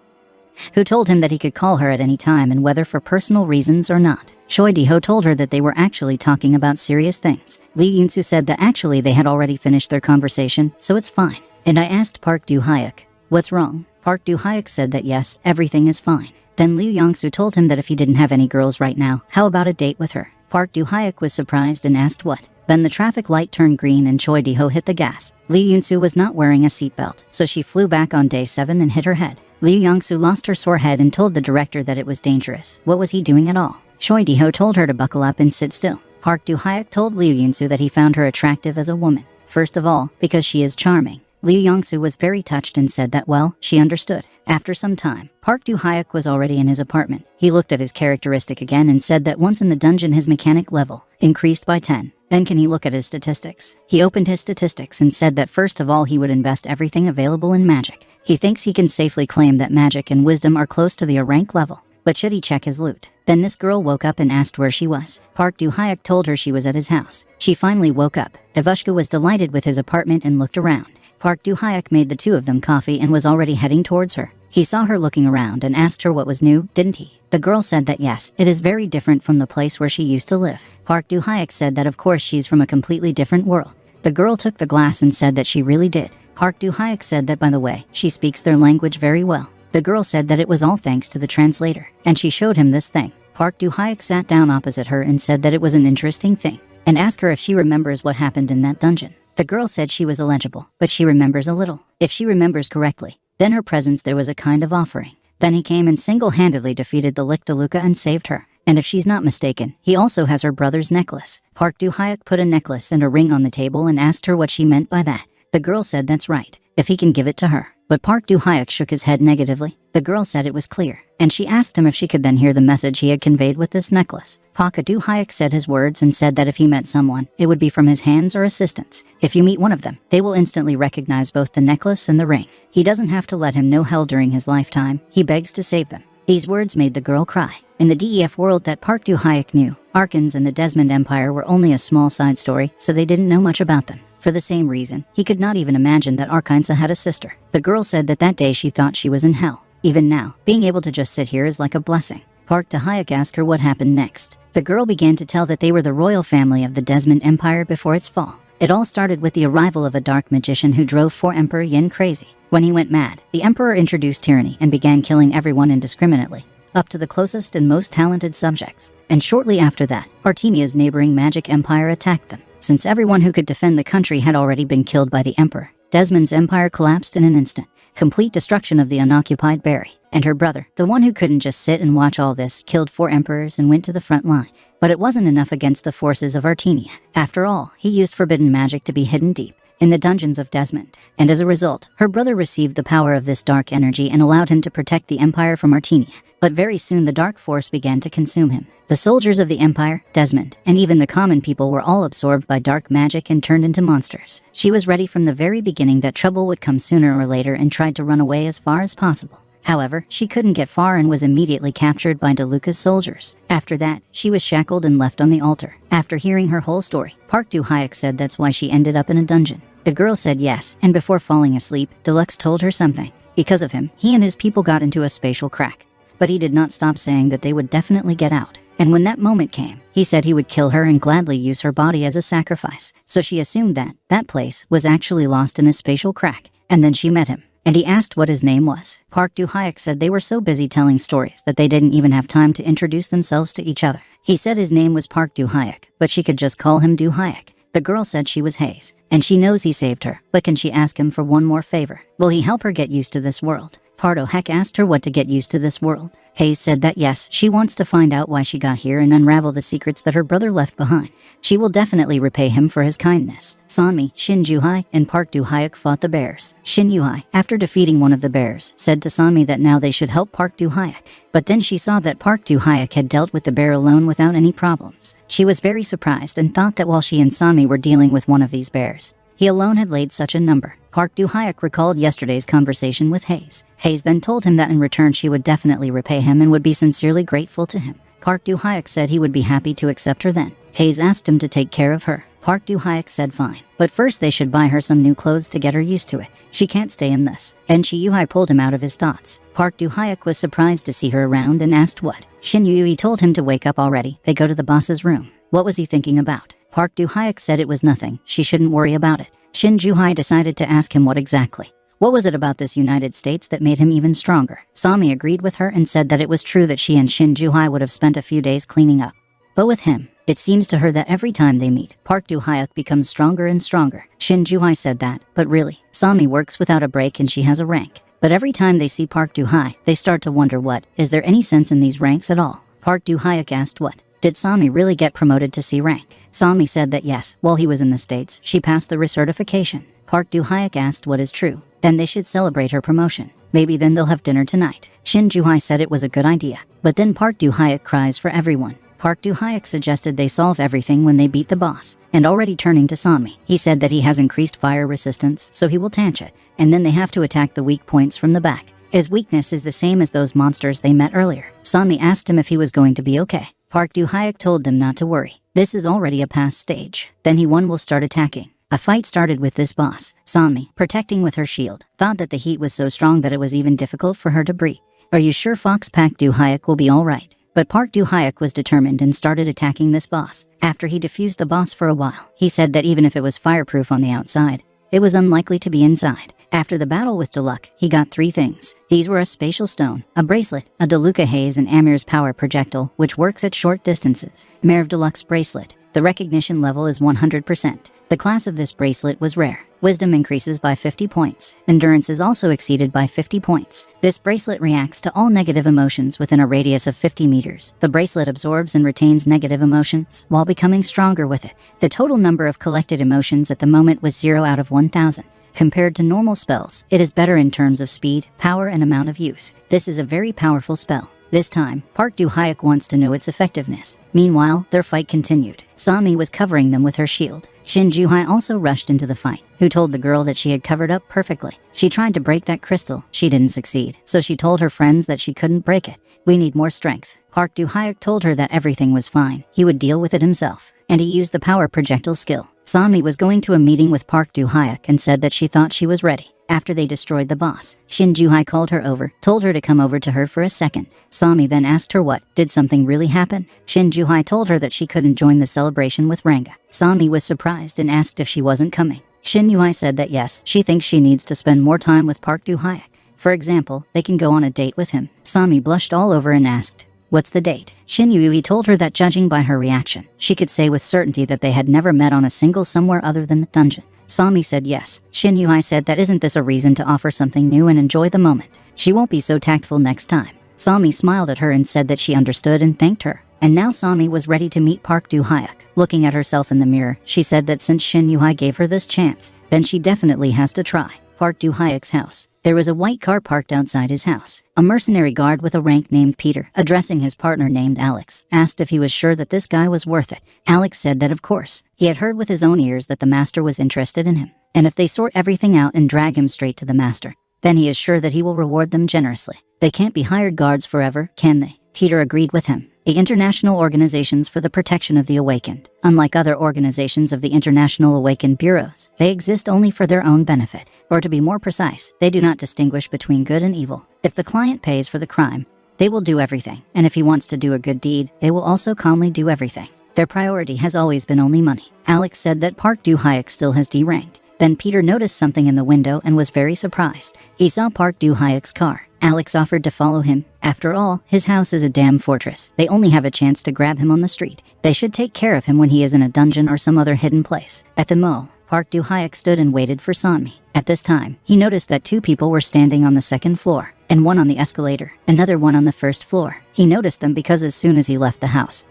who told him that he could call her at any time and whether for personal reasons or not. Choi Di-ho told her that they were actually talking about serious things. Lee Yun-soo said that actually they had already finished their conversation, so it's fine. And I asked Park Do-hyuk, what's wrong? Park Do-hyuk said that yes, everything is fine. Then Liu Yong-soo told him that if he didn't have any girls right now, how about a date with her? Park Do-hyuk was surprised and asked what. Then the traffic light turned green and Choi Di-ho hit the gas. Lee Yun-soo was not wearing a seatbelt, so she flew back on day 7 and hit her head. Liu Yong-soo lost her sore head and told the director that it was dangerous. What was he doing at all? Choi Di-ho told her to buckle up and sit still. Park Do-hyuk told Liu Yun-soo that he found her attractive as a woman. First of all, because she is charming. Liu Yong-soo was very touched and said that well, she understood. After some time, Park Do-hyuk was already in his apartment. He looked at his characteristic again and said that once in the dungeon his mechanic level increased by 10. Then can he look at his statistics? He opened his statistics and said that first of all he would invest everything available in magic. He thinks he can safely claim that magic and wisdom are close to the A rank level. But should he check his loot? Then this girl woke up and asked where she was. Park Do-hyuk told her she was at his house. She finally woke up. Ivushka was delighted with his apartment and looked around. Park Do-hyuk made the two of them coffee and was already heading towards her. He saw her looking around and asked her what was new, didn't he? The girl said that yes, it is very different from the place where she used to live. Park Do-hyuk said that of course she's from a completely different world. The girl took the glass and said that she really did. Park Do-hyuk said that by the way, she speaks their language very well. The girl said that it was all thanks to the translator, and she showed him this thing. Park Do-hyuk sat down opposite her and said that it was an interesting thing, and asked her if she remembers what happened in that dungeon. The girl said she was illegible, but she remembers a little. If she remembers correctly, then her presence there was a kind of offering. Then he came and single-handedly defeated the Lickdeluca and saved her. And if she's not mistaken, he also has her brother's necklace. Park Do-hyuk put a necklace and a ring on the table and asked her what she meant by that. The girl said that's right, if he can give it to her. But Park Do-hyuk shook his head negatively. The girl said it was clear, and she asked him if she could then hear the message he had conveyed with this necklace. Park Do-hyuk said his words and said that if he met someone, it would be from his hands or assistants. If you meet one of them, they will instantly recognize both the necklace and the ring. He doesn't have to let him know hell during his lifetime. He begs to save them. These words made the girl cry. In the DEF world that Park Do-hyuk knew, Arkans and the Desmond Empire were only a small side story, so they didn't know much about them. For the same reason, he could not even imagine that Arkansas had a sister. The girl said that day she thought she was in hell. Even now, being able to just sit here is like a blessing. Park Do-hyuk asked her what happened next. The girl began to tell that they were the royal family of the Desmond Empire before its fall. It all started with the arrival of a dark magician who drove 4 Emperor Yin crazy. When he went mad, the emperor introduced tyranny and began killing everyone indiscriminately, up to the closest and most talented subjects. And shortly after that, Artemia's neighboring magic empire attacked them. Since everyone who could defend the country had already been killed by the emperor, Desmond's empire collapsed in an instant. Complete destruction of the unoccupied Barry. And her brother, the one who couldn't just sit and watch all this, killed 4 emperors and went to the front line. But it wasn't enough against the forces of Artemia. After all, he used forbidden magic to be hidden deep in the dungeons of Desmond, and as a result, her brother received the power of this dark energy and allowed him to protect the empire from Artemia. But very soon the dark force began to consume him. The soldiers of the empire, Desmond, and even the common people were all absorbed by dark magic and turned into monsters. She was ready from the very beginning that trouble would come sooner or later and tried to run away as far as possible. However, she couldn't get far and was immediately captured by DeLuca's soldiers. After that, she was shackled and left on the altar. After hearing her whole story, Park Do-hyuk said that's why she ended up in a dungeon. The girl said yes, and before falling asleep, Deluxe told her something. Because of him, he and his people got into a spatial crack. But he did not stop saying that they would definitely get out. And when that moment came, he said he would kill her and gladly use her body as a sacrifice. So she assumed that that place was actually lost in a spatial crack. And then she met him, and he asked what his name was. Park Do-hyuk said they were so busy telling stories that they didn't even have time to introduce themselves to each other. He said his name was Park Do-hyuk, but she could just call him Do-hyuk. The girl said she was Hayes, and she knows he saved her, but can she ask him for one more favor? Will he help her get used to this world? Park Do-hyuk asked her what to get used to this world. Hayes said that yes, she wants to find out why she got here and unravel the secrets that her brother left behind. She will definitely repay him for his kindness. Sanmi, Shin Ju-hai, and Park Do-hyuk fought the bears. Shin Ju-hai, after defeating one of the bears, said to Sanmi that now they should help Park Do-hyuk. But then she saw that Park Do-hyuk had dealt with the bear alone without any problems. She was very surprised and thought that while she and Sanmi were dealing with one of these bears, he alone had laid such a number. Park Do-hyuk recalled yesterday's conversation with Hayes. Hayes then told him that in return she would definitely repay him and would be sincerely grateful to him. Park Do-hyuk said he would be happy to accept her then. Hayes asked him to take care of her. Park Do-hyuk said fine, but first they should buy her some new clothes to get her used to it. She can't stay in this. And Shin Ju-hai pulled him out of his thoughts. Park Do-hyuk was surprised to see her around and asked what. Shin Ju-hai told him to wake up already. They go to the boss's room. What was he thinking about? Park Do-hyuk said it was nothing. She shouldn't worry about it. Shin Ju-hai decided to ask him what exactly. What was it about this United States that made him even stronger? Sami agreed with her and said that it was true that she and Shin Ju-hai would have spent a few days cleaning up. But with him, it seems to her that every time they meet, Park Do-hyuk becomes stronger and stronger. Shin Ju-hai said that, but really, Sami works without a break and she has a rank. But every time they see Park Do-hyuk, they start to wonder is there any sense in these ranks at all? Park Do-hyuk asked what. Did Sami really get promoted to C rank? Sami said that yes, while he was in the States, she passed the recertification. Park Do-hyuk asked what is true. Then they should celebrate her promotion. Maybe then they'll have dinner tonight. Shin Ju-hai said it was a good idea. But then Park Do-hyuk cries for everyone. Park Do-hyuk suggested they solve everything when they beat the boss. And already turning to Sami, he said that he has increased fire resistance, so he will tanch it. And then they have to attack the weak points from the back. His weakness is the same as those monsters they met earlier. Sami asked him if he was going to be okay. Park Do-hyuk told them not to worry. This is already a past stage. Then one will start attacking. A fight started with this boss. Sanmi, protecting with her shield, thought that the heat was so strong that it was even difficult for her to breathe. Are you sure Fox Pak Du-hyuk will be alright? But Park Du-hyuk was determined and started attacking this boss. After he defused the boss for a while, he said that even if it was fireproof on the outside, it was unlikely to be inside. After the battle with Deluk, he got 3 things. These were a spatial stone, a bracelet, a Deluca haze, and Amir's power projectile, which works at short distances. Mayor of Deluxe bracelet. The recognition level is 100%. The class of this bracelet was rare. Wisdom increases by 50 points. Endurance is also exceeded by 50 points. This bracelet reacts to all negative emotions within a radius of 50 meters. The bracelet absorbs and retains negative emotions while becoming stronger with it. The total number of collected emotions at the moment was 0 out of 1,000. Compared to normal spells, it is better in terms of speed, power, and amount of use. This is a very powerful spell. This time, Park Du-hyuk wants to know its effectiveness. Meanwhile, their fight continued. Sanmi was covering them with her shield. Shin Ju-hai also rushed into the fight, who told the girl that she had covered up perfectly. She tried to break that crystal. She didn't succeed, so she told her friends that she couldn't break it. We need more strength. Park Du-hyuk told her that everything was fine. He would deal with it himself, and he used the power projectile skill. Sanmi was going to a meeting with Park Du-hyuk and said that she thought she was ready. After they destroyed the boss, Shin Ju-hai called her over, told her to come over to her for a second. Sanmi then asked her what, did something really happen? Shin Ju-hai told her that she couldn't join the celebration with Ranga. Sanmi was surprised and asked if she wasn't coming. Shin Ju-hai said that yes, she thinks she needs to spend more time with Park Du-hyuk. For example, they can go on a date with him. Sanmi blushed all over and asked, what's the date? Shin Yu told her that judging by her reaction, she could say with certainty that they had never met on a single somewhere other than the dungeon. Sanmi said yes. Shin Yu said that isn't this a reason to offer something new and enjoy the moment? She won't be so tactful next time. Sanmi smiled at her and said that she understood and thanked her. And now Sanmi was ready to meet Park Du-hyuk. Looking at herself in the mirror, she said that since Shin Yu gave her this chance, then she definitely has to try. Park Du-hyuk's house. There was a white car parked outside his house. A mercenary guard with a rank named Peter, addressing his partner named Alex, asked if he was sure that this guy was worth it. Alex said that of course. He had heard with his own ears that the master was interested in him, and if they sort everything out and drag him straight to the master, then he is sure that he will reward them generously. They can't be hired guards forever, can they? Peter agreed with him. The International Organizations for the Protection of the Awakened. Unlike other organizations of the International Awakened Bureaus, they exist only for their own benefit. Or to be more precise, they do not distinguish between good and evil. If the client pays for the crime, they will do everything. And if he wants to do a good deed, they will also calmly do everything. Their priority has always been only money. Alex said that Park Du-hyuk still has D-ranked. Then Peter noticed something in the window and was very surprised. He saw Park Du-hyuk's car. Alex offered to follow him. After all, his house is a damn fortress. They only have a chance to grab him on the street. They should take care of him when he is in a dungeon or some other hidden place. At the mall, Park Du-hyuk stood and waited for Sanmi. At this time, he noticed that 2 people were standing on the 2nd floor, and one on the escalator, another one on the 1st floor. He noticed them because as soon as he left the house,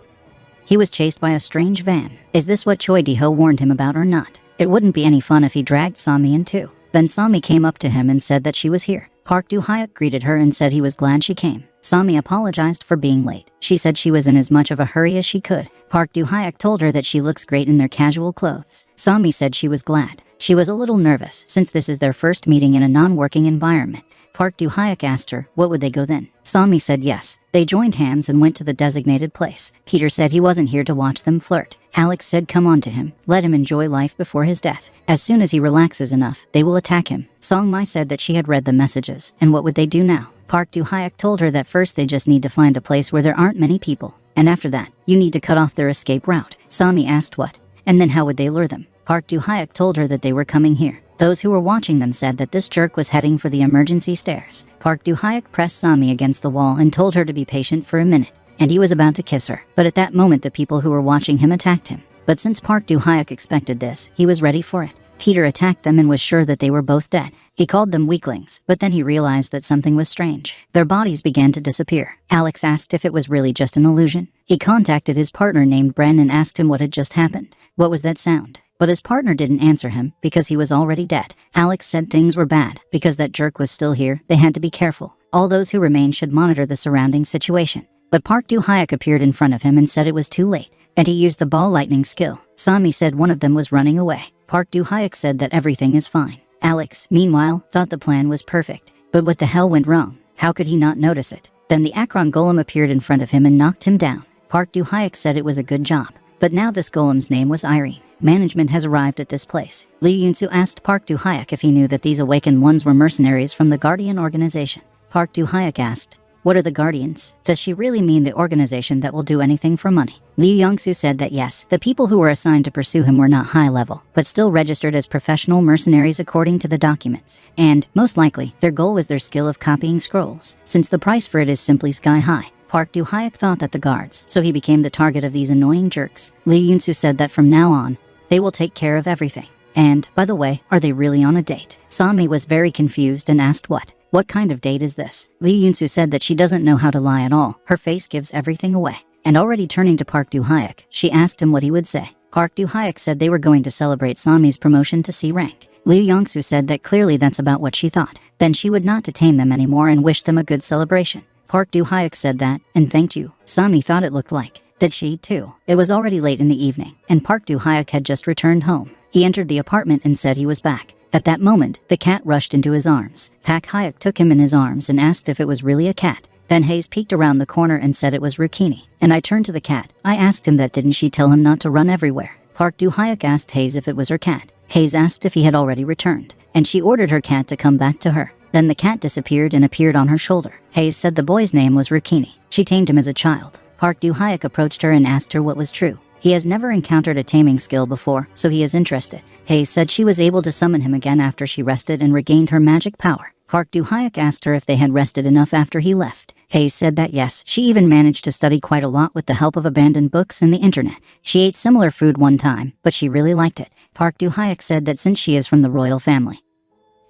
he was chased by a strange van. Is this what Choi Di-ho warned him about or not? It wouldn't be any fun if he dragged Sanmi in too. Then Sanmi came up to him and said that she was here. Park Du-hyuk greeted her and said he was glad she came. Sanmi apologized for being late. She said she was in as much of a hurry as she could. Park Du-hyuk told her that she looks great in their casual clothes. Sanmi said she was glad. She was a little nervous since this is their first meeting in a non-working environment. Park Du-hyuk asked her, what would they go then? Sanmi said yes. They joined hands and went to the designated place. Peter said he wasn't here to watch them flirt. Alex said come on to him, let him enjoy life before his death. As soon as he relaxes enough, they will attack him. Song Mai said that she had read the messages, and what would they do now? Park Du-hyuk told her that first they just need to find a place where there aren't many people, and after that, you need to cut off their escape route. Sanmi asked what, and then how would they lure them? Park Du-hyuk told her that they were coming here. Those who were watching them said that this jerk was heading for the emergency stairs. Park Du-hyuk pressed Sanmi against the wall and told her to be patient for a minute, and he was about to kiss her. But at that moment the people who were watching him attacked him. But since Park Du-hyuk expected this, he was ready for it. Peter attacked them and was sure that they were both dead. He called them weaklings, but then he realized that something was strange. Their bodies began to disappear. Alex asked if it was really just an illusion. He contacted his partner named Bren and asked him what had just happened. What was that sound? But his partner didn't answer him because he was already dead. Alex said things were bad. Because that jerk was still here, they had to be careful. All those who remained should monitor the surrounding situation. But Park Du-hyuk appeared in front of him and said it was too late, and he used the ball lightning skill. Sanmi said one of them was running away. Park Du-hyuk said that everything is fine. Alex, meanwhile, thought the plan was perfect. But what the hell went wrong? How could he not notice it? Then the Akron golem appeared in front of him and knocked him down. Park Du-hyuk said it was a good job. But now this golem's name was Irene. Management has arrived at this place. Lee Yunsu asked Park Do-hyuk if he knew that these awakened ones were mercenaries from the Guardian organization. Park Do-hyuk asked, "What are the Guardians? Does she really mean the organization that will do anything for money?" Lee Young-soo said that yes, the people who were assigned to pursue him were not high level, but still registered as professional mercenaries according to the documents. And, most likely, their goal was their skill of copying scrolls, since the price for it is simply sky high. Park Do-hyuk thought that the guards, so he became the target of these annoying jerks. Lee Yun-soo said that from now on, they will take care of everything. And, by the way, are they really on a date? Sanmi was very confused and asked what kind of date is this? Lee Yun-soo said that she doesn't know how to lie at all. Her face gives everything away. And already turning to Park Do-hyuk, she asked him what he would say. Park Do-hyuk said they were going to celebrate Sanmi's promotion to C rank. Lee Young-soo said that clearly that's about what she thought. Then she would not detain them anymore and wished them a good celebration. Park Do-hyuk said that, and thanked you. Sanmi thought it looked like. Did she, too? It was already late in the evening, and Park Do-hyuk had just returned home. He entered the apartment and said he was back. At that moment, the cat rushed into his arms. Park Hyuk took him in his arms and asked if it was really a cat. Then Hayes peeked around the corner and said it was Rukini. And I turned to the cat. I asked him that didn't she tell him not to run everywhere. Park Do-hyuk asked Hayes if it was her cat. Hayes asked if he had already returned, and she ordered her cat to come back to her. Then the cat disappeared and appeared on her shoulder. Hayes said the boy's name was Rukini. She tamed him as a child. Park Do-hyuk approached her and asked her what was true. He has never encountered a taming skill before, so he is interested. Hayes said she was able to summon him again after she rested and regained her magic power. Park Do-hyuk asked her if they had rested enough after he left. Hayes said that yes, she even managed to study quite a lot with the help of abandoned books and the internet. She ate similar food one time, but she really liked it. Park Do-hyuk said that since she is from the royal family,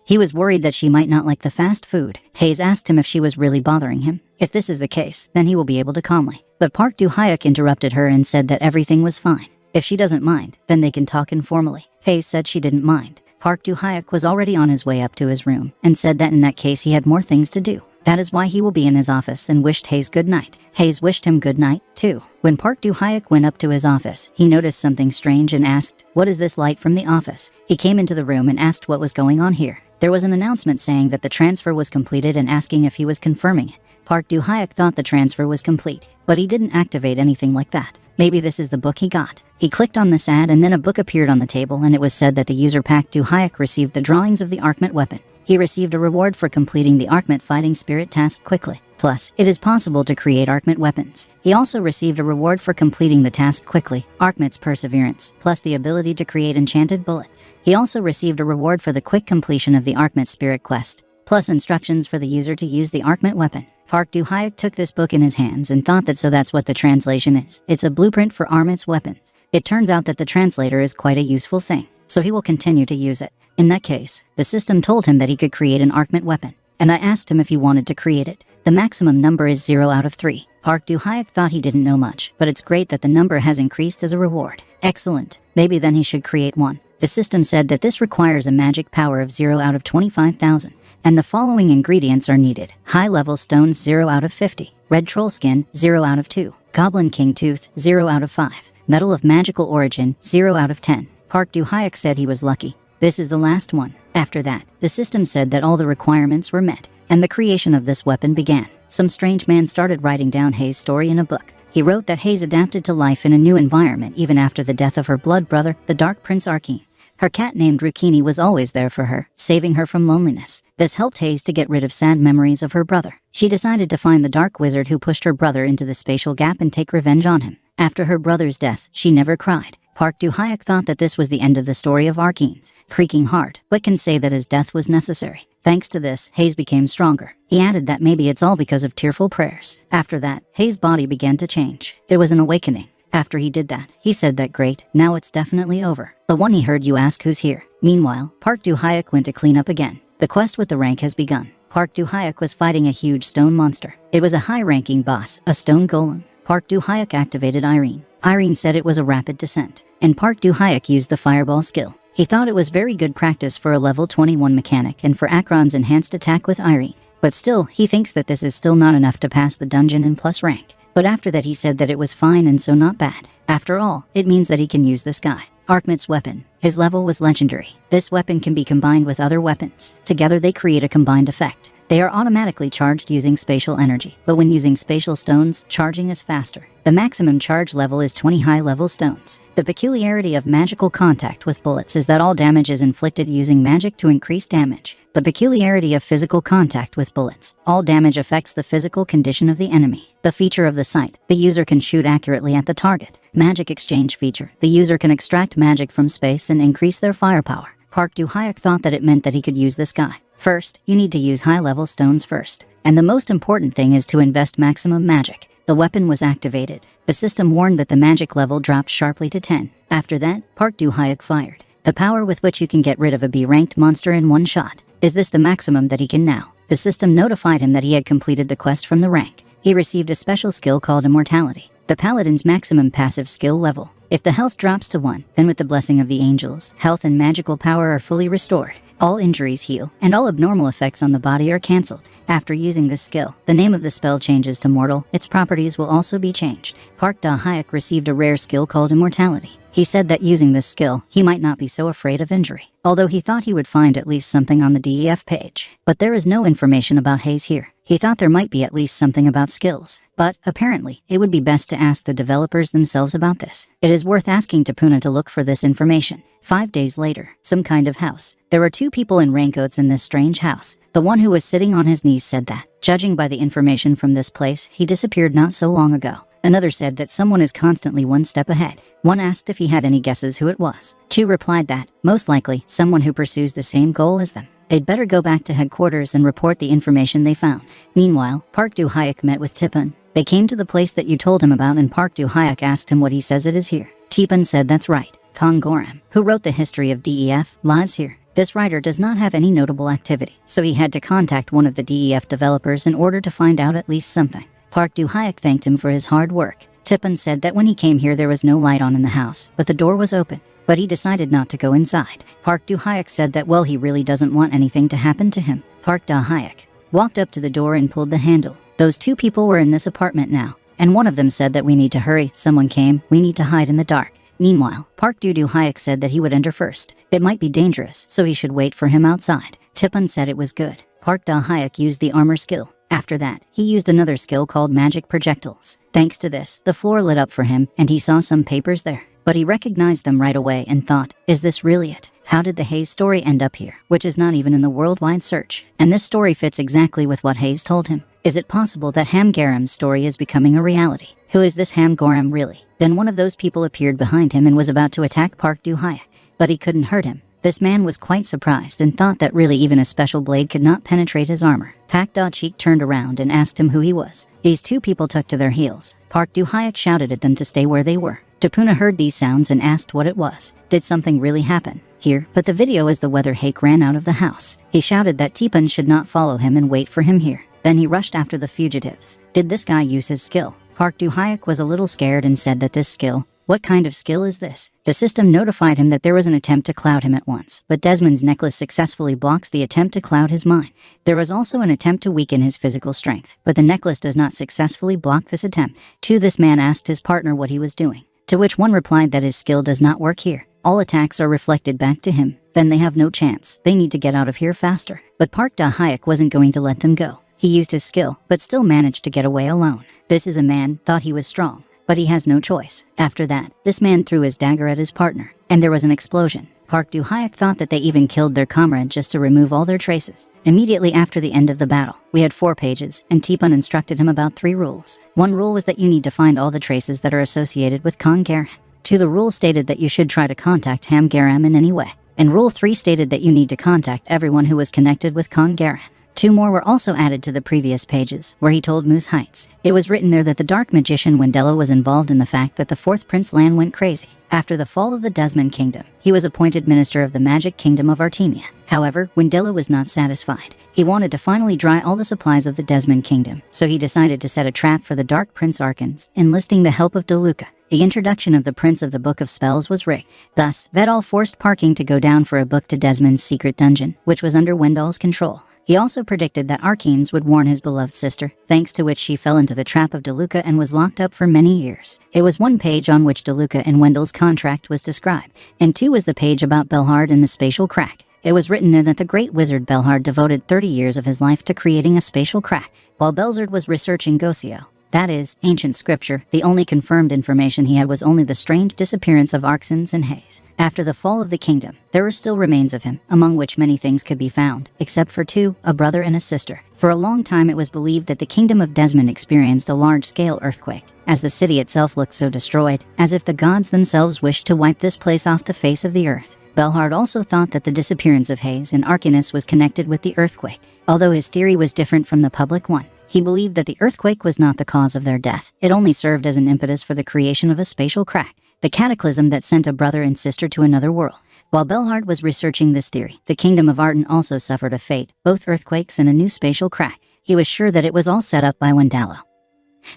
he was worried that she might not like the fast food. Hayes asked him if she was really bothering him. If this is the case, then he will be able to calmly. But Park Do-hyuk interrupted her and said that everything was fine. If she doesn't mind, then they can talk informally. Hayes said she didn't mind. Park Do-hyuk was already on his way up to his room and said that in that case he had more things to do. That is why he will be in his office and wished Hayes good night. Hayes wished him good night, too. When Park Do-hyuk went up to his office, he noticed something strange and asked, "What is this light from the office?" He came into the room and asked what was going on here. There was an announcement saying that the transfer was completed and asking if he was confirming it. Park Do-hyuk thought the transfer was complete, but he didn't activate anything like that. Maybe this is the book he got. He clicked on this ad and then a book appeared on the table and it was said that the user Park Do-hyuk received the drawings of the Arkmet weapon. He received a reward for completing the Arkmet fighting spirit task quickly. Plus, it is possible to create Arkmet weapons. He also received a reward for completing the task quickly, Arkmet's perseverance, plus the ability to create enchanted bullets. He also received a reward for the quick completion of the Arkmet spirit quest, plus instructions for the user to use the Arkmet weapon. Park Do-hyuk took this book in his hands and thought that that's what the translation is. It's a blueprint for Arkmet's weapons. It turns out that the translator is quite a useful thing, so he will continue to use it. In that case, the system told him that he could create an Arkmet weapon, and I asked him if he wanted to create it. The maximum number is 0 out of 3. Park Do-hyuk thought he didn't know much, but it's great that the number has increased as a reward. Excellent. Maybe then he should create one. The system said that this requires a magic power of 0 out of 25,000, and the following ingredients are needed. High-level stones 0 out of 50, red troll skin 0 out of 2, goblin king tooth 0 out of 5, metal of magical origin 0 out of 10. Park Do-hyuk said he was lucky. This is the last one. After that, the system said that all the requirements were met, and the creation of this weapon began. Some strange man started writing down Hayes' story in a book. He wrote that Hayes adapted to life in a new environment even after the death of her blood brother, the Dark Prince Arkeen. Her cat named Rukini was always there for her, saving her from loneliness. This helped Hayes to get rid of sad memories of her brother. She decided to find the dark wizard who pushed her brother into the spatial gap and take revenge on him. After her brother's death, she never cried. Park Do-hyuk thought that this was the end of the story of Arkeen's creaking heart, but can say that his death was necessary. Thanks to this, Hayes became stronger. He added that maybe it's all because of tearful prayers. After that, Hayes' body began to change. There was an awakening. After he did that, he said that great, now it's definitely over. The one he heard you ask who's here. Meanwhile, Park Do-hyuk went to clean up again. The quest with the rank has begun. Park Do-hyuk was fighting a huge stone monster. It was a high-ranking boss, a stone golem. Park Do-hyuk activated Irene. Irene said it was a rapid descent, and Park Do-hyuk used the fireball skill. He thought it was very good practice for a level 21 mechanic and for Akron's enhanced attack with Irene. But still, he thinks that this is still not enough to pass the dungeon and plus rank. But after that he said that it was fine and so not bad. After all, it means that he can use this guy. Arkmet's weapon. His level was legendary. This weapon can be combined with other weapons. Together they create a combined effect. They are automatically charged using spatial energy, but when using spatial stones, charging is faster. The maximum charge level is 20 high-level stones. The peculiarity of magical contact with bullets is that all damage is inflicted using magic to increase damage. The peculiarity of physical contact with bullets. All damage affects the physical condition of the enemy. The feature of the sight. The user can shoot accurately at the target. Magic exchange feature. The user can extract magic from space and increase their firepower. Park-Do-Hyuk thought that it meant that he could use this guy. First, you need to use high-level stones first. And the most important thing is to invest maximum magic. The weapon was activated. The system warned that the magic level dropped sharply to 10. After that, Park-Do-Hyuk fired. The power with which you can get rid of a B-ranked monster in one shot. Is this the maximum that he can now? The system notified him that he had completed the quest from the rank. He received a special skill called Immortality. The Paladin's maximum passive skill level. If the health drops to 1, then with the blessing of the angels, health and magical power are fully restored. All injuries heal, and all abnormal effects on the body are cancelled. After using this skill, the name of the spell changes to Mortal. Its properties will also be changed. Park-Do-Hyuk received a rare skill called Immortality. He said that using this skill, he might not be so afraid of injury, although he thought he would find at least something on the DEF page. But there is no information about Haze here. He thought there might be at least something about skills, but apparently, it would be best to ask the developers themselves about this. It is worth asking Tapuna to look for this information. 5 days later, some kind of house. There were 2 people in raincoats in this strange house. The one who was sitting on his knees said that, judging by the information from this place, he disappeared not so long ago. Another said that someone is constantly 1 step ahead. One asked if he had any guesses who it was. 2 replied that, most likely, someone who pursues the same goal as them. They'd better go back to headquarters and report the information they found. Meanwhile, Park-Do-Hyuk met with Tipun. They came to the place that you told him about, and Park-Do-Hyuk asked him what he says it is here. Tipun said that's right. Kong Goram, who wrote the history of DEF, lives here. This writer does not have any notable activity, so he had to contact one of the DEF developers in order to find out at least something. Park-Do-Hyuk thanked him for his hard work. Tipun said that when he came here there was no light on in the house, but the door was open. But he decided not to go inside. Park-Do-Hyuk said that well he really doesn't want anything to happen to him. Park-Do-Hyuk walked up to the door and pulled the handle. Those 2 people were in this apartment now, and one of them said that we need to hurry, someone came, we need to hide in the dark. Meanwhile, Park-Do-Hyuk said that he would enter first. It might be dangerous, so he should wait for him outside. Tipun said it was good. Park-Do-Hyuk used the armor skill. After that, he used another skill called magic projectiles. Thanks to this, the floor lit up for him, and he saw some papers there. But he recognized them right away and thought, is this really it? How did the Haze story end up here, which is not even in the worldwide search? And this story fits exactly with what Haze told him. Is it possible that Hamgaram's story is becoming a reality? Who is this Hamgaram really? Then one of those people appeared behind him and was about to attack Park-Do-Hyuk, but he couldn't hurt him. This man was quite surprised and thought that really even a special blade could not penetrate his armor. Park-Do-Hyuk turned around and asked him who he was. These 2 people took to their heels. Park-Do-Hyuk shouted at them to stay where they were. Tapuna heard these sounds and asked what it was. Did something really happen here? But the video is the weather Hake ran out of the house. He shouted that Tipun should not follow him and wait for him here. Then he rushed after the fugitives. Did this guy use his skill? Park-Do-Hyuk was a little scared and said that this skill, what kind of skill is this? The system notified him that there was an attempt to cloud him at once, but Desmond's necklace successfully blocks the attempt to cloud his mind. There was also an attempt to weaken his physical strength, but the necklace does not successfully block this attempt. This man asked his partner what he was doing, to which one replied that his skill does not work here. All attacks are reflected back to him. Then they have no chance. They need to get out of here faster. But Park-Do-Hyuk wasn't going to let them go. He used his skill, but still managed to get away alone. This is a man, thought he was strong, but he has no choice. After that, this man threw his dagger at his partner, and there was an explosion. Park-Do-Hyuk thought that they even killed their comrade just to remove all their traces. Immediately after the end of the battle, we had 4 pages, and Tipun instructed him about 3 rules. One rule was that you need to find all the traces that are associated with Kongaran. 2, the rule stated that you should try to contact Hamgaram in any way. And rule 3 stated that you need to contact everyone who was connected with Kongaran. 2 more were also added to the previous pages, where he told Moose Heights. It was written there that the dark magician Wendella was involved in the fact that the 4th Prince Lan went crazy. After the fall of the Desmond Kingdom, he was appointed Minister of the Magic Kingdom of Artemia. However, Wendella was not satisfied. He wanted to finally dry all the supplies of the Desmond Kingdom, so he decided to set a trap for the Dark Prince Arkans, enlisting the help of DeLuca. The introduction of the Prince of the Book of Spells was rigged. Thus, Vedal forced Parking to go down for a book to Desmond's secret dungeon, which was under Wendell's control. He also predicted that Arcanes would warn his beloved sister, thanks to which she fell into the trap of DeLuca and was locked up for many years. It was 1 page on which DeLuca and Wendell's contract was described, and 2 was the page about Belhard and the spatial crack. It was written there that the great wizard Belhard devoted 30 years of his life to creating a spatial crack, while Belzard was researching Gocio. That is, ancient scripture. The only confirmed information he had was only the strange disappearance of Arxens and Hayes. After the fall of the kingdom, there were still remains of him, among which many things could be found, except for two, a brother and a sister. For a long time it was believed that the kingdom of Desmond experienced a large-scale earthquake, as the city itself looked so destroyed, as if the gods themselves wished to wipe this place off the face of the earth. Belhard also thought that the disappearance of Hayes and Arcanus was connected with the earthquake, although his theory was different from the public one. He believed that the earthquake was not the cause of their death. It only served as an impetus for the creation of a spatial crack, the cataclysm that sent a brother and sister to another world. While Belhard was researching this theory, the kingdom of Arden also suffered a fate, both earthquakes and a new spatial crack. He was sure that it was all set up by Wendalo,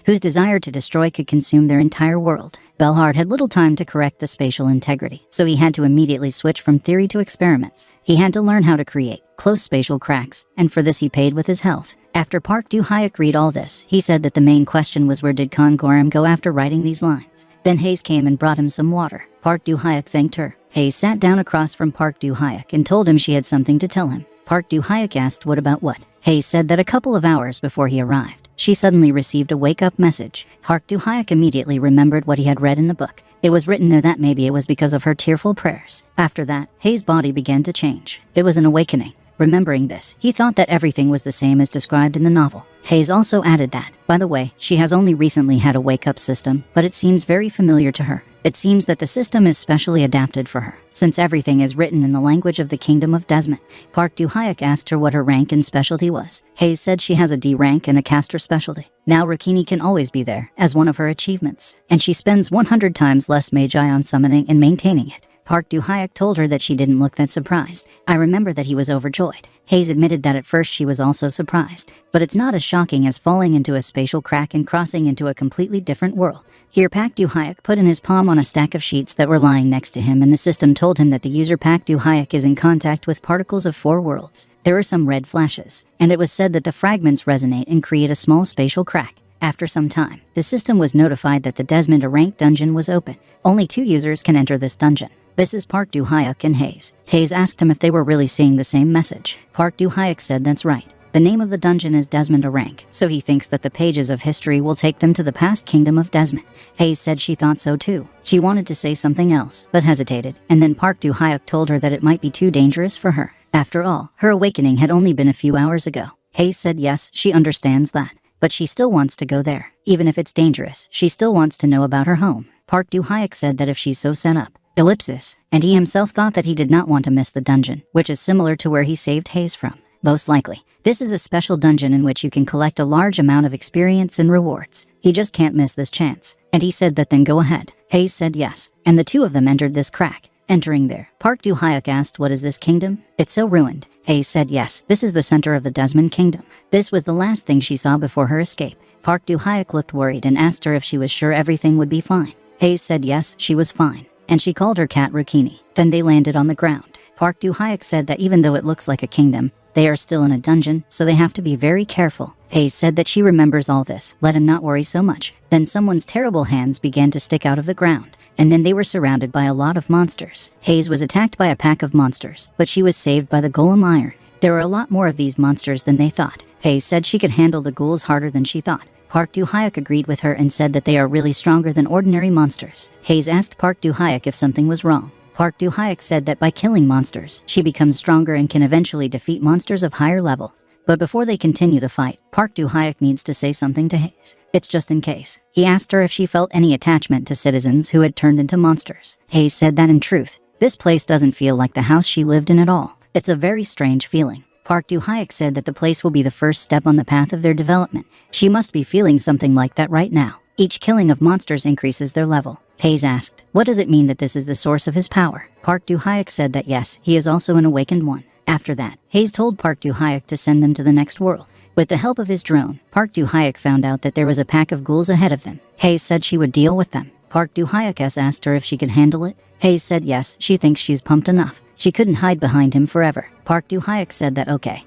whose desire to destroy could consume their entire world. Belhard had little time to correct the spatial integrity, so he had to immediately switch from theory to experiments. He had to learn how to create close spatial cracks, and for this he paid with his health. After Park Du-hyuk read all this, he said that the main question was where did Khan Gorham go after writing these lines. Then Hayes came and brought him some water. Park Du-hyuk thanked her. Hayes sat down across from Park Du-hyuk and told him she had something to tell him. Park Du-hyuk asked what about what. Hayes said that a couple of hours before he arrived, she suddenly received a wake-up message. Park Du-hyuk immediately remembered what he had read in the book. It was written there that maybe it was because of her tearful prayers. After that, Hayes' body began to change. It was an awakening. Remembering this, he thought that everything was the same as described in the novel. Hayes also added that, by the way, she has only recently had a wake-up system, but it seems very familiar to her. It seems that the system is specially adapted for her, since everything is written in the language of the Kingdom of Desmond. Park Du-hyuk asked her what her rank and specialty was. Hayes said she has a D rank and a caster specialty. Now Rukini can always be there, as one of her achievements, and she spends 100 times less magi on summoning and maintaining it. Park Du-hyuk told her that she didn't look that surprised. I remember that he was overjoyed. Hayes admitted that at first she was also surprised, but it's not as shocking as falling into a spatial crack and crossing into a completely different world. Here Park Du-hyuk put in his palm on a stack of sheets that were lying next to him, and the system told him that the user Park Du-hyuk is in contact with particles of 4 worlds. There were some red flashes, and it was said that the fragments resonate and create a small spatial crack. After some time, the system was notified that the Desmond rank dungeon was open. Only 2 users can enter this dungeon. This is Park Du-hyuk and Hayes. Hayes asked him if they were really seeing the same message. Park Du-hyuk said that's right. The name of the dungeon is Desmond rank, so he thinks that the pages of history will take them to the past kingdom of Desmond. Hayes said she thought so too. She wanted to say something else, but hesitated, and then Park Du-hyuk told her that it might be too dangerous for her. After all, her awakening had only been a few hours ago. Hayes said yes, she understands that, but she still wants to go there. Even if it's dangerous, she still wants to know about her home. Park Du-hyuk said that if she's so set up, ellipsis, and he himself thought that he did not want to miss the dungeon, which is similar to where he saved Hayes from. Most likely, this is a special dungeon in which you can collect a large amount of experience and rewards. He just can't miss this chance. And he said that then go ahead. Hayes said yes, and the 2 of them entered this crack. Entering there, Park Du-hyuk asked, what is this kingdom? It's so ruined. Hayes said yes, this is the center of the Desmond kingdom. This was the last thing she saw before her escape. Park Du-hyuk looked worried and asked her if she was sure everything would be fine. Hayes said yes, she was fine, and she called her cat Rukini. Then they landed on the ground. Park Du-hyuk said that even though it looks like a kingdom, they are still in a dungeon, so they have to be very careful. Hayes said that she remembers all this. Let him not worry so much. Then someone's terrible hands began to stick out of the ground, and then they were surrounded by a lot of monsters. Hayes was attacked by a pack of monsters, but she was saved by the golem iron. There were a lot more of these monsters than they thought. Hayes said she could handle the ghouls harder than she thought. Park Du-hyuk agreed with her and said that they are really stronger than ordinary monsters. Hayes asked Park Du-hyuk if something was wrong. Park Du-hyuk said that by killing monsters, she becomes stronger and can eventually defeat monsters of higher levels. But before they continue the fight, Park Du-hyuk needs to say something to Hayes. It's just in case. He asked her if she felt any attachment to citizens who had turned into monsters. Hayes said that in truth, this place doesn't feel like the house she lived in at all. It's a very strange feeling. Park Du-hyuk said that the place will be the first step on the path of their development. She must be feeling something like that right now. Each killing of monsters increases their level. Hayes asked, what does it mean that this is the source of his power? Park Du-hyuk said that yes, he is also an awakened one. After that, Hayes told Park Du-hyuk to send them to the next world. With the help of his drone, Park Du-hyuk found out that there was a pack of ghouls ahead of them. Hayes said she would deal with them. Park Du-hyuk asked her if she could handle it. Hayes said yes, she thinks she's pumped enough. She couldn't hide behind him forever. Park Du-hyuk said that okay.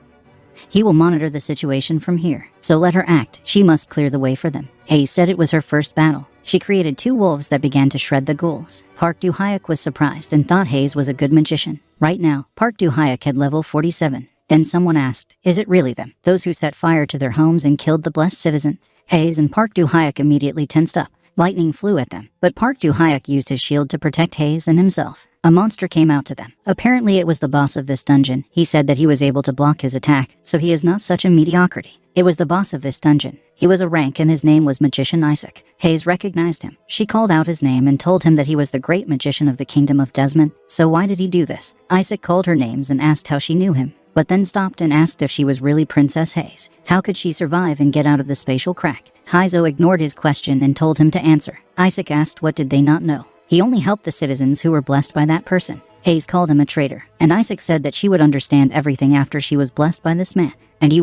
He will monitor the situation from here, so let her act. She must clear the way for them. Hayes said it was her first battle. She created 2 wolves that began to shred the ghouls. Park Du-hyuk was surprised and thought Hayes was a good magician. Right now, Park-do-Hyuk had level 47. Then someone asked, is it really them, those who set fire to their homes and killed the blessed citizens? Hayes and Park-do-Hyuk immediately tensed up. Lightning flew at them, but Park-do-Hyuk used his shield to protect Hayes and himself. A monster came out to them. Apparently it was the boss of this dungeon. He said that he was able to block his attack, so he is not such a mediocrity. It was the boss of this dungeon. He was a rank and his name was Magician Isaac. Hayes recognized him. She called out his name and told him that he was the great magician of the kingdom of Desmond. So why did he do this? Isaac called her names and asked how she knew him, but then stopped and asked if she was really Princess Hayes. How could she survive and get out of the spatial crack? Haizo ignored his question and told him to answer. Isaac asked what did they not know. He only helped the citizens who were blessed by that person. Hayes called him a traitor, and Isaac said that she would understand everything after she was blessed by this man, and he would